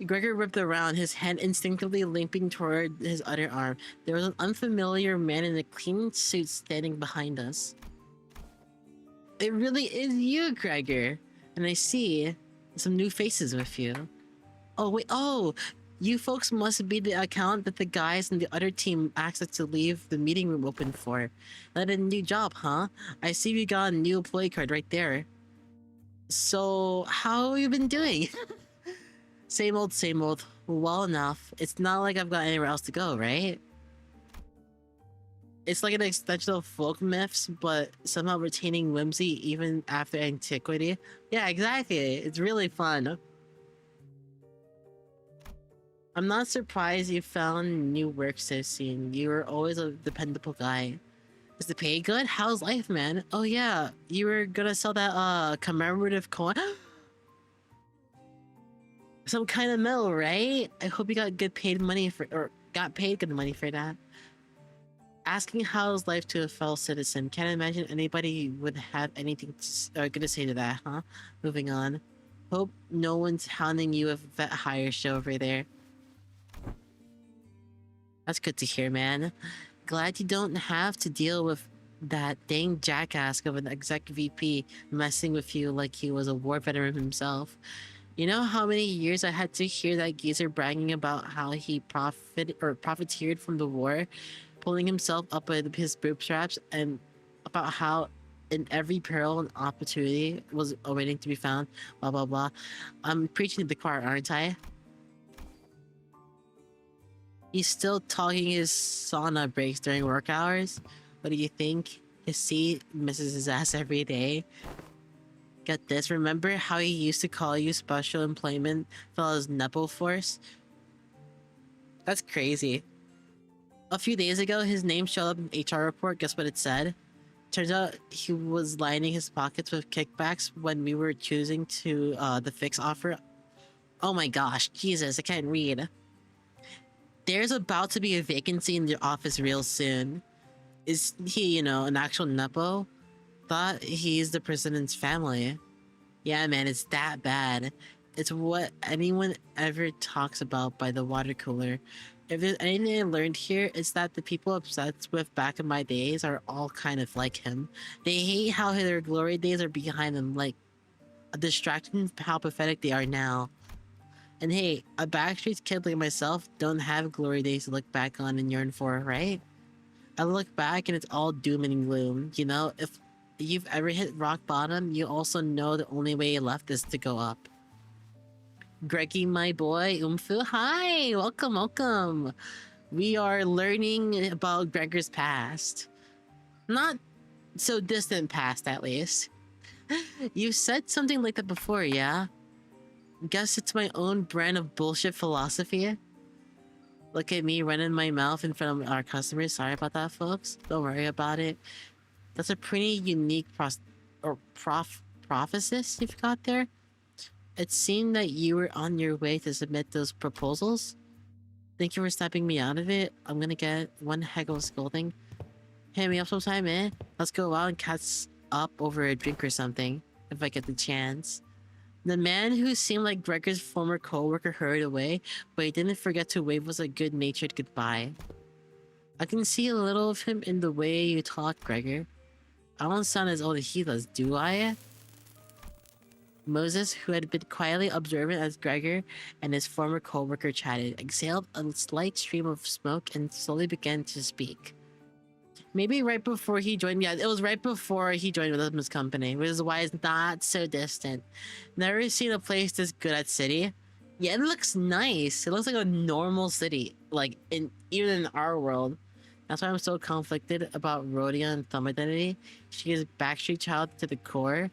Gregor whipped around, his hand instinctively limping toward his other arm. There was an unfamiliar man in a clean suit standing behind us. It really is you, Gregor. And I see some new faces with you. Oh, wait. Oh, you folks must be the account that the guys in the other team asked us to leave the meeting room open for. That a new job, huh? I see you got a new employee card right there. So, how have you been doing? Same old, same old. Well enough. It's not like I've got anywhere else to go, right? It's like an extension of folk myths, but somehow retaining whimsy even after antiquity. Yeah, exactly. It's really fun. I'm not surprised you found new work so soon. You were always a dependable guy. Is the pay good? How's life, man? Oh yeah, you were gonna sell that commemorative coin. Some kind of medal, right? I hope you got good paid money for, or got paid good money for that. Asking how's life to a fellow citizen. Can't imagine anybody would have anything good to say to that, huh? Moving on. Hope no one's hounding you with that hire show over there. That's good to hear, man. Glad you don't have to deal with that dang jackass of an exec VP messing with you like he was a war veteran himself. You know how many years I had to hear that geezer bragging about how he profiteered from the war, pulling himself up with his bootstraps, and about how in every peril an opportunity was awaiting to be found, blah blah blah. I'm preaching to the choir, aren't I? He's still talking his sauna breaks during work hours. What do you think? His seat misses his ass every day. Get this, remember how he used to call you special employment fellows Nepo Force? That's crazy. A few days ago, his name showed up in an HR report. Guess what it said? Turns out he was lining his pockets with kickbacks when we were choosing to the fix offer. Oh my gosh, Jesus, I can't read. There's about to be a vacancy in the office real soon. Is he, an actual Nepo? Thought he's the president's family. Yeah, man, it's that bad. It's what anyone ever talks about by the water cooler. If there's anything I learned here, it's that the people obsessed with back in my days are all kind of like him. They hate how their glory days are behind them, like a distraction from how pathetic they are now. And hey, a Backstreet kid like myself don't have glory days to look back on and yearn for, right? I look back and it's all doom and gloom. If you've ever hit rock bottom, you also know the only way left is to go up. Greggy, my boy, Oofu, hi! Welcome, welcome! We are learning about Gregor's past. Not so distant past, at least. You said something like that before, yeah? Guess it's my own brand of bullshit philosophy. Look at me running my mouth in front of our customers. Sorry about that, folks. Don't worry about it. That's a pretty unique prophecies you've got there. It seemed that you were on your way to submit those proposals. Thank you for snapping me out of it. I'm gonna get one heck of a scolding. Hey, me up sometime, eh? Let's go out and catch up over a drink or something, if I get the chance. The man who seemed like Gregor's former co-worker hurried away, but he didn't forget to wave us a good-natured goodbye. I can see a little of him in the way you talk, Gregor. I don't sound as old as he does, do I? Moses, who had been quietly observant as Gregor and his former co-worker chatted, exhaled a slight stream of smoke and slowly began to speak. Maybe right before he joined, yeah, it was right before he joined with Limbus Company, which is why it's not so distant. Never seen a place this good at city. Yeah, it looks nice. It looks like a normal city, like even in our world. That's why I'm so conflicted about Rhodia and Thumb identity. She is Backstreet Child to the core,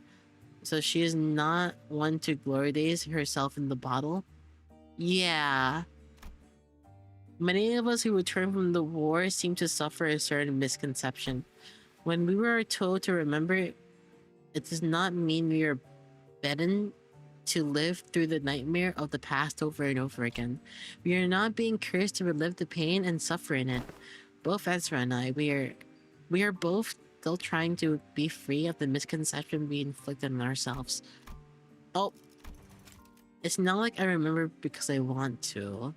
so she is not one to glory days herself in the bottle. Yeah. Many of us who return from the war seem to suffer a certain misconception. When we were told to remember, it does not mean we are bidden to live through the nightmare of the past over and over again. We are not being cursed to relive the pain and suffer in it. Both Ezra and I, we are both still trying to be free of the misconception we inflicted on ourselves. Oh, it's not like I remember because I want to.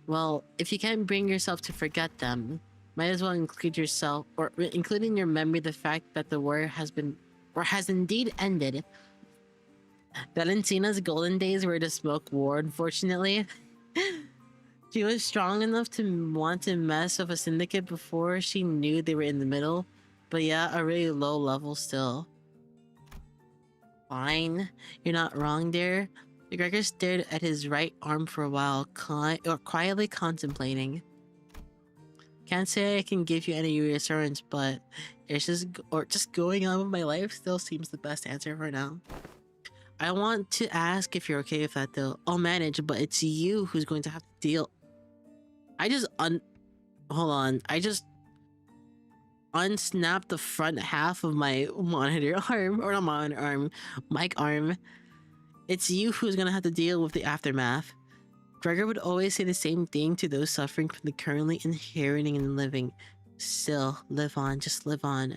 Well, if you can't bring yourself to forget them, might as well include yourself, or include in your memory the fact that the war has been, or has indeed ended. Valentina's golden days were the smoke war, unfortunately. She was strong enough to want to mess with a syndicate before she knew they were in the middle, but yeah, a really low level still. Fine, you're not wrong there. Gregor stared at his right arm for a while, quietly contemplating. Can't say I can give you any reassurance, but it's just going on with my life still seems the best answer for now. I want to ask if you're okay with that though. I'll manage, but it's you who's going to have to deal. Hold on. I just unsnapped the front half of my monitor arm, or not monitor arm, mic arm. It's you who's gonna have to deal with the aftermath. Gregor would always say the same thing to those suffering from the currently inheriting and living. Still, live on, just live on.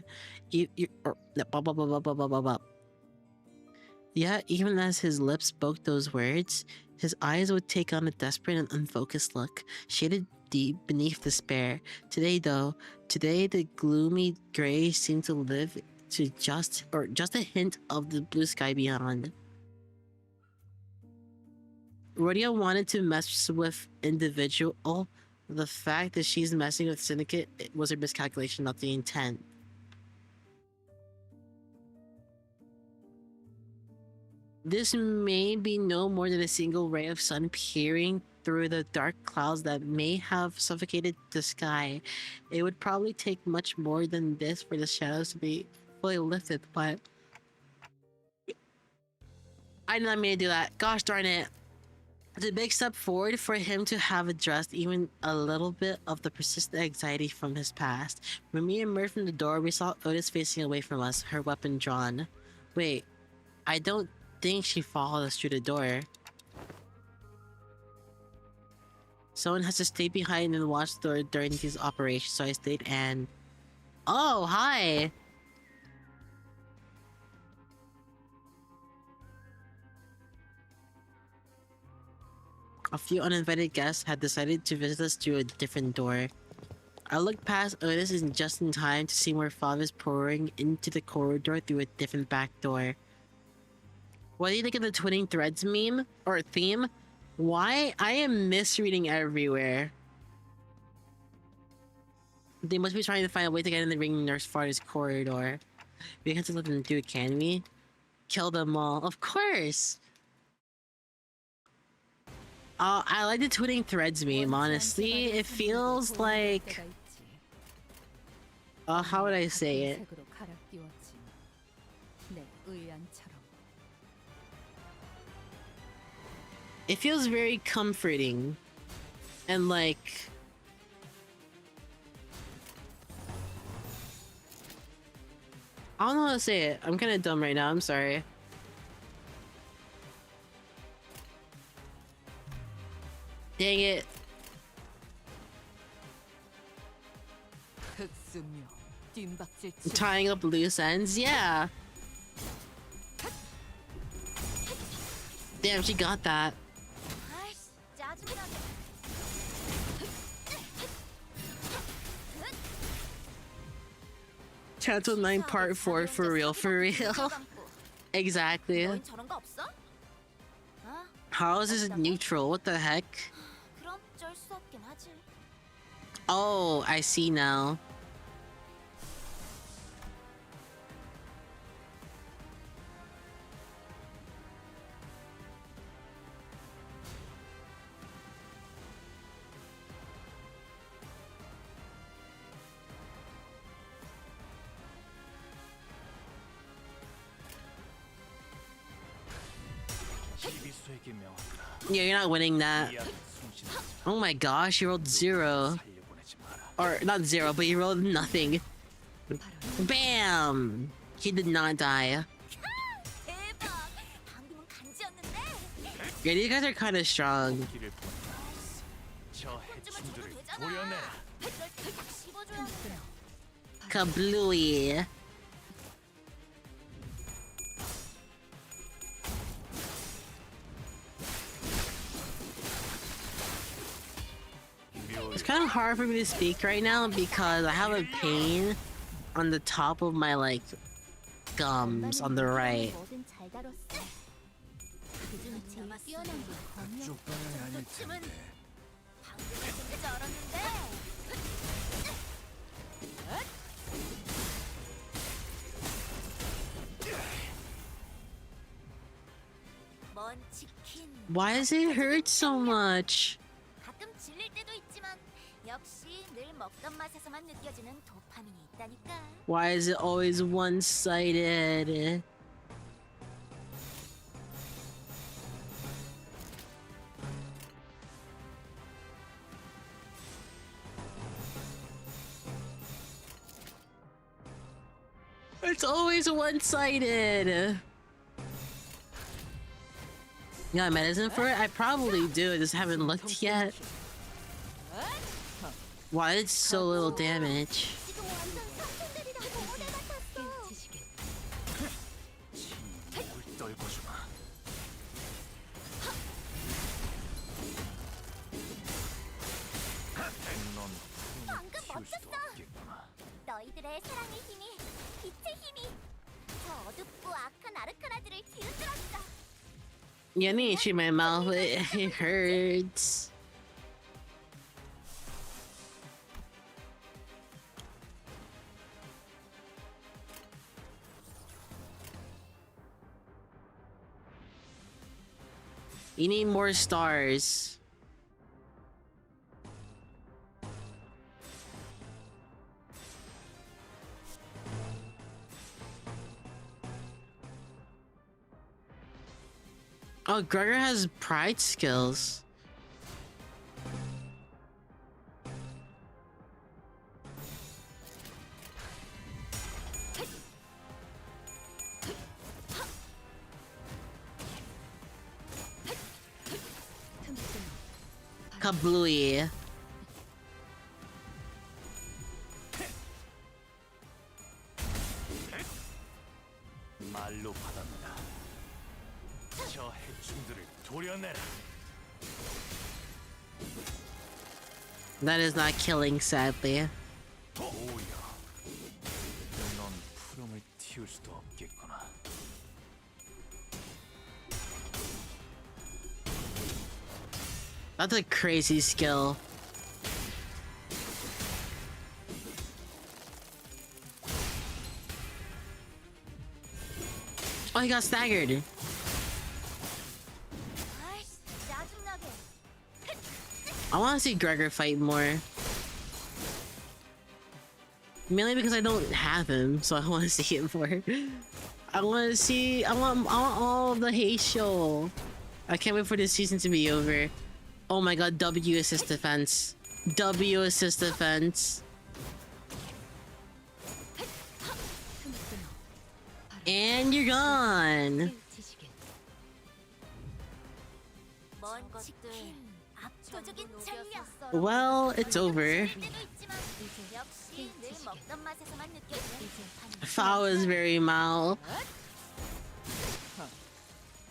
Yeah, even as his lips spoke those words, his eyes would take on a desperate and unfocused look, shaded deep beneath despair. Today, the gloomy gray seemed to live to just a hint of the blue sky beyond. Rhodia wanted to mess with individual. The fact that she's messing with Syndicate was her miscalculation, not the intent. This may be no more than a single ray of sun peering through the dark clouds that may have suffocated the sky. It would probably take much more than this for the shadows to be fully lifted, but I did not mean to do that. Gosh darn it. It's a big step forward for him to have addressed even a little bit of the persistent anxiety from his past. When we emerged from the door, we saw Otis facing away from us, her weapon drawn. Wait, I don't think she followed us through the door. Someone has to stay behind and watch the door during these operations, so I stayed and... Oh, hi! A few uninvited guests had decided to visit us through a different door. I looked past Otis just in time to see more fathers pouring into the corridor through a different back door. What do you think of the twinning threads meme? Or theme? Why? I am misreading everywhere. They must be trying to find a way to get in the ring Nurse Farter's corridor. We can't just let them do it, can we? Kill them all. Of course! I like the twinning threads meme, honestly. It feels like... how would I say it? It feels very comforting. And like... I don't know how to say it. I'm kind of dumb right now. I'm sorry. Dang it. 흑수묘, 뒷박질 Tying up loose ends? Yeah. Damn, she got that. 아이씨, 짜증나게. Channel 9 part 4 for real, for real. Exactly. 너흰 저런 거 없어? 아, How is this neutral? What the heck? 그럼 쩔 수 없긴 하지. Oh, I see now. 시비수에게 명하노라. Yeah, you're not winning that. 이야기 숨쉬는 Oh my gosh, you rolled 0. 살려보내지 마라. Or, not 0, but you rolled nothing. Bam! He did not die. 대박. 방금은 간지였는데. Yeah, these guys are kind of strong. 길을 본다. 저 쯤은 줘도 해충들을 되잖아. 도려내라. 그럴 때딱 씹어줘야 돼. Kablooey. It's kind of hard for me to speak right now because I have a pain on the top of my like gums on the right. 뭐든 잘 다뤘어. 그중 제일 뛰어난 게 검이야. 정도쯤은 방금은 진짜 알았는데. 먼 치킨. Why does it hurt so much? 가끔 질릴 때도 있지만 역시 늘 먹던 맛에서만 느껴지는 도파민이 있다니까. Why is it always one-sided? It's always one-sided. You got medicine for it? I probably do. I just haven't looked yet. Why did so little damage? 지금 완전 삼촌들이랑 고모들 같았어. 침묵을 떨궈주마. 넌 방금 품을 키울 수도 멋졌어. 없겠구나. 너희들의 사랑의 힘이, 빛의 힘이 저 어둡고 악한 아르카나들을 뒤흔들었어. Yeah, I need to chew my mouth. It hurts. You need more stars. Oh, Gregor has pride skills. Kablooey. 말로 받았다. 저 해충들을 도려내라. That is not killing, sadly. 오야. 넌 푸름을 틔울 수도 없겠구나. That's a crazy skill. Oh, he got staggered. 아이씨, 짜증나게. I want to see Gregor fight more. Mainly because I don't have him, so I want to see him more. I want to see. I want all the hate show. I can't wait for this season to be over. Oh my god, W assist defense. W assist defense. And you're gone. 먼 것들 압도적인 전력. Well, it's over. 때도 있지만 역시 늘 먹던 맛에서만 느껴지는 Foul is very mild.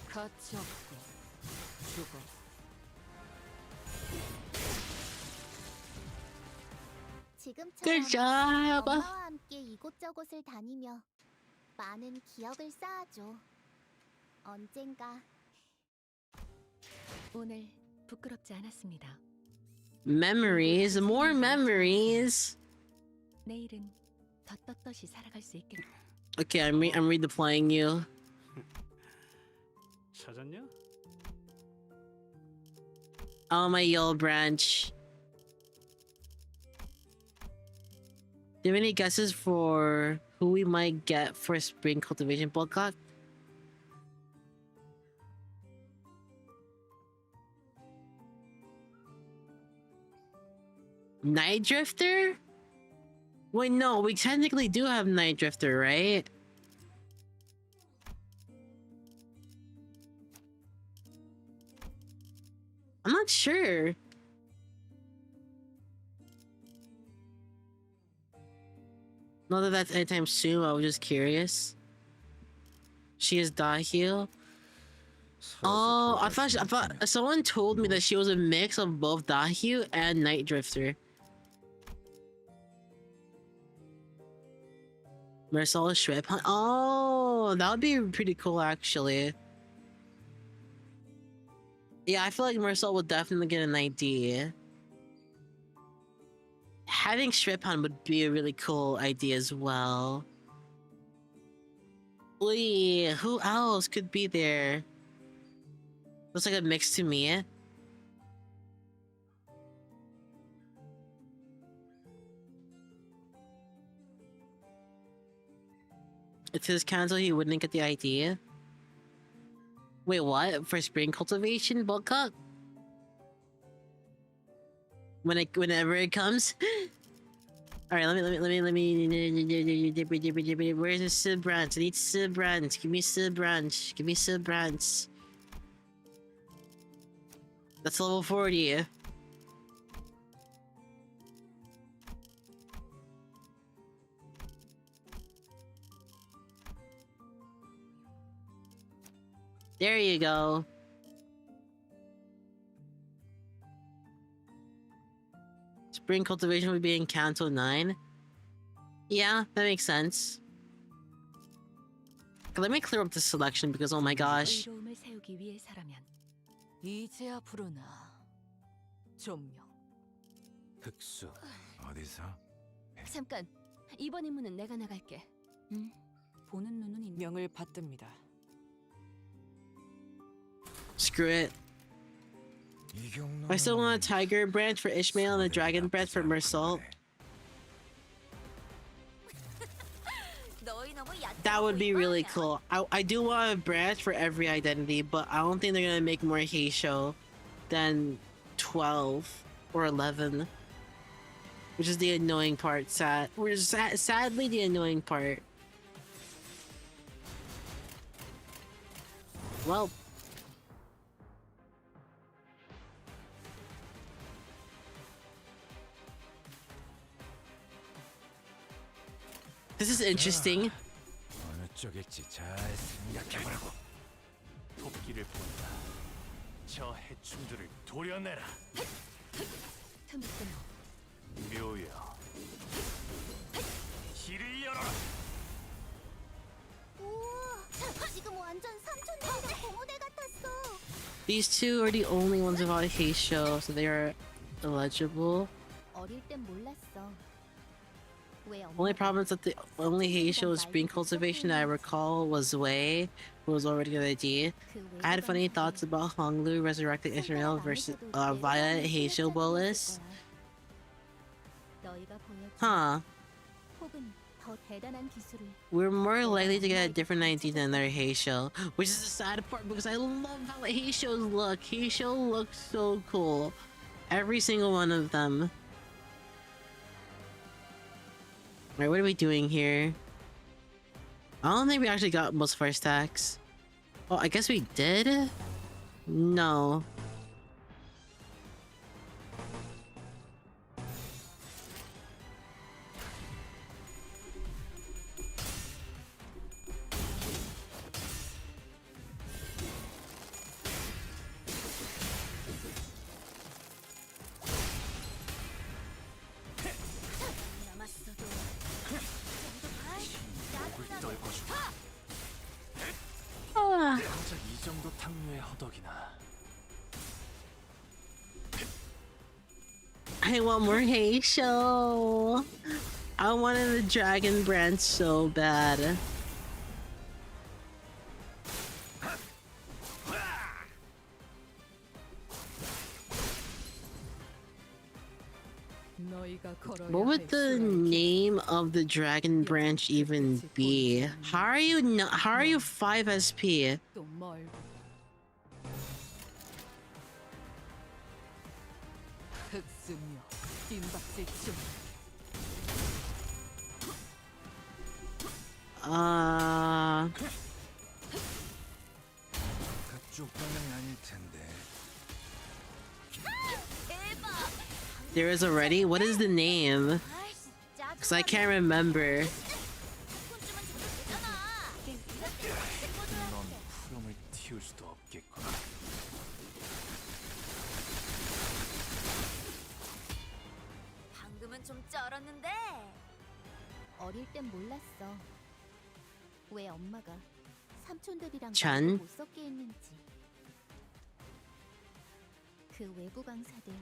가치 없고 죽어. 지금처럼 Good job. 엄마와 함께 이곳저곳을 다니며 많은 기억을 쌓아줘. 언젠가 오늘 부끄럽지 않았습니다. Memories, more memories. 내일은 더 떳떳이 살아갈 수 있겠다. Okay, I'm redeploying you. 찾았냐? Oh, my yellow branch. Do you have any guesses for who we might get for spring cultivation bulk? Night Drifter? Wait, no, we technically do have Night Drifter, right? I'm not sure. Not that that's anytime soon, I was just curious. She is Dahil. Oh, I thought someone told me that she was a mix of both Dahil and Night Drifter. Marcel Shrimp Hunt. Oh, that would be pretty cool, actually. Yeah, I feel like Marcel would definitely get an idea. Having Strip Hunt would be a really cool idea as well. Wait, who else could be there? Looks like a mix to me. If his cancel, he wouldn't get the idea. Wait, what? For spring cultivation bulk cut? Whenever it comes. All right, let me. Where's the sub branch? I need sub branch. Give me sub branch. Give me sub branch. That's level 40. There you go. Spring cultivation would be in Canto 9. Yeah, that makes sense. Okay, let me clear up the selection because oh my gosh. 의로움을 세우기 위해서라면 이제야 부르나. 존명. 흑수 어디서? 잠깐 이번 임무는 내가 나갈게. 보는 눈은 있네. 명을 받듭니다. Screw it. I still want a tiger branch for Ishmael and a dragon breath for Mersault. 너희 너무 얕아 That would be 보이고 really 말이야. cool. I do want a branch for every identity, but I don't think they're gonna make more Heisho than 12 or 11. Which is the annoying part, sadly the annoying part. Well, this is interesting. 어느 쪽일지 잘 생각해보라고. 토끼를 본다. 저 해충들을 도려내라. 틈을 끊어. 묘여. 길을 열어라. 우와, 지금 완전 삼촌들이랑 고모대 같았어. These two are the only ones without a Heisho, so they are eligible. 어릴 땐 몰랐어. 왜 Only problem is that the only Heisho spring cultivation that I recall was Wei, who was already an idea. I had funny thoughts about Honglu resurrecting Israel versus via Heisho bolus. 너희가 보여준 Huh. 혹은 더 대단한 기술을 We're more likely to get a different ID than their Heisho, which is the sad part because I love how the Heishos look. Heisho looks so cool. Every single one of them. Alright, what are we doing here? I don't think we actually got most of our stacks. Oh, I guess we did? No. 정작 이 정도 탕류의 허덕이나. I want more Heisho. I wanted the dragon branch so bad. What would the name of the dragon branch even be? How are you not? How are you 5 SP? 또 멀고. 흑수며 뜀박질 좀. 그쪽 방향이 아닐 텐데. There is already? What is the name? Because I can't remember. 넌 푸름을 틔울 수도 없겠구나. 방금은 좀 쩔었는데. 어릴 땐 몰랐어. 왜 엄마가 삼촌들이랑 잔? 말도 못 섞게 했는지. 그 외부 강사들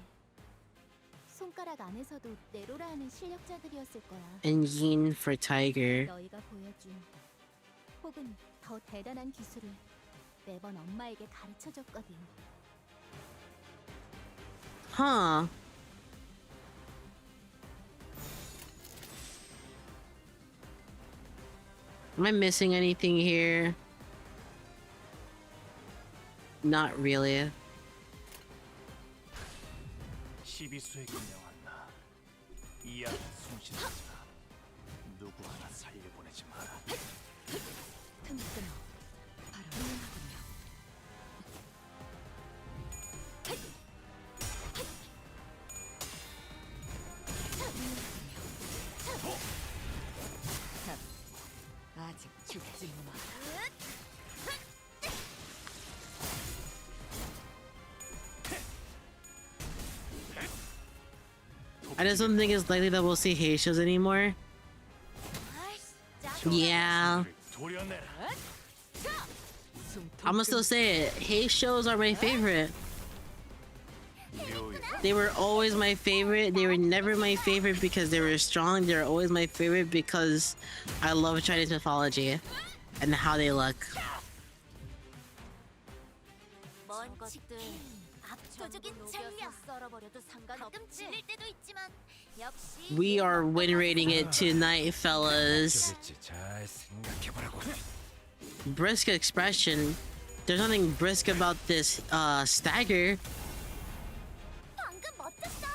손가락 안에서도 내로라 하는 실력자들이었을 거야. And Hien for Tiger. 너희가 보여준 혹은 더 대단한 기술을 매번 엄마에게 가르쳐줬거든. Huh. Am I missing anything here? Not really. 12수에게 명한다. 이 아는 순신하지마. 누구 하나 살려보내지 마라. 틈끊어 바로 흥하군요. 아직 죽지 마. I just don't think it's likely that we'll see Heishos anymore. Yeah. 도려내라. I'ma still say it. Heishos are my favorite. 묘요. They were always my favorite. They were never my favorite because they were strong. They're always my favorite because I love Chinese mythology and how they look. 먼 것들 압도적인 전력 썰어버려도 상관없지. 가끔 질릴 때도 있지만 역시 We are win rating it tonight, fellas. 어쩌겠지 잘 생각해보라고. Brisk expression. There's nothing brisk about this stagger. 방금 멋졌어.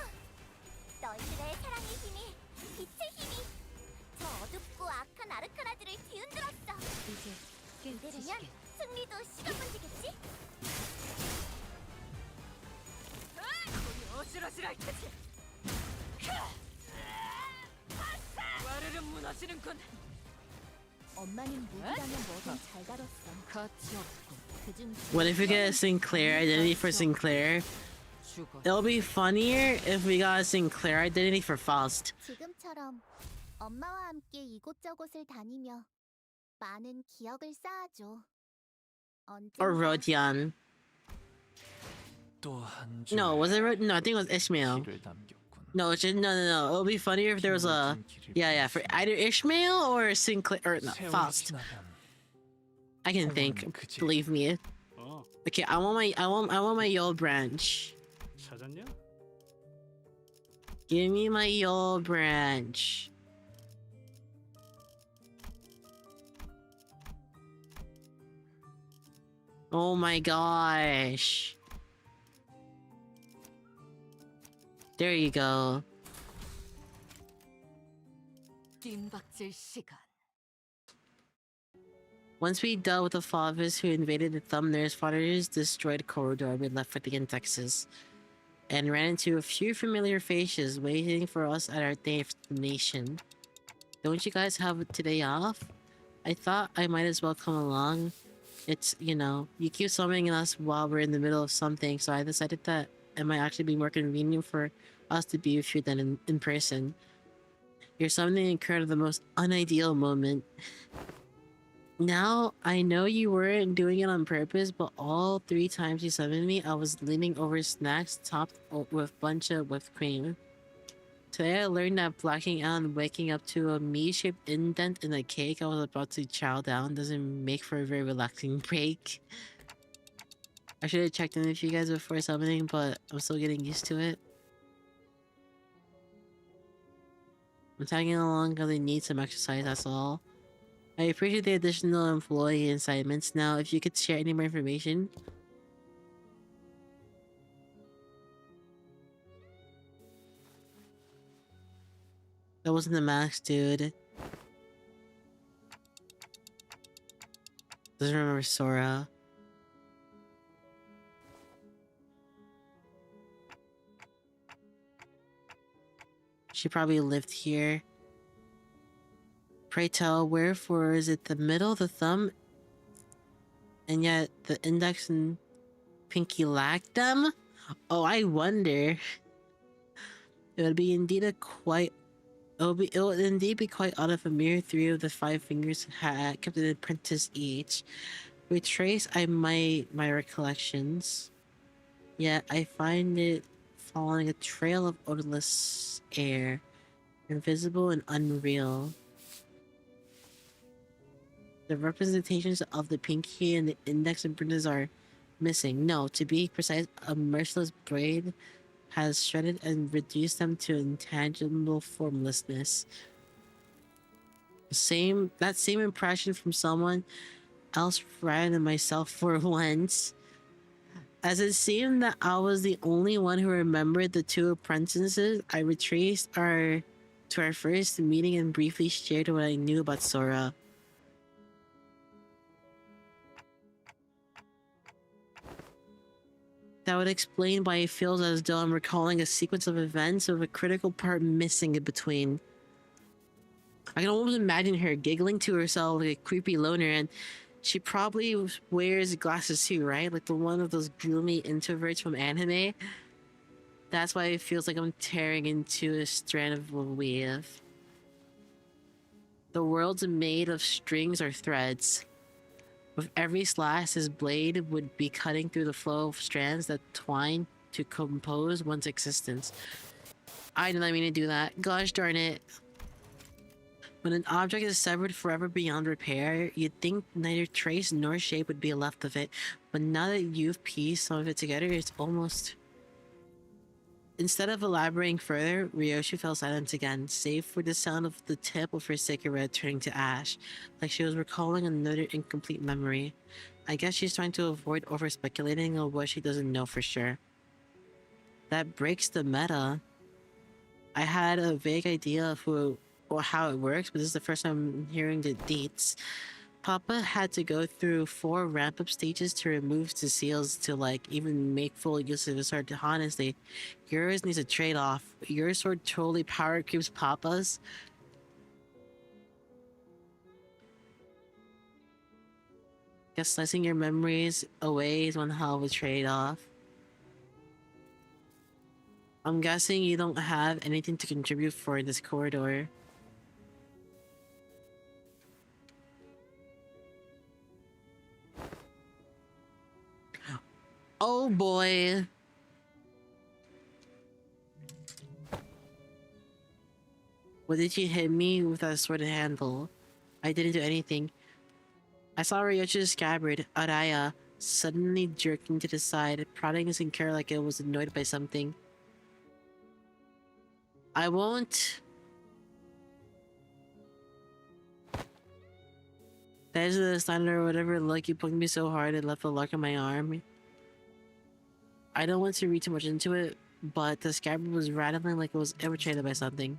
너희들의 사랑의 힘이 빛의 힘이 저 어둡고 악한 아르카나들을 뒤흔들었어. 이제 이대로면 승리도 시간 문제겠지? 어지러지랄 테지. 와르르 무너지는군. 엄마는 무기라면 뭐든 잘 다뤘어. 가치 없고 그중 What if we get a Sinclair identity for Sinclair? 죽어. It'll be funnier if we got a Sinclair identity for Faust. 지금처럼 엄마와 함께 이곳저곳을 다니며 많은 기억을 쌓아줘. Or 언젠가 Rodion. 또한 No, was it No, I think it was Ishmael. 길을 남겼군. No, it's just, no. It'll be funnier if there was a yeah, for either Ishmael or Sinclair or no, 세월이 Faust. 지나면 I can think. Believe me. Okay, I want my Yule branch. 찾았냐? Give me my Yule branch. Oh my gosh. There you go. 뜀박질 시간. Once we dealt with the Fathers who invaded the Thumbnair's father's destroyed corridor, we left for the Texas and ran into a few familiar faces waiting for us at our destination. Don't you guys have today off? I thought I might as well come along. It's, you know, you keep summoning us while we're in the middle of something, so I decided that it might actually be more convenient for us to be with you than in person. You're summoning occurred at the most unideal moment. Now, I know you weren't doing it on purpose, but all 3 times you summoned me, I was leaning over snacks topped with bunch of whipped cream. Today I learned that blacking out and waking up to a me-shaped indent in a cake I was about to chow down doesn't make for a very relaxing break. I should have checked in with you guys before summoning, but I'm still getting used to it. I'm tagging along because I need some exercise, that's all. I appreciate the additional employee assignments. Now, if you could share any more information. That wasn't the max, dude. Doesn't remember Sora. She probably lived here. Pray tell, wherefore is it the middle of the thumb and yet the index and pinky lack them? Oh, I wonder. It would indeed be quite odd if a mere 3 of the 5 fingers had kept an apprentice each. Retrace my recollections. Yet I find it following a trail of odorless air, invisible and unreal. The representations of the pinky and the index imprinters are missing. No, to be precise, a merciless blade has shredded and reduced them to intangible formlessness. That same impression from someone else rather than myself for once. As it seemed that I was the only one who remembered the 2 apprentices, I retraced to our first meeting and briefly shared what I knew about Sora. That would explain why it feels as though I'm recalling a sequence of events with a critical part missing in between. I can almost imagine her giggling to herself like a creepy loner, and she probably wears glasses too, right? Like the one of those gloomy introverts from anime. That's why it feels like I'm tearing into a strand of a weave. The world's made of strings or threads. With every slash, his blade would be cutting through the flow of strands that twine to compose one's existence. I did not mean to do that. Gosh darn it. When an object is severed forever beyond repair, you'd think neither trace nor shape would be left of it. But now that you've pieced some of it together, it's almost... Instead of elaborating further, Ryoshi fell silent again, save for the sound of the tip of her cigarette turning to ash, like she was recalling another incomplete memory. I guess she's trying to avoid over-speculating on what she doesn't know for sure. That breaks the meta. I had a vague idea of who or how it works, but this is the first time I'm hearing the deets. Papa had to go through 4 ramp-up stages to remove the seals to, like, even make full use of his sword. Honestly, yours needs a trade-off. Your sword totally power creeps Papa's. Guess slicing your memories away is one hell of a trade-off. I'm guessing you don't have anything to contribute for this corridor. Oh boy. What did you hit me with that sword handle? I didn't do anything. I saw Ryoshi's scabbard, Araya, suddenly jerking to the side, prodding his incur like it was annoyed by something. I won't... That is the standard or whatever look you poked me so hard it left a mark on my arm. I don't want to read too much into it, but the scabbard was rattling like it was irritated by something.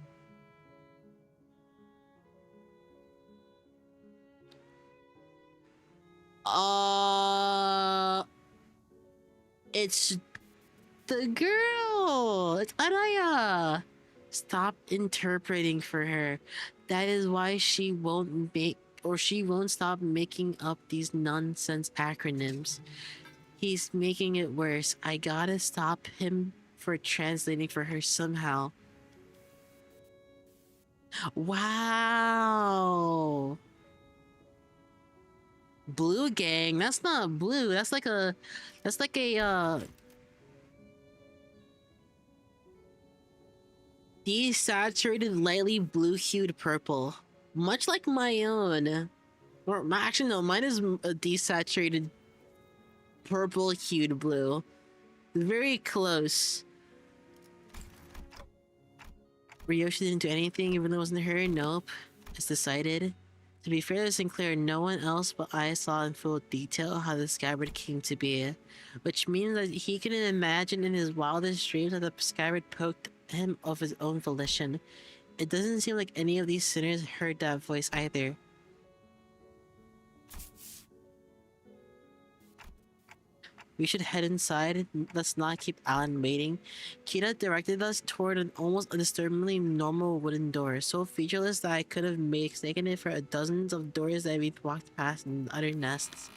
It's the girl! It's Araya! Stop interpreting for her. That is why she won't stop making up these nonsense acronyms. He's making it worse. I gotta stop him for translating for her somehow. Wow! Blue gang? That's not blue. That's like a desaturated, lightly blue-hued purple. Much like my own. Actually, no, mine is a desaturated purple-hued blue. Very close. Ryoshi didn't do anything even though it wasn't her? Nope. It's decided. To be fair to Sinclair, no one else but I saw in full detail how the scabbard came to be. Which means that he couldn't imagine in his wildest dreams that the scabbard poked him of his own volition. It doesn't seem like any of these sinners heard that voice either. We should head inside. Let's not keep Alan waiting. Kita directed us toward an almost undisturbingly normal wooden door, so featureless that I could have mistaken it for dozens of doors that we'd walked past in other nests.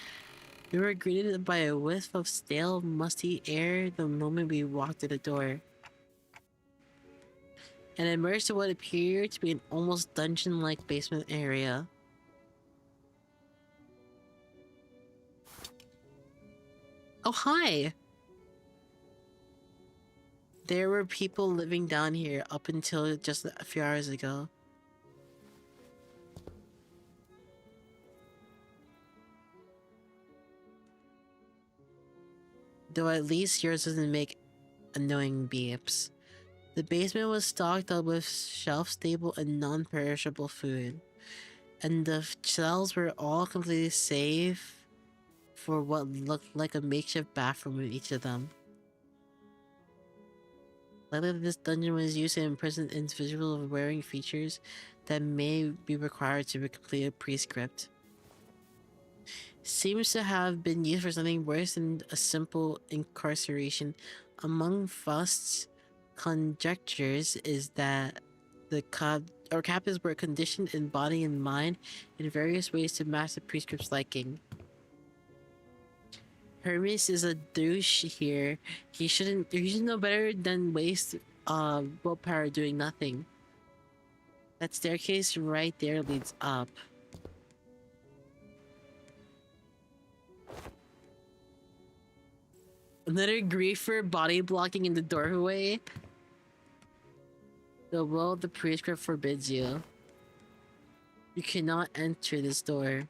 We were greeted by a whiff of stale, musty air the moment we walked through the door, and emerged to what appeared to be an almost dungeon-like basement area. Oh, hi! There were people living down here up until just a few hours ago. Though at least yours doesn't make annoying beeps. The basement was stocked up with shelf-stable and non-perishable food, and the shelves were all completely safe for what looked like a makeshift bathroom in each of them. Likely this dungeon was used to imprison individuals with wearing features that may be required to complete a prescript. Seems to have been used for something worse than a simple incarceration. Among Faust's conjectures is that the captives were conditioned in body and mind in various ways to match the prescript's liking. Hermes is a douche here. He should know better than waste willpower doing nothing. That staircase right there leads up. Another griefer body blocking in the doorway. The will of the prescript forbids you. You cannot enter this door.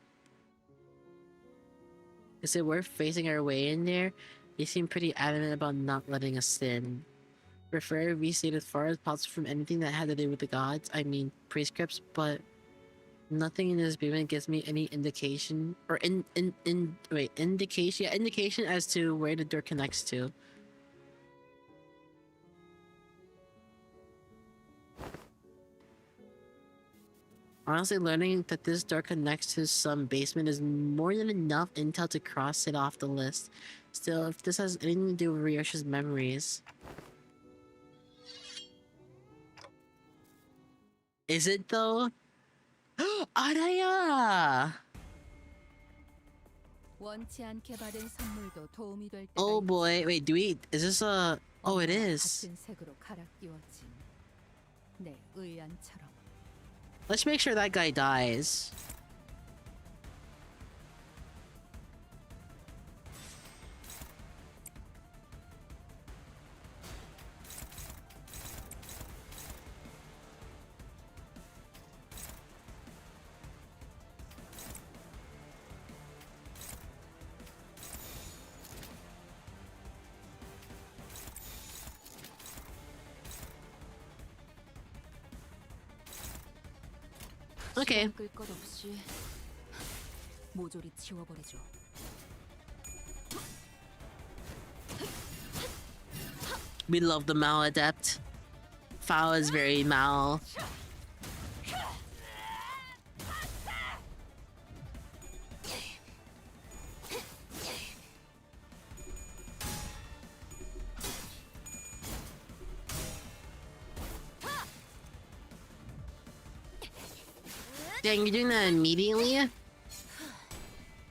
Is it worth facing our way in there? They seem pretty adamant about not letting us in. Prefer we stayed as far as possible from anything that had to do with the gods, I mean prescripts, but nothing in this basement gives me any indication or indication as to where the door connects to. Honestly, learning that this door connects to some basement is more than enough intel to cross it off the list. Still, if this has anything to do with Ryoshi's memories... Is it though? Araya! 원치 않게 받은 선물도 도움이 될 때가 Oh boy, wait, do we... Is this a... Oh, it is. 같은 색으로 갈아 끼워진 내 의안처럼. Let's make sure that guy dies. Okay. 끌 것 없이 모조리 치워버리죠. We love the Mao adept. Fao is very Mao. Dang, you're doing that immediately?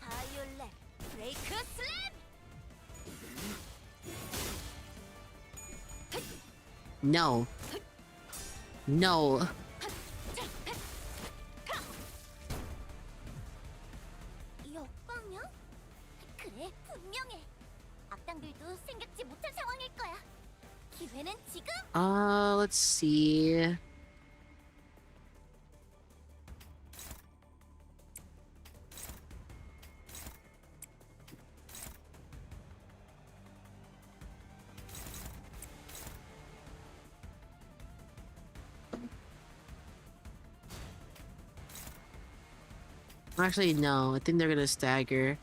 바이올렛 브레이크 슬램. No. No. 역방향? 그래, 분명해. 악당들도 생각지 못한 상황일 거야. 기회는 지금. Let's see. Actually, no. I think they're gonna stagger.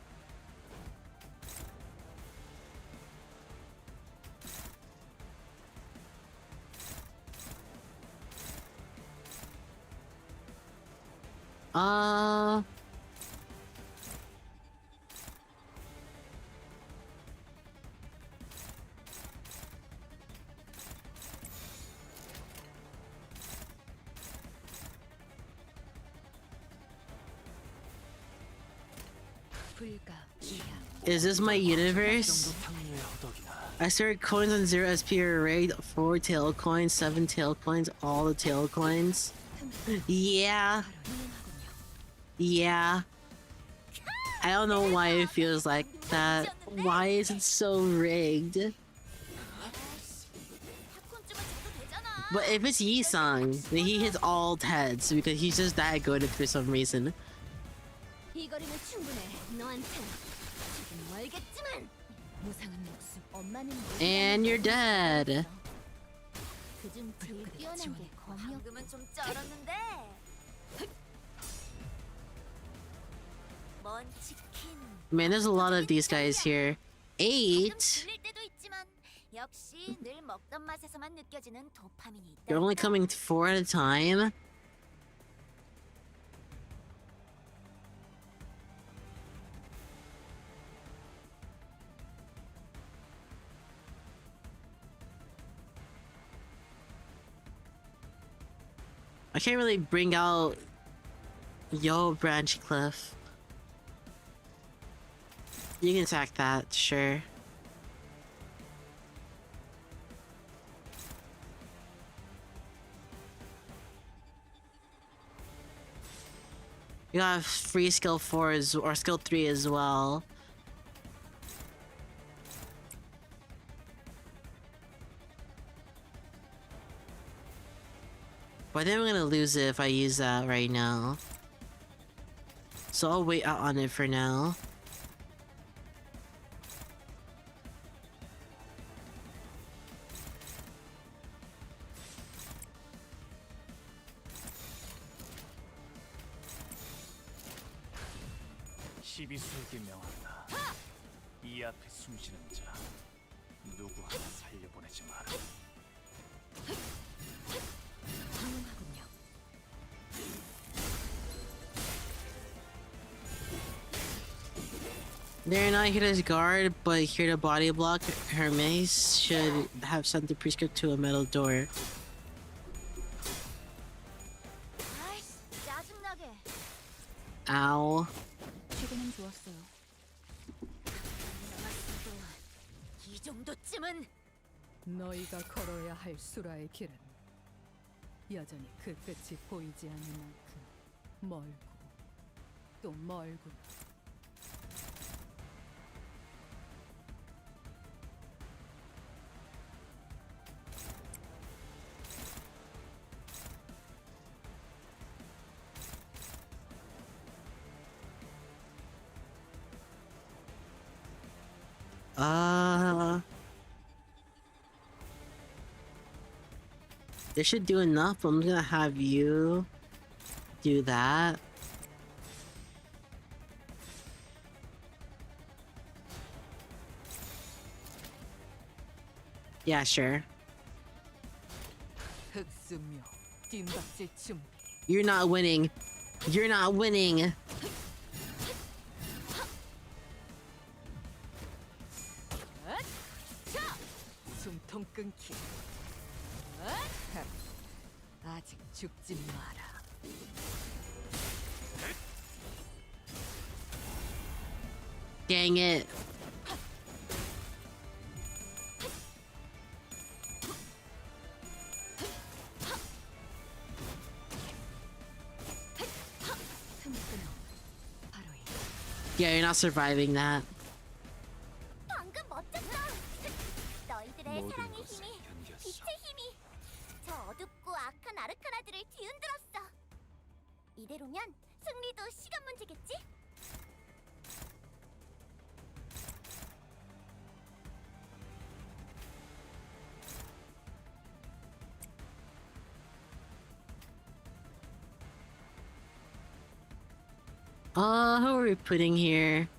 Is this my universe? I started coins on 0 SP arrayed, 4 tail coins, 7 tail coins, all the tail coins. Yeah. Yeah. I don't know why it feels like that. Why is it so rigged? But if it's Yi-sang, then he hits all heads because he's just that good for some reason. 이 거리는 충분해. 너한텐 지금 멀겠지만. 무상한 목숨. 엄마는 And you're dead. 그중 제일 뛰어난 게 검역. 방금은 좀 쩔었는데. 먼 치킨. Man, there's a lot of these guys here. 8? 들릴 때도 있지만 역시 늘 먹던 맛에서만 느껴지는 도파민이 있다. You're only coming 4 at a time? I can't really bring out Yo Branch Cliff. You can attack that, sure. You got free skill 4 or skill 3 as well. But I think I'm gonna lose it if I use that right now. So I'll wait out on it for now. 시비수에게 명한다. 이 앞에 숨쉬는 자 누구 하나 살려보내지 마라. They're not here to guard, but here to body block. Hermes should have sent the prescript to a metal door. 아이씨, 짜증나게. Ow. 최근엔 좋았어요. 이 정도쯤은. 너희가 걸어야 할 수라의 길은 여전히 그 끝이 보이지 않는 만큼 멀고 또 멀고. This should do enough. I'm gonna have you do that. Yeah, sure. 흑수묘 뒷박질 준비. You're not winning. You're not winning. 숨통 끊기. 아직 죽지 마라. Dang it. Yeah, you're not surviving that. 방금 멋졌어. 너희들의 모든 사랑의 것을 힘이, 견뎠어. 빛의 힘이 저 어둡고 악한 아르카나들을 뒤흔들었어. 이대로면 승리도 시간 문제겠지? Who are we putting here?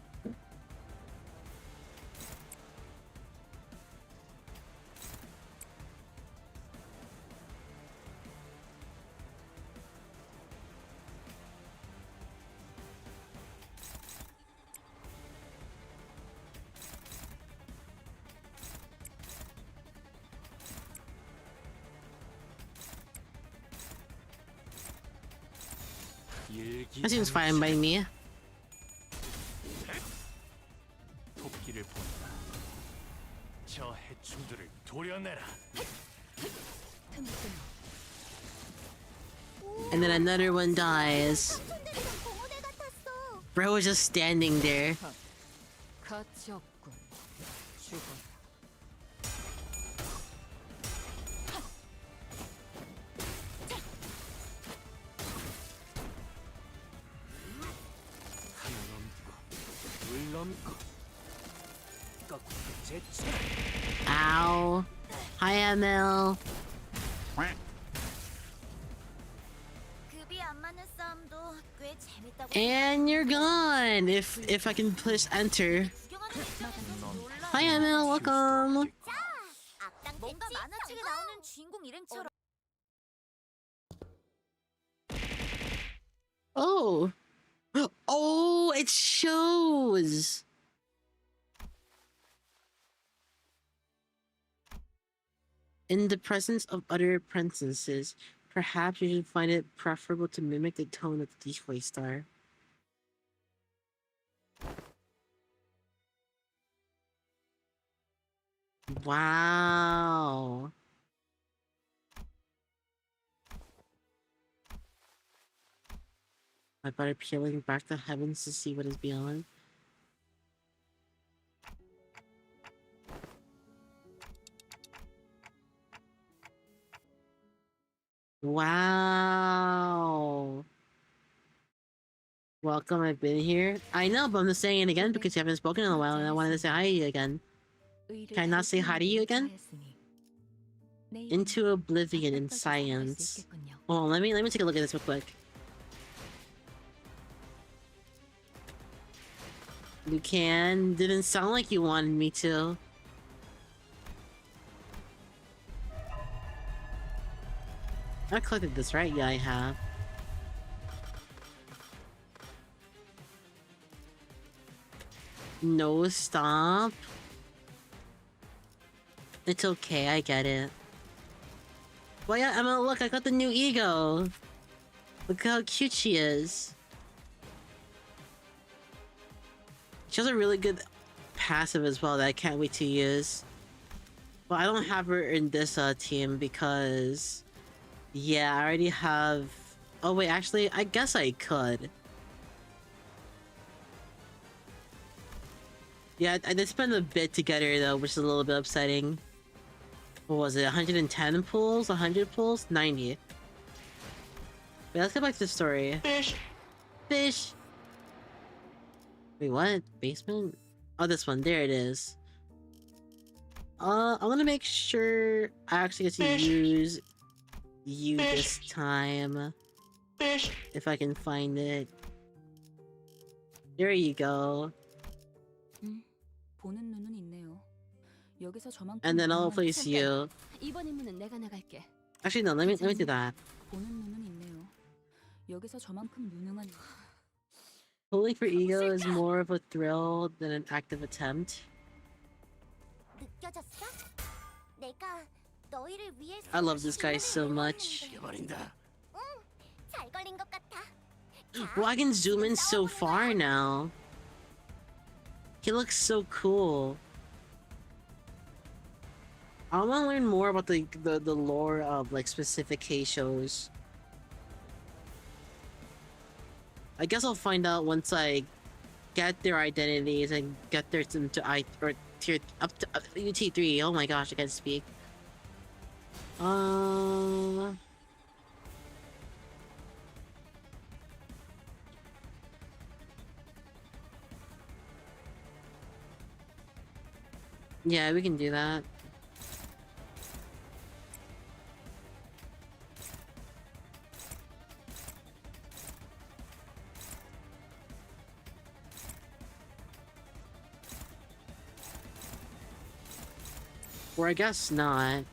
That seems fine by me. 토끼를 본다. 저 해충들을 도려내라. And then another one dies. 삼촌들이랑 공원에 같았어. Bro was just standing there. 가치 없군. 죽어라. 하나 넘고 둘 넘고 꺾고 제쳐. Ow. Hi, ML. 급이 안 맞는 싸움도 꽤 재밌다고. And you're gone. If I can push enter. 구경하는 입장에서 놀라. Hi, ML. Welcome. 자, 악당 뭔가 만화책에 나오는 주인공 이름처럼. Oh. Oh, it shows. In the presence of other princesses, perhaps you should find it preferable to mimic the tone of the decoy star. Wow. I better peeling back the heavens to see what is beyond. Wow. Welcome, I've been here. I know, but I'm just saying it again because you haven't spoken in a while and I wanted to say hi to you again. Can I not say hi to you again? Into oblivion in science. Oh, let me take a look at this real quick. You can. Didn't sound like you wanted me to. I collected this, right? Yeah, I have. No, stop. It's okay, I get it. Well, yeah, Emma, look, I got the new ego. Look how cute she is. She has a really good passive as well that I can't wait to use. But I don't have her in this team because... Yeah, I already have... Oh wait, actually, I guess I could. Yeah, I did spend a bit to get her though, which is a little bit upsetting. What was it, 110 pulls? 100 pulls? 90. Wait, let's get back to the story. Fish! Fish! Wait, what? Basement? Oh, this one. There it is. I'm gonna make sure I actually get to use you this time. If I can find it. There you go. 보는 눈은 있네요. 여기서 저만큼 And then I'll 유능한 place you. 이번 임무는 내가 나갈게. Actually, no, let me do that. 보는 눈은 있네요. 여기서 저만큼 유능한 Pulling for ego is more of a thrill than an active attempt. 느껴졌어? 내가 너희를 위해서 I love this guy so much. 잘 걸린 것 같아. Well, I can zoom in so far now. He looks so cool. I want to learn more about the lore of like specific K shows. I guess I'll find out once I get their identities and get their into tier up to UT3. Oh my gosh, I can't speak. Yeah, we can do that. Or I guess not.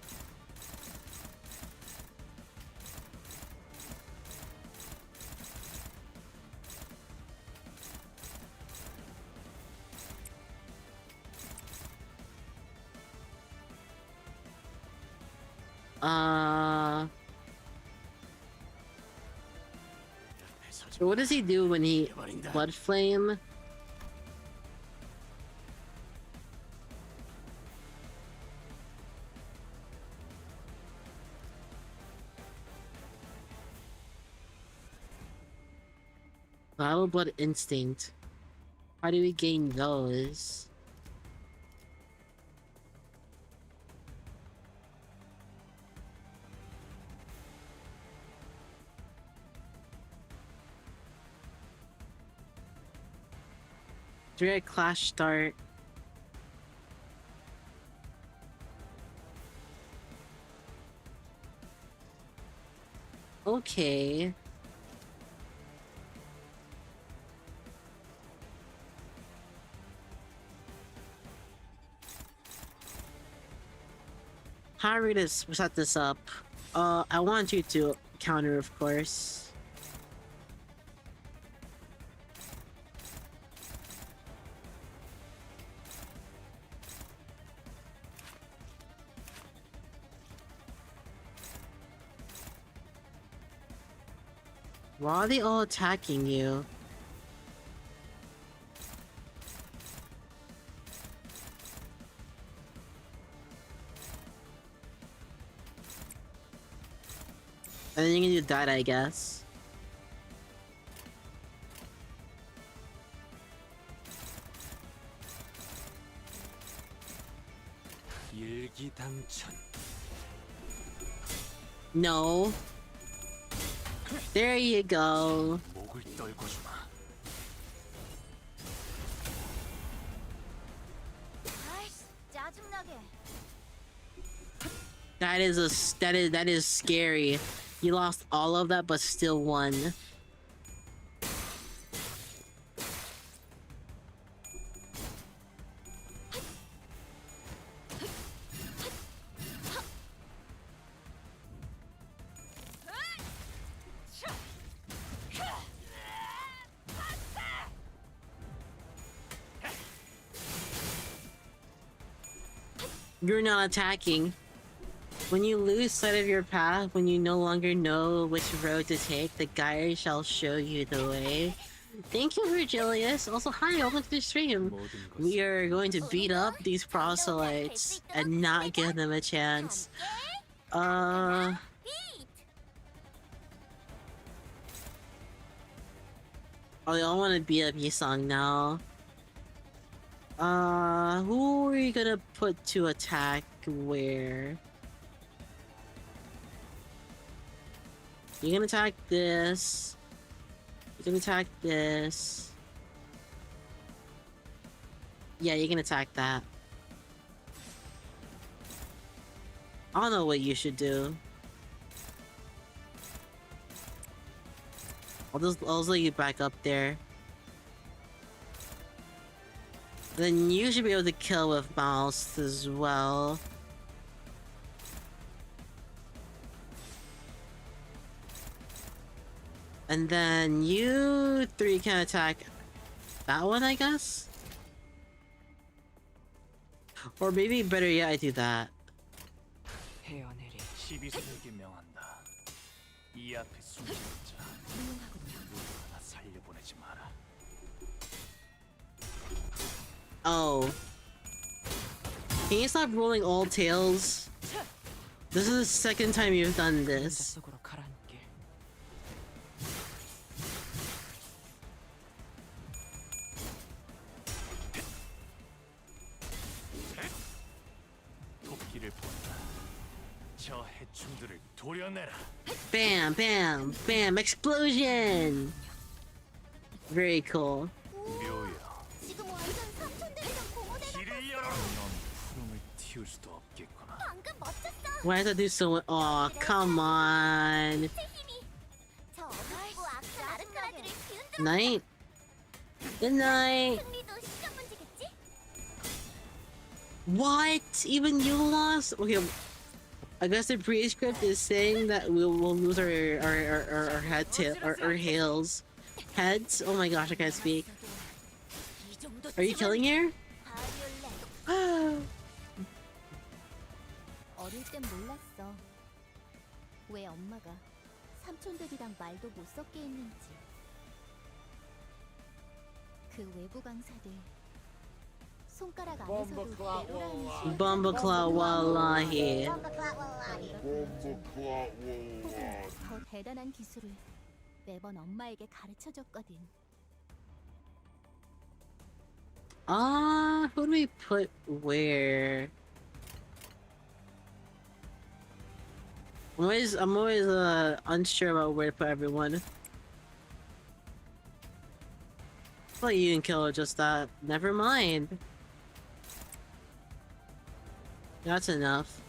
So what does he do when he blood flame? Battle Blood Instinct. How do we gain those? Direct clash start. Okay. How are we gonna set this up? I want you to counter, of course. Why are they all attacking you? And then you can do that, I guess. No. There you go. That is scary. You lost all of that, but still won. You're not attacking. When you lose sight of your path, when you no longer know which road to take, the guide shall show you the way. Thank you, Virgilius. Also, hi, welcome to the stream. We are going to beat up these proselytes and not give them a chance. I all want to beat up Yisung now. Who are you gonna put to attack where? You can attack this. You can attack this. Yeah, you can attack that. I don't know what you should do. I'll just let you back up there. Then you should be able to kill with mouse as well. And then you three can attack that one, I guess? Or maybe better yet, I do that. 살려보내지 마라. Oh. Can you stop rolling all tails? This is the second time you've done 그림자 this. 속으로 가라앉게. 토끼를 본다. 저 해충들을 도려내라. Bam, bam, bam, explosion! Very cool. 묘야, 지금 완전 삼촌들이랑 공원에 길을 열어. 넌 푸름을 틔울 수도 없겠구나. 방금 멋졌어. Why did I do so? Oh, come on. 제 힘이 저 어둡고 악한 아르카라들을 기운들어. Night. Good night. 승리도 시간 문제겠지? What? Even you lost? Okay. I guess the pre-script is saying that we will lose our head tail our hails. Heads? Oh my gosh, I can't speak. 이 정도 Are you killing here? 바이올렛. 어릴 땐 몰랐어. 왜 엄마가 삼촌들이랑 말도 못 섞게 했는지. 그 외부 강사들 손가락 안에서도 내로라는 Bumbleclaw wallahi. 더 대단한 기술을 매번 엄마에게 가르쳐줬거든. Who do we put where? I'm always unsure about where to put everyone. I thought you didn't kill just that. Never mind. That's enough.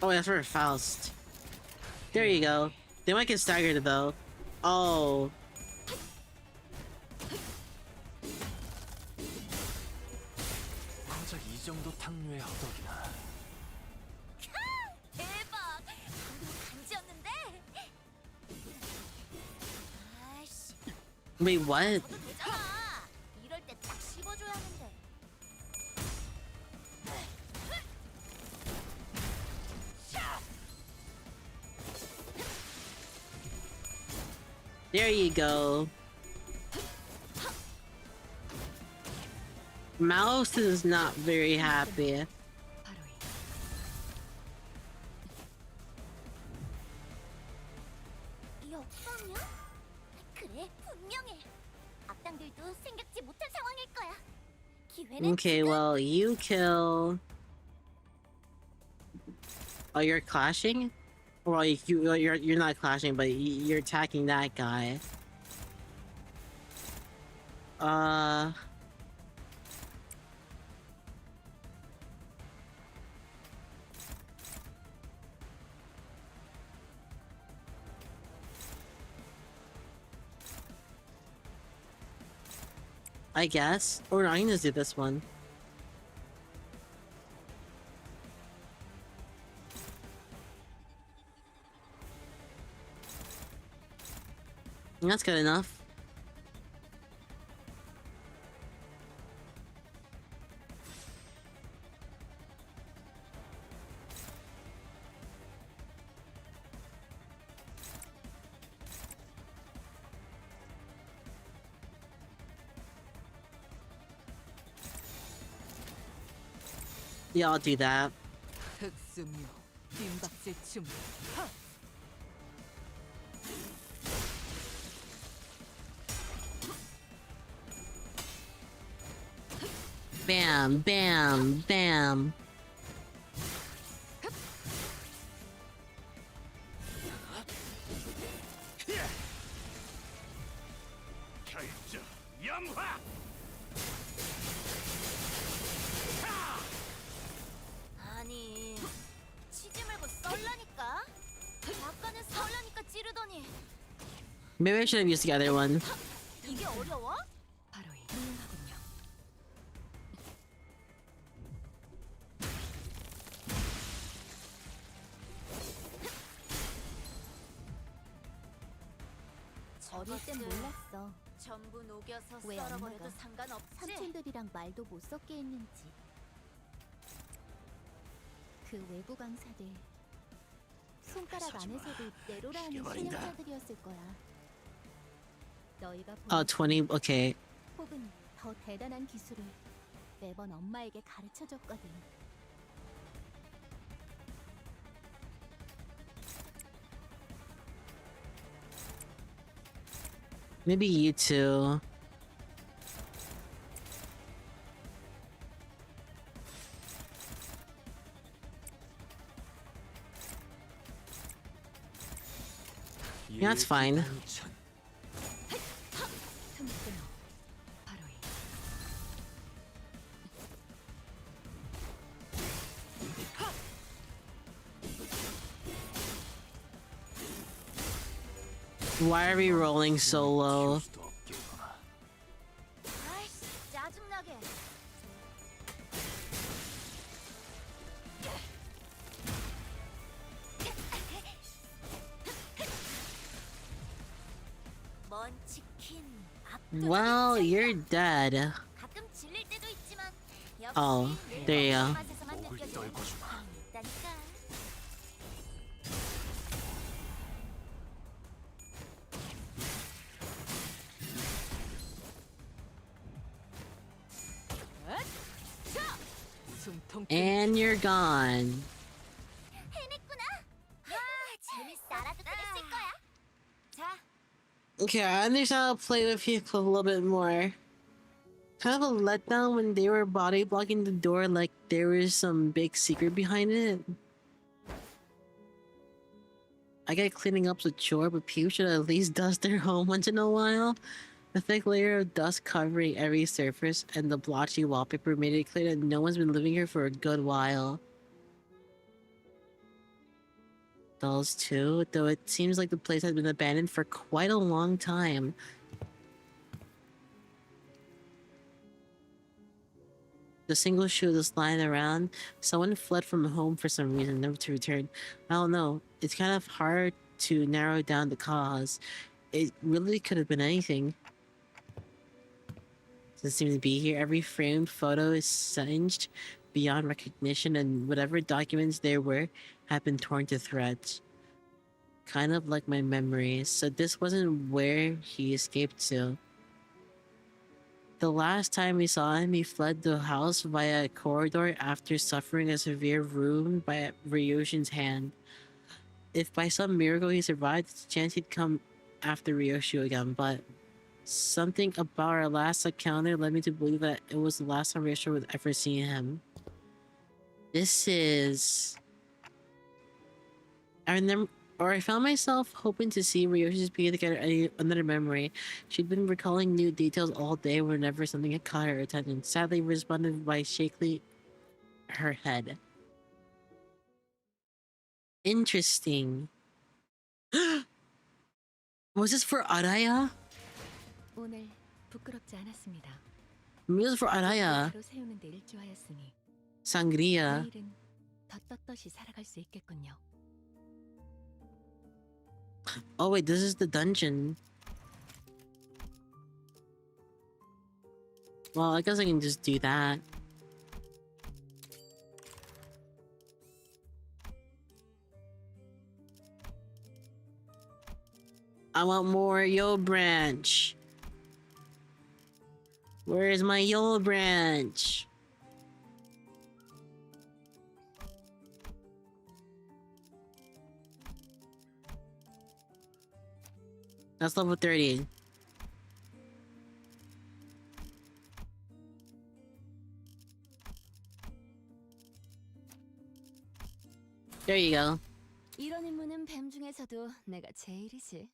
Oh, that's for Faust. There you go. They might get staggered though. Oh. 고작 이 정도 탕류의 허덕이나. 대박. 방금 간지였는데. 아이씨. Wait, what? 저도 되잖아. 이럴 때 딱 씹어줘야 하는데. There you go. Mouse is not very happy. 바로 이 역방이야? 그래, 분명해. 악당들도 생각지 못한 상황일 거야. 기회는 Okay, 지금. well, you kill. Oh, you're clashing? Well, you're not clashing, but you're attacking that guy. I guess. Or no, I can just do this one. That's good enough. Yeah, I'll do that. 흑수묘, 빈박질 춤. Bam, bam, bam. 결정 염화. 아니, 치지 말고 썰라니까. 아까는 썰라니까 찌르더니. Maybe I should have used the other one. 이게 어려워? 바로 훌륭하군요. 어릴 땐 몰랐어. 전부 녹여서 왜 썰어버려도 엄마가 상관없지. 삼촌들이랑 말도 못 섞게 했는지. 그 외부 강사들 손가락 안에서도 내로라 하는 실력자들이었을 거야. 너희가 보는 20, okay. 혹은 더 대단한 기술을 매번 엄마에게 가르쳐줬거든. Maybe you too. Yeah, that's fine. 틈 끊어. 바로 이. Why are we rolling so low? 아이씨, 짜증나게. 먼 치킨, 압도적인 Well, 짠이야. you're dead. 가끔 질릴 때도 있지만 역시 Oh, 늘 there you 먹는 go. 맛에서만 느껴지는 맛이 있다니까. 숨통 And you're gone. 해냈구나. 재밌어. 나라도 그랬을 거야. 자, Okay, I understand how to play with you a little bit more. Kind of a letdown when they were body blocking the door like there was some big secret behind it. I get cleaning up's a chore, but people should at least dust their home once in a while. The thick layer of dust covering every surface and the blotchy wallpaper made it clear that no one's been living here for a good while. Dolls too, though it seems like the place has been abandoned for quite a long time. The single shoe that's lying around, someone fled from home for some reason, never to return. I don't know, it's kind of hard to narrow down the cause. It really could have been anything. Doesn't seem to be here. Every framed photo is singed beyond recognition, and whatever documents there were have been torn to shreds. Kind of like my memories. So this wasn't where he escaped to. The last time we saw him, he fled the house via a corridor after suffering a severe wound by Ryoshin's hand. If by some miracle he survived, there's a chance he'd come after Ryoshu again, but something about our last encounter led me to believe that it was the last time Ryoshu would ever see him. This is... I found myself hoping to see Ryoshi's being together another memory. She'd been recalling new details all day whenever something had caught her attention. Sadly, responded by shaking her head. Interesting. Was this for Araya? 오늘 부끄럽지 않았습니다. Maybe it was for Araya. 바로 세우는 데 일조하였으니 Sangria. 내일은 더 떳떳이 살아갈 수 있겠군요. Oh wait, this is the dungeon. Well, I guess I can just do that. I want more Yo branch. Where is my Yo branch? That's level 30. There you go. 이런 임무는 뱀 중에서도 내가 제일이지.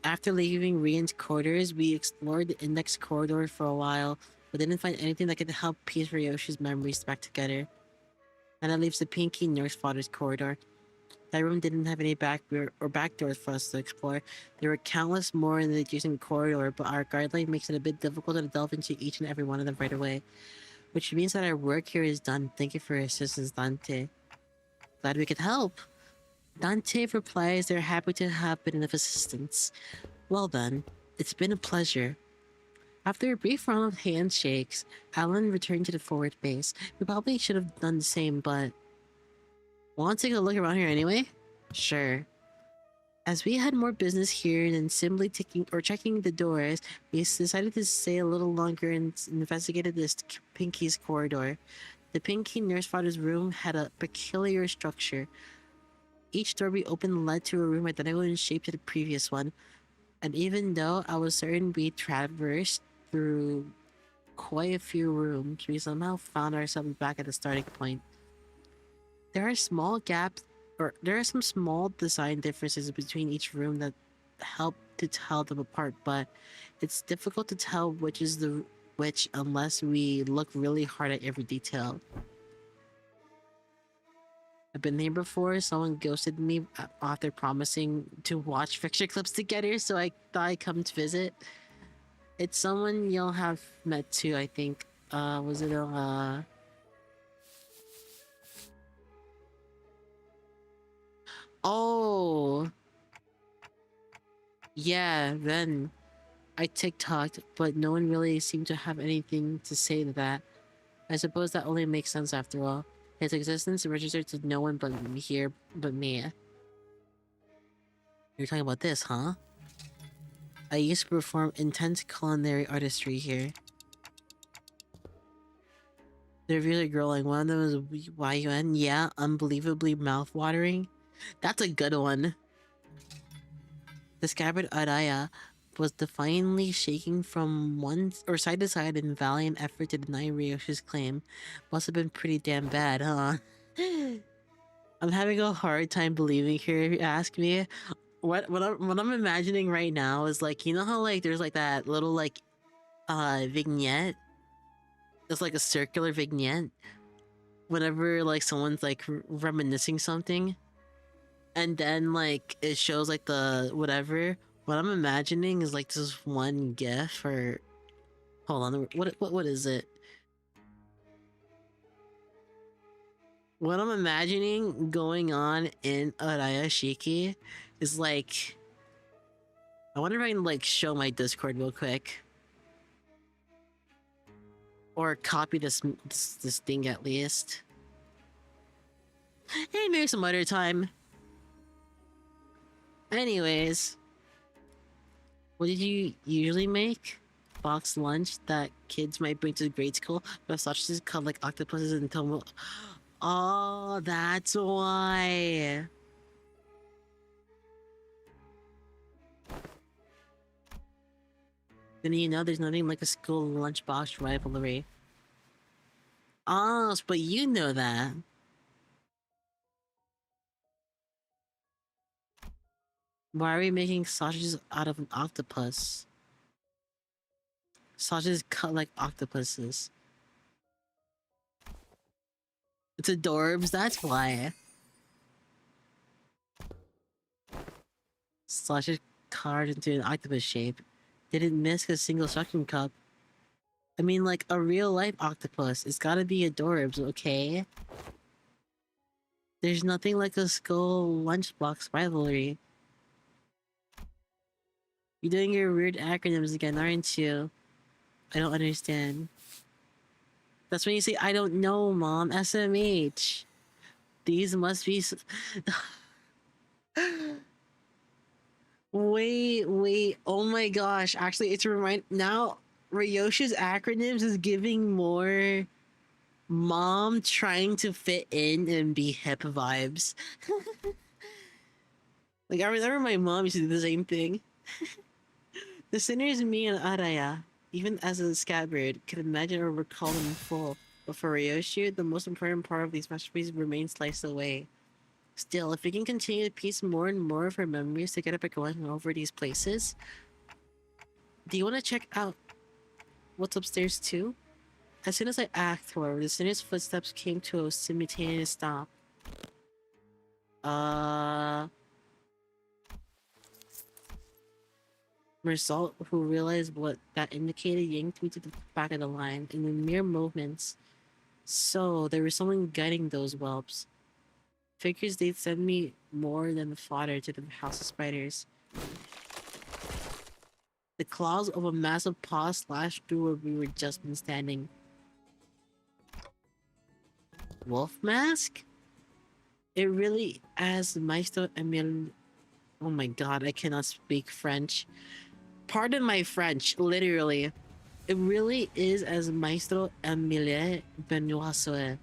After leaving Rien's quarters, we explored the index corridor for a while, but didn't find anything that could help piece Ryoshi's memories back together. And that leaves the Pinky Nurse Father's corridor. That room didn't have any back doors for us to explore. There were countless more in the adjacent corridor, but our guideline makes it a bit difficult to delve into each and every one of them right away. Which means that our work here is done. Thank you for your assistance, Dante. Glad we could help. Dante replies they're happy to have been of assistance. Well then, it's been a pleasure. After a brief round of handshakes, Alan returned to the forward base. We probably should have done the same, but... Want to take a look around here anyway? Sure. As we had more business here than simply checking the doors, we decided to stay a little longer and investigated this Pinky's corridor. The Pinky nurse father's room had a peculiar structure. Each door we opened led to a room identical in shape to the previous one, and even though I was certain we traversed through quite a few rooms, we somehow found ourselves back at the starting point. There are some small design differences between each room that help to tell them apart, but it's difficult to tell which is which unless we look really hard at every detail. I've been here before. Someone ghosted me after promising to watch picture clips together, so I thought I'd come to visit. It's someone you'll have met too, I think. Was it Oh! Yeah, then I TikToked, but no one really seemed to have anything to say to that. I suppose that only makes sense after all. His existence registered to no one but me. You're talking about this, huh? I used to perform intense culinary artistry here. The reviews are growing. One of them is YUN. Yeah, unbelievably mouth-watering. That's a good one. The scabbard Araya was defiantly shaking from side to side in valiant effort to deny Ryoshi's claim. Must have been pretty damn bad, huh? I'm having a hard time believing here if you ask me. What I'm imagining right now is like, you know how like there's like that little like vignette? It's like a circular vignette whenever like someone's like reminiscing something, and then like it shows like the whatever. What I'm imagining is like this one gif, or hold on, what is it? What I'm imagining going on in Araya Shiki is like, I wonder if I can like show my Discord real quick, or copy this thing at least. Hey, maybe some other time. Anyways, what did you usually make? Box lunch that kids might bring to grade school, but sausages cut like octopuses and tomo. Oh, that's why. Then you know there's nothing like a school lunchbox rivalry. Oh, but you know that. Why are we making sausages out of an octopus? Sausages cut like octopuses. It's adorbs, that's why. Sausage carved into an octopus shape. Didn't miss a single suction cup. I mean, like, a real-life octopus. It's gotta be adorbs, okay? There's nothing like a school lunchbox rivalry. You're doing your weird acronyms again, aren't you? I don't understand. That's when you say, I don't know, Mom. SMH. These must be... Wait. Oh my gosh. Actually, it's now Ryoshi's acronyms is giving more mom trying to fit in and be hip vibes. Like, I remember my mom used to do the same thing. The sinners, me and Araya, even as a scabbard, could imagine or recall them in full. But for Ryoshi, the most important part of these masterpieces remains sliced away. Still, if we can continue to piece more and more of her memories together by going over these places... Do you want to check out what's upstairs too? As soon as I asked, however, the sinner's footsteps came to a simultaneous stop. Mersalt, who realized what that indicated, yanked me to the back of the line in mere moments. So, there was someone guiding those whelps. Figures they'd send me more than the fodder to the house of spiders. The claws of a massive paw slashed through where we were just been standing. Wolf mask? It really as Maestro Emil. Oh my god, I cannot speak French. Pardon my French, literally. It really is as Maestro Emile Benoit.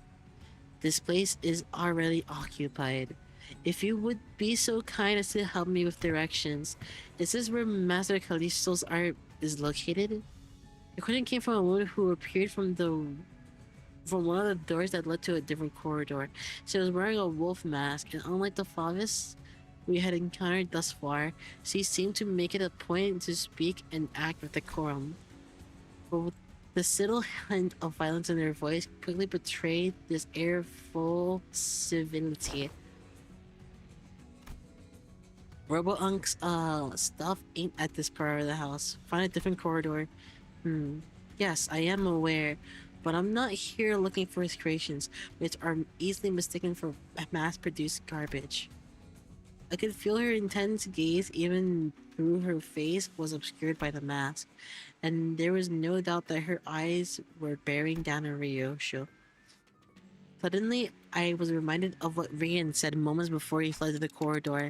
This place is already occupied. If you would be so kind as to help me with directions. Is this where Master Callisto's art is located? The question came from a woman who appeared from one of the doors that led to a different corridor. She was wearing a wolf mask, and unlike the Favis we had encountered thus far, she seemed to make it a point to speak and act with decorum. But with the subtle hint of violence in her voice quickly betrayed this air of full civility. Robo-Unc's stuff ain't at this part of the house. Find a different corridor. Yes, I am aware, but I'm not here looking for his creations, which are easily mistaken for mass-produced garbage. I could feel her intense gaze even through her face was obscured by the mask, and there was no doubt that her eyes were bearing down on Ryosho. Suddenly, I was reminded of what Hien said moments before he fled to the corridor.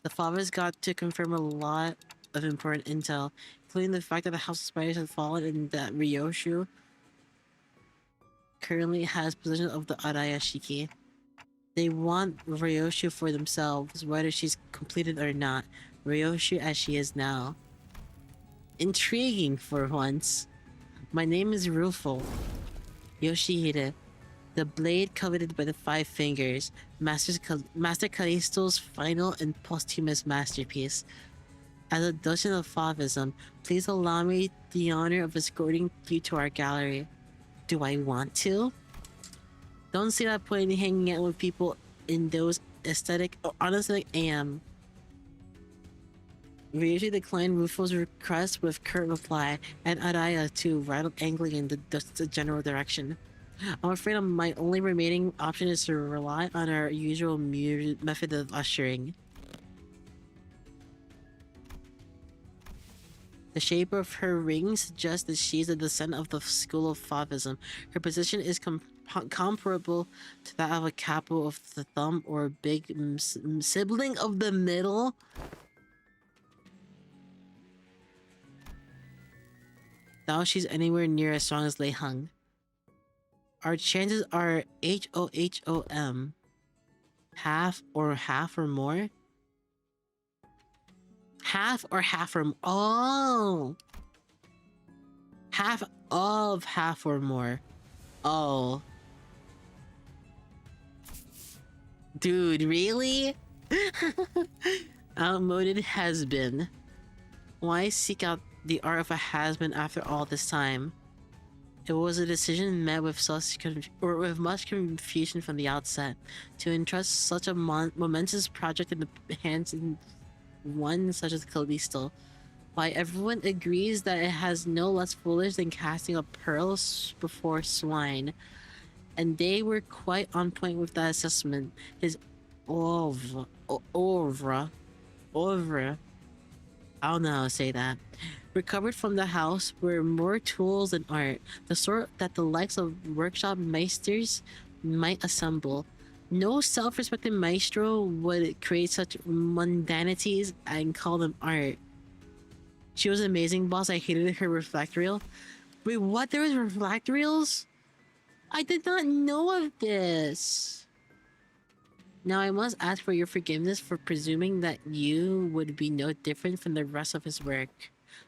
The fathers got to confirm a lot of important intel, including the fact that the House of Spiders had fallen and that Ryosho currently has possession of the Araya Shiki. They want Ryosho for themselves, whether she's completed or not. Ryosho as she is now. Intriguing for once. My name is Rufo Yoshihide, the blade coveted by the Five Fingers, Master Callisto's final and posthumous masterpiece. As a docent of Favism, please allow me the honor of escorting you to our gallery. Do I want to? Don't see that point in hanging out with people in those unaesthetic AM. Ryuji declined Rufo's request with curt reply, and Araya too rattled angrily in the general direction. I'm afraid my only remaining option is to rely on our usual method of ushering. The shape of her ring suggests that she's a descendant of the school of Favism. Her position is comparable to that of a capo of the thumb or a big sibling of the middle. Now she's anywhere near as strong as Lei Hung. Our chances are HOHOM. Half or more? Half or more. Oh! Half of half or more. Oh. Dude, really? Outmoded has been. Why seek out the art of a has-been after all this time? It was a decision met with much confusion from the outset. To entrust such a momentous project in the hands of one such as Callisto. Why everyone agrees that it has no less foolish than casting a pearl before swine. And they were quite on point with that assessment. His oeuvre, I don't know how to say that. Recovered from the house were more tools and art, the sort that the likes of workshop meisters might assemble. No self-respecting maestro would create such mundanities and call them art. She was amazing, boss. I hated her reflectorial. Wait, what? There was reflectorials? I did not know of this. Now I must ask for your forgiveness for presuming that you would be no different from the rest of his work.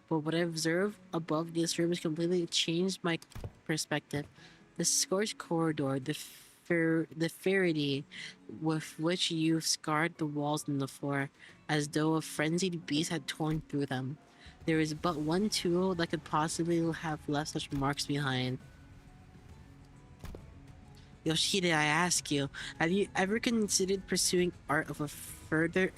But what I observed above this room has completely changed my perspective. The scorched corridor, the ferrity with which you've scarred the walls and the floor, as though a frenzied beast had torn through them. There is but one tool that could possibly have left such marks behind. Yoshida, I ask you, have you ever considered pursuing art of a further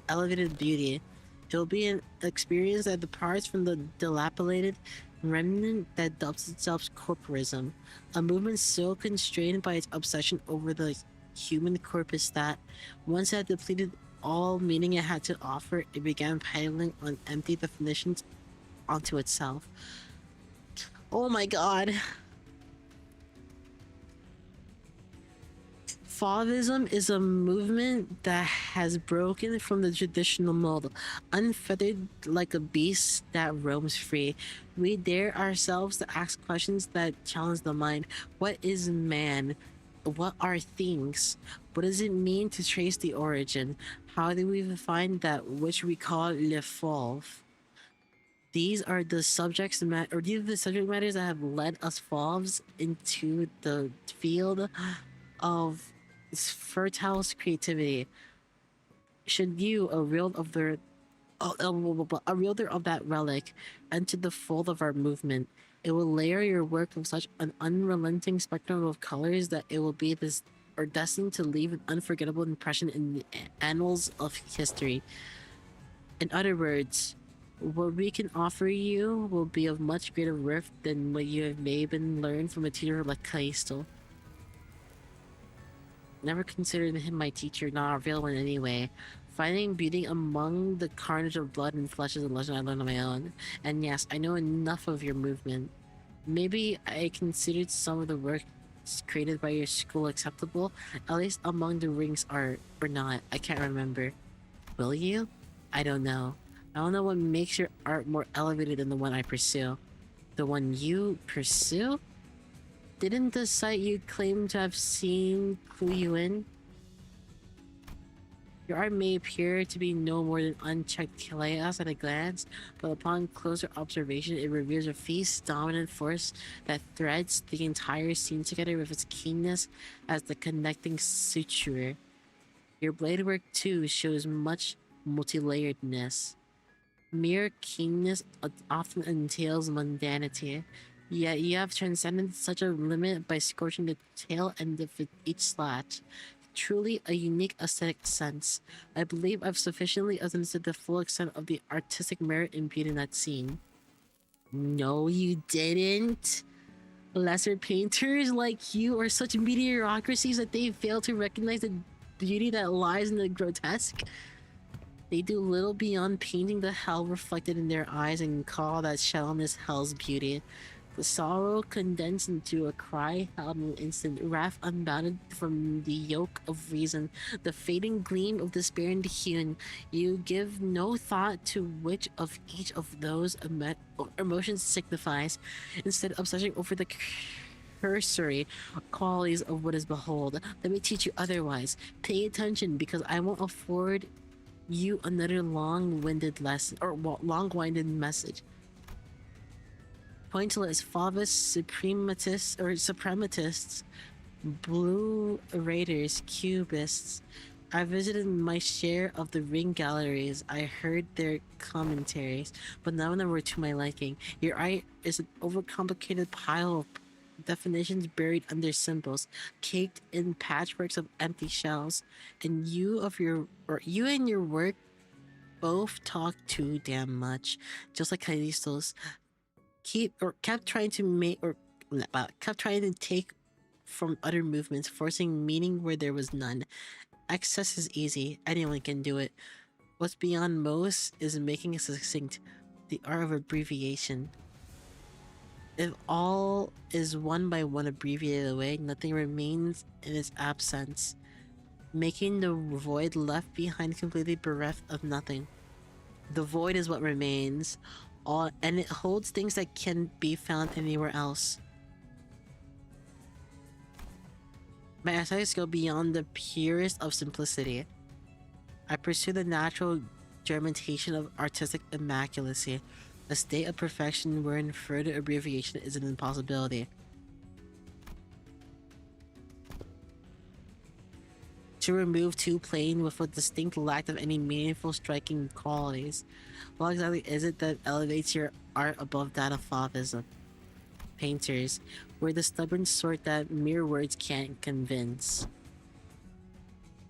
elevated beauty? It will be an experience that departs from the dilapidated remnant that dubs itself corporism, a movement so constrained by its obsession over the human corpus that, once it had depleted all meaning it had to offer, it began piling on empty definitions onto itself. Oh my god. Fauvism is a movement that has broken from the traditional mold, unfettered like a beast that roams free. We dare ourselves to ask questions that challenge the mind. What is man? What are things? What does it mean to trace the origin? How do we find that which we call le fauve? These are the these are the subject matters that have led us fauves into the field of fertile creativity. Should you, a wielder of that relic, enter the fold of our movement, it will layer your work with such an unrelenting spectrum of colors that it will be this or destined to leave an unforgettable impression in the annals of history. In other words, what we can offer you will be of much greater worth than what you have maybe learned from a teacher like Callisto. Never considered him my teacher, not a real one anyway. Finding beauty among the carnage of blood and flesh is a lesson I learned on my own. And yes, I know enough of your movement. Maybe I considered some of the work created by your school acceptable, at least among the rings art, or not. I can't remember. Will you? I don't know. I don't know what makes your art more elevated than the one I pursue. The one you pursue? Didn't the site you claim to have seen clue you in? Your art may appear to be no more than unchecked chaos at a glance, but upon closer observation it reveals a feast dominant force that threads the entire scene together with its keenness as the connecting suture. Your blade work too shows much multi-layeredness. Mere keenness often entails mundanity, yet you have transcended such a limit by scorching the tail end of each slash. Truly a unique aesthetic sense. I believe I've sufficiently understood the full extent of the artistic merit imbued in that scene. No, you didn't. Lesser painters like you are such mediocrities that they fail to recognize the beauty that lies in the grotesque. They do little beyond painting the hell reflected in their eyes and call that shallowness hell's beauty. The sorrow condensed into a cry held in an instant, wrath unbounded from the yoke of reason, the fading gleam of despair in the Hien. You give no thought to which of each of those emotions signifies, instead obsessing over the cursory qualities of what is behold. Let me teach you otherwise. Pay attention, because I won't afford you another long-winded lesson or long-winded message. Pointless, Fauvus, suprematists, blue raiders, cubists. I visited my share of the ring galleries. I heard their commentaries, but none of them were to my liking. Your art is an overcomplicated pile of definitions buried under symbols, caked in patchworks of empty shells, and you and your work both talk too damn much, just like Callisto's. Kept trying to take from other movements, forcing meaning where there was none. Excess is easy, anyone can do it. What's beyond most is making it succinct, the art of abbreviation. If all is one by one abbreviated away, nothing remains in its absence, making the void left behind completely bereft of nothing. The void is what remains, and it holds things that can't be found anywhere else. My aesthetics go beyond the purest of simplicity. I pursue the natural germination of artistic immaculacy, a state of perfection wherein further abbreviation is an impossibility. To remove too plain with a distinct lack of any meaningful striking qualities. What exactly is it that elevates your art above that of Fauvism? Painters, we're the stubborn sort that mere words can't convince.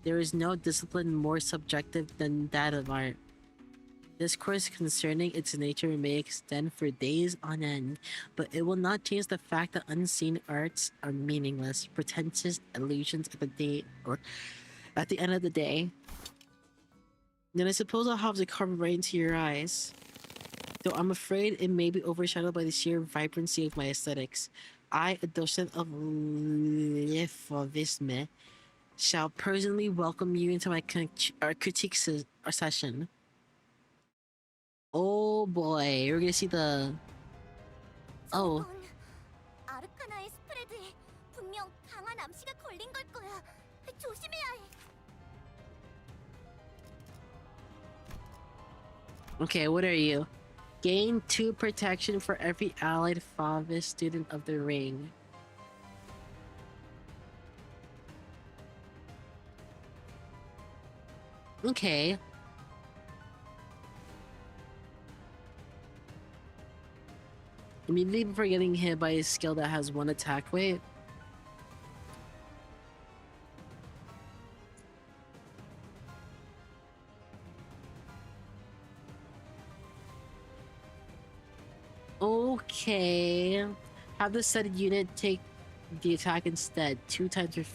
There is no discipline more subjective than that of art. Discourse concerning its nature may extend for days on end, but it will not change the fact that unseen arts are meaningless, pretentious illusions at the end of the day. Then I suppose I'll have to carve right into your eyes. Though I'm afraid it may be overshadowed by the sheer vibrancy of my aesthetics. I, a docent of Lefauvisme, shall personally welcome you into my critique session. Oh boy, we're gonna see the... Oh. 저건 아르카나의 스프레드에 분명 강한 암시가 걸린 걸 거야. 조심해야 해. Okay, what are you? Gain 2 protection for every allied Favis student of the ring. Okay. Immediately before getting hit by a skill that has 1 attack weight. Okay. Have the said unit take the attack instead. 2 times your...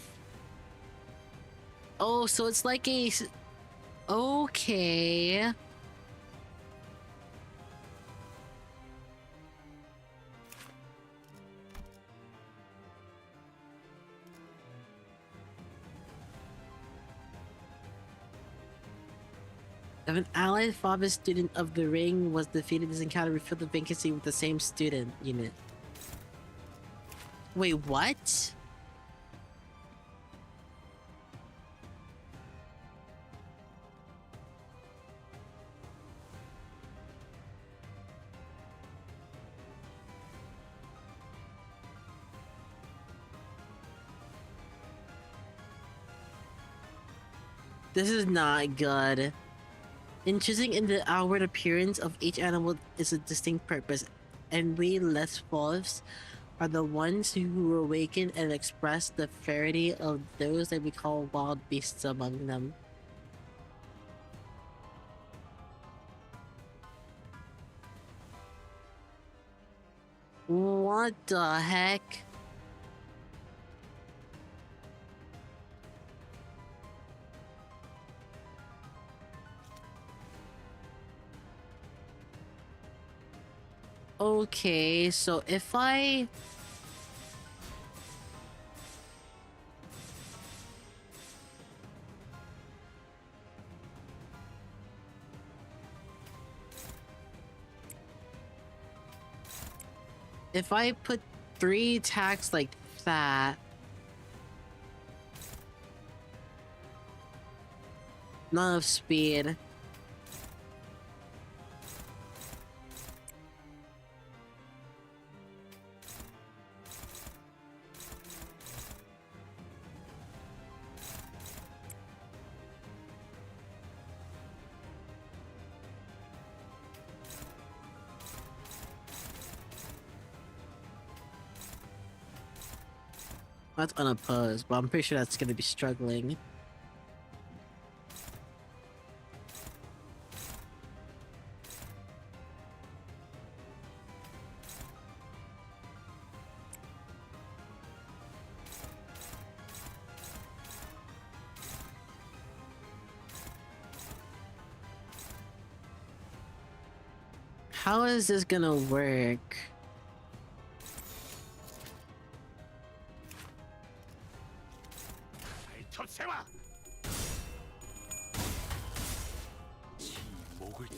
Oh, so it's like a... Okay. If an allied Favis student of the ring was defeated, this encounter refilled the vacancy with the same student unit. Wait, what? This is not good. Interesting in the outward appearance of each animal is a distinct purpose, and we less wolves are the ones who awaken and express the ferocity of those that we call wild beasts among them. What the heck? Okay, so if I... If I put 3 attacks like that... Not enough speed. That's unopposed, but I'm pretty sure that's gonna be struggling. How is this gonna work?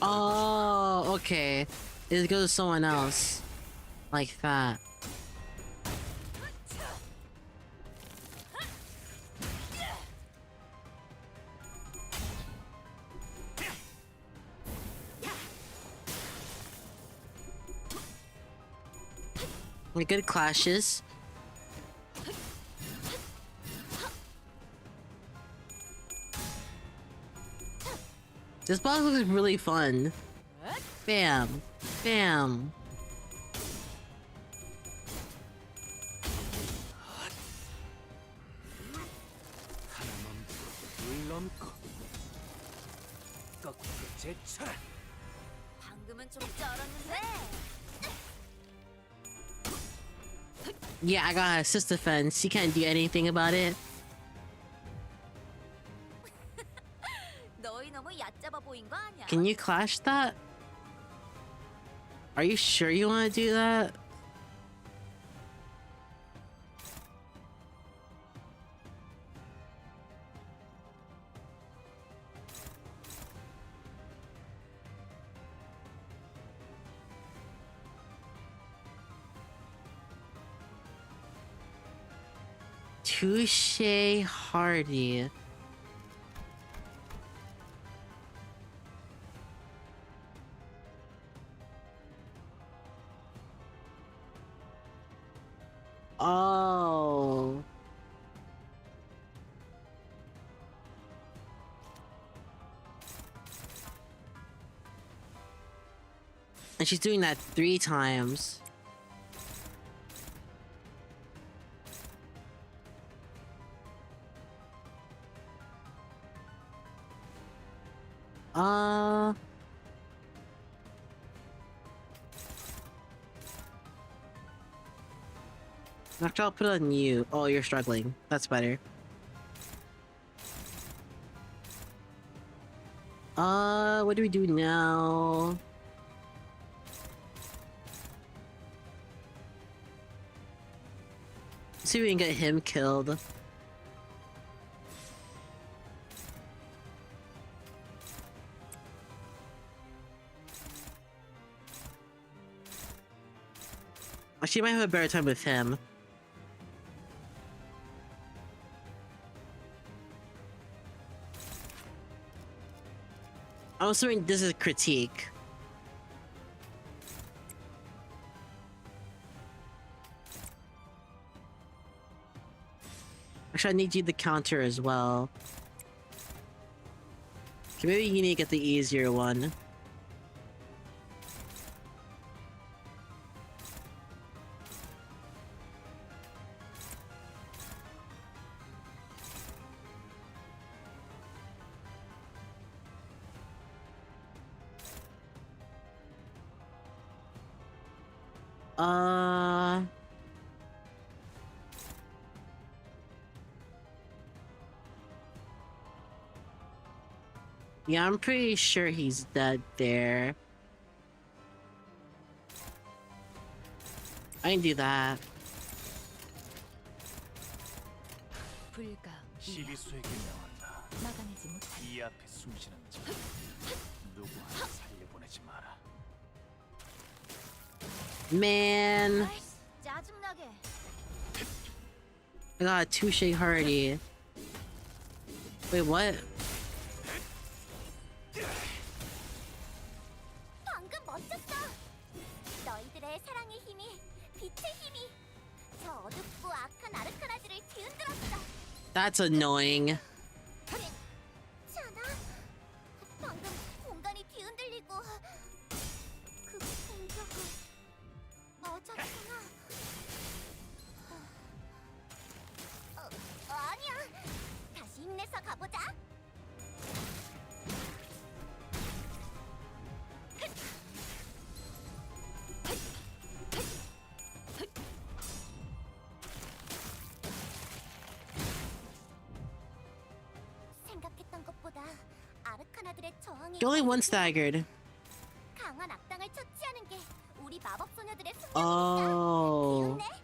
Oh, okay. It goes to someone else. Like that. Good clashes. This boss looks really fun. Bam. Bam. 방금은 좀 쩔었는데. Yeah, I got assist defense. You can't do anything about it. 너희 너무 얕잡아 보이는 Can you clash that? Are you sure you want to do that? Touche Hardy. Oh. And she's doing that 3 times. Actually, I'll put it on you. Oh, you're struggling. That's better. What do we do now? Let's see if we can get him killed. Actually, might have a better time with him. I'm assuming this is critique. Actually, I need you to counter as well. Okay, maybe you need to get the easier one. Yeah, I'm pretty sure he's dead there. I can do that. 불가 시비수에게 명한다. 막아내지 못한 이 앞에 숨쉬는 자 누구 하나 살려보내지 마라. Man, 짜증나게. I got a touche hardy. Wait, what? 방금 멋졌어. 너희들의 사랑의 힘이, 빛의 힘이 저 어둡고 악한 아르카나들을 뒤흔들었어. That's annoying. 괜찮아? 방금 공간이 뒤흔들리고 그 공격을 맞았구나. 아니야. 다시 힘내서 가보자. 생각했던 것보다 아르카나들의 저항이 You only one staggered. 강한 악당을 처치하는 게 우리 마법 소녀들의 Oh. 숙명이니까. 기운내.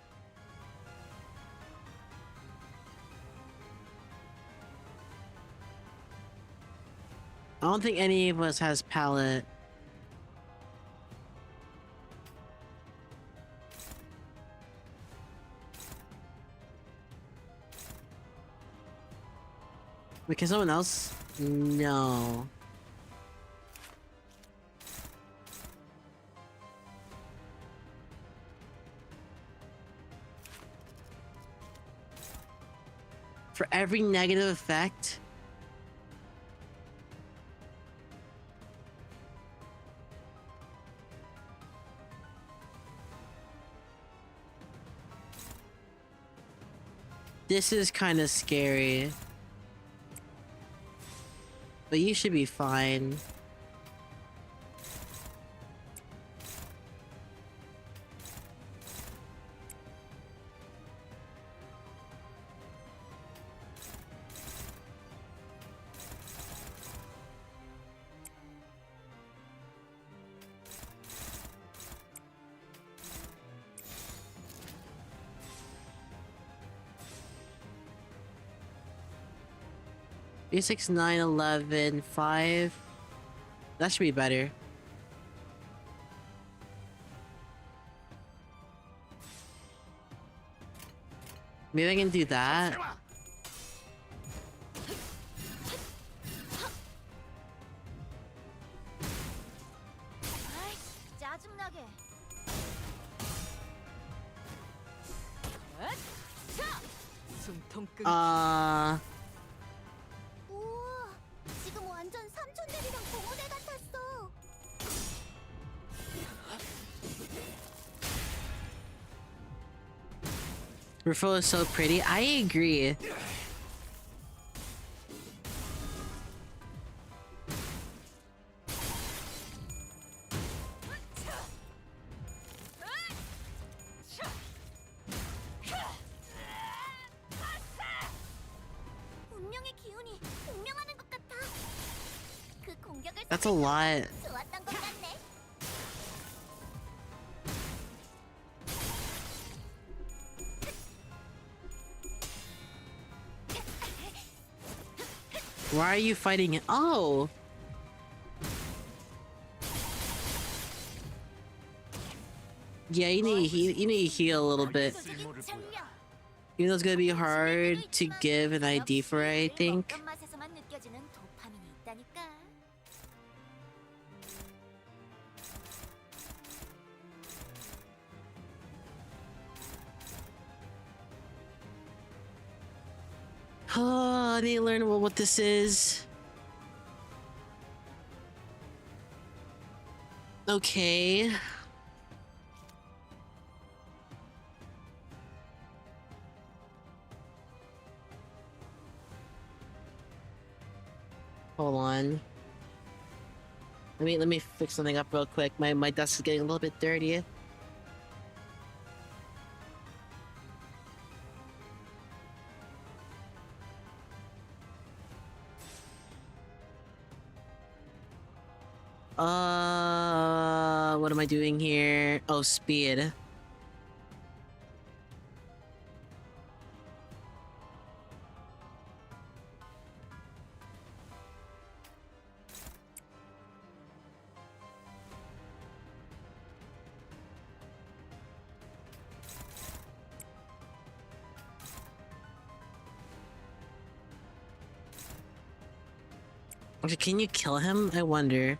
I don't think any of us has palette. Wait, can someone else? No. For every negative effect? This is kind of scary. But you should be fine. 3, 6, 9, 11, 5. That should be better. Maybe I can do that. 짜증나게. 숨통 끈. 우와, 지금 완전 삼촌들이랑 동호대 같았어. Rufo is so pretty. I agree. 운명의 기운이 공명하는 것 같아. 그 공격을 That's a lot. 좋았던 것 같네. Why are you fighting it? Oh! Yeah, you need to heal a little bit. 압도적인 전력. Even though it's gonna be hard to give an ID for it, I think. 먹던 맛에서만 느껴지는 도파민이 있다니까. Oh, I need to learn what this is. Okay. Hold on. Let me fix something up real quick. My desk is getting a little bit dirty. What am I doing here? Oh, speed. Okay, can you kill him? I wonder.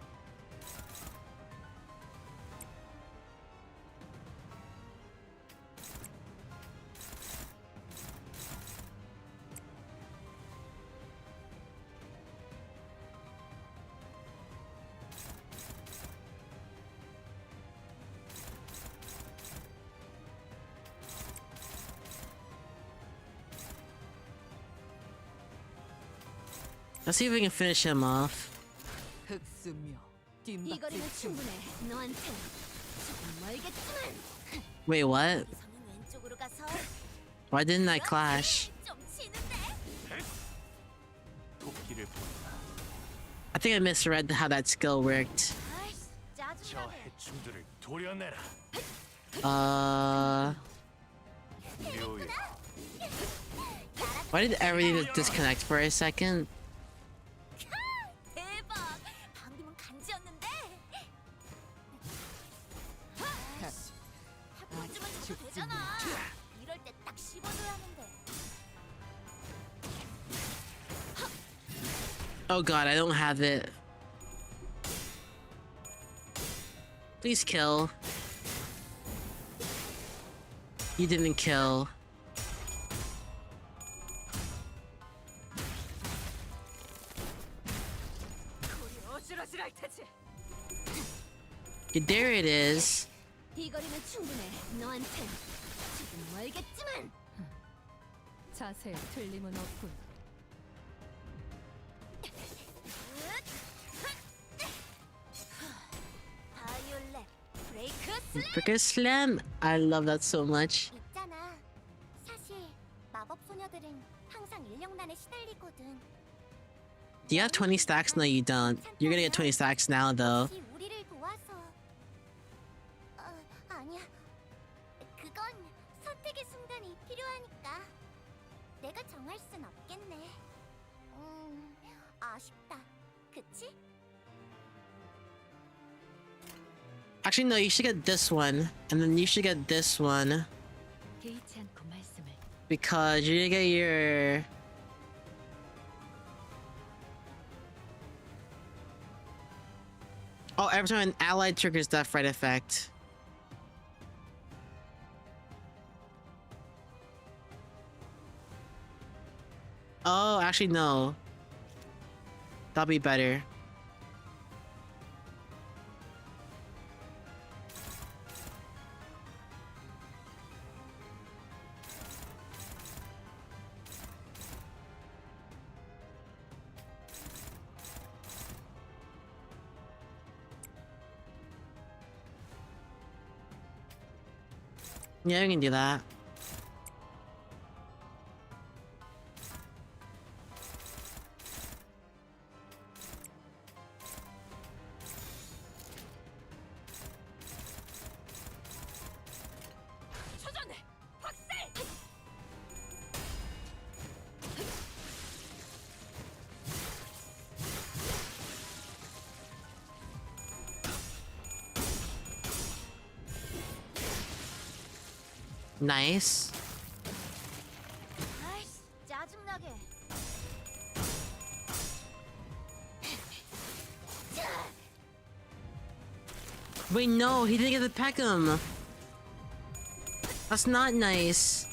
Let's see if we can finish him off. 흑수며 이 뒷박질 거리는 중. 충분해. 너한테 조금 멀겠지만. Wait, what? 우선은 왼쪽으로 가서 Why didn't I clash? 좀 치는데. 토끼를 본다. I think I misread how that skill worked. 아이씨, 저 짜증나게. 해충들을 도려내라. 묘요. Why did everything disconnect for a second? 대박. 방금은 간지였는데. 한 번쯤은 줘도 되잖아. 이럴 때 딱 씹어줘야 하는데. Oh god, I don't have it. Please kill. You didn't kill. 어지러지랄 테지. Okay, there it is. 이 거리는 충분해. 너한텐 조금 멀겠지만. 자세에 틀림은 없군. 바이올렛 브레이크 슬램. Breaker Slam. I love that so much. 있잖아. 사실 마법 소녀들은 항상 인력난에 시달리거든. Do you have 20 stacks? No, you don't. You're gonna get 20 stacks now, though. 혹시 우리를 도와서. 아니야. 그건 선택의 순간이 필요하니까. 내가 정할 순 없겠네. 아쉽다. 그치? Actually, no, you should get this one. And then you should get this one. 개의치 않고 말씀을. Because you're gonna get your... Oh, every time an ally triggers that fright effect. Oh, actually, no. That'll be better. Yeah, we can do that. Nice. 아이씨, 짜증나게. Wait, no, he didn't get to peck him. That's not nice.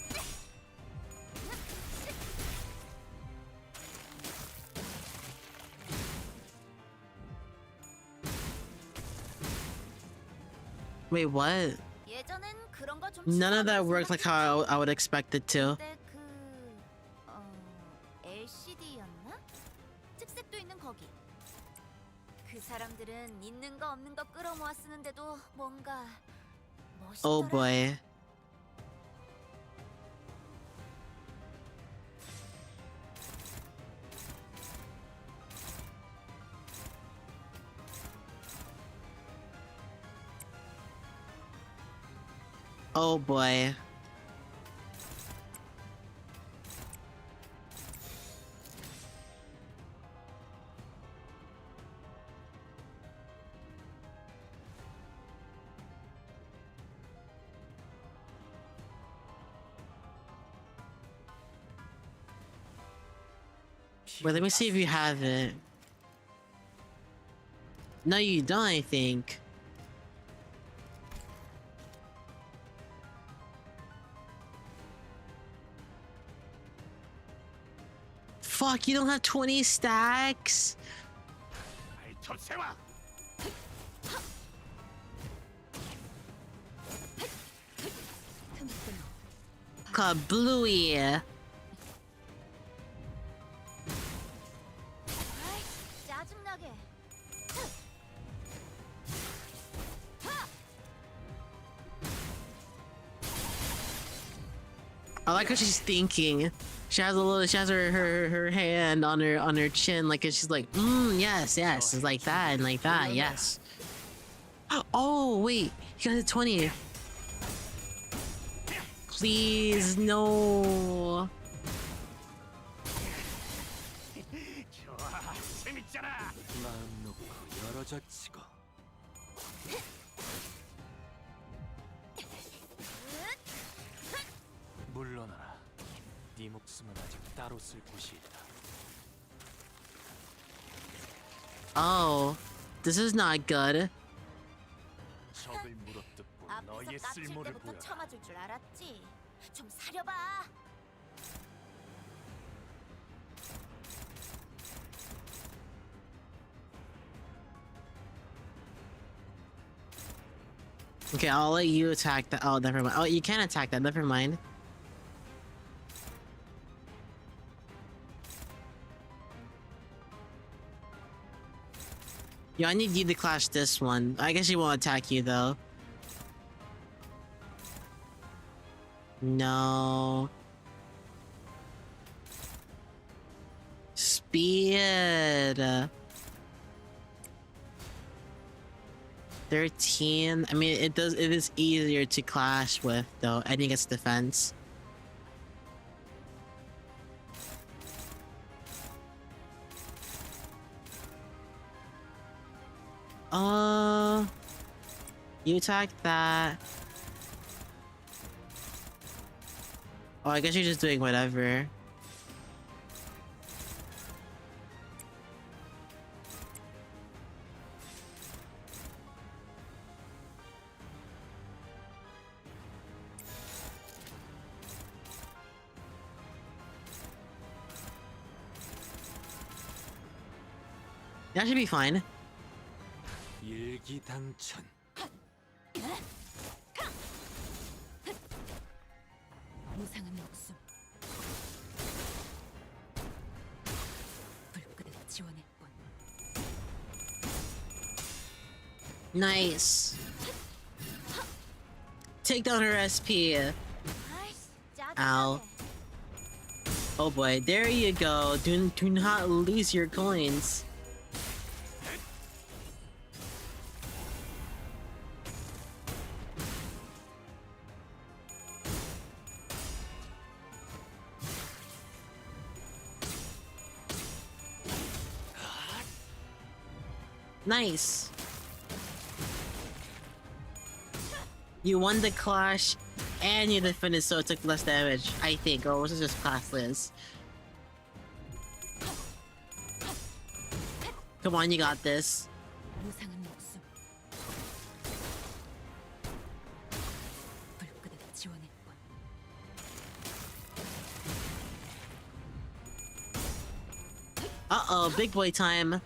Wait, what? 예전엔 그런 거 좀 None of that worked like how I would expect it to. 근데 LCD였나? 특색도 있는 거기. 그 사람들은 있는 거 없는 거 끌어모아 쓰는데도 뭔가 멋있더라. Oh boy. Oh boy. Wait, let me see if you have it. No, you don't, I think. Fuck, you don't have 20 stacks? Kablooey. 짜증나게. I like how she's thinking. She has her hand on her chin, like she's like, yes, it's like that and like that, yes. Oh wait, he got a 20. Please, no. 마음 놓고 열어져 치고. 물러나라. 네 목숨은 아직 따로 쓸 곳이 있다. Oh, this is not good. 적을 물어뜯고 너의 앞에서 까칠 쓸모를 때부터 보여라. 참아줄 줄 알았지. 좀 사려봐. Okay, I'll let you attack that. Oh, never mind. Oh, you can attack that. Never mind. Yo, I need you to clash this one. I guess he won't attack you though. No. Speed. 13. I mean, it is easier to clash with though. I think it's defense. You attack that. Oh, I guess you're just doing whatever. That should be fine. 일기당천. 무상은 목숨. 불끈을 지원할 뿐. Nice. Take down her SP. Ow. Oh boy, there you go. Do not lose your coins. Nice. You won the clash and you defended, so it took less damage, I think, or was it just classless? Come on, you got this. 무상은 목숨. 불끈을 지원할 뿐. Uh-oh, big boy time.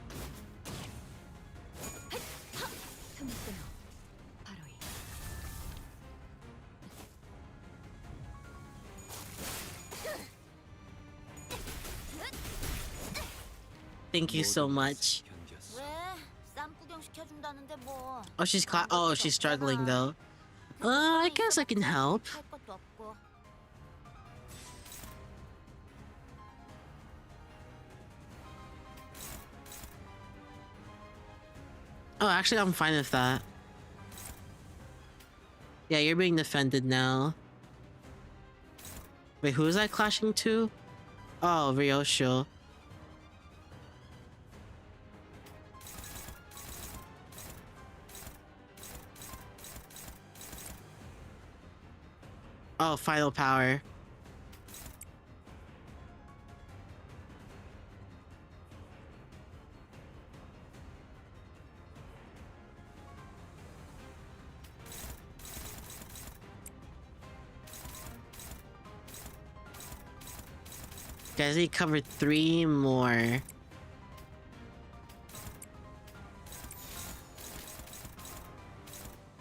Thank you so much. Oh, she's struggling though. I guess I can help. Oh, actually, I'm fine with that. Yeah, you're being defended now. Wait, who is that clashing to? Oh, Ryosho. Oh, final power. Guys, we covered 3 more. It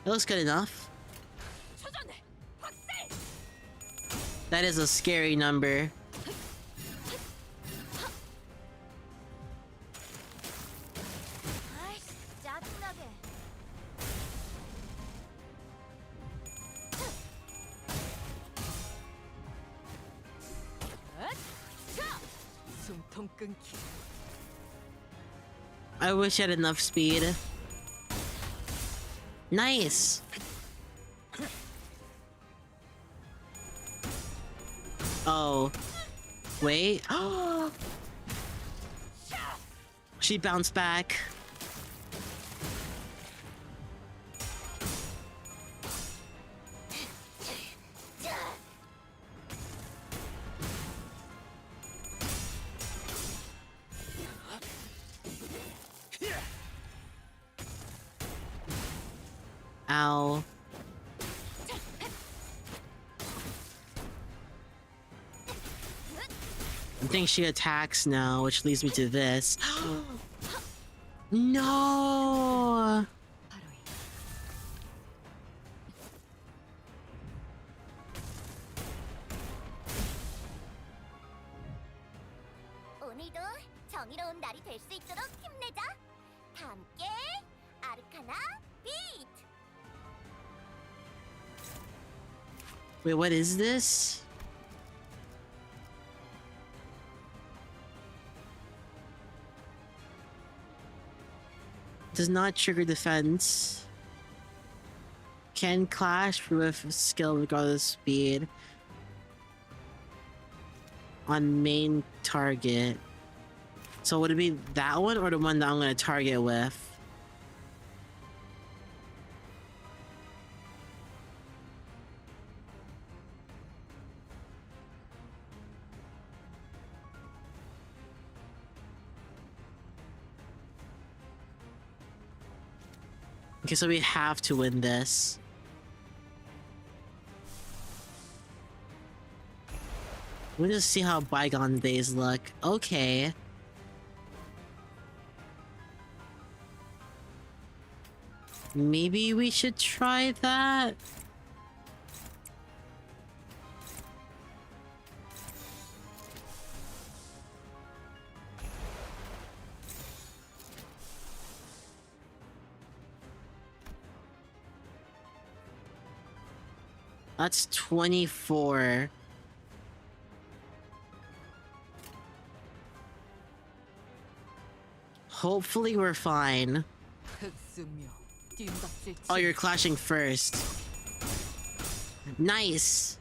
looks good enough. That is a scary number. I wish I had enough speed. Nice. Oh. Wait. She bounced back. Ow. I think she attacks now, which leads me to this. No! 오늘도 정의로운 날이 될 수 있도록 힘내자. 다 함께 아르카나 비트. Wait, what is this? Does not trigger defense. Can clash with skill regardless of speed. On main target. So would it be that one or the one that I'm gonna target with? Okay, so we have to win this. We'll just see how bygone days look. Okay. Maybe we should try that? That's 24. Hopefully we're fine. Oh, you're clashing first. Nice.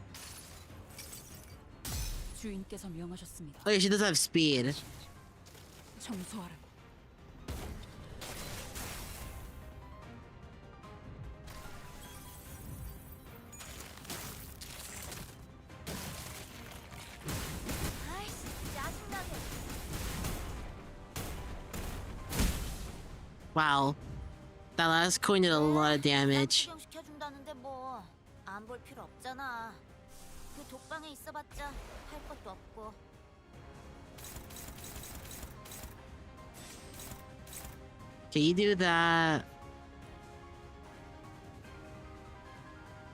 주인께서 명하셨습니다. Oh yeah, she does have speed. 청소하라. 아이씨, 짜증나게. Wow. That last coin did a lot of damage. 구경시켜준다는데 뭐 안 볼 필요 없잖아. 그 독방에 있어봤자 할 것도 없고. Okay, you do that.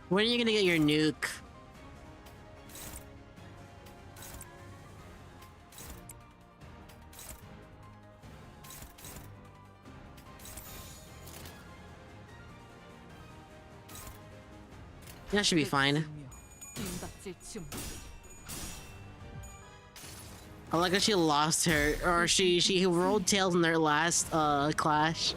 When are you gonna get your nuke? That should be fine. I like that she lost her, or she rolled tails in their last clash.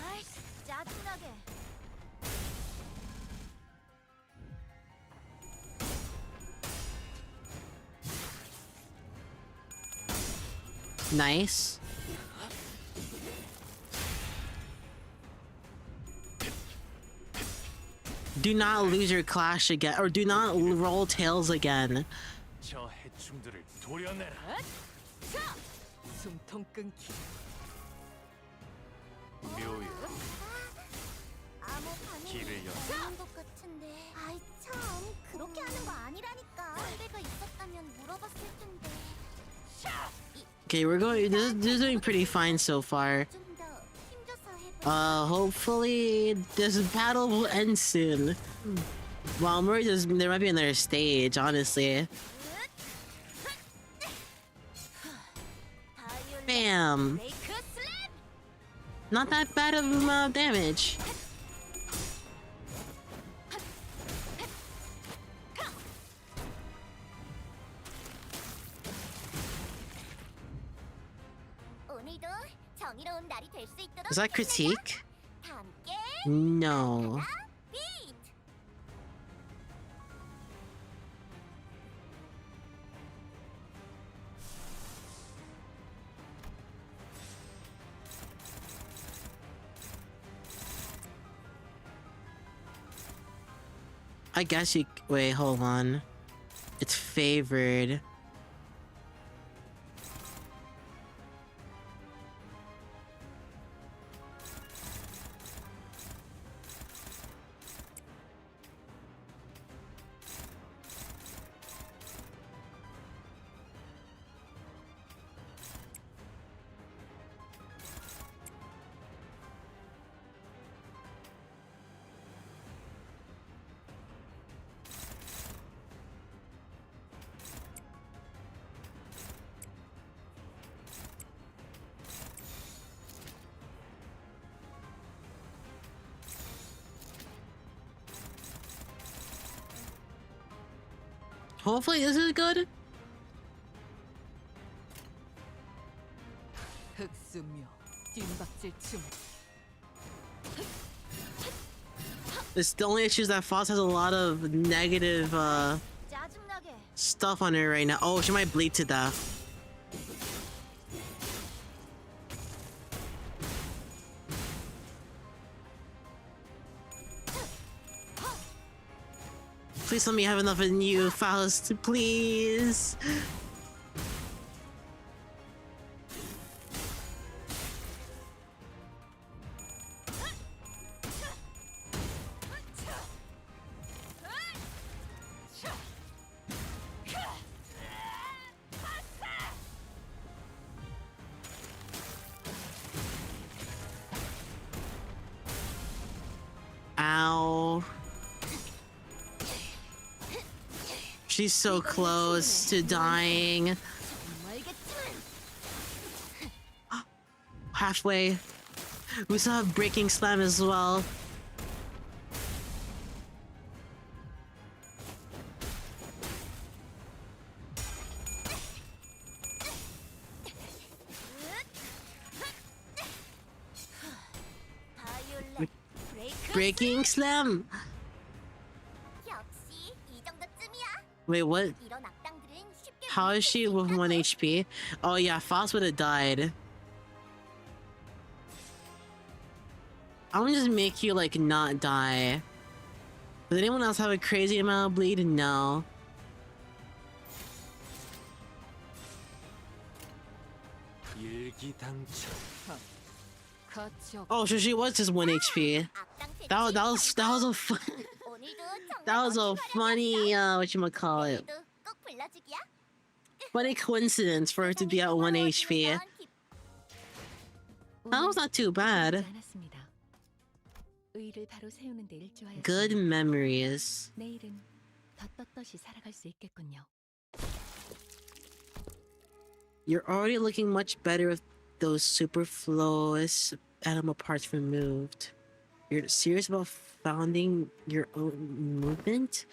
아이씨, 짜증나게. Nice. Do not lose your clash again, or do not roll tails again. 저 해충들을 도려내라. 숨통 끊기. 묘유. 아무 반응이 길을 열. 없는 것 같은데. 아이 참, 그렇게 하는 거 아니라니까. 상대가 있었다면 물어봤을 텐데. Okay, we're going. This is doing pretty fine so far. 좀 더 힘줘서 해봐. Hopefully this battle will end soon. Well, I'm worried there might be another stage, honestly. Bam! 브레이크 슬랩. Not that bad of amount of damage. 오늘도 정의로운 날이 될 수 있도록. Is that critique? 다 함께 No. 비트. I guess you. Wait, hold on. It's favored. Hopefully this is good. 흑수묘. 뒷박질충. It's the only issue is that Foss has a lot of negative 짜증나게. stuff on her right now. Oh, she might bleed to death. Please let me have enough in you, Faust. Please. She's so close to dying. Halfway. We still have Breaking Slam as well. Breaking Slam! 역시 이 정도쯤이야. Wait, what? 이런 악당들은 쉽게 How is she with 1 HP? Oh yeah, Foss would have died. I'm gonna just make you like not die. Does anyone else have a crazy amount of bleed? No. 일기당천. 가치 없. Oh, so she was just 1 HP. That was a fun, that was a funny whatchamacallit. 꼭 불러주기야. Funny coincidence for her to be at 1 HP. That was not too bad. 않았습니다. 의를 바로 세우는 데 일조하였습니다. Good memories. 내일은 더 떳떳이 살아갈 수 있겠군요. You're already looking much better with those superfluous animal parts removed. You're serious about founding your own movement?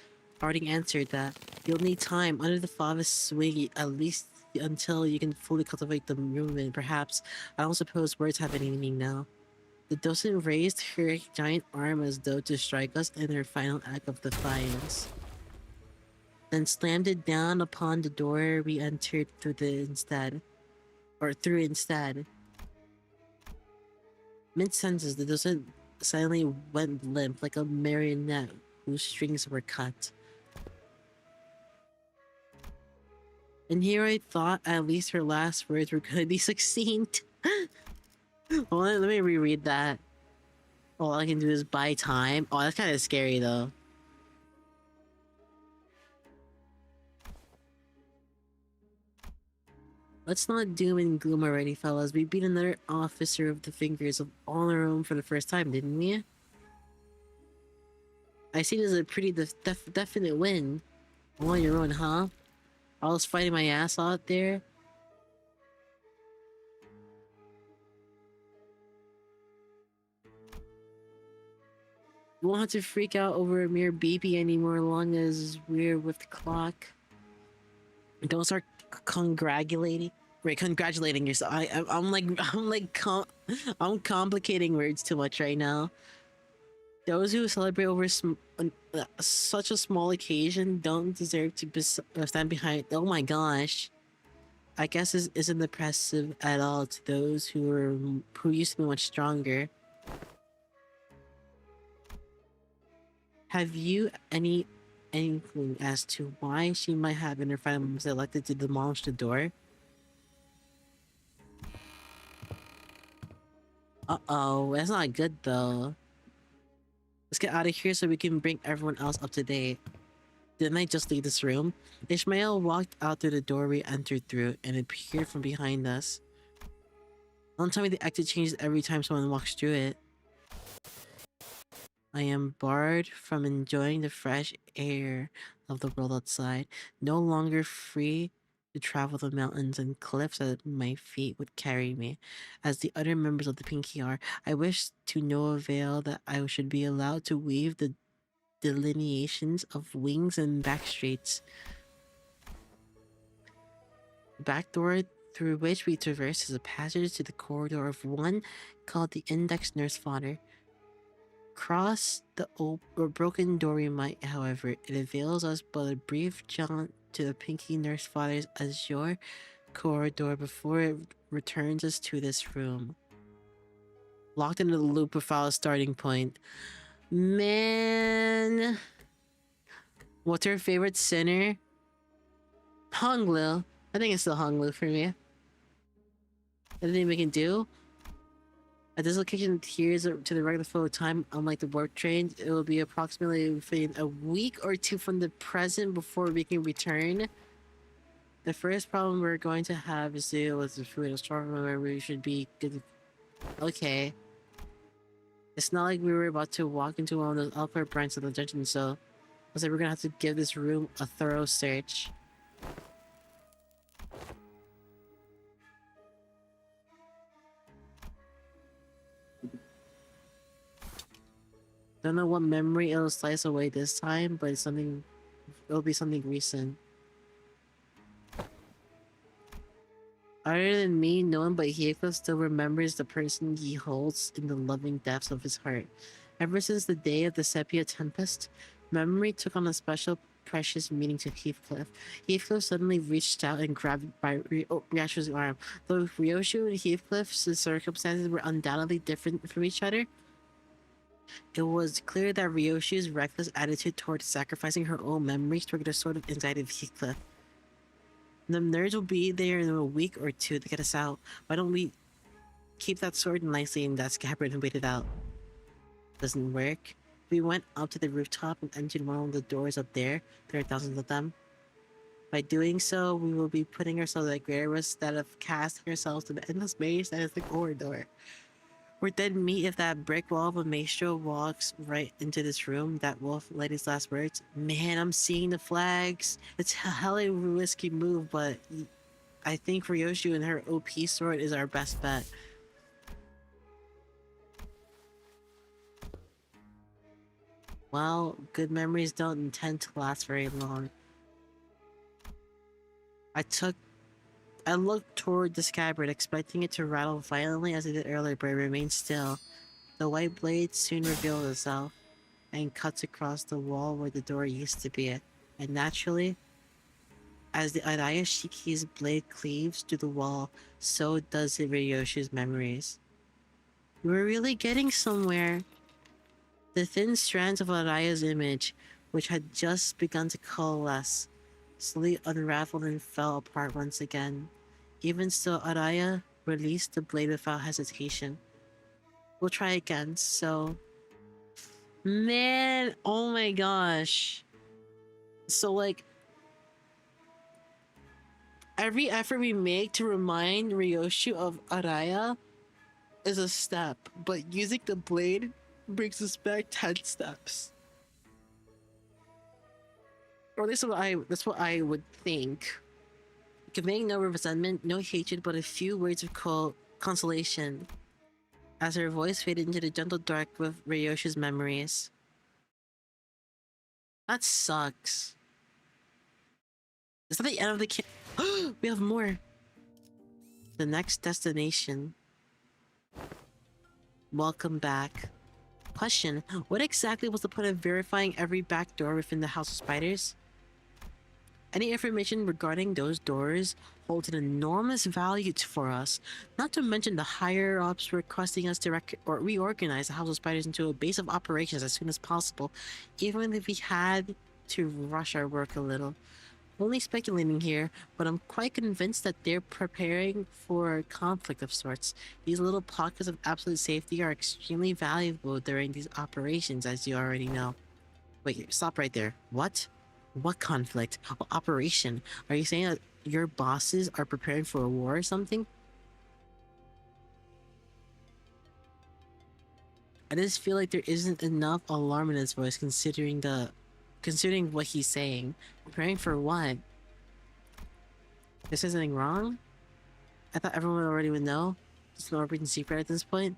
Already answered that. You'll need time under the father's swing at least until you can fully cultivate the movement. Perhaps. I don't suppose words have any meaning now. The docent raised her giant arm as though to strike us in her final act of defiance. Then slammed it down upon the door we entered through instead. Mid-sentence, the docent suddenly went limp like a marionette whose strings were cut. And here I thought at least her last words were gonna be succinct. Well, let me reread that. All I can do is buy time. Oh, that's kind of scary though. Let's not doom and gloom already, fellas. We beat another officer of the fingers of all our own for the first time, didn't we? I see this as a pretty definite win. All on your own, huh? I was fighting my ass out there. We won't have to freak out over a mere baby anymore as long as we're with the clock. Don't start congratulating yourself. I'm complicating words too much right now. Those who celebrate over such a small occasion don't deserve to stand behind. Oh my gosh, I guess this isn't impressive at all to those who used to be much stronger. Have you any inkling as to why she might have in her final moments elected to demolish the door? Uh-oh, that's not good though. Let's get out of here so we can bring everyone else up to date. Didn't I just leave this room? Ishmael walked out through the door we entered through and appeared from behind us. Don't tell me the exit changes every time someone walks through it. I am barred from enjoying the fresh air of the world outside, no longer free to travel the mountains and cliffs that my feet would carry me. As the other members of the Pinky are, I wish to no avail that I should be allowed to weave the delineations of wings and back streets. The back door through which we traverse is a passage to the corridor of one called the Index Nurse Fodder. Cross the broken door we might, however, it avails us but a brief jaunt to the Pinky Nurse Father's azure corridor before it returns us to this room. Locked into the loop without a starting point. Man, what's her favorite sinner? Honglu. I think it's still Honglu for me. Anything we can do? A dislocation adheres to the regular flow of time. Unlike the warp train, it will be approximately within a week or two from the present before we can return. The first problem we're going to have is to deal with the fluid storm where we should be good. Okay. It's not like we were about to walk into one of those upper branches of the dungeon, so Looks like we're gonna have to give this room a thorough search. Don't know what memory it'll slice away this time, but it's something. It'll be something recent. Other than me, no one but Heathcliff still remembers the person he holds in the loving depths of his heart. Ever since the day of the Sepia Tempest, memory took on a special, precious meaning to Heathcliff. Heathcliff suddenly reached out and grabbed by Ryoshu's arm. Though Ryoshu and Heathcliff's circumstances were undoubtedly different from each other, it was clear that Ryoshu's reckless attitude toward sacrificing her own memories triggered a sort of anxiety of Heathcliff. The nerds will be there in a week or two to get us out. Why don't we keep that sword nicely in that scabbard and wait it out? Doesn't work. We went up to the rooftop and entered one of the doors up there. There are thousands of them. By doing so, we will be putting ourselves at greater risk instead of casting ourselves to the endless maze that is the corridor. We're dead meat if that brick wall of a maestro walks right into this room. That wolf led his last words. Man, I'm seeing the flags. It's a hella risky move, but I think Ryoshu and her OP sword is our best bet. Well, good memories don't intend to last very long. I looked toward the scabbard, expecting it to rattle violently as it did earlier, but it remained still. The white blade soon revealed itself and cuts across the wall where the door used to be. And naturally, as the Araya Shiki's blade cleaves through the wall, so does Ryoshu's memories. We're really getting somewhere. The thin strands of Araya's image, which had just begun to coalesce, slowly unraveled and fell apart once again. Even still, Araya released the blade without hesitation. We'll try again, so... Man, oh my gosh. So, like... every effort we make to remind Ryoshu of Araya is a step, but using the blade brings us back 10 steps. Or at least that's what I would think. Conveying no resentment, no hatred, but a few words of consolation. As her voice faded into the gentle dark with Ryoshu's memories. That sucks. Is that the end of the we have more. The next destination. Welcome back. Question: what exactly was the point of verifying every back door within the House of Spiders? Any information regarding those doors holds an enormous value for us, not to mention the higher-ups requesting us to reorganize the House of Spiders into a base of operations as soon as possible, even if we had to rush our work a little. Only speculating here, but I'm quite convinced that they're preparing for a conflict of sorts. These little pockets of absolute safety are extremely valuable during these operations, as you already know. Wait, stop right there. What? What conflict? What operation? Are you saying that your bosses are preparing for a war or something? I just feel like there isn't enough alarm in his voice considering what he's saying. Preparing for what? Is there something wrong? I thought everyone already would know. It's no operating secret at this point.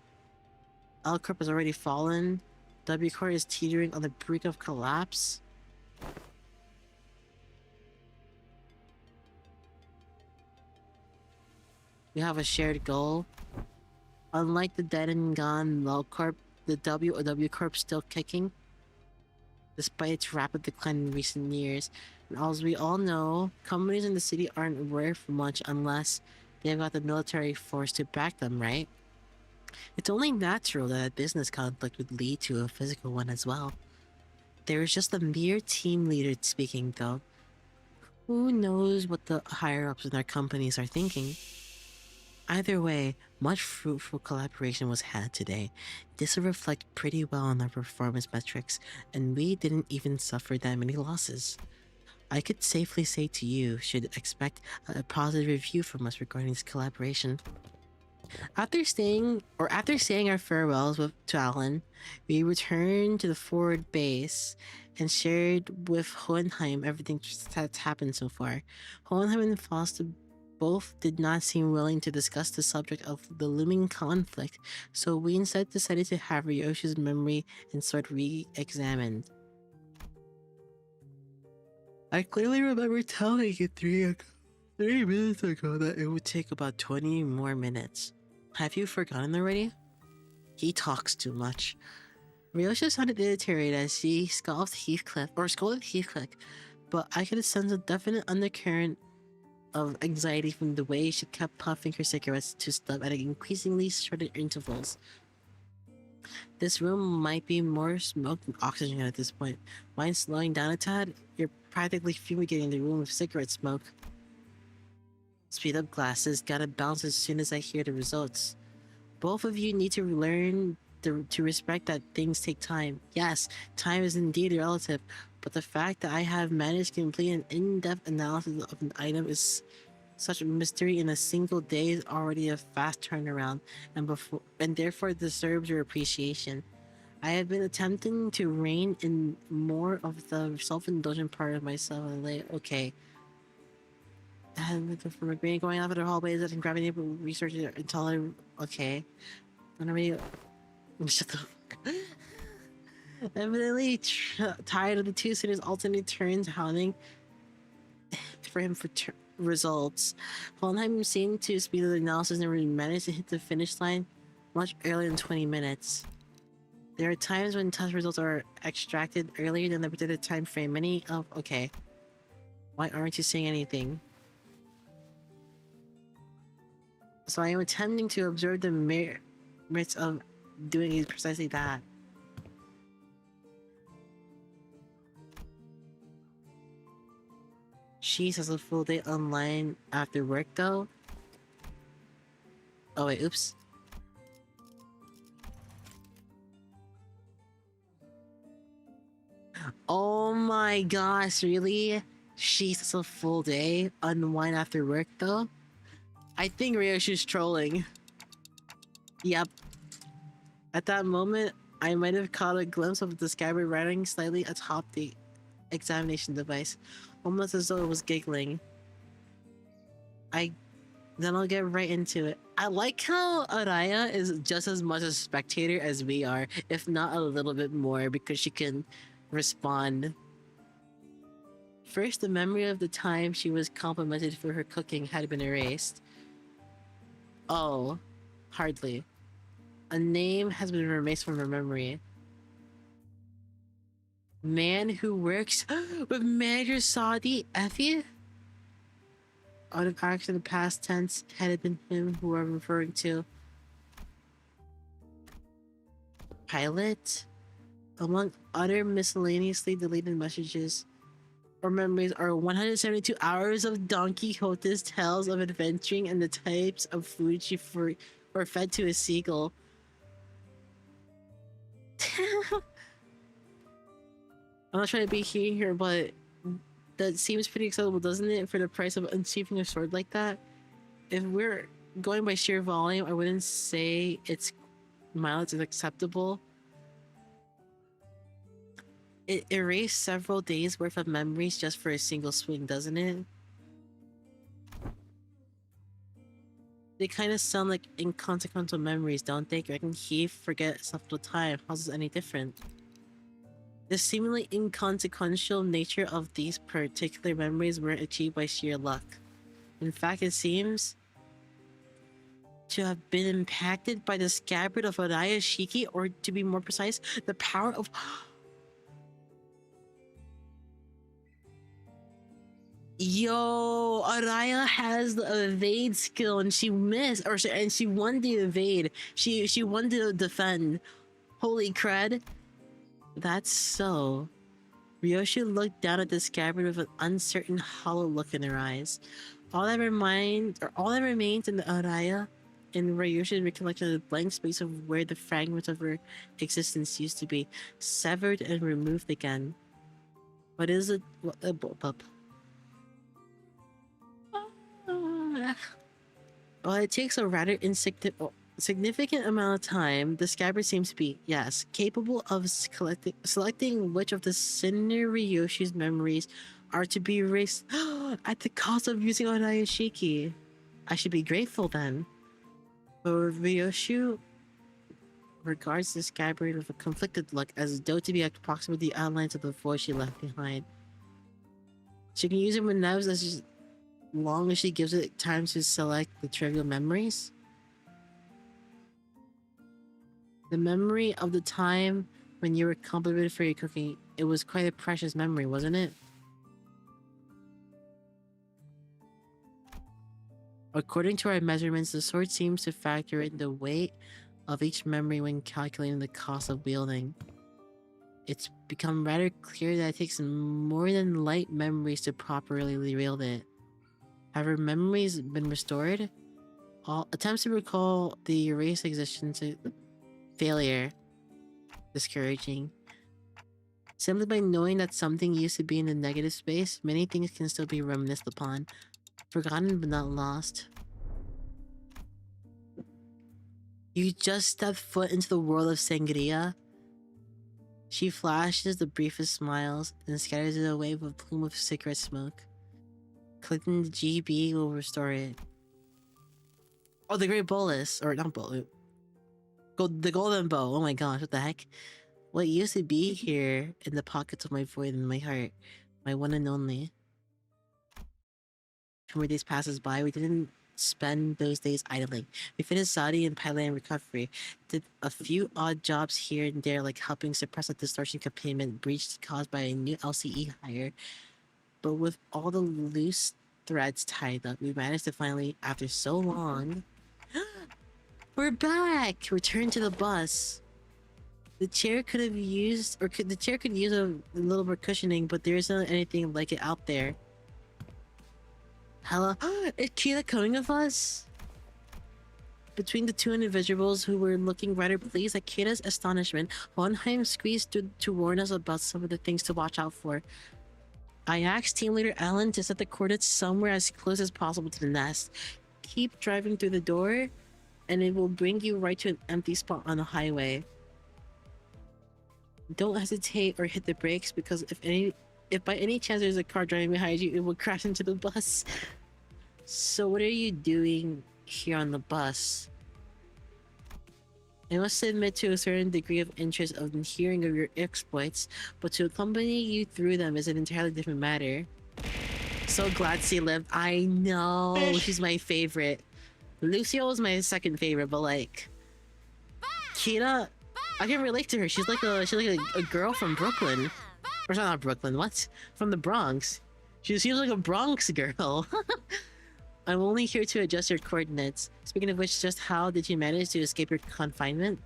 L Corp has already fallen. W Corp is teetering on the brink of collapse. We have a shared goal. Unlike the dead and gone L Corp, the W Corp still kicking, despite its rapid decline in recent years. And as we all know, companies in the city aren't worth much unless they've got the military force to back them, right? It's only natural that a business conflict would lead to a physical one as well. There is just a mere team leader speaking, though. Who knows what the higher-ups in their companies are thinking? Either way, much fruitful collaboration was had today. This will reflect pretty well on our performance metrics, and we didn't even suffer that many losses. I could safely say to you should expect a positive review from us regarding this collaboration. After saying our farewells to Alan, we returned to the forward base and shared with Hohenheim everything that's happened so far. Hohenheim and Foster both did not seem willing to discuss the subject of the looming conflict, so we instead decided to have Ryoshi's memory and sword re-examined. I clearly remember telling you 3 minutes ago that it would take about 20 more minutes. Have you forgotten already? He talks too much. Ryosha sounded irritated as she scolded Heathcliff, but I could sense a definite undercurrent of anxiety from the way she kept puffing her cigarettes to stub at increasingly shorter intervals. This room might be more smoke than oxygen at this point. Mind slowing down a tad? You're practically fumigating the room with cigarette smoke. Speed up glasses, gotta bounce as soon as I hear the results. Both of you need to learn to respect that things take time. Yes, time is indeed relative, but the fact that I have managed to complete an in-depth analysis of an item is such a mystery in a single day is already a fast turnaround, and therefore deserves your appreciation. I have been attempting to rein in more of the self-indulgent part of myself and okay. And from agreeing going off at the hallways and grabbing able research until okay. I'm already shut the fuck. Evidently tired of the two sitters alternate turns hounding for him for results. Hohenheim seemed to speed the analysis and managed to hit the finish line much earlier than 20 minutes. There are times when test results are extracted earlier than the predicted time frame. Many of okay. Why aren't you saying anything? So I am attempting to observe the merits of doing precisely that. She has a full day online after work though. Oh wait, oops. Oh my gosh, really? She has a full day unwind after work though? I think Ryoshi's trolling. Yep. At that moment, I might have caught a glimpse of the scabbard riding slightly atop the examination device, almost as though it was giggling. Then I'll get right into it. I like how Araya is just as much a spectator as we are, if not a little bit more, because she can respond. First, the memory of the time she was complimented for her cooking had been erased. Oh, hardly. A name has been erased from her memory. Man who works with manager Saudi Effie? Out of action, the past tense had it been him who I'm referring to. Pilot? Among other miscellaneously deleted messages or memories are 172 hours of Don Quixote's tales of adventuring and the types of food she fed to a seagull. I'm not trying to be here, but that seems pretty acceptable, doesn't it? For the price of unsheathing a sword like that? If we're going by sheer volume, I wouldn't say its mileage is acceptable. It erased several days worth of memories just for a single swing, doesn't it? They kind of sound like inconsequential memories, don't they? I can forget stuff all the time. How's this any different? The seemingly inconsequential nature of these particular memories weren't achieved by sheer luck. In fact, it seems to have been impacted by the scabbard of Araya Shiki, or to be more precise, the power of... Yo, Araya has the evade skill and she missed, and she won the evade. She won the defend. Holy cred. That's so. Ryoshi looked down at the scabbard with an uncertain, hollow look in her eyes. All that remains in the Araya in Ryoshi's recollection of the blank space of where the fragments of her existence used to be, severed and removed again. What is it? While it takes a rather significant amount of time, the scabbard seems to be, yes, capable of selecting which of the Sinner Ryoshi's memories are to be erased at the cost of using Onayashiki. I should be grateful then. But Ryoshi regards the scabbard with a conflicted look, as though to be approximately the outlines of the voice she left behind. She can use it whenever as long as she gives it time to select the trivial memories. The memory of the time when you were complimented for your cooking, it was quite a precious memory, wasn't it? According to our measurements, the sword seems to factor in the weight of each memory when calculating the cost of wielding. It's become rather clear that it takes more than light memories to properly wield it. Have her memories been restored? All attempts to recall the erased existence failure. Discouraging. Simply by knowing that something used to be in the negative space, many things can still be reminisced upon. Forgotten but not lost. You just stepped foot into the world of sangria. She flashes the briefest smiles and scatters it away with a plume of cigarette smoke. Clicking the GB will restore it. Oh, the great bolus. Or not bolus. The golden bow. Oh my gosh, what the heck? What used to be here in the pockets of my void and my heart. My one and only. More days passes by, we didn't spend those days idling. We finished Saudi and Thailand recovery. Did a few odd jobs here and there, like helping suppress a distortion containment breach caused by a new LCE hire. But with all the loose threads tied up, we managed to finally, after so long... We're back! Return to the bus. The chair could have used... the chair could use a little more cushioning, but there isn't anything like it out there. Hello? Is Kita coming with us? Between the two individuals who were looking rather pleased at Kita's astonishment, Hohenheim squeezed to warn us about some of the things to watch out for. I asked team leader Alan to set the coordinates somewhere as close as possible to the nest. Keep driving through the door, and it will bring you right to an empty spot on the highway. Don't hesitate or hit the brakes, because if by any chance there's a car driving behind you, it will crash into the bus. So what are you doing here on the bus? I must admit to a certain degree of interest of hearing of your exploits, but to accompany you through them is an entirely different matter. So glad she lived. I know, she's my favorite. Lucio is my second favorite, but like... Kita, I can relate to her. She's like a girl from Brooklyn. Or not Brooklyn, what? From the Bronx. She seems like a Bronx girl. I'm only here to adjust your coordinates. Speaking of which, just how did you manage to escape your confinement?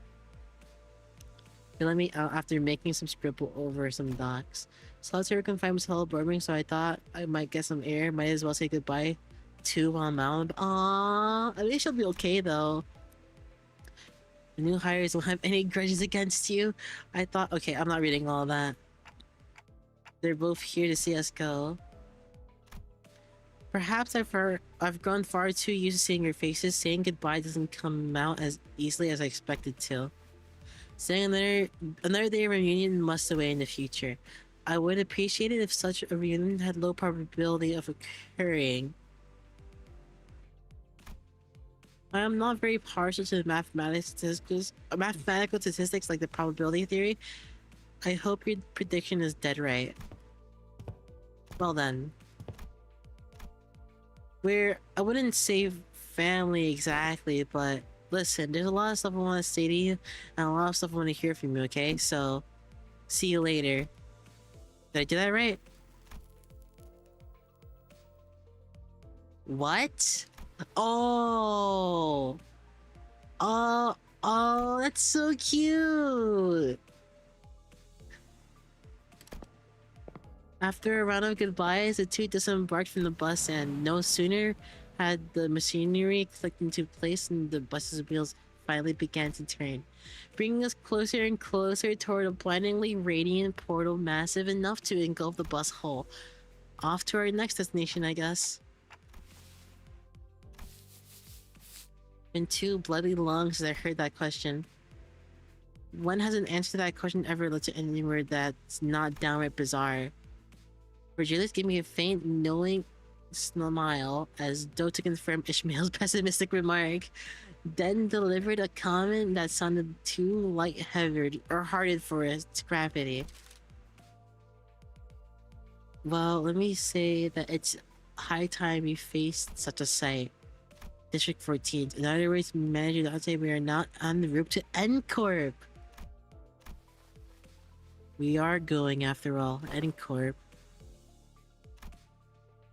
You let me out after making some scribble over some docs. Solitary confinement was hella boring, so I thought I might get some air. Might as well say goodbye to while I'm out. Aww, at least she'll be okay though. The new hires won't have any grudges against you. I thought, okay, I'm not reading all that. They're both here to see us go. Perhaps I've grown far too used to seeing your faces. Saying goodbye doesn't come out as easily as I expected to. Saying another day of reunion must away in the future. I would appreciate it if such a reunion had low probability of occurring. I am not very partial to mathematical statistics like the probability theory. I hope your prediction is dead right. Well then. I wouldn't say family exactly, but listen, there's a lot of stuff I want to say to you, and a lot of stuff I want to hear from you, okay? So, see you later. Did I do that right? What? Oh! Oh, that's so cute! After a round of goodbyes, the two disembarked from the bus, and no sooner had the machinery clicked into place and the bus's wheels finally began to turn, bringing us closer and closer toward a blindingly radiant portal massive enough to engulf the bus whole. Off to our next destination, I guess. And two bloody lungs that heard that question. One hasn't answered that question ever led to anywhere that's not downright bizarre. Virgilius gave me a faint, knowing smile as though to confirm Ishmael's pessimistic remark, then delivered a comment that sounded too light-hearted or hearted for its gravity. Well, let me say that it's high time we faced such a sight. District 14. In other words, Manager Dante, we are not on the route to N-Corp. We are going, after all, N-Corp.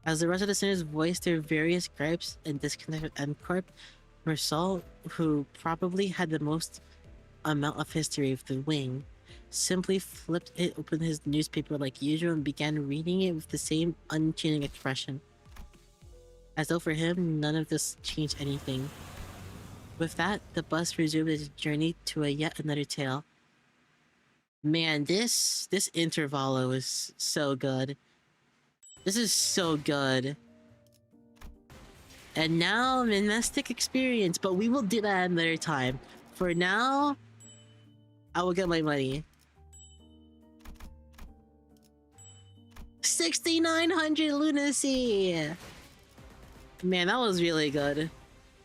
As the rest of the senators voiced their various gripes and discontent with N-Corp, Mersal, who probably had the most amount of history of the wing, simply flipped it open his newspaper like usual and began reading it with the same unchanging expression. As though for him, none of this changed anything. With that, the bus resumed its journey to a yet another tale. Man, this intervalo is so good. This is so good. And now, monastic experience, but we will do that another time. For now, I will get my money. 6,900 lunacy! Man, that was really good.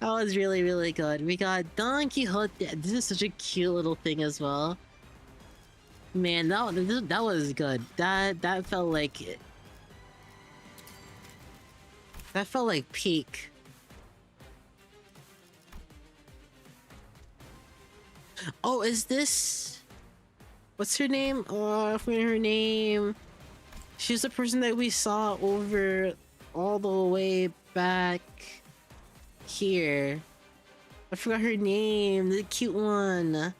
That was really, really good. We got Don Quixote. This is such a cute little thing as well. Man, that was good. That felt like... That felt like peak. Oh, is this... What's her name? Oh, I forgot her name. She's the person that we saw over all the way back here. I forgot her name. The cute one.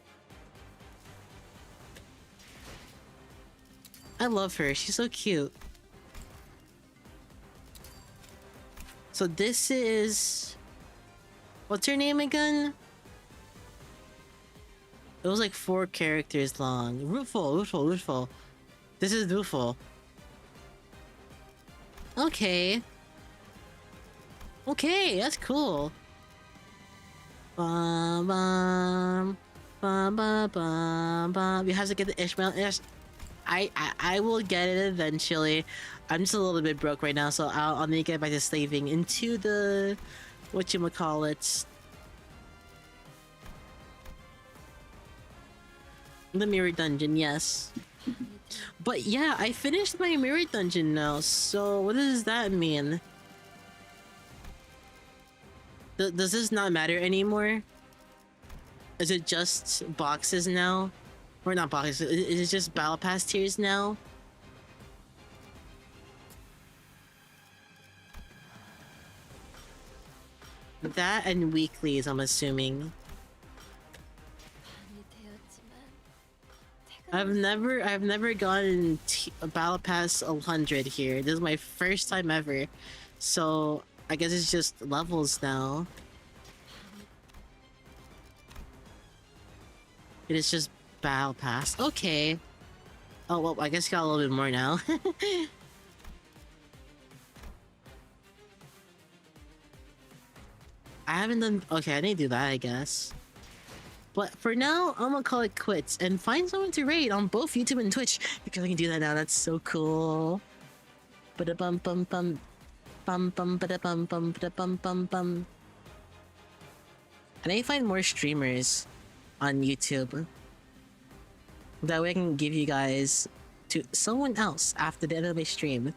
I love her. She's so cute. So this is... What's her name again? It was like 4 characters long. Rootful. This is Rootful. Okay. Okay, that's cool. Bum bum bum bum bum bum. You have to get the Ishmael. I will get it eventually. I'm just a little bit broke right now, so I'll need to get back to slaving into the whatchamacallit. The mirror dungeon, yes. But yeah, I finished my mirror dungeon now, so what does that mean? Does this not matter anymore? Is it just boxes now? Or not boxes, is it just battle pass tiers now? That and weeklies, I'm assuming. I've never gotten battle pass 100 here. This is my first time ever, so I guess it's just levels now. It is just battle pass. Okay. Oh well, I guess you got a little bit more now. I haven't done. Okay, I didn't do that, I guess. But for now, I'm gonna call it quits and find someone to raid on both YouTube and Twitch because I can do that now. That's so cool. Bada bum bum bum bum bum bada bum bum bada bum bum bum. I need to find more streamers on YouTube. That way I can give you guys to someone else after the end of my stream.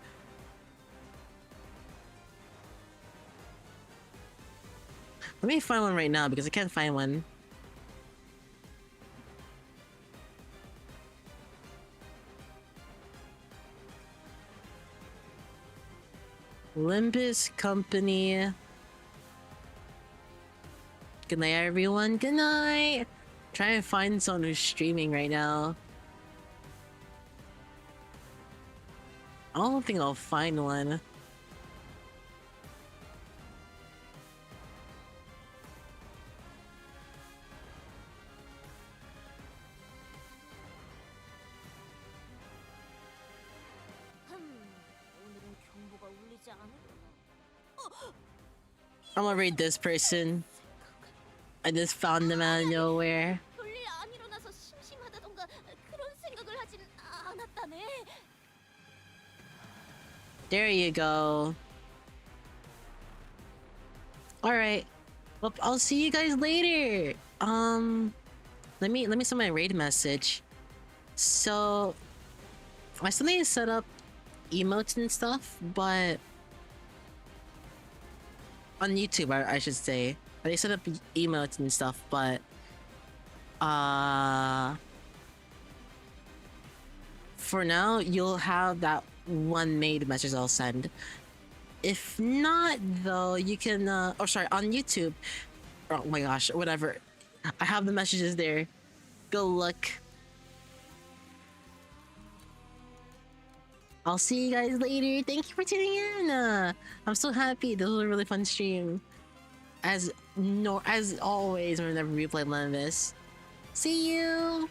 Let me find one right now because I can't find one. Limbus Company. Good night, everyone. Good night. Trying to find someone who's streaming right now. I don't think I'll find one. I'm gonna raid this person. I just found them out of nowhere. 별일 안 일어나서 심심하다던가 그런 생각을 하진 않았다네. There you go. All right. Well, I'll see you guys later. Let me send my raid message. So I still need to set up emotes and stuff, but on YouTube, I should say. I set up emotes and stuff, but for now, you'll have that one made message I'll send. If not, though, you can, or sorry, on YouTube. Oh my gosh, whatever. I have the messages there. Go look. I'll see you guys later. Thank you for tuning in. I'm so happy. This was a really fun stream. As always, whenever we play Limbus. See you.